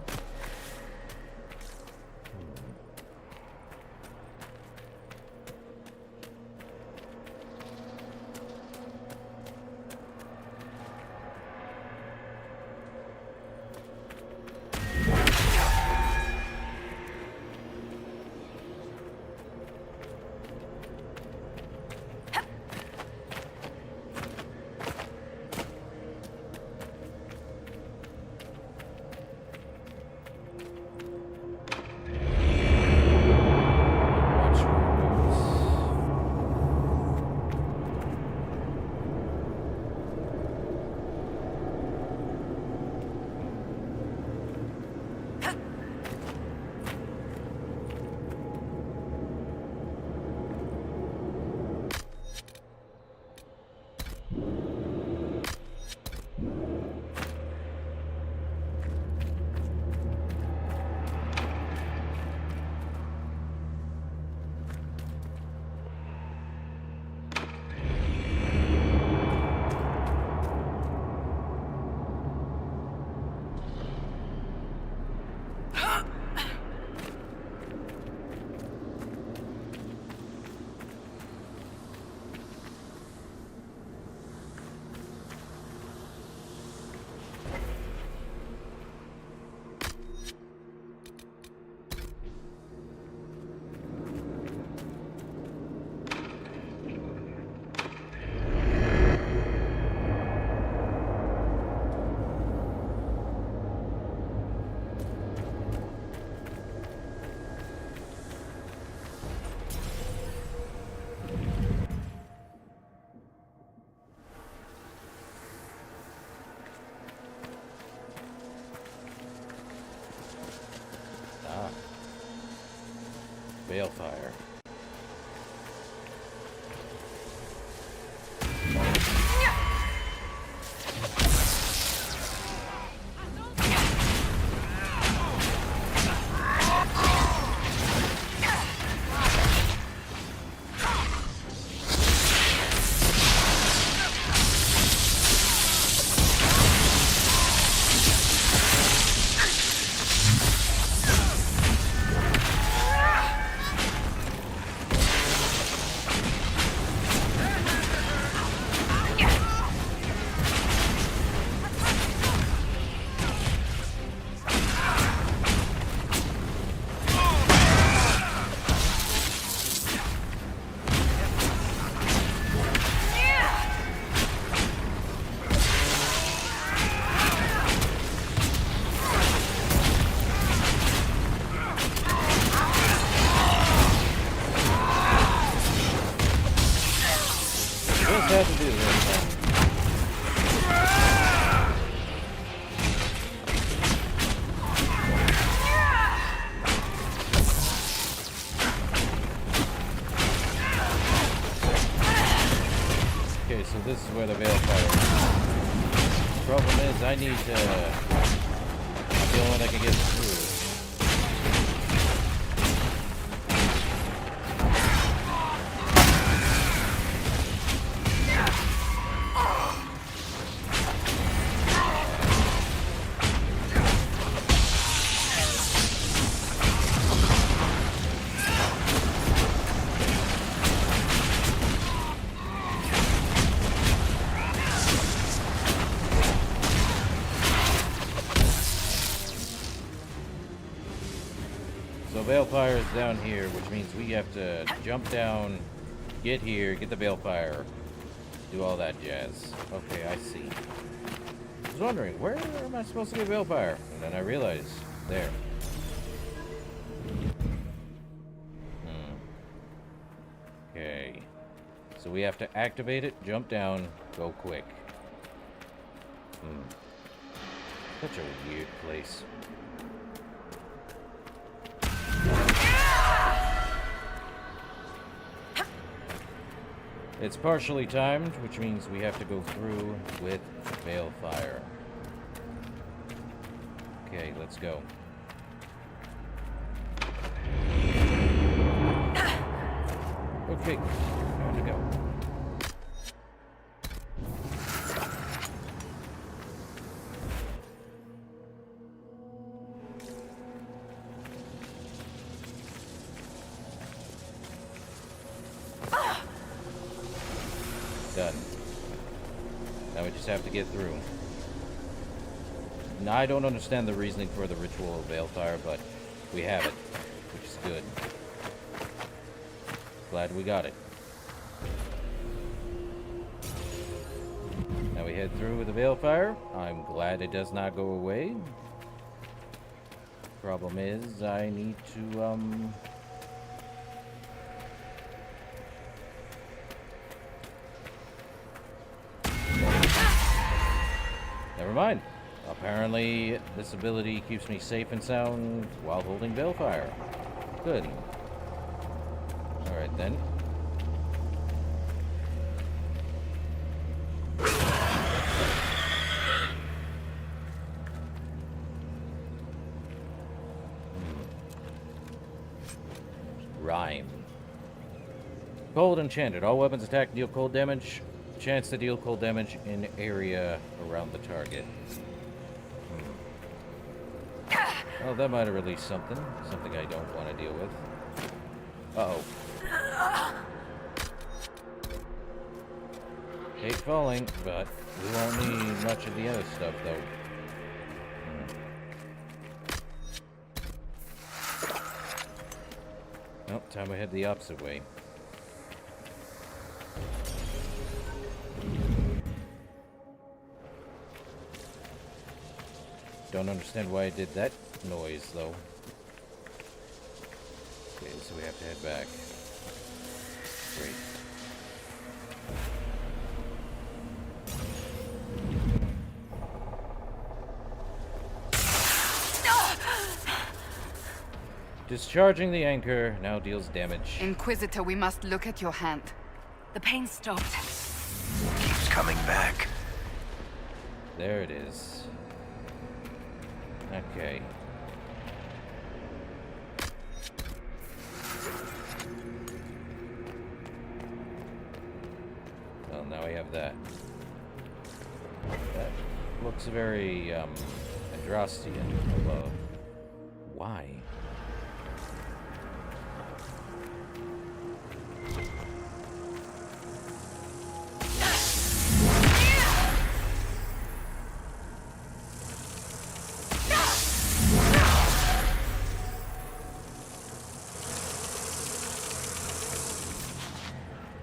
Veilfire. Had to do this. Okay, so this is where the Veilfire is. Problem is, I need to... I'm the only one that can get through. So Balefire is down here, which means we have to jump down, get here, get the Balefire, do all that jazz. Okay, I see. I was wondering, where am I supposed to get Balefire? And then I realized, there. Okay. So we have to activate it, jump down, go quick. Such a weird place. It's partially timed, which means we have to go through with Balefire. Okay, let's go. Okay, time to go. Done. Now we just have to get through. Now, I don't understand the reasoning for the ritual of Balefire, but we have it, which is good. Glad we got it. Now we head through with the Balefire. I'm glad it does not go away. Problem is, I need to, Never mind. Apparently, this ability keeps me safe and sound while holding Balefire. Good. Alright then. Rhyme. Cold enchanted. All weapons attack deal cold damage. Chance to deal cold damage in area around the target. Well, that might have released something. Something I don't want to deal with. Uh-oh. Hate falling, but we won't need much of the other stuff, though. Nope, time we head the opposite way. Don't understand why I did that noise, though. Okay, so we have to head back. Great. Discharging the anchor now deals damage. Inquisitor, we must look at your hand. The pain stopped. Keeps coming back. There it is. Okay. Well, now we have that. That looks very, Andrastian. Hello. Why?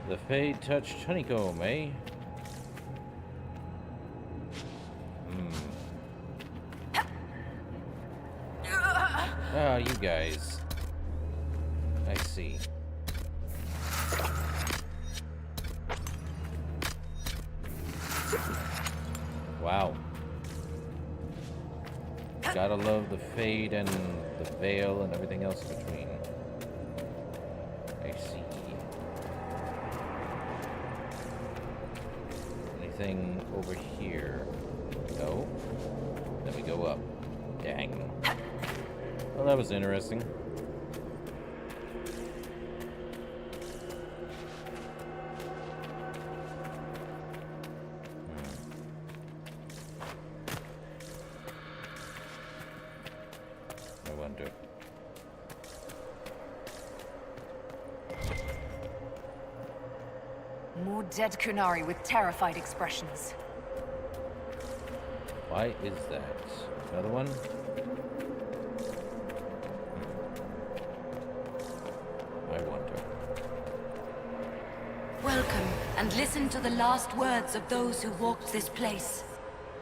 The Fade touched honeycomb, eh? Ah, you guys. I see. Wow. Gotta love the Fade and the Veil and everything else in between. I see. Anything over here? No. Then we go up. Dang. Well, that was interesting. I wonder. More dead Kunari with terrified expressions. Why is that? Another one? welcome, and listen to the last words of those who walked this place.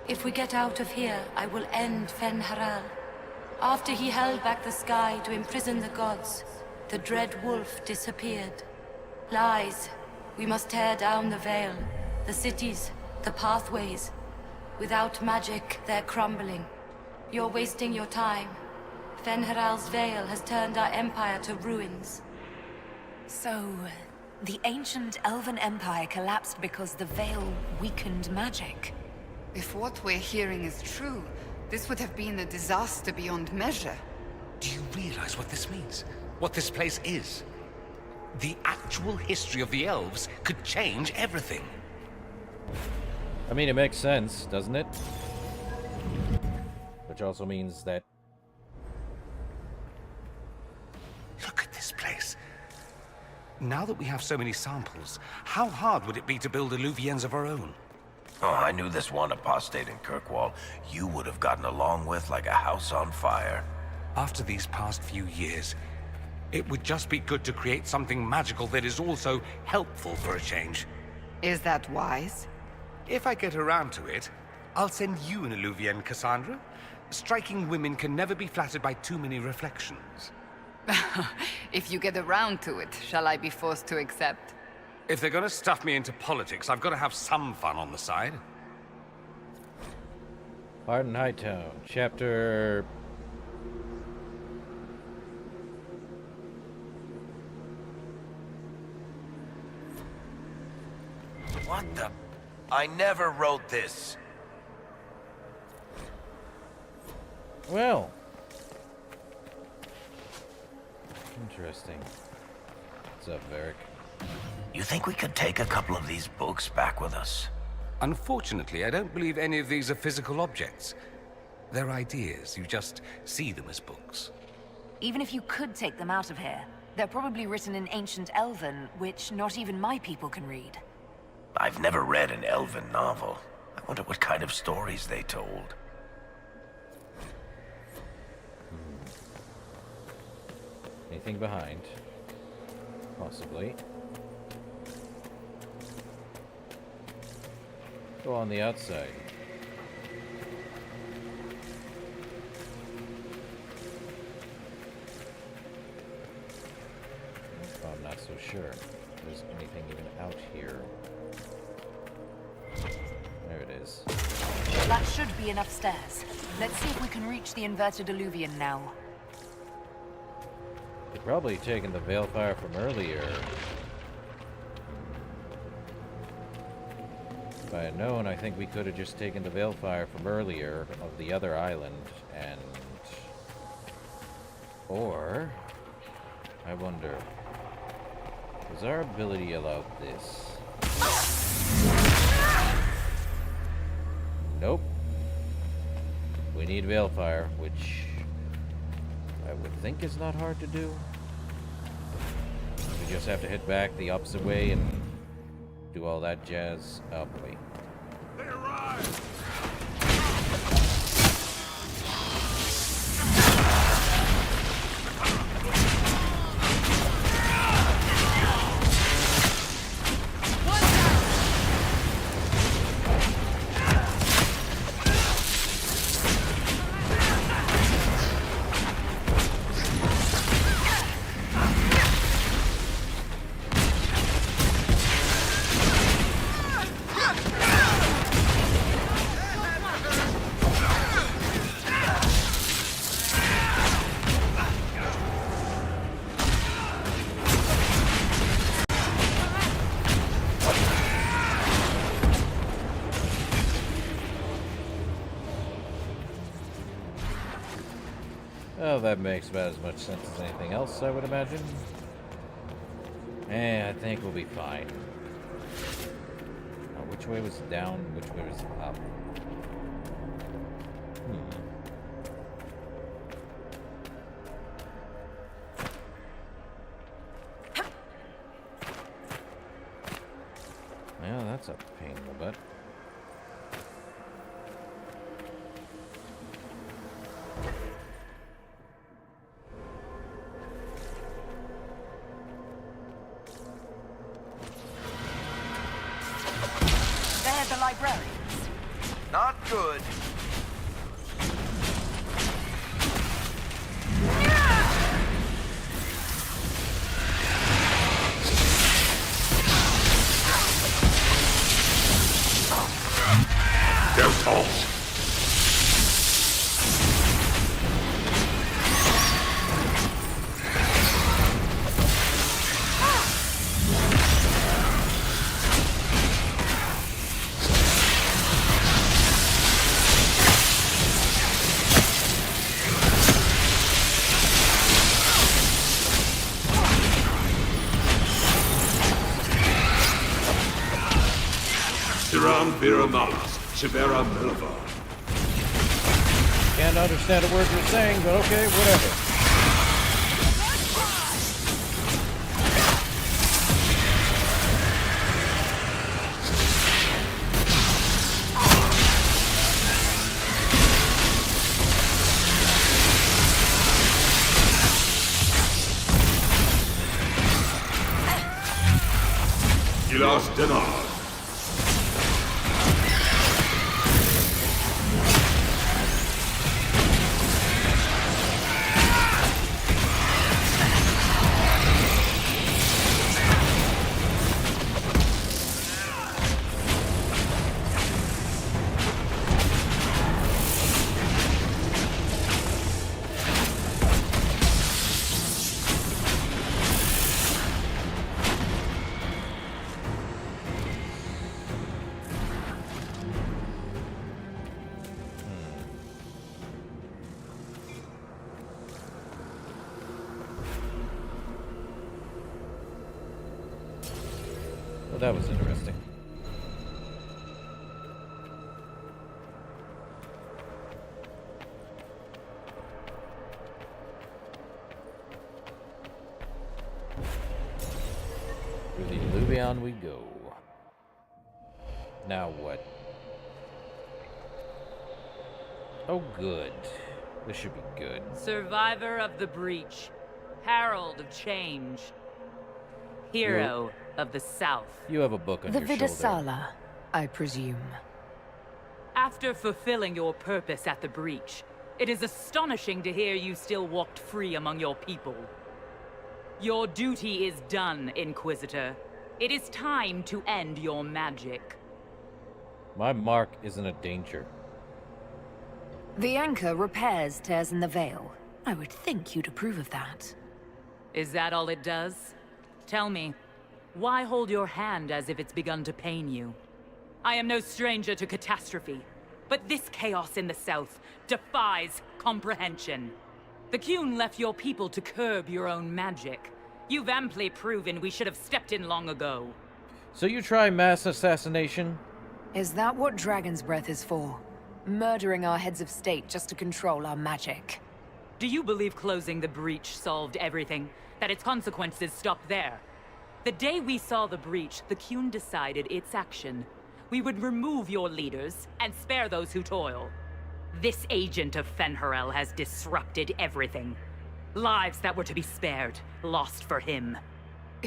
If we get out of here, I will end Fen'Haral. After he held back the sky to imprison the gods, the dread wolf disappeared. Lies. We must tear down the veil, the cities, the pathways. Without magic, they're crumbling. You're wasting your time. Fen'Haral's veil has turned our empire to ruins. So, the ancient Elven Empire collapsed because the veil weakened magic. If what we're hearing is true, this would have been a disaster beyond measure. Do you realize what this means? What this place is? The actual history of the elves could change everything. I mean, it makes sense, doesn't it? Which also means that... Look at this place. Now that we have so many samples, how hard would it be to build Illuviens of our own? Oh, I knew this one apostate in Kirkwall you would have gotten along with like a house on fire. After these past few years, it would just be good to create something magical that is also helpful for a change. Is that wise? If I get around to it, I'll send you an Illuvien, Cassandra. Striking women can never be flattered by too many reflections. If you get around to it, shall I be forced to accept? If they're gonna stuff me into politics, I've got to have some fun on the side. Pardon Hightown, chapter... What the... I never wrote this. Well... Interesting. What's up, Varric? You think we could take a couple of these books back with us? Unfortunately, I don't believe any of these are physical objects. They're ideas. You just see them as books. Even if you could take them out of here, they're probably written in ancient Elven, which not even my people can read. I've never read an elven novel. I wonder what kind of stories they told. Anything behind? Possibly. Go on the outside. I'm not so sure if there's anything even out here. There it is. That should be enough stairs. Let's see if we can reach the inverted Illuvien now. They've probably taken the Veilfire from earlier. If I had known, I think we could have just taken the Veilfire from earlier of the other island and... Or... I wonder... Does our ability allow this? Nope. We need Veilfire, which... I would think is not hard to do. We just have to hit back the opposite way and do all that jazz. Oh boy. They arrived! Oh, that makes about as much sense as anything else, I would imagine. I think we'll be fine. Oh, which way was down? Which way was up? Yeah, that's a pain in the butt. librarians. Not good. Devils! Siram Viramalas, Shivera Milivar. Can't understand a word you're saying, but okay, whatever. Gilas Denar. Well, that was interesting. Through the Illuvion we go. Now what? Oh, good. This should be good. Survivor of the Breach. Herald of Change. Hero of the South. You have a book on The your shoulder. Vidasala, I presume. After fulfilling your purpose at the Breach, it is astonishing to hear you still walked free among your people. Your duty is done, Inquisitor. It is time to end your magic. My mark isn't a danger. The anchor repairs tears in the veil. I would think you'd approve of that. Is that all it does? Tell me, why hold your hand as if it's begun to pain you? I am no stranger to catastrophe, but this chaos in the south defies comprehension. The Qun left your people to curb your own magic. You've amply proven we should have stepped in long ago. So you try mass assassination? Is that what Dragon's Breath is for? Murdering our heads of state just to control our magic? Do you believe closing the breach solved everything? That its consequences stopped there? The day we saw the breach, the Qun decided its action. We would remove your leaders and spare those who toil. This agent of Fen'Harel has disrupted everything. Lives that were to be spared, lost for him.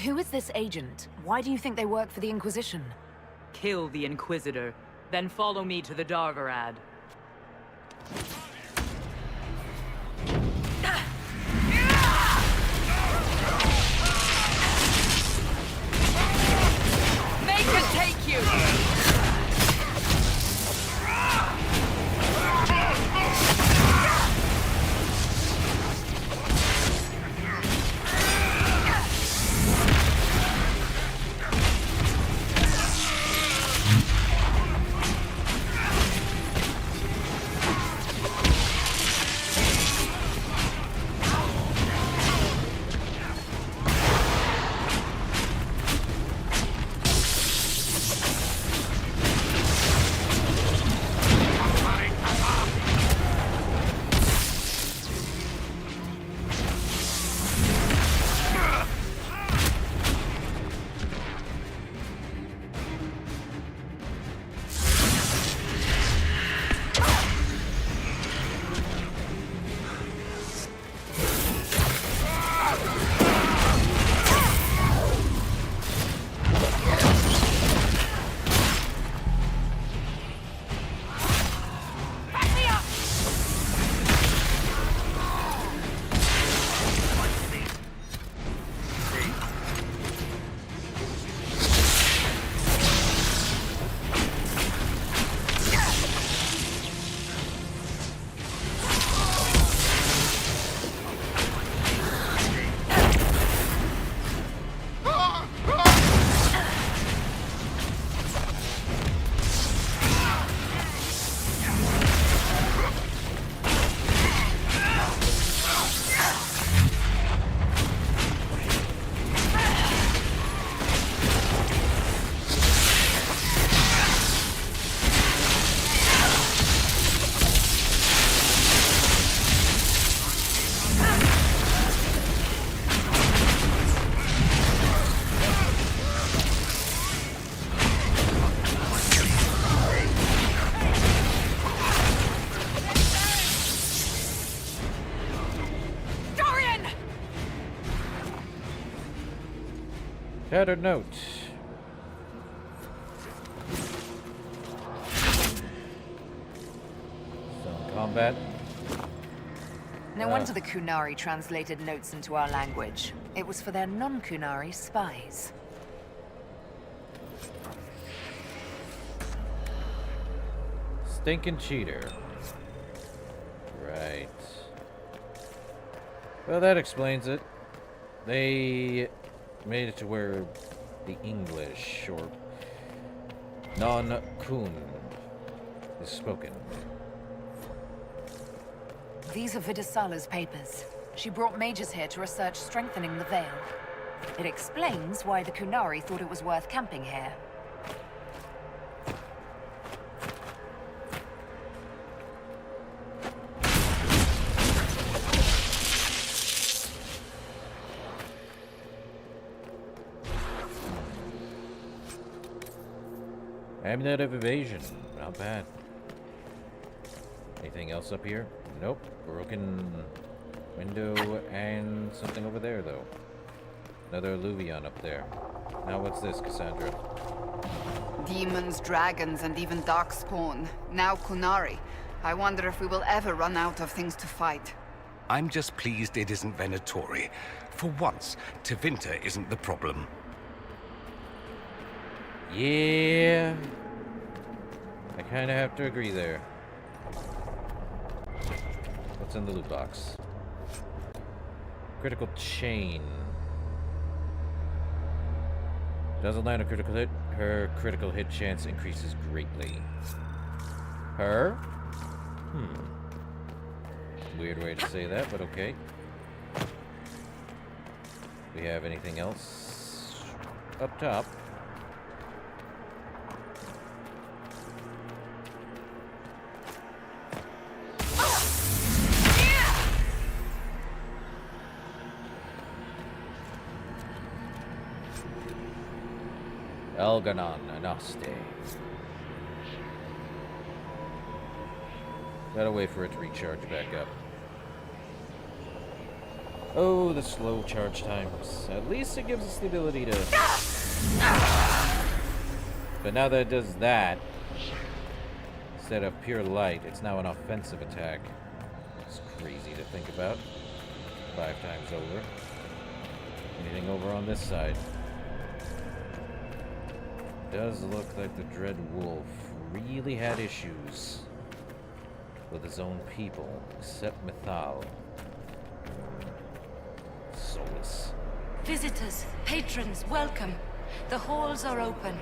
Who is this agent? Why do you think they work for the Inquisition? Kill the Inquisitor, then follow me to the Darvarad. Make it take you! Tattered note. Some combat. No wonder the Kunari translated notes into our language. It was for their non-Kunari spies. Stinking cheater. Right. Well, that explains it. They made it to where the English, or non-Kun, is spoken. These are Vidisala's papers. She brought mages here to research strengthening the Veil. It explains why the Kunari thought it was worth camping here. Amulet of Evasion. Not bad. Anything else up here? Nope. Broken window and something over there, though. Another Alluvion up there. Now what's this, Cassandra? Demons, dragons, and even darkspawn. Now Kunari. I wonder if we will ever run out of things to fight. I'm just pleased it isn't Venatori. For once, Tevinter isn't the problem. Yeah. I kind of have to agree there. What's in the loot box? Critical chain. Doesn't land a critical hit. Her critical hit chance increases greatly. Her? Weird way to say that, but okay. We have anything else up top? Elganon Anaste. Gotta wait for it to recharge back up. Oh, the slow charge times. At least it gives us the ability to... But now that it does that, instead of pure light, it's now an offensive attack. It's crazy to think about. 5 times over. Anything over on this side? Does look like the Dread Wolf really had issues with his own people, except Mythal. Soulless. Visitors, patrons, welcome. The halls are open.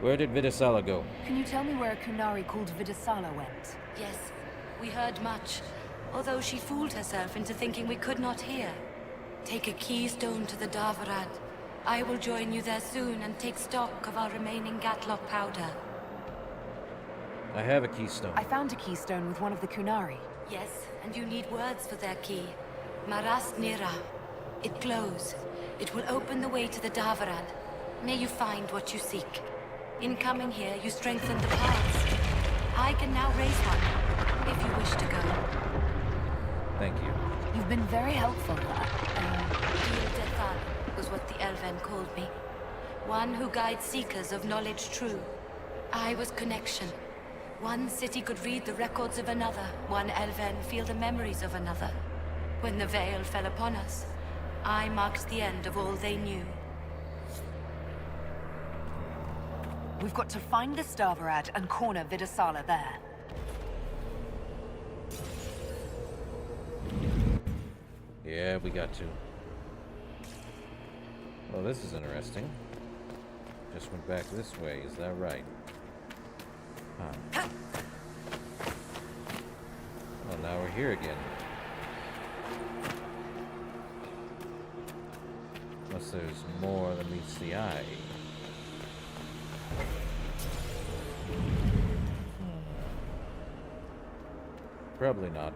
Where did Vidisala go? Can you tell me where a Kunari called Vidisala went? Yes, we heard much, although she fooled herself into thinking we could not hear. Take a keystone to the Davarad. I will join you there soon and take stock of our remaining Gatlock powder. I have a keystone. I found a keystone with one of the Kunari. Yes, and you need words for their key. Maras Nira. It glows. It will open the way to the Davarad. May you find what you seek. In coming here, you strengthen the paths. I can now raise one, if you wish to go. Thank you. You've been very helpful. Was what the Elven called me. One who guides seekers of knowledge true. I was connection. One city could read the records of another. One Elven feel the memories of another. When the veil fell upon us, I marked the end of all they knew. We've got to find the Davarad and corner Vidisala there. Yeah, we got to. Well, this is interesting. Just went back this way, is that right? Huh. Well, now we're here again. Unless there's more than meets the eye. Probably not.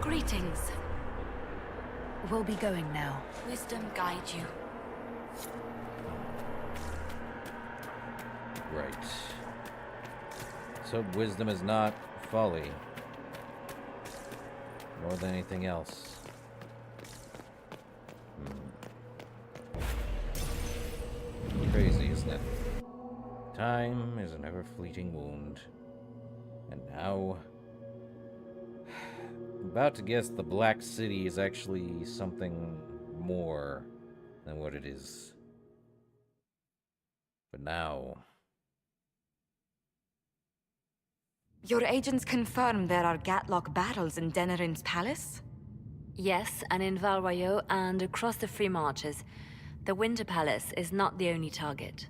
Greetings. We'll be going now. Wisdom guide you. hope wisdom is not folly. More than anything else. Crazy, isn't it? Time is an ever-fleeting wound. And now... I'm about to guess the Black City is actually something more than what it is. But now... Your agents confirm there are Gatlock battles in Denerim's palace? Yes, and in Val Royeaux and across the Free Marches. The Winter Palace is not the only target.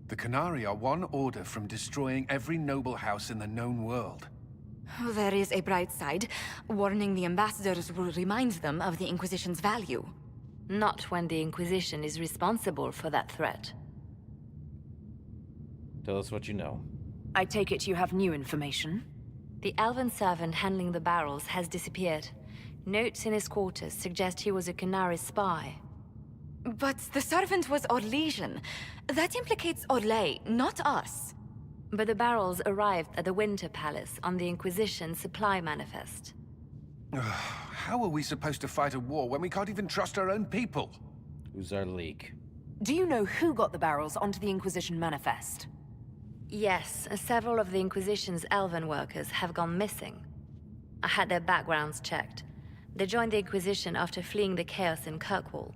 The Qunari are one order from destroying every noble house in the known world. Oh, there is a bright side. Warning the ambassadors will remind them of the Inquisition's value. Not when the Inquisition is responsible for that threat. Tell us what you know. I take it you have new information? The elven servant handling the barrels has disappeared. Notes in his quarters suggest he was a Qunari spy. But the servant was Orlesian. That implicates Orlais, not us. But the barrels arrived at the Winter Palace on the Inquisition supply manifest. How are we supposed to fight a war when we can't even trust our own people? Who's our leak? Do you know who got the barrels onto the Inquisition manifest? Yes, several of the Inquisition's elven workers have gone missing. I had their backgrounds checked. They joined the Inquisition after fleeing the chaos in Kirkwall.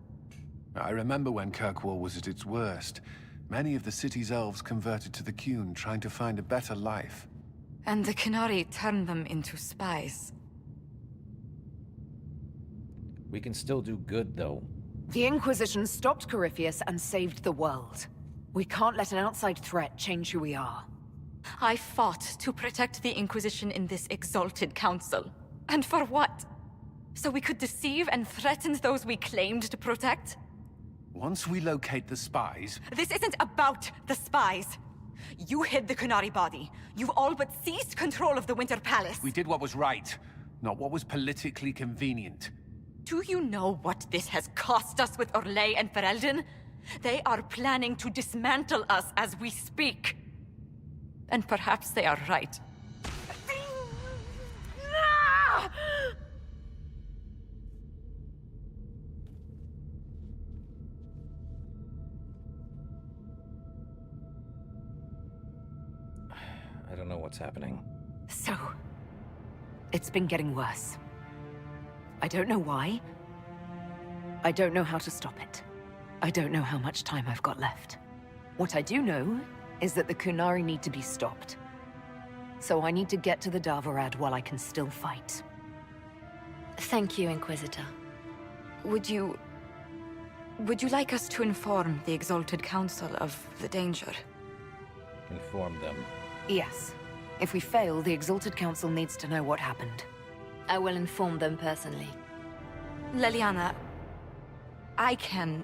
I remember when Kirkwall was at its worst. Many of the city's elves converted to the Qun, trying to find a better life. And the Qunari turned them into spies. We can still do good, though. The Inquisition stopped Corypheus and saved the world. We can't let an outside threat change who we are. I fought to protect the Inquisition in this exalted council. And for what? So we could deceive and threaten those we claimed to protect? Once we locate the spies... This isn't about the spies! You hid the Qunari body. You've all but seized control of the Winter Palace. We did what was right, not what was politically convenient. Do you know what this has cost us with Orlais and Ferelden? They are planning to dismantle us as we speak. And perhaps they are right. I don't know what's happening. So, it's been getting worse. I don't know why. I don't know how to stop it. I don't know how much time I've got left. What I do know is that the Qunari need to be stopped. So I need to get to the Darvarad while I can still fight. Thank you, Inquisitor. Would you like us to inform the Exalted Council of the danger? Inform them. Yes. If we fail, the Exalted Council needs to know what happened. I will inform them personally. Leliana, I can...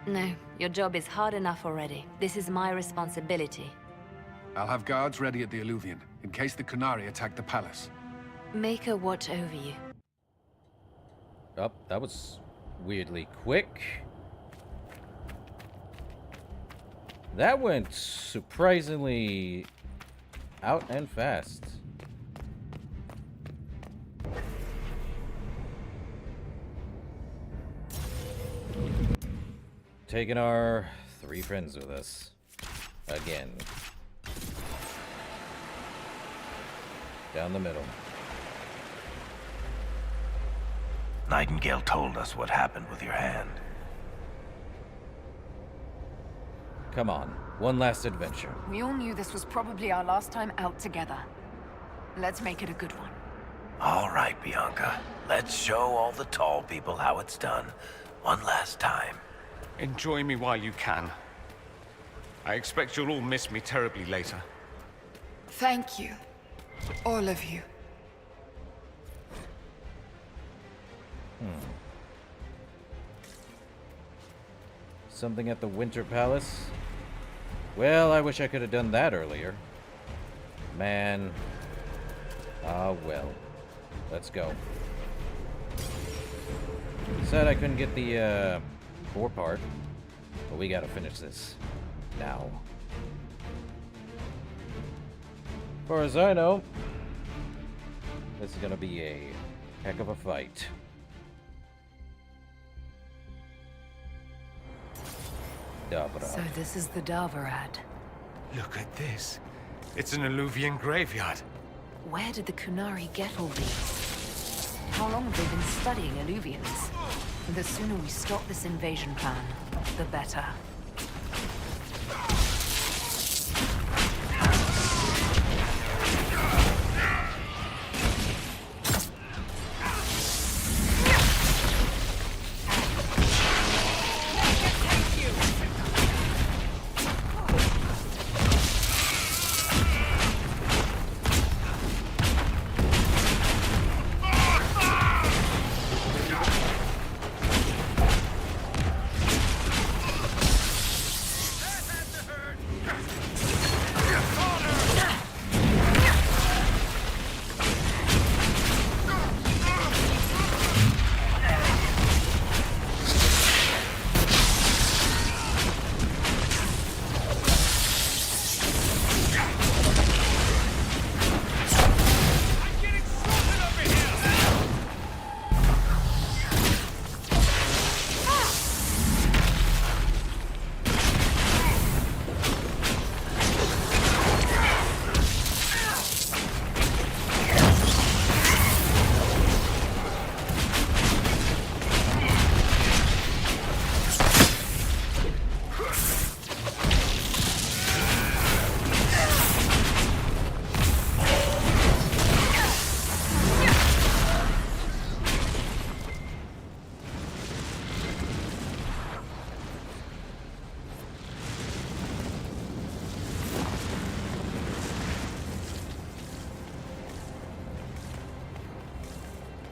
No, your job is hard enough already. This is my responsibility. I'll have guards ready at the Alluvion, in case the Qunari attack the palace. Make a watch over you. Oh, that was weirdly quick. That went surprisingly out and fast. Taking our 3 friends with us. Again. Down the middle. Nightingale told us what happened with your hand. Come on, one last adventure. We all knew this was probably our last time out together. Let's make it a good one. All right, Bianca. Let's show all the tall people how it's done. One last time. Enjoy me while you can. I expect you'll all miss me terribly later. Thank you. All of you. Something at the Winter Palace? Well, I wish I could have done that earlier. Man. Ah, well. Let's go. Said I couldn't get the, core part. But we gotta finish this. Now. far as I know, this is gonna be a heck of a fight. So this is the Davarad. Look at this. It's an Alluvian graveyard. Where did the Kunari get all these? How long have they been studying Alluvians? The sooner we stop this invasion plan, the better.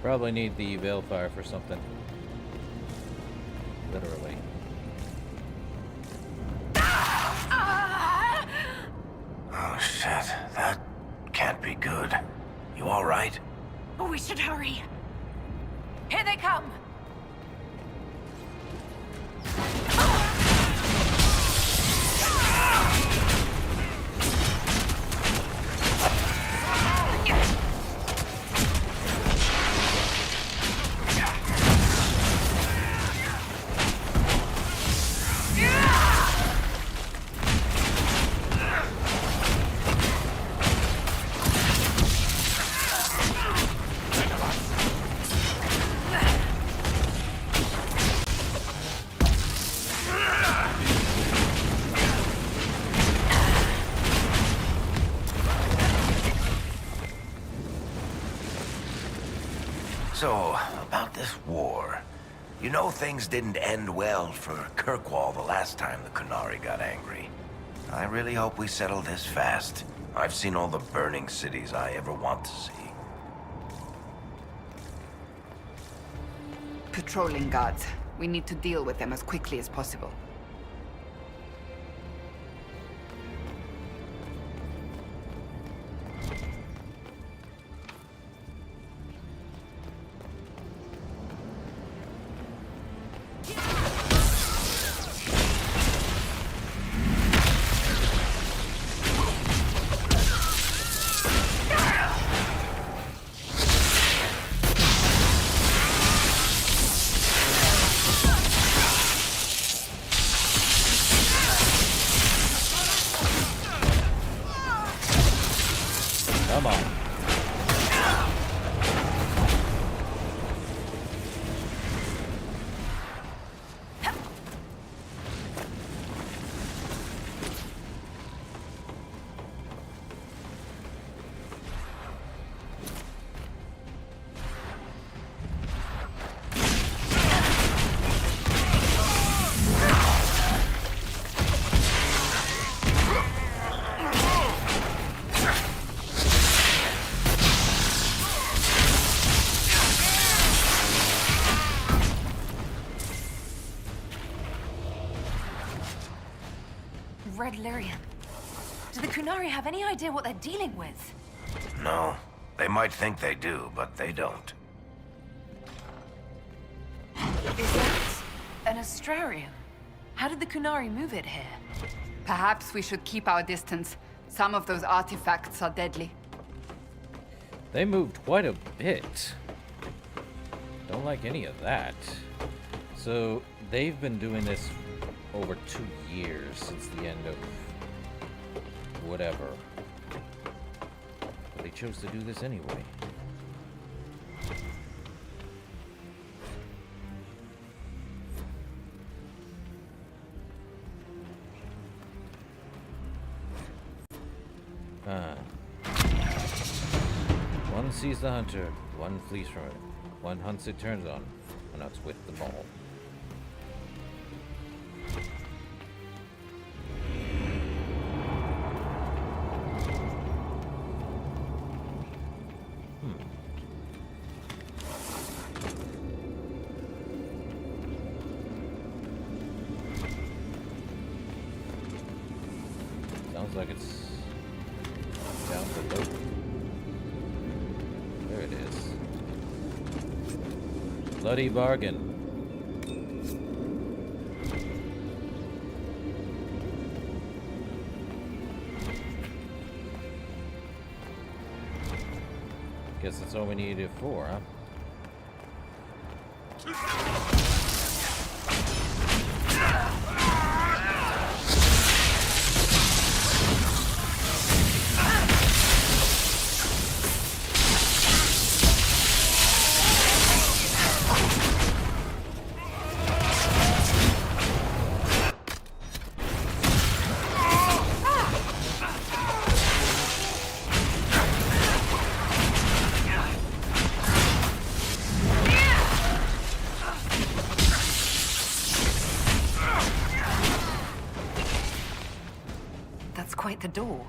Probably need the Veilfire for something. Literally. Oh shit, that can't be good. You alright? We should hurry. Here they come! So, about this war. You know things didn't end well for Kirkwall the last time the Kunari got angry. I really hope we settle this fast. I've seen all the burning cities I ever want to see. Patrolling guards. We need to deal with them as quickly as possible. Come on. Red Lyrian. Do the Kunari have any idea what they're dealing with? No. They might think they do, but they don't. Is that an Astrarium? How did the Kunari move it here? Perhaps we should keep our distance. Some of those artifacts are deadly. They moved quite a bit. Don't like any of that. So, they've been doing this over 2 years since the end of whatever. But they chose to do this anyway. One sees the hunter, one flees from it. One hunts it turns on, and that's with them all. Sounds like it's down below. There it is. Bloody bargain. Guess that's all we needed for, huh? That's quite the door.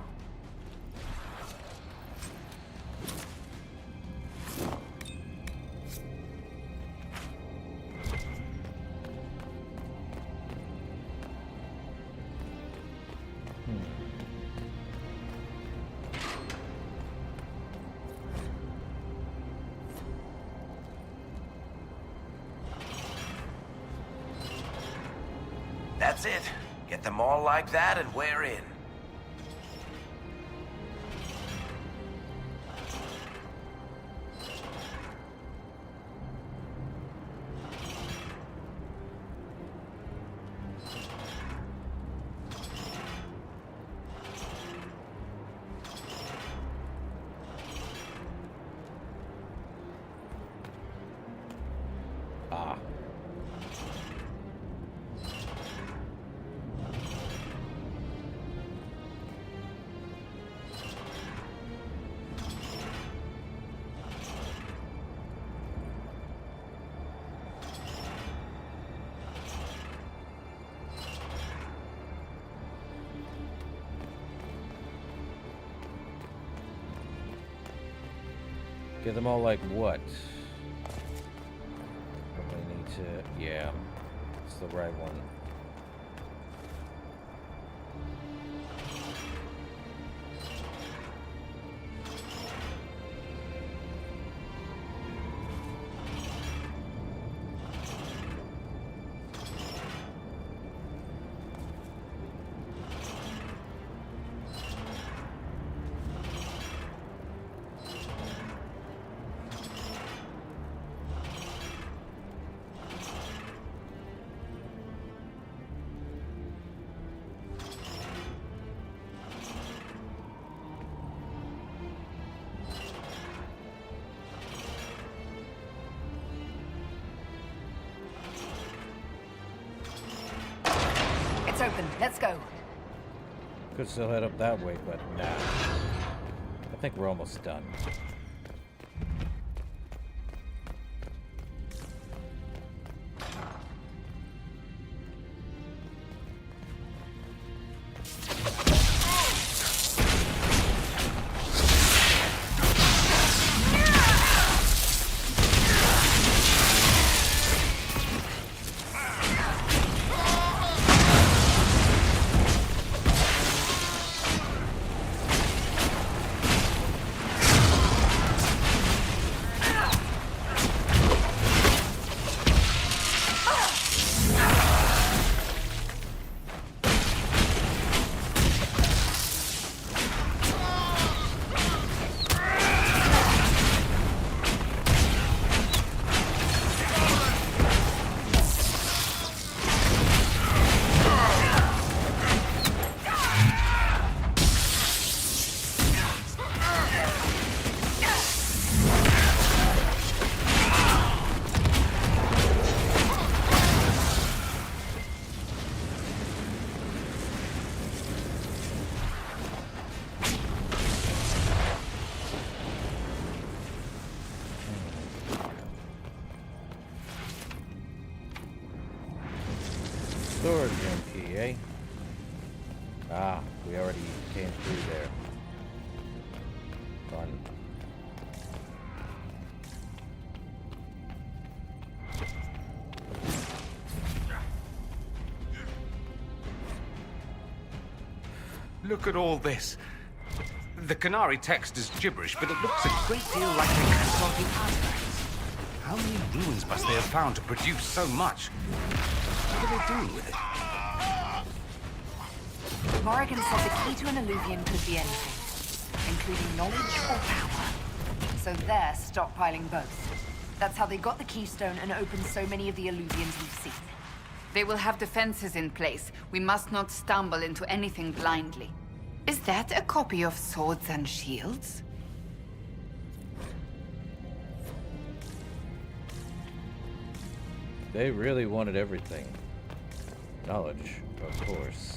That's it. Get them all like that and we're in. Ah. Get them all like what? Probably need to... yeah. It's the right one. It's open. Let's go. Could still head up that way, but nah. I think we're almost done. storage room key, eh? Ah, we already came through there. Fun. Look at all this. The Canary text is gibberish, but it looks a great deal like the cataloging artifacts. How many ruins must they have found to produce so much? What are they doing with it? Morrigan said the key to an illuvian could be anything, including knowledge or power. So they're stockpiling both. That's how they got the keystone and opened so many of the illuvians we've seen. They will have defenses in place. We must not stumble into anything blindly. Is that a copy of Swords and Shields? They really wanted everything. Knowledge, of course.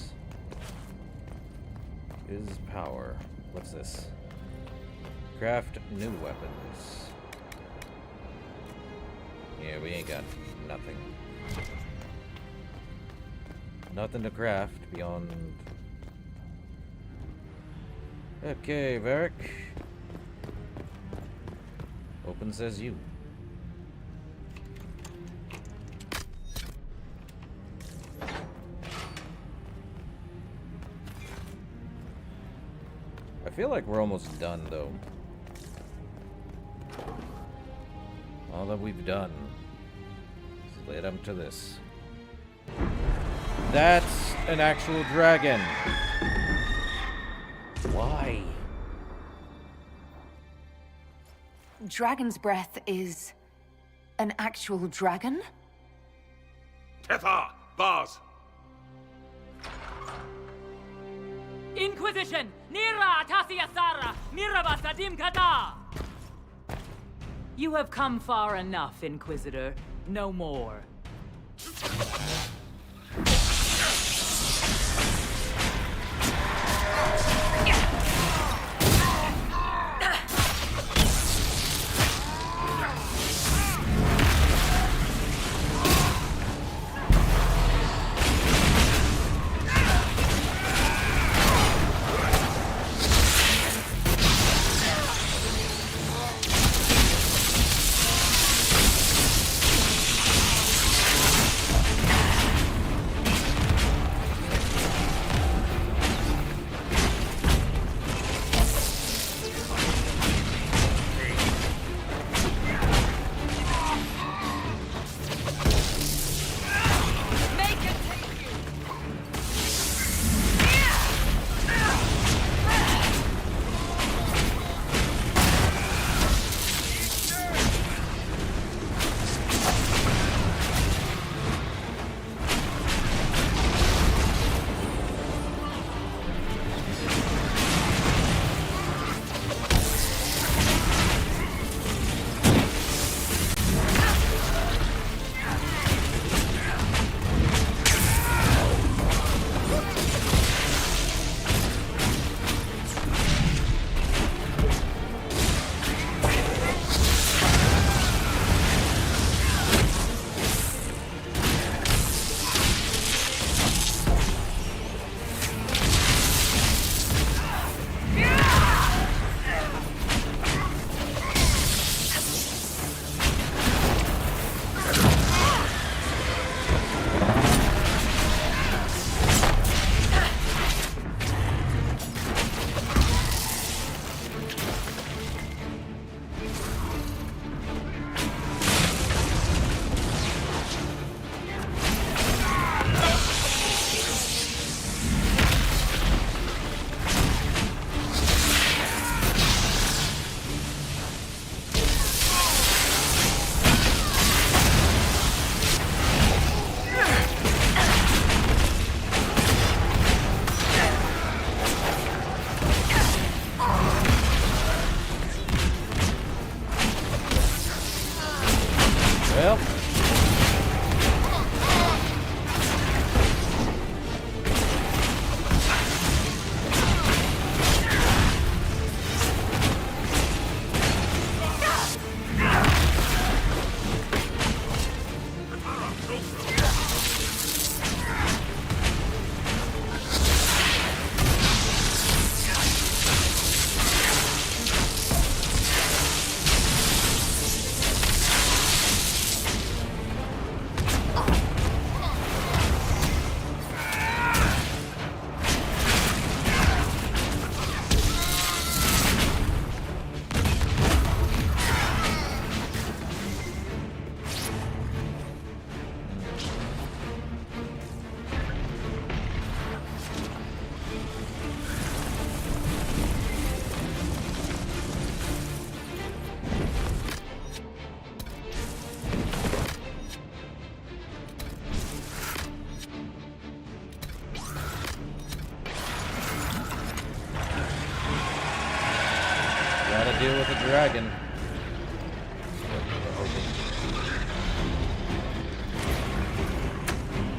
Is power. What's this? Craft new weapons. Yeah, we ain't got nothing. Nothing to craft beyond... Okay, Varric. Open says you. I feel like we're almost done, though. All that we've done has led up to this. That's an actual dragon. Why? Dragon's breath is an actual dragon? Tethar! Bars! Inquisition! Nira Tasiasara! Miraba Sadim Kata! You have come far enough, Inquisitor. No more. Well. deal with a dragon.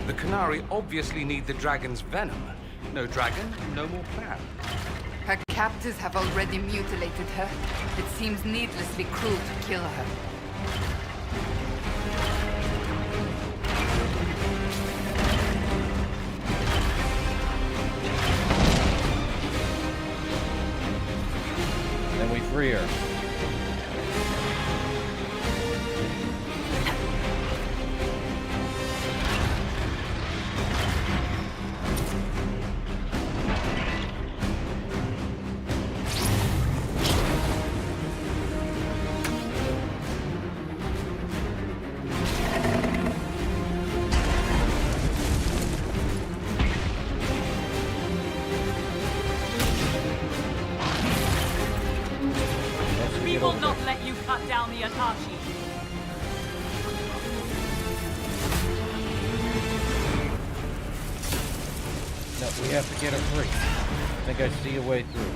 The Canary obviously need the dragon's venom. No dragon, no more plan. Her captors have already mutilated her. It seems needlessly cruel to kill her. Then we free her. We will not let you cut down the Atashi. No, we have to get her free. I think I see a way through.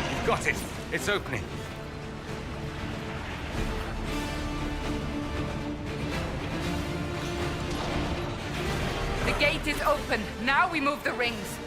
You've got it. It's opening. The gate is open. Now we move the rings.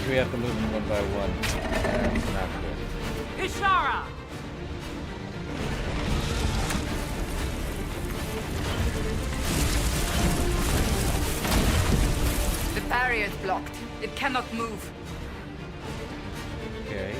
We have to move them one by one. That's not good. Ishara! The barrier is blocked. It cannot move. Okay.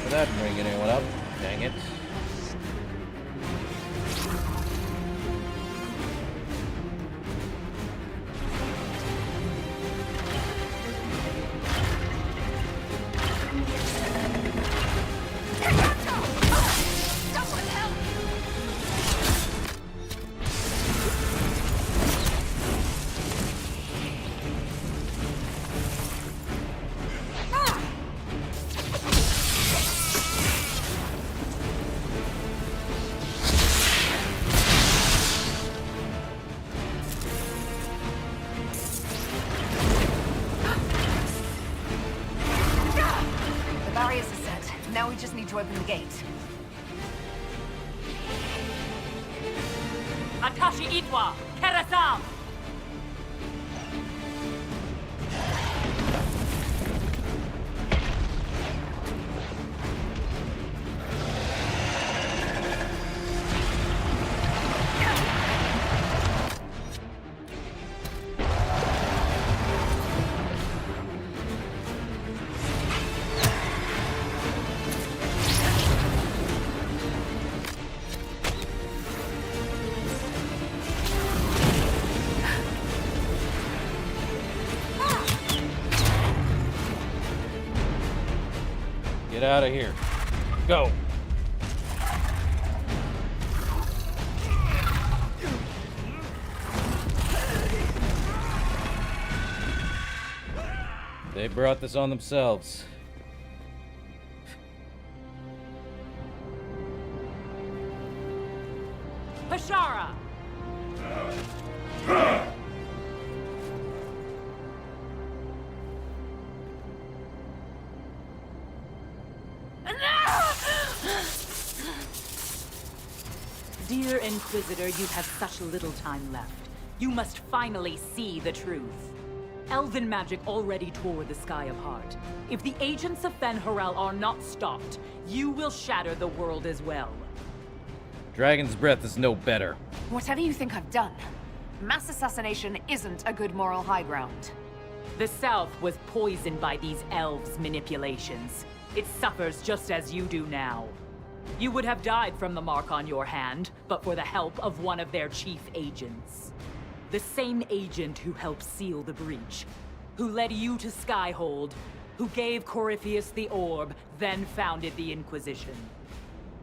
That didn't bring anyone up. Dang it. Now we just need to open the gate. Atashi Itwa! Kerasam! Get out of here. Go. They brought this on themselves. Hashara! Dear Inquisitor, you have such little time left. You must finally see the truth. Elven magic already tore the Sky apart. If the agents of Fen'Harel are not stopped, you will shatter the world as well. Dragon's breath is no better. Whatever you think I've done, mass assassination isn't a good moral high ground. The South was poisoned by these elves' manipulations. It suffers just as you do now. You would have died from the mark on your hand, but for the help of one of their chief agents. The same agent who helped seal the breach, who led you to Skyhold, who gave Corypheus the orb, then founded the Inquisition.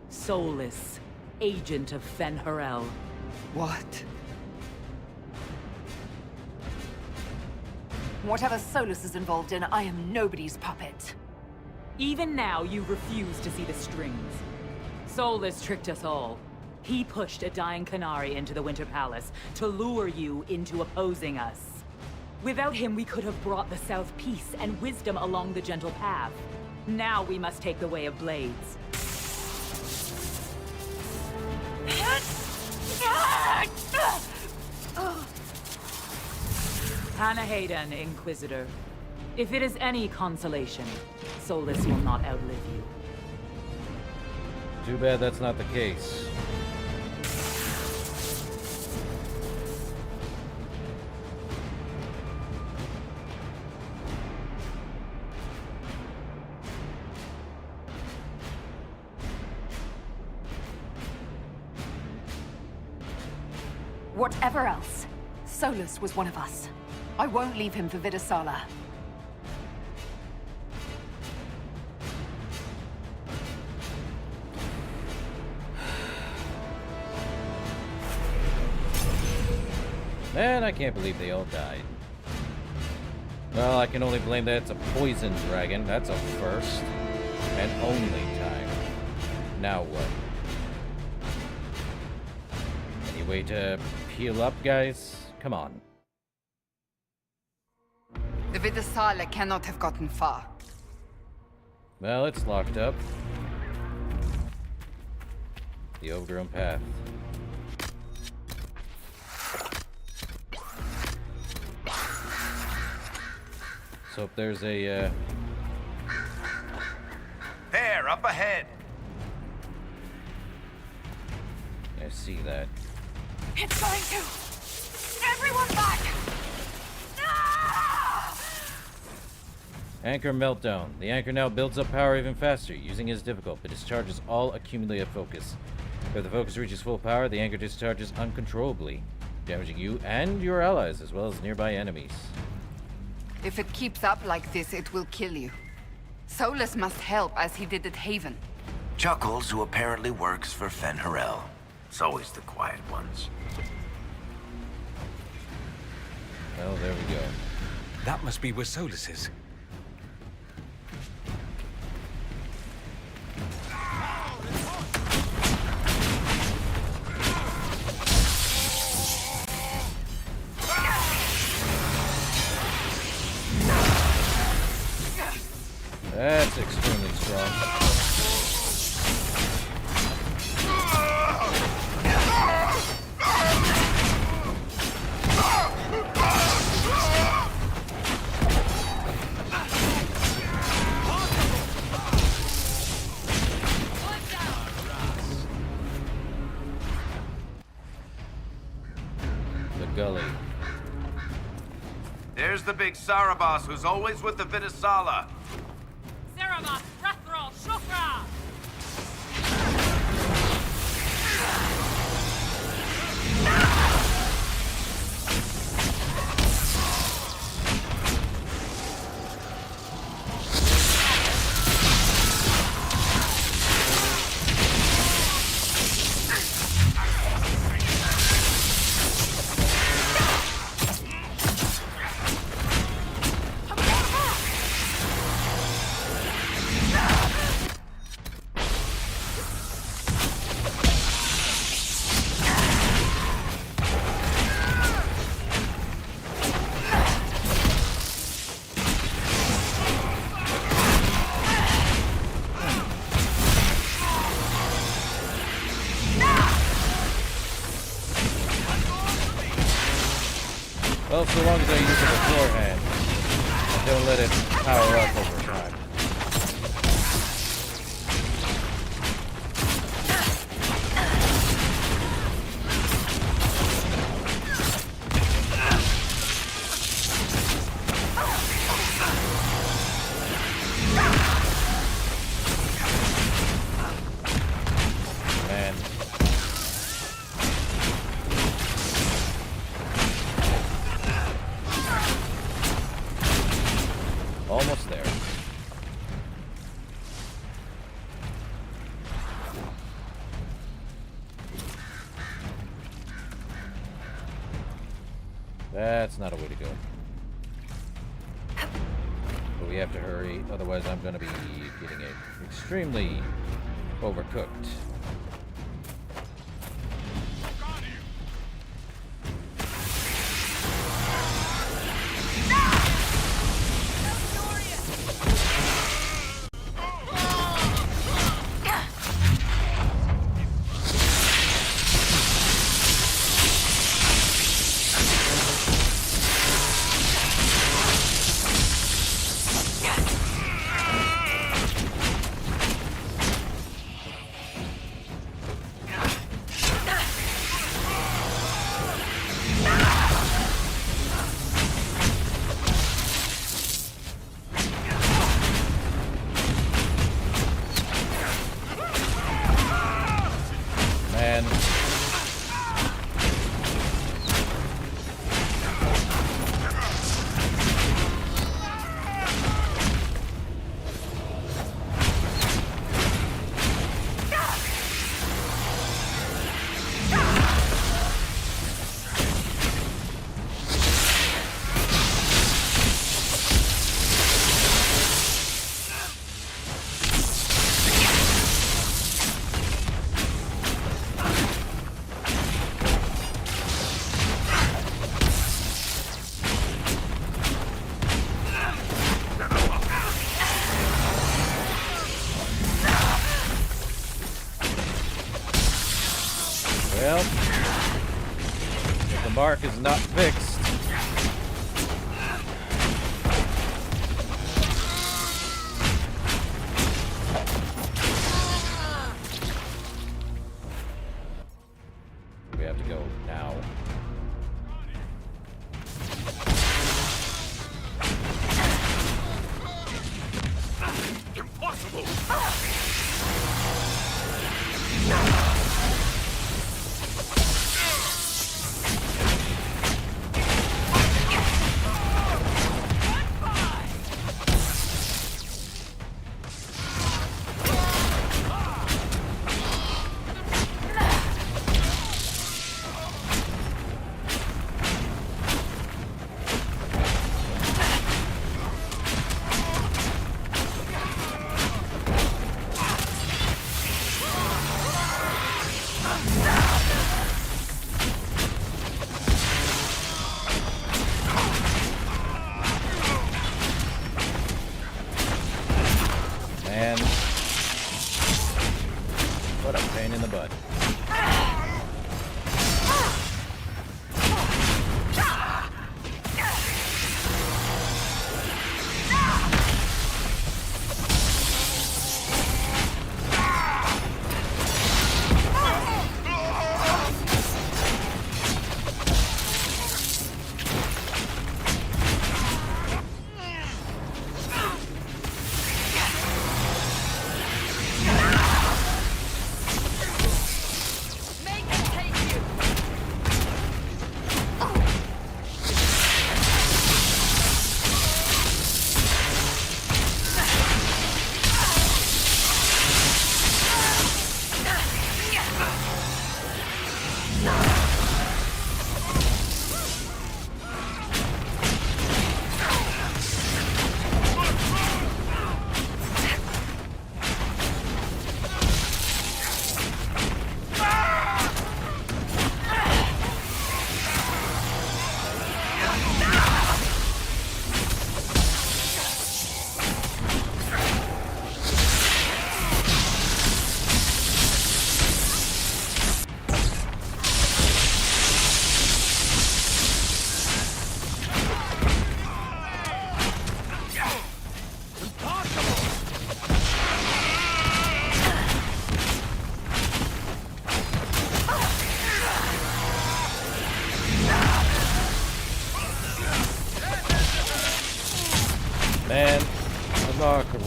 Solus, agent of Fen'Harel. What? Whatever Solus is involved in, I am nobody's puppet. Even now, you refuse to see the strings. Solus tricked us all. He pushed a dying Canary into the Winter Palace to lure you into opposing us. Without him, we could have brought the South peace and wisdom along the gentle path. Now we must take the way of blades. Hannah Hayden, Inquisitor. If it is any consolation, Solus will not outlive you. Too bad that's not the case. Whatever else, Solus was one of us. I won't leave him for Vidasala. Man, I can't believe they all died. Well, I can only blame that it's a poison dragon. That's a first. And only time. Now what? Any way to heal up, guys? Come on. The Vidasala cannot have gotten far. Well, it's locked up. The overgrown path. So if there's a, There, up ahead! I see that. It's going to! Everyone back! Anchor meltdown. The anchor now builds up power even faster. Using it is difficult, but discharges all accumulated focus. If the focus reaches full power, the anchor discharges uncontrollably, damaging you and your allies, as well as nearby enemies. If it keeps up like this, it will kill you. Solus must help, as he did at Haven. Chuckles, who apparently works for Fen'Harel. It's always the quiet ones. Well, there we go. That must be where Solus is. That's extremely strong. The gully. There's the big Sarabas who's always with the Vidasala. Ceremas, Rathrol, Shukra! Well, so long as I use it beforehand, and don't let it power up over time. Man. Almost there. That's not a way to go. But we have to hurry, otherwise I'm going to be getting it extremely overcooked. Well, if the mark is not fixed, we have to go now. Impossible! Man, what a pain in the butt.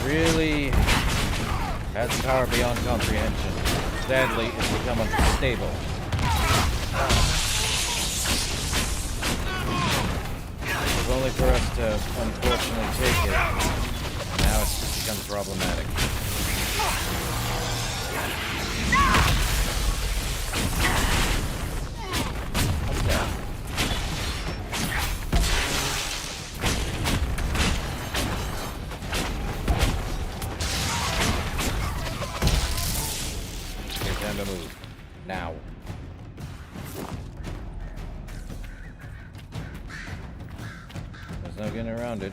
really has power beyond comprehension. Sadly, it's become unstable. It was only for us to unfortunately take it. Now it's just become problematic. Time to move. Now. There's no getting around it.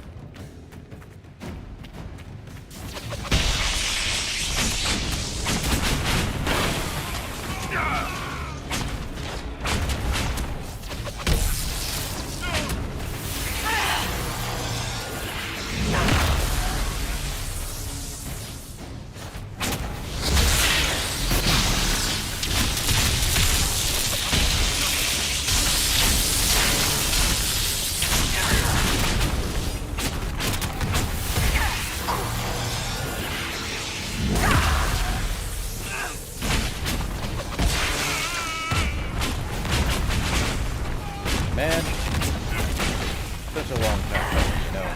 Man, such a long time, you know.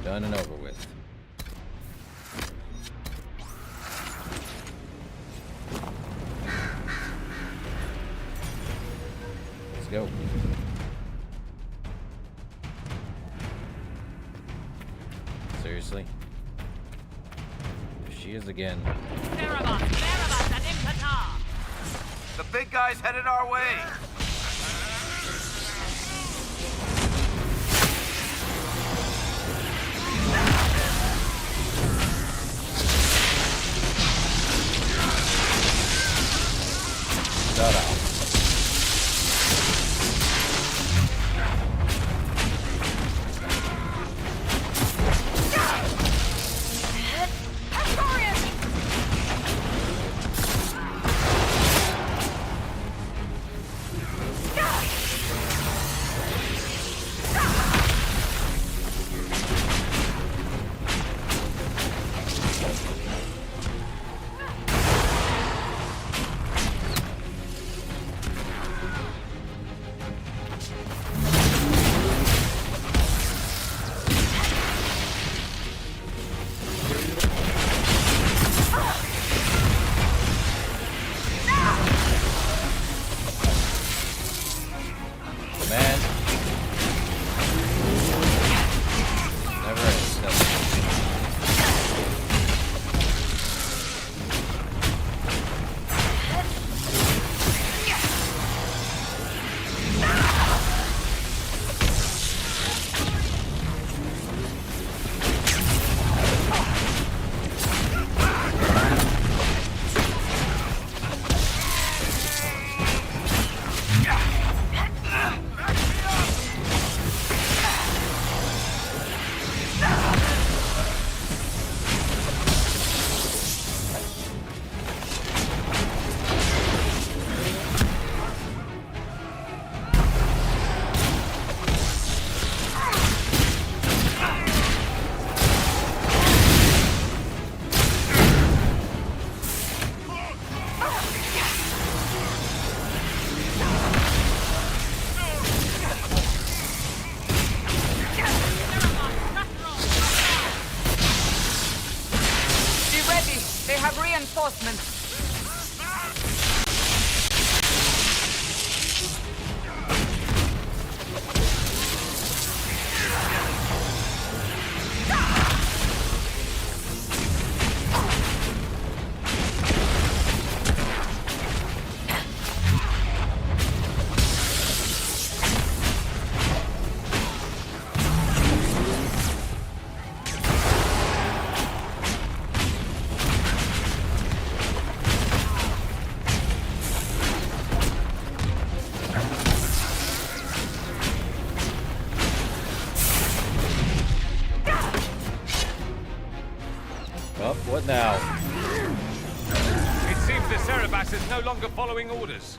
Done and over with. Go. Seriously? There she is again. The big guy's headed our way. Shut up. Reinforcements. Oh, what now? It seems the Cerebas is no longer following orders.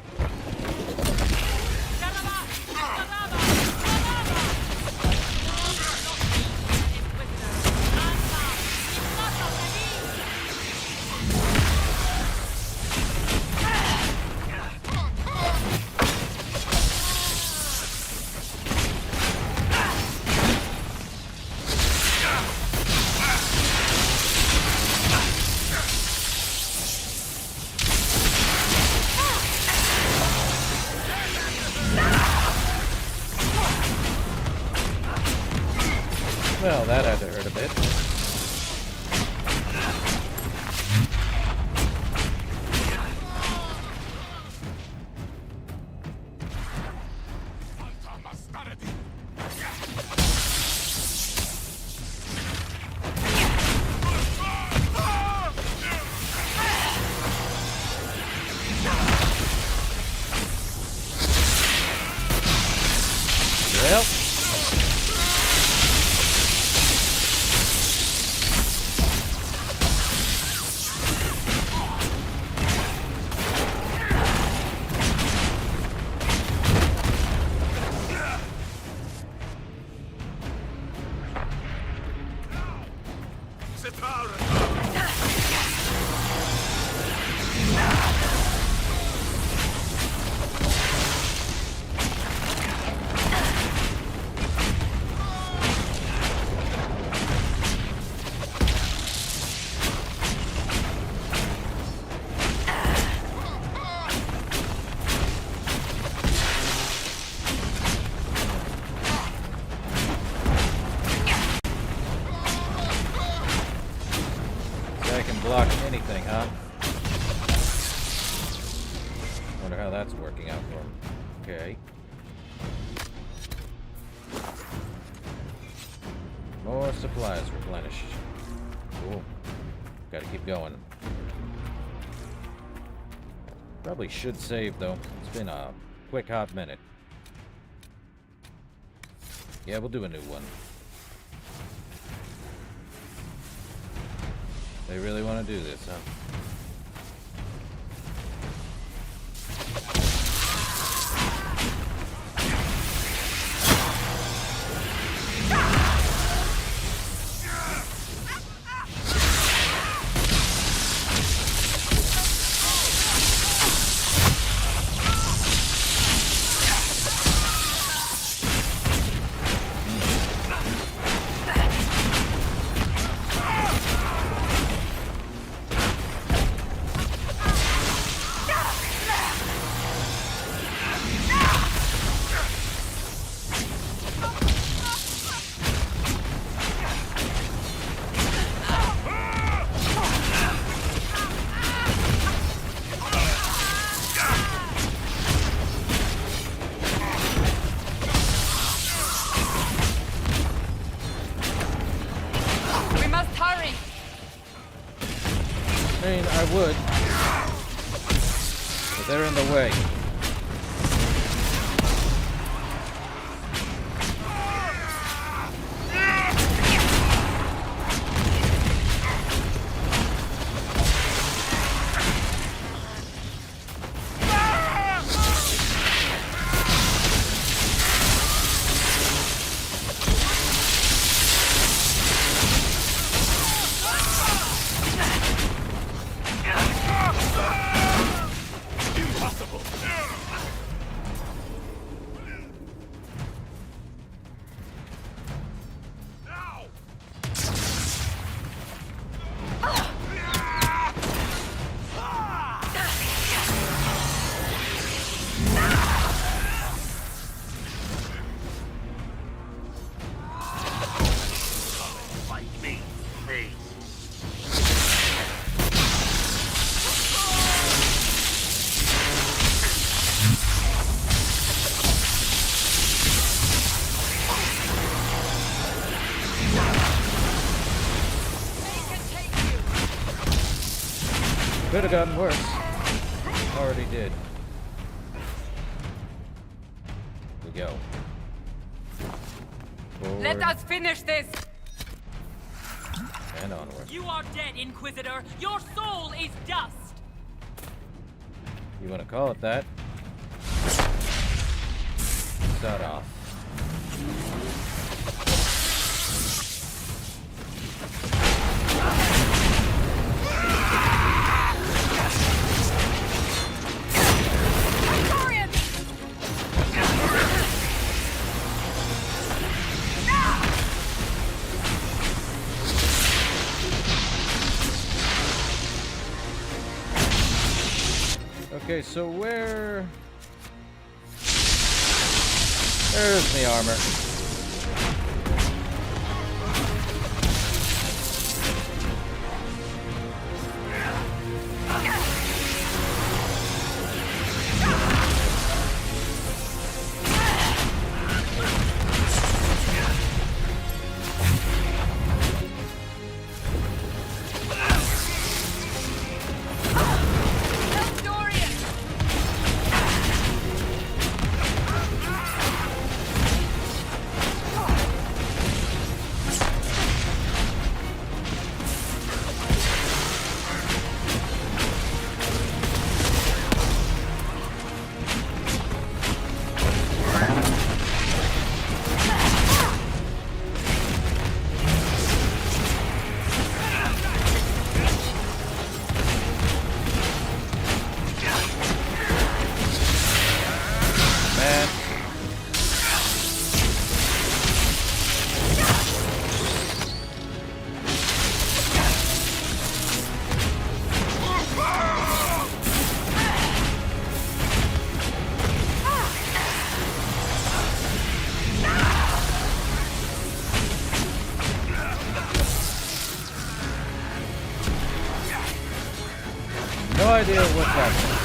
Well, that had to hurt a bit. Well. Block anything, huh? Wonder how that's working out for him. Okay. More supplies replenished. Cool. Gotta keep going. Probably should save though. It's been a quick hot minute. Yeah, we'll do a new one. They really want to do this, huh? I mean, I would, but they're in the way. Could have gotten worse. Already did. We go. Forward. Let us finish this! And onward. You are dead, Inquisitor! Your soul is dust! You want to call it that? Start off. Okay, so where's the armor? No idea what's happening.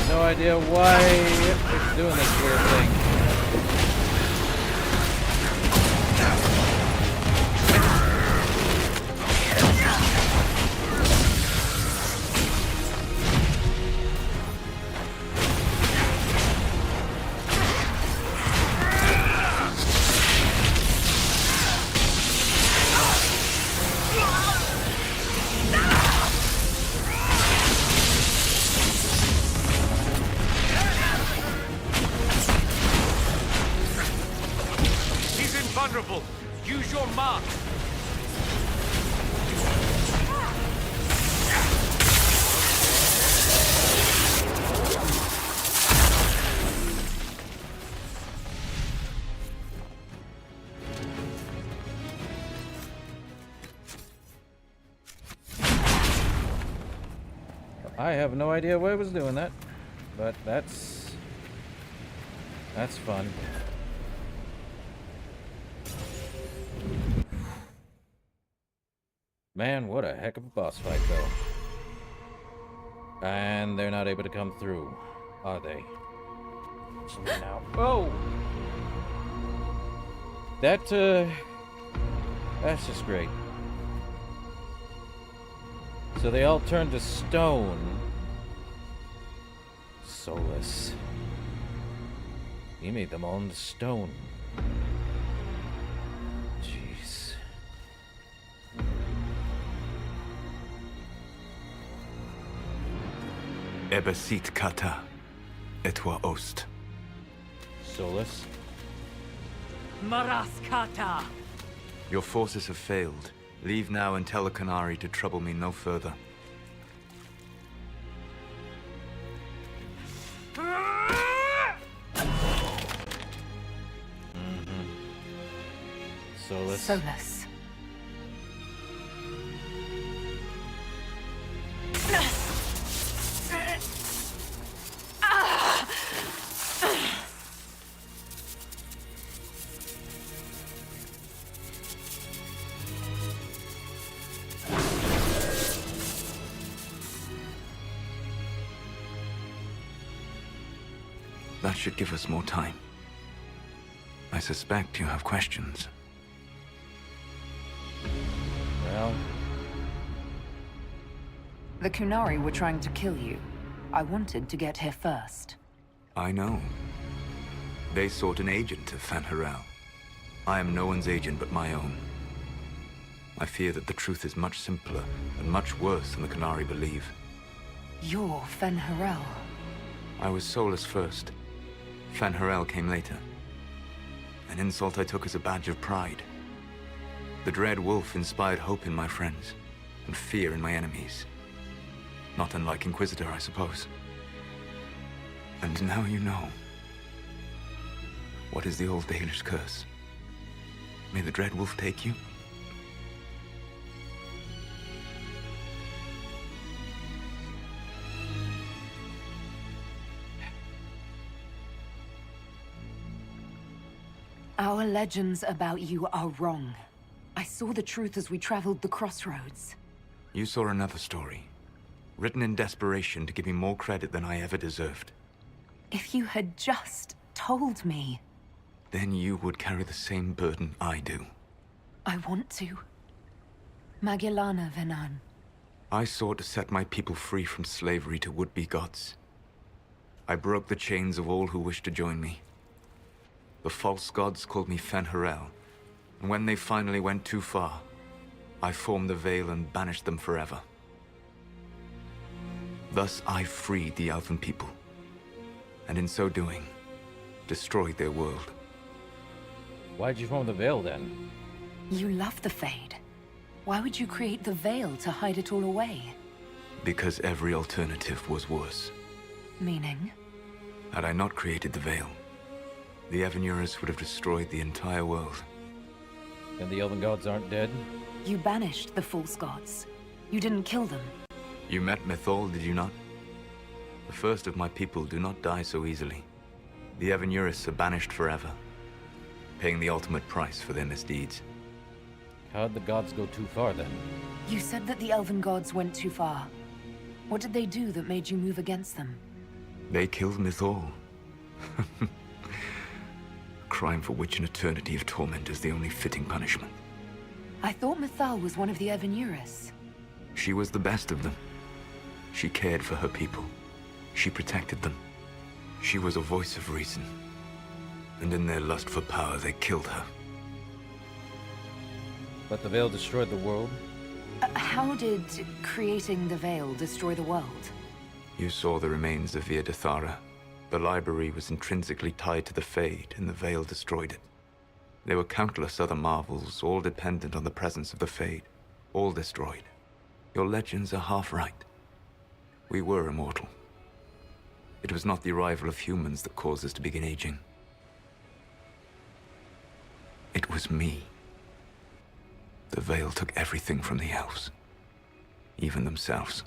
No idea why it's doing this weird thing. Use your mark. I have no idea why it was doing that, but that's fun. Man, what a heck of a boss fight, though. And they're not able to come through, are they? So now, oh! That's just great. So they all turned to stone. Soulless. He made them all into stone. Jeez. Ebesit kata, etwa ost. Soulless. Maraskata! Your forces have failed. Leave now and tell the Canary to trouble me no further. Soulless. Soulless. That should give us more time. I suspect you have questions. Well... The Kunari were trying to kill you. I wanted to get here first. I know. They sought an agent of Fan Harel. I am no one's agent but my own. I fear that the truth is much simpler and much worse than the Canary believe. You're Fen Harel. I was soulless first. Fan Harel came later. An insult I took as a badge of pride. The Dread Wolf inspired hope in my friends, and fear in my enemies. Not unlike Inquisitor, I suppose. And now you know. What is the old Baelish curse? May the Dread Wolf take you? Our legends about you are wrong. I saw the truth as we traveled the crossroads. You saw another story, written in desperation to give me more credit than I ever deserved. If you had just told me... Then you would carry the same burden I do. I want to. Magellana Venan. I sought to set my people free from slavery to would-be gods. I broke the chains of all who wished to join me. The false gods called me Fen Harel, and when they finally went too far, I formed the Veil and banished them forever. Thus I freed the Elven people, and in so doing, destroyed their world. Why'd you form the Veil then? You love the Fade. Why would you create the Veil to hide it all away? Because every alternative was worse. Meaning? Had I not created the Veil, the Evanurus would have destroyed the entire world. And the Elven gods aren't dead? You banished the false gods. You didn't kill them. You met Mythol, did you not? The first of my people do not die so easily. The Evanurus are banished forever, paying the ultimate price for their misdeeds. How'd the gods go too far then? You said that the Elven gods went too far. What did they do that made you move against them? They killed Mythol. Crime for which an eternity of torment is the only fitting punishment. I thought Mythal was one of the Evanurus. She was the best of them. She cared for her people. She protected them. She was a voice of reason. And in their lust for power, they killed her. But the Veil destroyed the world? How did creating the Veil destroy the world? You saw the remains of Via de Thara. The library was intrinsically tied to the Fade, and the Veil destroyed it. There were countless other marvels, all dependent on the presence of the Fade, all destroyed. Your legends are half right. We were immortal. It was not the arrival of humans that caused us to begin aging. It was me. The Veil took everything from the elves, even themselves.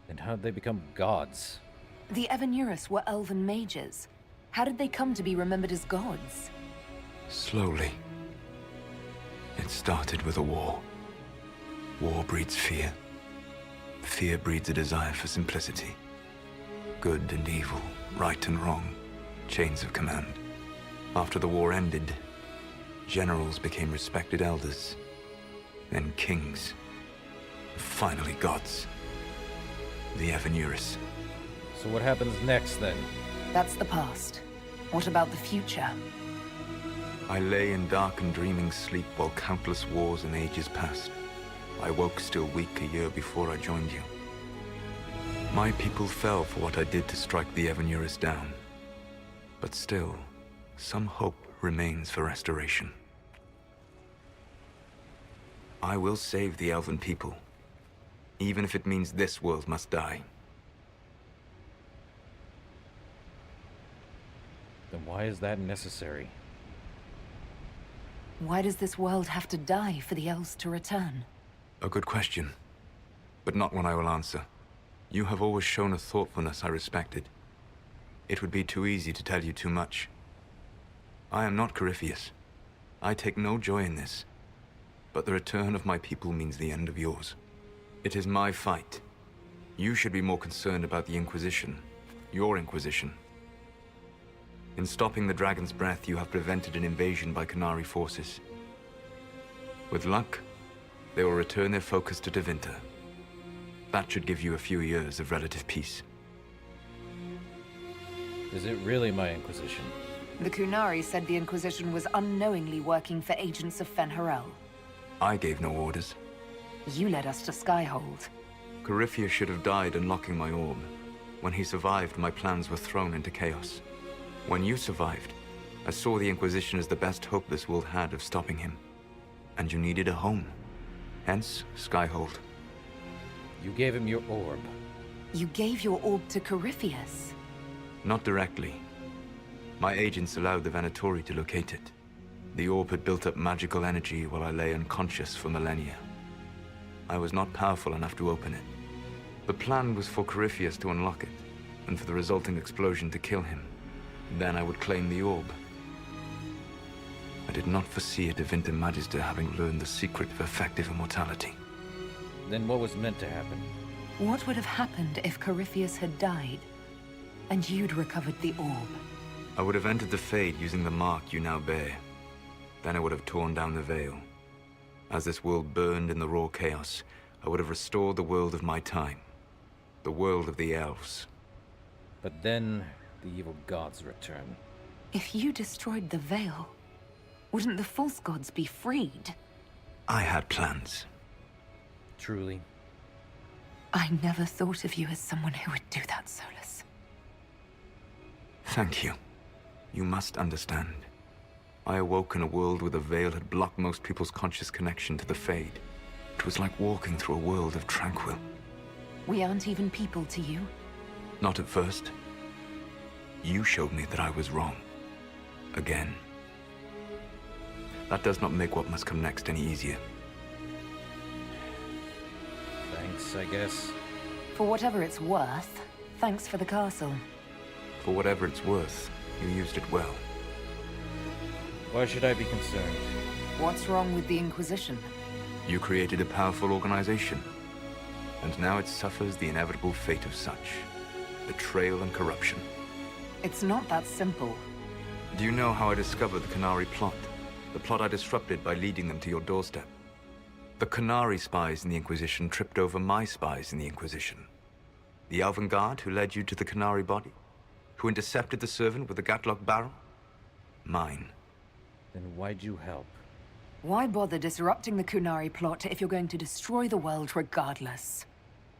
And how'd they become gods? The Evanurus were elven mages. How did they come to be remembered as gods? Slowly. It started with a war. War breeds fear. Fear breeds a desire for simplicity. Good and evil, right and wrong, chains of command. After the war ended, generals became respected elders, then kings, finally gods. the Avenuris. So what happens next, then? That's the past. What about the future? I lay in dark and dreaming sleep while countless wars and ages passed. I woke still weak a year before I joined you. My people fell for what I did to strike the Avenuris down. But still, some hope remains for restoration. I will save the elven people, even if it means this world must die. Then why is that necessary? Why does this world have to die for the elves to return? A good question, but not one I will answer. You have always shown a thoughtfulness I respected. It would be too easy to tell you too much. I am not Corypheus. I take no joy in this. But the return of my people means the end of yours. It is my fight. You should be more concerned about the Inquisition. Your Inquisition. In stopping the Dragon's Breath, you have prevented an invasion by Qunari forces. With luck, they will return their focus to Tevinter. That should give you a few years of relative peace. Is it really my Inquisition? The Qunari said the Inquisition was unknowingly working for agents of Fen'Harel. I gave no orders. You led us to Skyhold. Corypheus should have died unlocking my orb. When he survived, my plans were thrown into chaos. When you survived, I saw the Inquisition as the best hope this world had of stopping him. And you needed a home. Hence, Skyhold. You gave him your orb. You gave your orb to Corypheus? Not directly. My agents allowed the Venatori to locate it. The orb had built up magical energy while I lay unconscious for millennia. I was not powerful enough to open it. The plan was for Corypheus to unlock it, and for the resulting explosion to kill him. Then I would claim the orb. I did not foresee a Tevinter Magister having learned the secret of effective immortality. Then what was meant to happen? What would have happened if Corypheus had died, and you'd recovered the orb? I would have entered the Fade using the mark you now bear. Then I would have torn down the veil. As this world burned in the raw chaos, I would have restored the world of my time. The world of the elves. But then, the evil gods return. If you destroyed the veil, wouldn't the false gods be freed? I had plans. Truly. I never thought of you as someone who would do that, Solus. Thank you. You must understand. I awoke in a world where the veil had blocked most people's conscious connection to the Fade. It was like walking through a world of tranquil. We aren't even people to you? Not at first. You showed me that I was wrong. Again. That does not make what must come next any easier. Thanks, I guess. For whatever it's worth, thanks for the castle. For whatever it's worth, you used it well. Why should I be concerned? What's wrong with the Inquisition? You created a powerful organization, and now it suffers the inevitable fate of such. Betrayal and corruption. It's not that simple. Do you know how I discovered the Qunari plot? The plot I disrupted by leading them to your doorstep. The Qunari spies in the Inquisition tripped over my spies in the Inquisition. The Elven Guard who led you to the Qunari body? Who intercepted the servant with the Gatlock barrel? Mine. Then why'd you help? Why bother disrupting the Qunari plot if you're going to destroy the world regardless?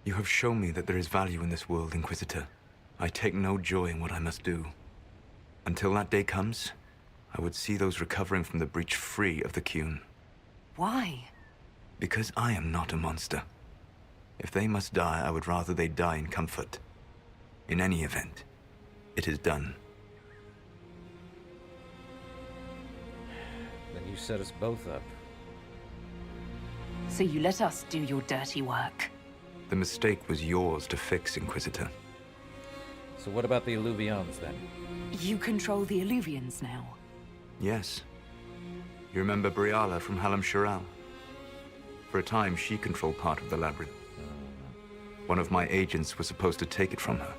You have shown me that there is value in this world, Inquisitor. I take no joy in what I must do. Until that day comes, I would see those recovering from the breach free of the Qun. Why? Because I am not a monster. If they must die, I would rather they die in comfort. In any event, it is done. Then you set us both up. So you let us do your dirty work. The mistake was yours to fix, Inquisitor. So what about the Illuvians, then? You control the Illuvians now. Yes. You remember Briala from Hallam Shiral? For a time, she controlled part of the labyrinth. One of my agents was supposed to take it from her,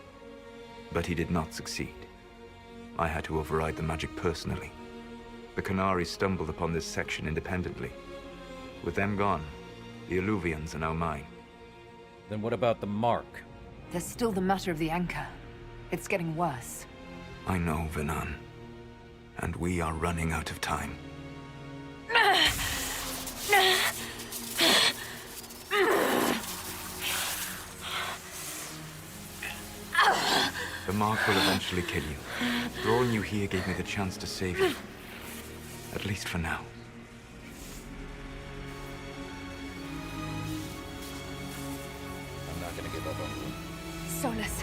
but he did not succeed. I had to override the magic personally. The Qunari stumbled upon this section independently. With them gone, the Illuvians are now mine. Then what about the mark? There's still the matter of the anchor. It's getting worse. I know, Venan. And we are running out of time. The mark will eventually kill you. Drawing you here gave me the chance to save you. At least for now. I'm not gonna give up on you. Solus.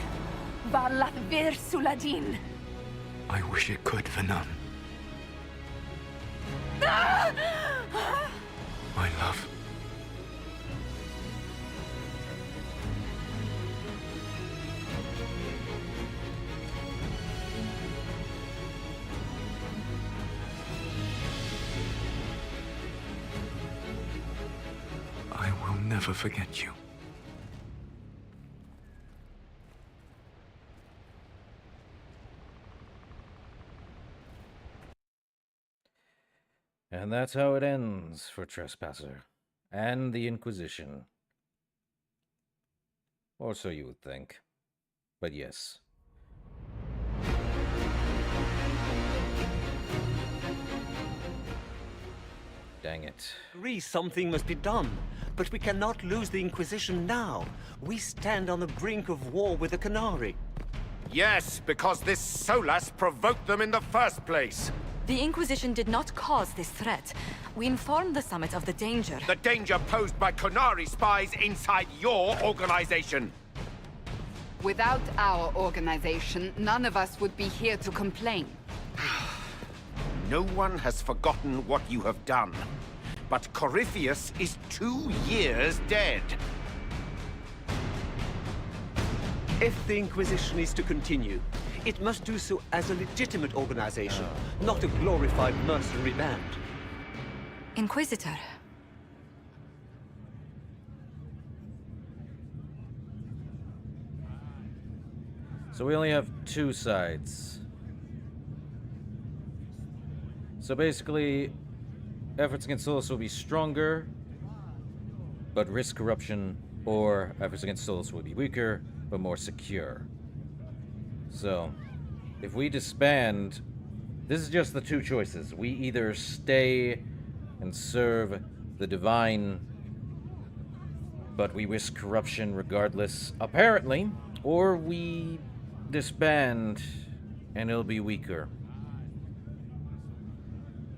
Varlath vir Suladin. I wish it could, Venan. My love. I will never forget you. And that's how it ends for Trespasser and the Inquisition. Or so you would think. But yes. Dang it. Agree something must be done, but we cannot lose the Inquisition now. We stand on the brink of war with the Canary. Yes, because this Solas provoked them in the first place. The Inquisition did not cause this threat. We informed the Summit of the danger. The danger posed by Canary spies inside your organization. Without our organization, none of us would be here to complain. No one has forgotten what you have done. But Corypheus is 2 years dead. If the Inquisition is to continue, it must do so as a legitimate organization, not a glorified mercenary band. Inquisitor. So we only have two sides. So basically, efforts against Solus will be stronger, but risk corruption, or efforts against Solus will be weaker, but more secure. So, if we disband, this is just the two choices. We either stay and serve the Divine, but we risk corruption regardless, apparently, or we disband and it'll be weaker.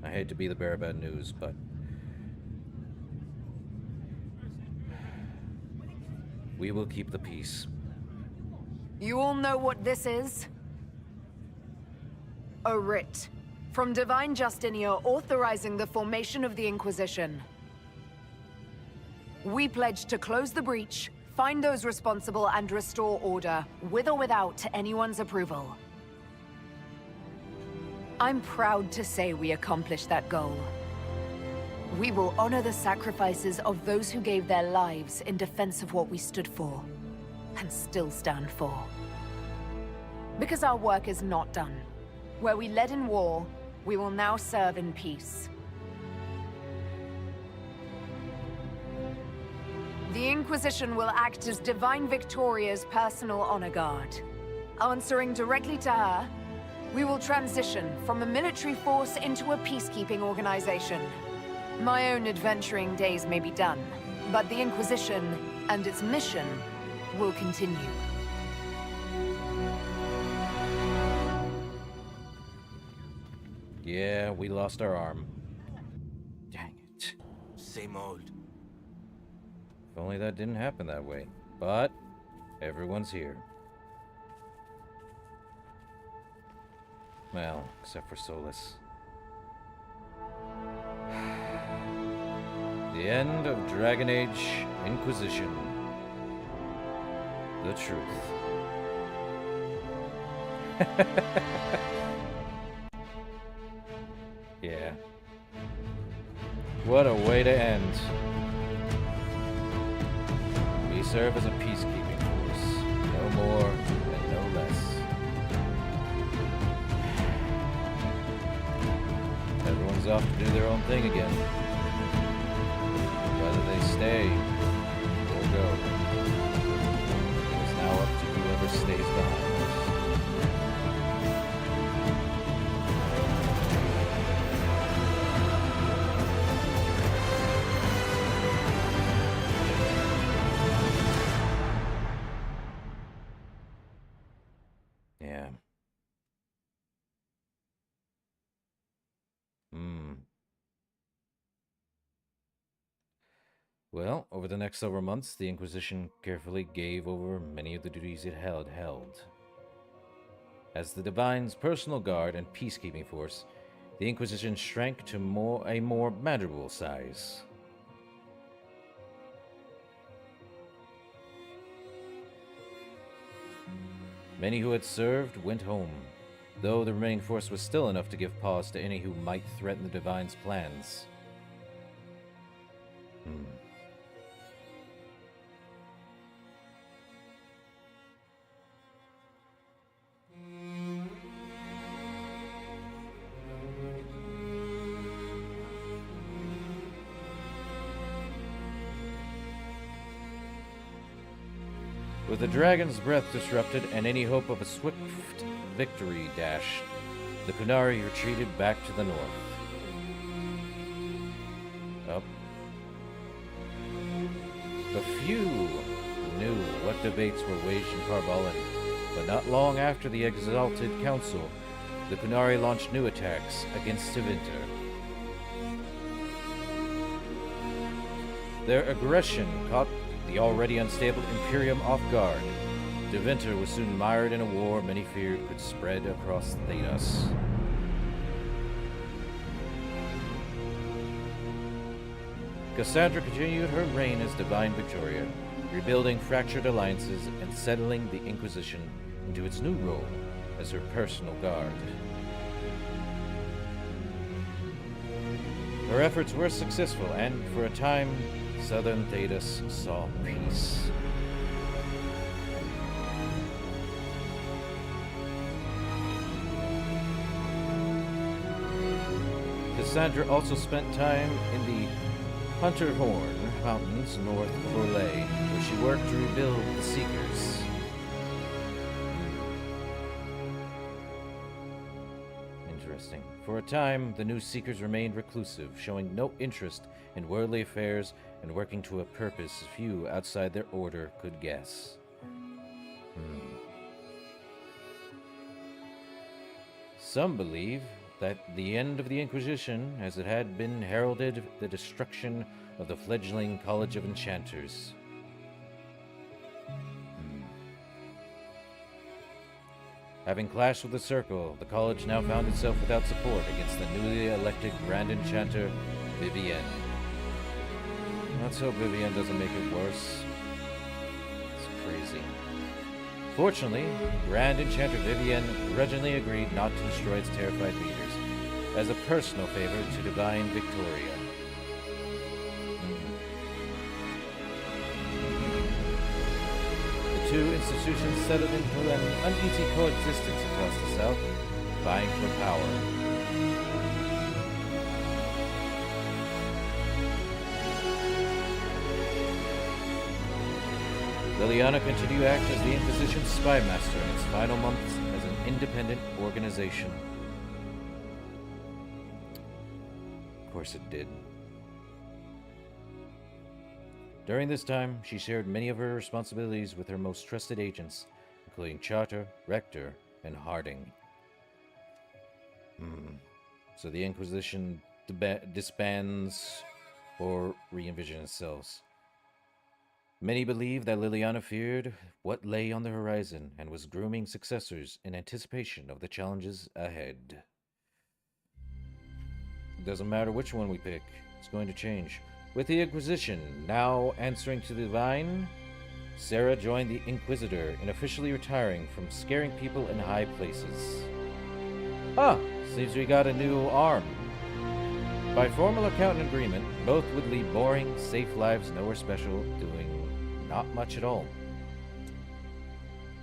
I hate to be the bearer of bad news, but we will keep the peace. You all know what this is? A writ from Divine Justinia authorizing the formation of the Inquisition. We pledge to close the breach, find those responsible, and restore order, with or without anyone's approval. I'm proud to say we accomplished that goal. We will honor the sacrifices of those who gave their lives in defense of what we stood for, and still stand for. Because our work is not done. Where we led in war, we will now serve in peace. The Inquisition will act as Divine Victoria's personal honor guard. Answering directly to her, we will transition from a military force into a peacekeeping organization. My own adventuring days may be done, but the Inquisition and its mission will continue. Yeah, we lost our arm. Dang it. Same old. If only that didn't happen that way. But everyone's here. Well, except for Solus. The end of Dragon Age Inquisition. The truth. Yeah. What a way to end. We serve as a peacekeeping force. No more and no less. Everyone's off to do their own thing again. Whether they stay or go is now up to Yeah. Well, over the next several months, the Inquisition carefully gave over many of the duties it held. As the Divine's personal guard and peacekeeping force, the Inquisition shrank to a more manageable size. Many who had served went home, though the remaining force was still enough to give pause to any who might threaten the Divine's plans. With the dragon's breath disrupted and any hope of a swift victory dashed, the Qunari retreated back to the north. Up. But few knew what debates were waged in Carvalin, but not long after the Exalted Council, the Qunari launched new attacks against Tevinter. Their aggression caught the already unstable Imperium off guard. Tevinter was soon mired in a war many feared could spread across Thedas. Cassandra continued her reign as Divine Victoria, rebuilding fractured alliances and settling the Inquisition into its new role as her personal guard. Her efforts were successful, and for a time, Southern Thedas saw peace. Cassandra also spent time in the Hunterhorn Mountains north of Orlais, where she worked to rebuild the Seekers. Interesting. For a time, the new Seekers remained reclusive, showing no interest in worldly affairs and working to a purpose few outside their order could guess. Some believe that the end of the Inquisition, as it had been, heralded the destruction of the fledgling College of Enchanters. Having clashed with the Circle, the college now found itself without support against the newly elected Grand Enchanter, Vivienne. Let's hope Vivienne doesn't make it worse. It's crazy. Fortunately, Grand Enchanter Vivienne grudgingly agreed not to destroy its terrified leaders, as a personal favor to Divine Victoria. The two institutions settled into an uneasy coexistence across the south, vying for power. Liliana continued to act as the Inquisition's spy master in its final months as an independent organization. Of course it did. During this time, she shared many of her responsibilities with her most trusted agents, including Charter, Rector, and Harding. So the Inquisition disbands or re-envisions itself. Many believe that Liliana feared what lay on the horizon and was grooming successors in anticipation of the challenges ahead. It doesn't matter which one we pick, it's going to change. With the Inquisition now answering to the Divine, Sarah joined the Inquisitor in officially retiring from scaring people in high places. Seems we got a new arm. By formal account and agreement, both would lead boring, safe lives nowhere special, doing not much at all.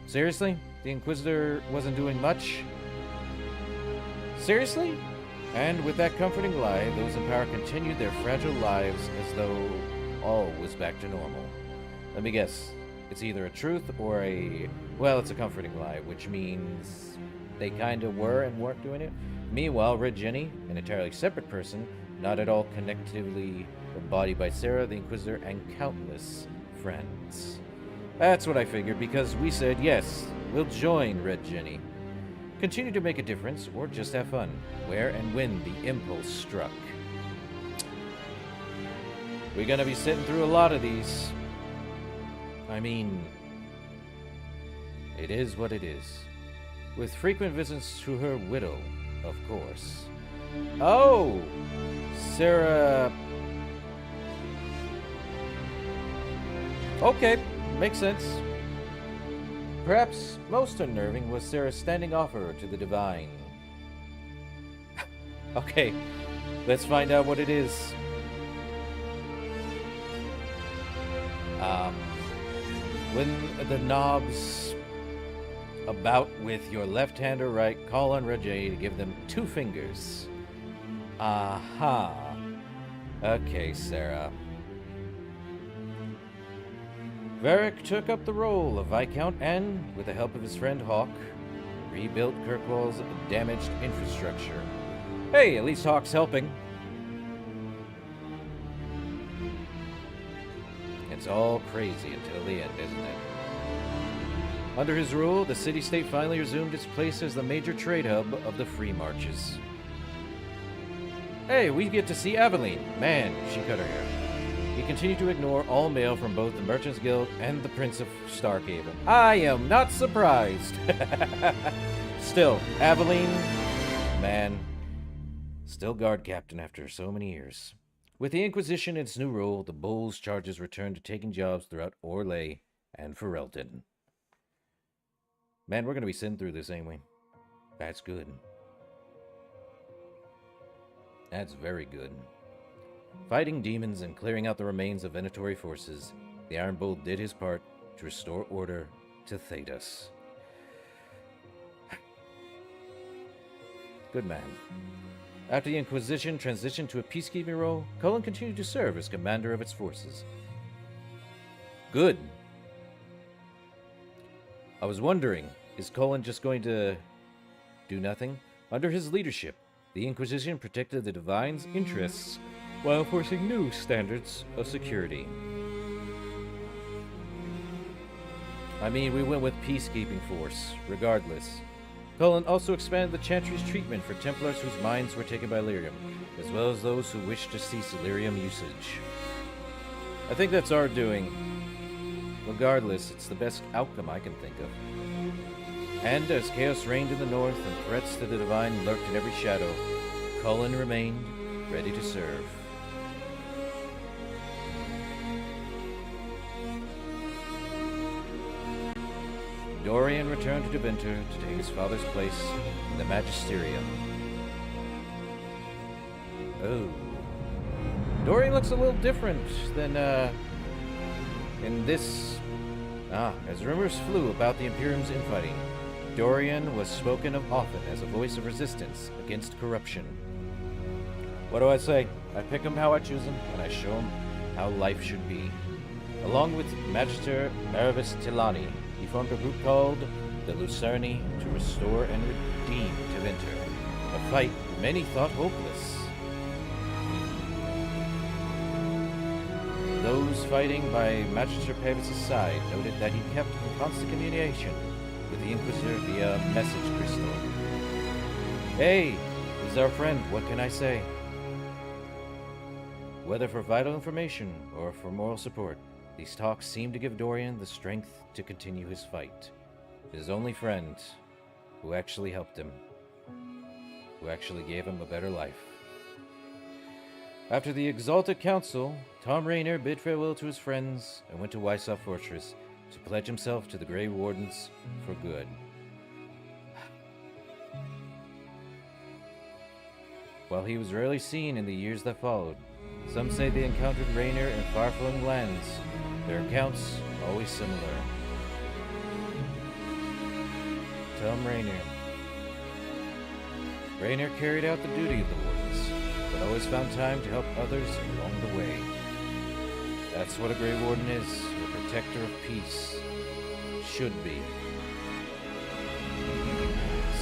Seriously? The Inquisitor wasn't doing much? Seriously? And with that comforting lie, those in power continued their fragile lives as though all was back to normal. Let me guess. It's either a truth or it's a comforting lie, which means they kinda were and weren't doing it. Meanwhile, Red Jenny, an entirely separate person, not at all connectively embodied by Sarah, the Inquisitor, and countless friends. That's what I figured, because we said, yes, we'll join Red Jenny. continue to make a difference, or just have fun, where and when the impulse struck. We're gonna be sitting through a lot of these. I mean, it is what it is. With frequent visits to her widow, of course. Oh! Sarah... Okay, makes sense. Perhaps most unnerving was Sarah's standing offer to the Divine. Okay, let's find out what it is. When the knobs about with your left hand or right, call on Rajay to give them 2 fingers. Aha. Okay, Sarah. Varric took up the role of Viscount and, with the help of his friend Hawk, rebuilt Kirkwall's damaged infrastructure. Hey, at least Hawk's helping. It's all crazy until the end, isn't it? Under his rule, the city-state finally resumed its place as the major trade hub of the Free Marches. Hey, we get to see Aveline. Man, she cut her hair. He continued to ignore all mail from both the Merchants Guild and the Prince of Starkhaven. I am not surprised. Still, Aveline, man, still guard captain after so many years. With the Inquisition in its new role, the Bull's charges returned to taking jobs throughout Orlais and Ferelden. Man, we're going to be sitting through this, ain't we? That's good. That's very good. Fighting demons and clearing out the remains of Venatori forces, the Iron Bull did his part to restore order to Thedas. Good man. After the Inquisition transitioned to a peacekeeping role, Cullen continued to serve as commander of its forces. Good. I was wondering, is Cullen just going to do nothing? Under his leadership, the Inquisition protected the Divine's interests while enforcing new standards of security. I mean, we went with peacekeeping force, regardless. Cullen also expanded the Chantry's treatment for Templars whose minds were taken by lyrium, as well as those who wished to cease lyrium usage. I think that's our doing. Regardless, it's the best outcome I can think of. And as chaos reigned in the north and threats to the Divine lurked in every shadow, Cullen remained ready to serve. Dorian returned to Deventer to take his father's place in the Magisterium. Oh. Dorian looks a little different than, in this... as rumors flew about the Imperium's infighting, Dorian was spoken of often as a voice of resistance against corruption. What do I say? I pick him how I choose him, and I show him how life should be. Along with Magister Marvis Tilani, he formed a group called the Lucerni to restore and redeem Deventer, a fight many thought hopeless. Those fighting by Magister Pavis' side noted that he kept in constant communication with the Inquisitor via message crystal. Hey, this is our friend, what can I say? Whether for vital information or for moral support, these talks seemed to give Dorian the strength to continue his fight. His only friend, who actually helped him, who actually gave him a better life. After the Exalted Council, Tom Raynor bid farewell to his friends and went to Wysoff Fortress to pledge himself to the Grey Wardens for good. While he was rarely seen in the years that followed, some say they encountered Raynor in far-flung lands, their accounts always similar. Tom Raynor. Raynor carried out the duty of the Wardens, but always found time to help others along the way. That's what a Grey Warden is, a protector of peace. Should be.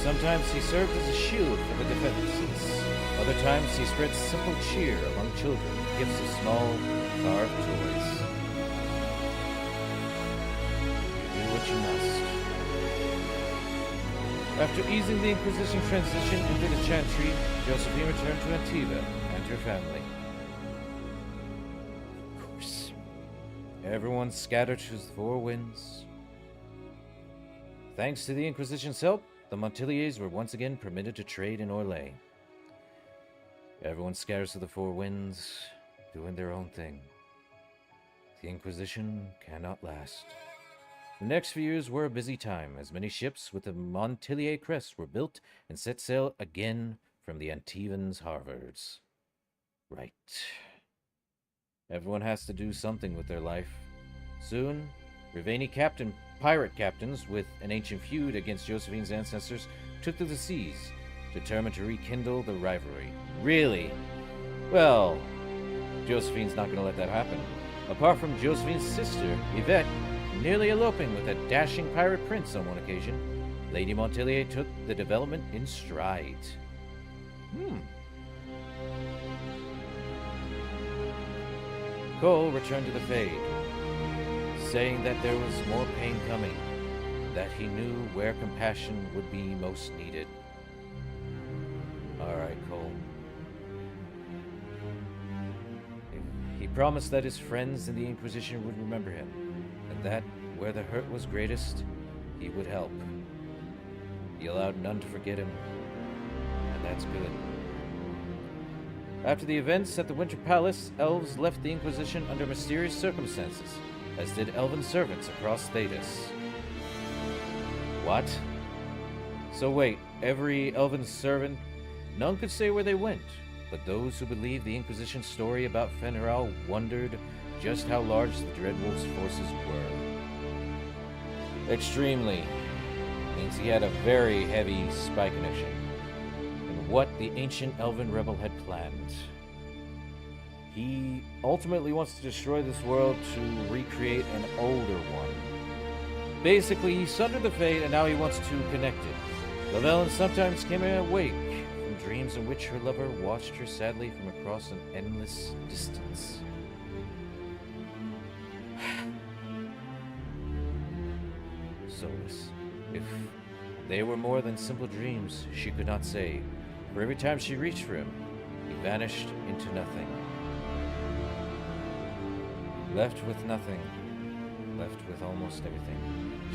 Sometimes he served as a shield for the defenseless. Other times he spread simple cheer among children with gifts of small, carved toys. You do what you must. After easing the Inquisition transition into the Chantry, Josephine returned to Antiva and her family. Of course. Everyone scattered to the four winds. Thanks to the Inquisition's help, the Montiliers were once again permitted to trade in Orlais. Everyone scatters to the four winds, doing their own thing. The Inquisition cannot last. The next few years were a busy time, as many ships with the Montilier crest were built and set sail again from the Antivans' harbors. Right. Everyone has to do something with their life. Soon, Riveni pirate captains with an ancient feud against Josephine's ancestors took to the seas, determined to rekindle the rivalry. Really? Well, Josephine's not going to let that happen. Apart from Josephine's sister, Yvette, nearly eloping with a dashing pirate prince on one occasion, Lady Montilier took the development in stride. Cole returned to the Fade, saying that there was more pain coming, that he knew where compassion would be most needed. Alright, Cole. He promised that his friends in the Inquisition would remember him, and that, where the hurt was greatest, he would help. He allowed none to forget him, and that's good. After the events at the Winter Palace, elves left the Inquisition under mysterious circumstances, as did elven servants across Thedas. What? So wait, every elven servant? None could say where they went, but those who believed the Inquisition's story about Fenrir wondered just how large the Dreadwolf's forces were. Extremely means he had a very heavy spy connection, and what the ancient elven rebel had planned. He ultimately wants to destroy this world to recreate an older one. Basically, he sundered the Fate, and now he wants to connect it. Lavellen sometimes came awake from dreams in which her lover watched her sadly from across an endless distance. Soulless. If they were more than simple dreams, she could not say, for every time she reached for him, he vanished into nothing. Left with nothing, left with almost everything.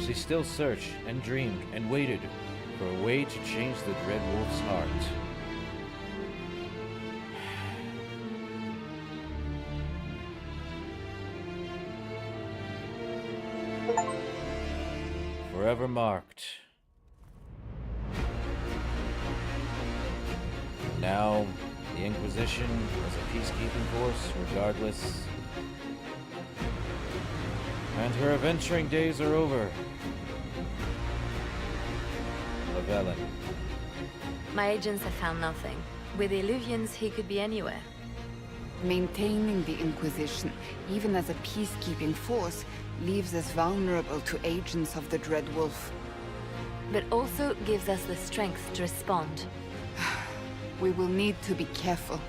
She still searched and dreamed and waited for a way to change the Dread Wolf's heart. Forever marked. Now, the Inquisition is a peacekeeping force, regardless. And her adventuring days are over. Lavellen. My agents have found nothing. With the Illuvians, he could be anywhere. Maintaining the Inquisition, even as a peacekeeping force, leaves us vulnerable to agents of the Dread Wolf. But also gives us the strength to respond. We will need to be careful.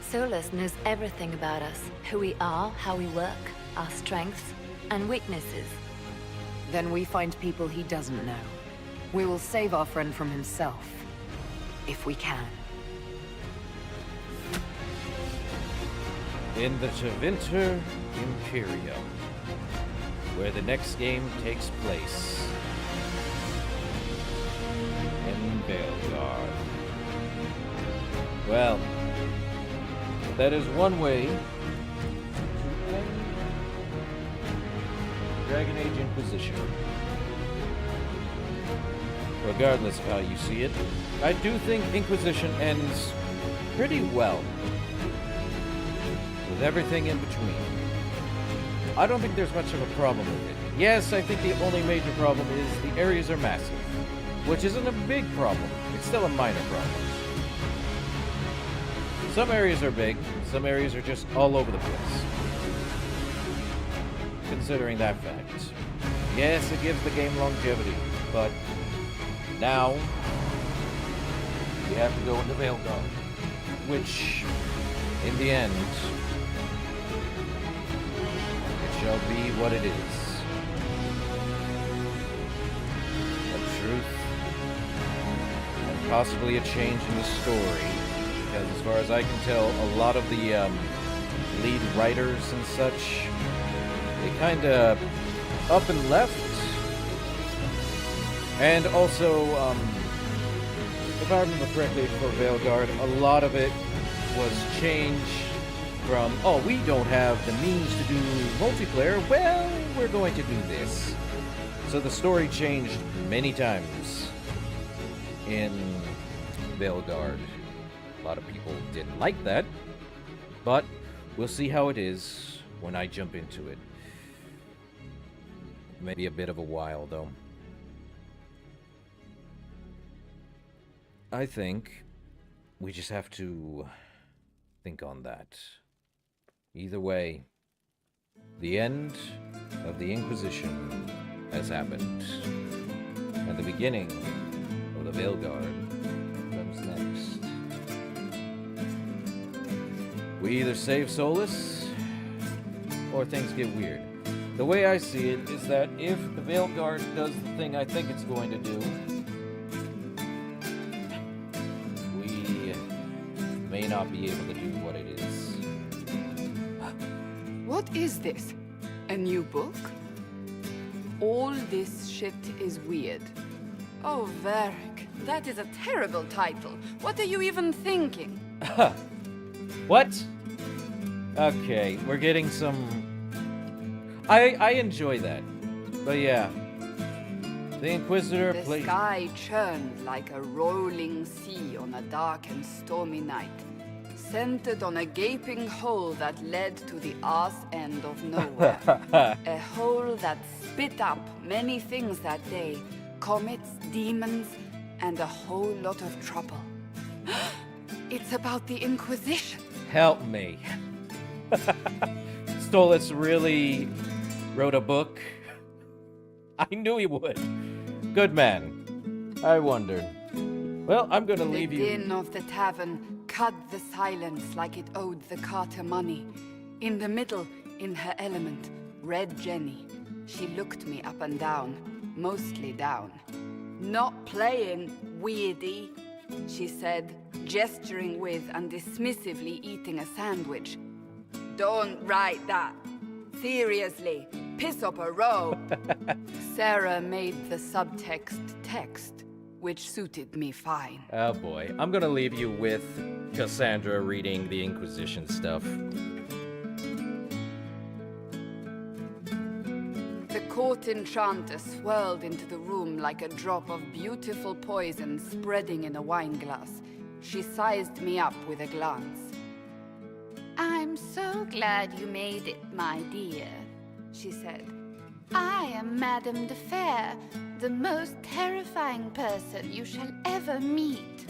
Solus knows everything about us. Who we are, how we work, our strengths and weaknesses. Then we find people he doesn't know. We will save our friend from himself. If we can. In the Tevinter Imperium, where the next game takes place. In Veilguard. Well, that is one way to end Dragon Age Inquisition. Regardless of how you see it, I do think Inquisition ends pretty well, with everything in between. I don't think there's much of a problem with it. Yes, I think the only major problem is the areas are massive, which isn't a big problem. It's still a minor problem. Some areas are big, some areas are just all over the place. Considering that fact. Yes, it gives the game longevity, but now we have to go into Veilguard, which, in the end, it shall be what it is. A truth possibly a change in the story, because as far as I can tell, a lot of the lead writers and such, they kind of up and left. And also, if I remember correctly for Veilguard, a lot of it was changed from, oh, we don't have the means to do multiplayer, well, we're going to do this. So the story changed many times in Veilguard. A lot of people didn't like that, but we'll see how it is when I jump into it. Maybe a bit of a while, though. I think we just have to think on that. Either way, the end of the Inquisition has happened, and the beginning of the Veilguard comes next. We either save Solus, or things get weird. The way I see it is that if the Veilguard does the thing I think it's going to do, we may not be able to do what it is. What is this? A new book? All this shit is weird. Oh, Varric, that is a terrible title. What are you even thinking? What? Okay, we're getting some... I enjoy that. But yeah. The Inquisitor The plays... sky churned like a rolling sea on a dark and stormy night, centered on a gaping hole that led to the arse end of nowhere. A hole that spit up many things that day. Comets, demons, and a whole lot of trouble. It's about the Inquisition. Help me. Stolas really wrote a book? I knew he would. Good man. I wondered. Well, I'm gonna leave you... The din of the tavern cut the silence like it owed the carter money. In the middle, in her element, Red Jenny. She looked me up and down, mostly down. Not playing, weirdy, she said, gesturing with and dismissively eating a sandwich. Don't write that. Seriously, piss up a row. Sarah made the subtext text, which suited me fine. Oh boy, I'm gonna leave you with Cassandra reading the Inquisition stuff. The court enchanter swirled into the room like a drop of beautiful poison spreading in a wineglass. She sized me up with a glance. I'm so glad you made it, my dear, she said. I am Madame de Fair, the most terrifying person you shall ever meet.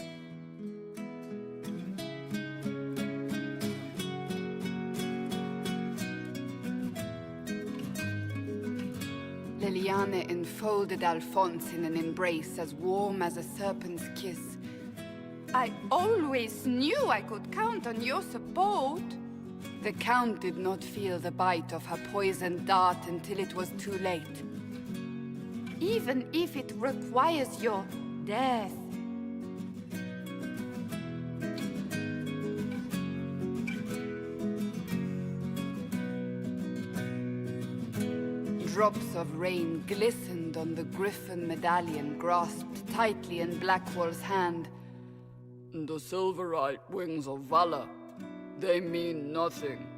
Liliane enfolded Alphonse in an embrace as warm as a serpent's kiss. I always knew I could count on your support. The Count did not feel the bite of her poisoned dart until it was too late. Even if it requires your death. Drops of rain glistened on the griffin medallion grasped tightly in Blackwall's hand. The silverite wings of valor, they mean nothing.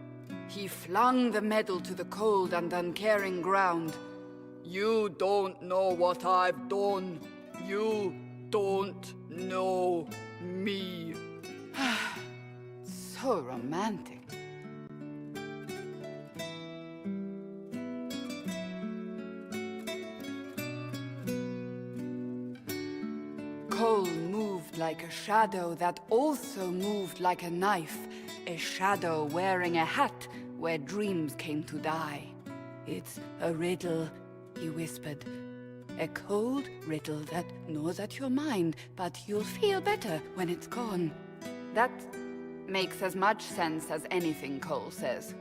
He flung the medal to the cold and uncaring ground. You don't know what I've done. You don't know me. So romantic. Cole moved like a shadow that also moved like a knife. A shadow wearing a hat where dreams came to die. It's a riddle, he whispered. A cold riddle that gnaws at your mind, but you'll feel better when it's gone. That makes as much sense as anything Cole says.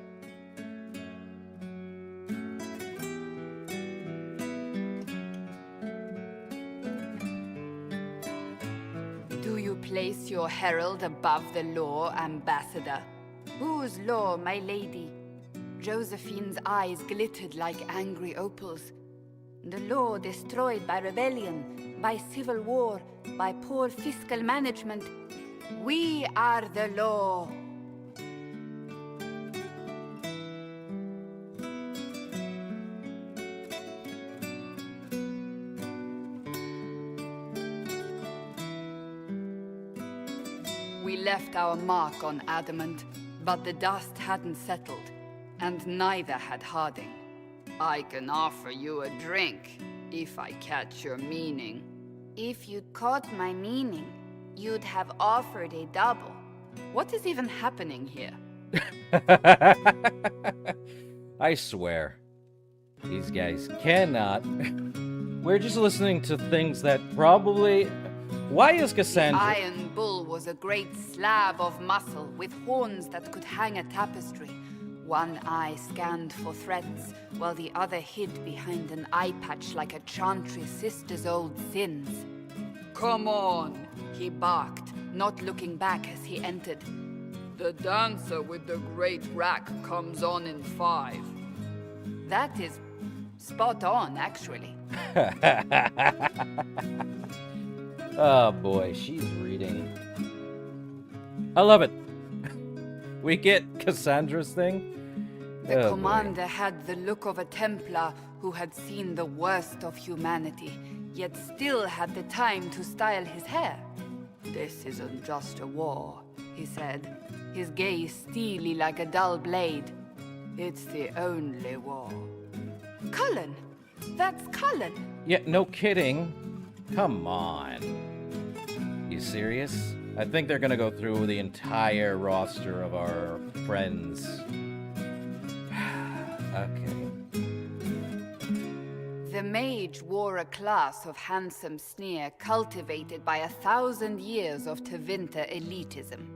place your herald above the law, Ambassador? Whose law, my lady? Josephine's eyes glittered like angry opals. The law destroyed by rebellion, by civil war, by poor fiscal management. We are the law. We left our mark on adamant, but the dust hadn't settled, and neither had Harding. I can offer you a drink, if I catch your meaning. If you'd caught my meaning, you'd have offered a double. What is even happening here? I swear. These guys cannot. We're just listening to things that probably... Why is Cassandra... The Iron Bull was a great slab of muscle with horns that could hang a tapestry. One eye scanned for threats, while the other hid behind an eye patch like a Chantry sister's old sins. Come on, he barked, not looking back as he entered. The dancer with the great rack comes on in 5. That is spot on, actually. Oh boy, she's reading. I love it. We get Cassandra's thing. The commander had the look of a Templar who had seen the worst of humanity, yet still had the time to style his hair. This isn't just a war, he said, his gaze steely like a dull blade. It's the only war. Cullen! That's Cullen! Yeah, no kidding. Come on. You serious? I think they're gonna go through the entire roster of our friends. Okay. The mage wore a class of handsome sneer cultivated by 1,000 years of Tevinter elitism.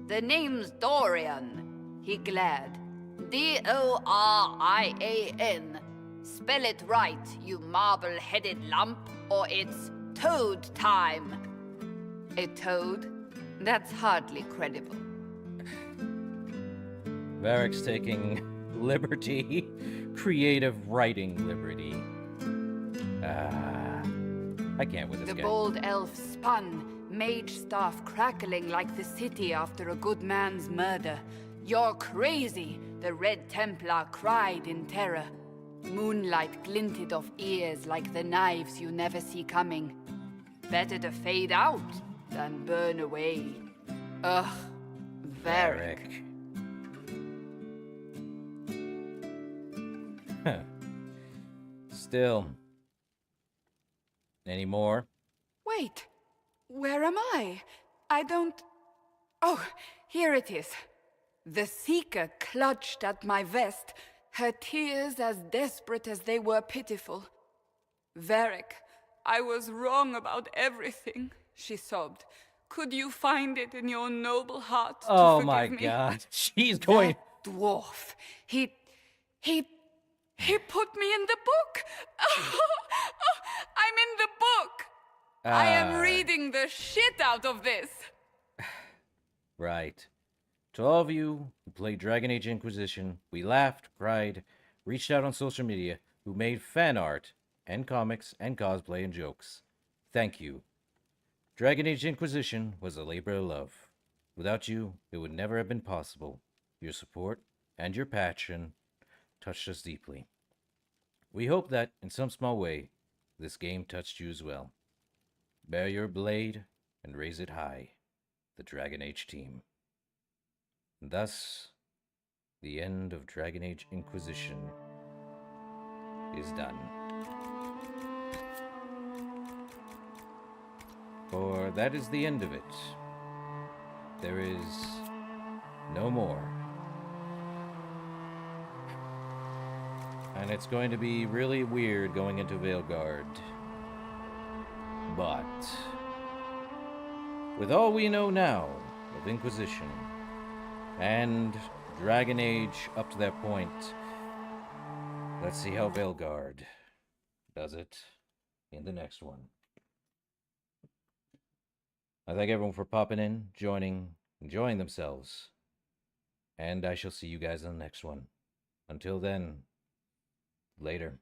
The name's Dorian, he glared. D-O-R-I-A-N. Spell it right, you marble-headed lump, or it's toad time. A toad? That's hardly credible. Varric's taking liberty. Creative writing liberty. I can't with this The guy. bold elf spun, mage staff crackling like the city after a good man's murder. You're crazy, the Red Templar cried in terror. Moonlight glinted off ears like the knives you never see coming. Better to fade out than burn away. Ugh, Varric. Still. Any more? Wait, where am I? I don't... Oh, here it is. The Seeker clutched at my vest, her tears as desperate as they were pitiful. Varric, I was wrong about everything, she sobbed. Could you find it in your noble heart to Oh forgive my me? God, she's going... That dwarf, he put me in the book! I'm in the book! I am reading the shit out of this! Right. To all of you who played Dragon Age Inquisition, we laughed, cried, reached out on social media, who made fan art, and comics, and cosplay, and jokes. Thank you. Dragon Age Inquisition was a labor of love. Without you, it would never have been possible. Your support and your passion touched us deeply. We hope that, in some small way, this game touched you as well. Bear your blade and raise it high. The Dragon Age team. Thus, the end of Dragon Age Inquisition is done. For that is the end of it. There is no more. And it's going to be really weird going into Veilguard. But with all we know now of Inquisition and Dragon Age up to that point, let's see how Veilguard does it in the next one. I thank everyone for popping in, enjoying themselves. And I shall see you guys in the next one. Until then, later.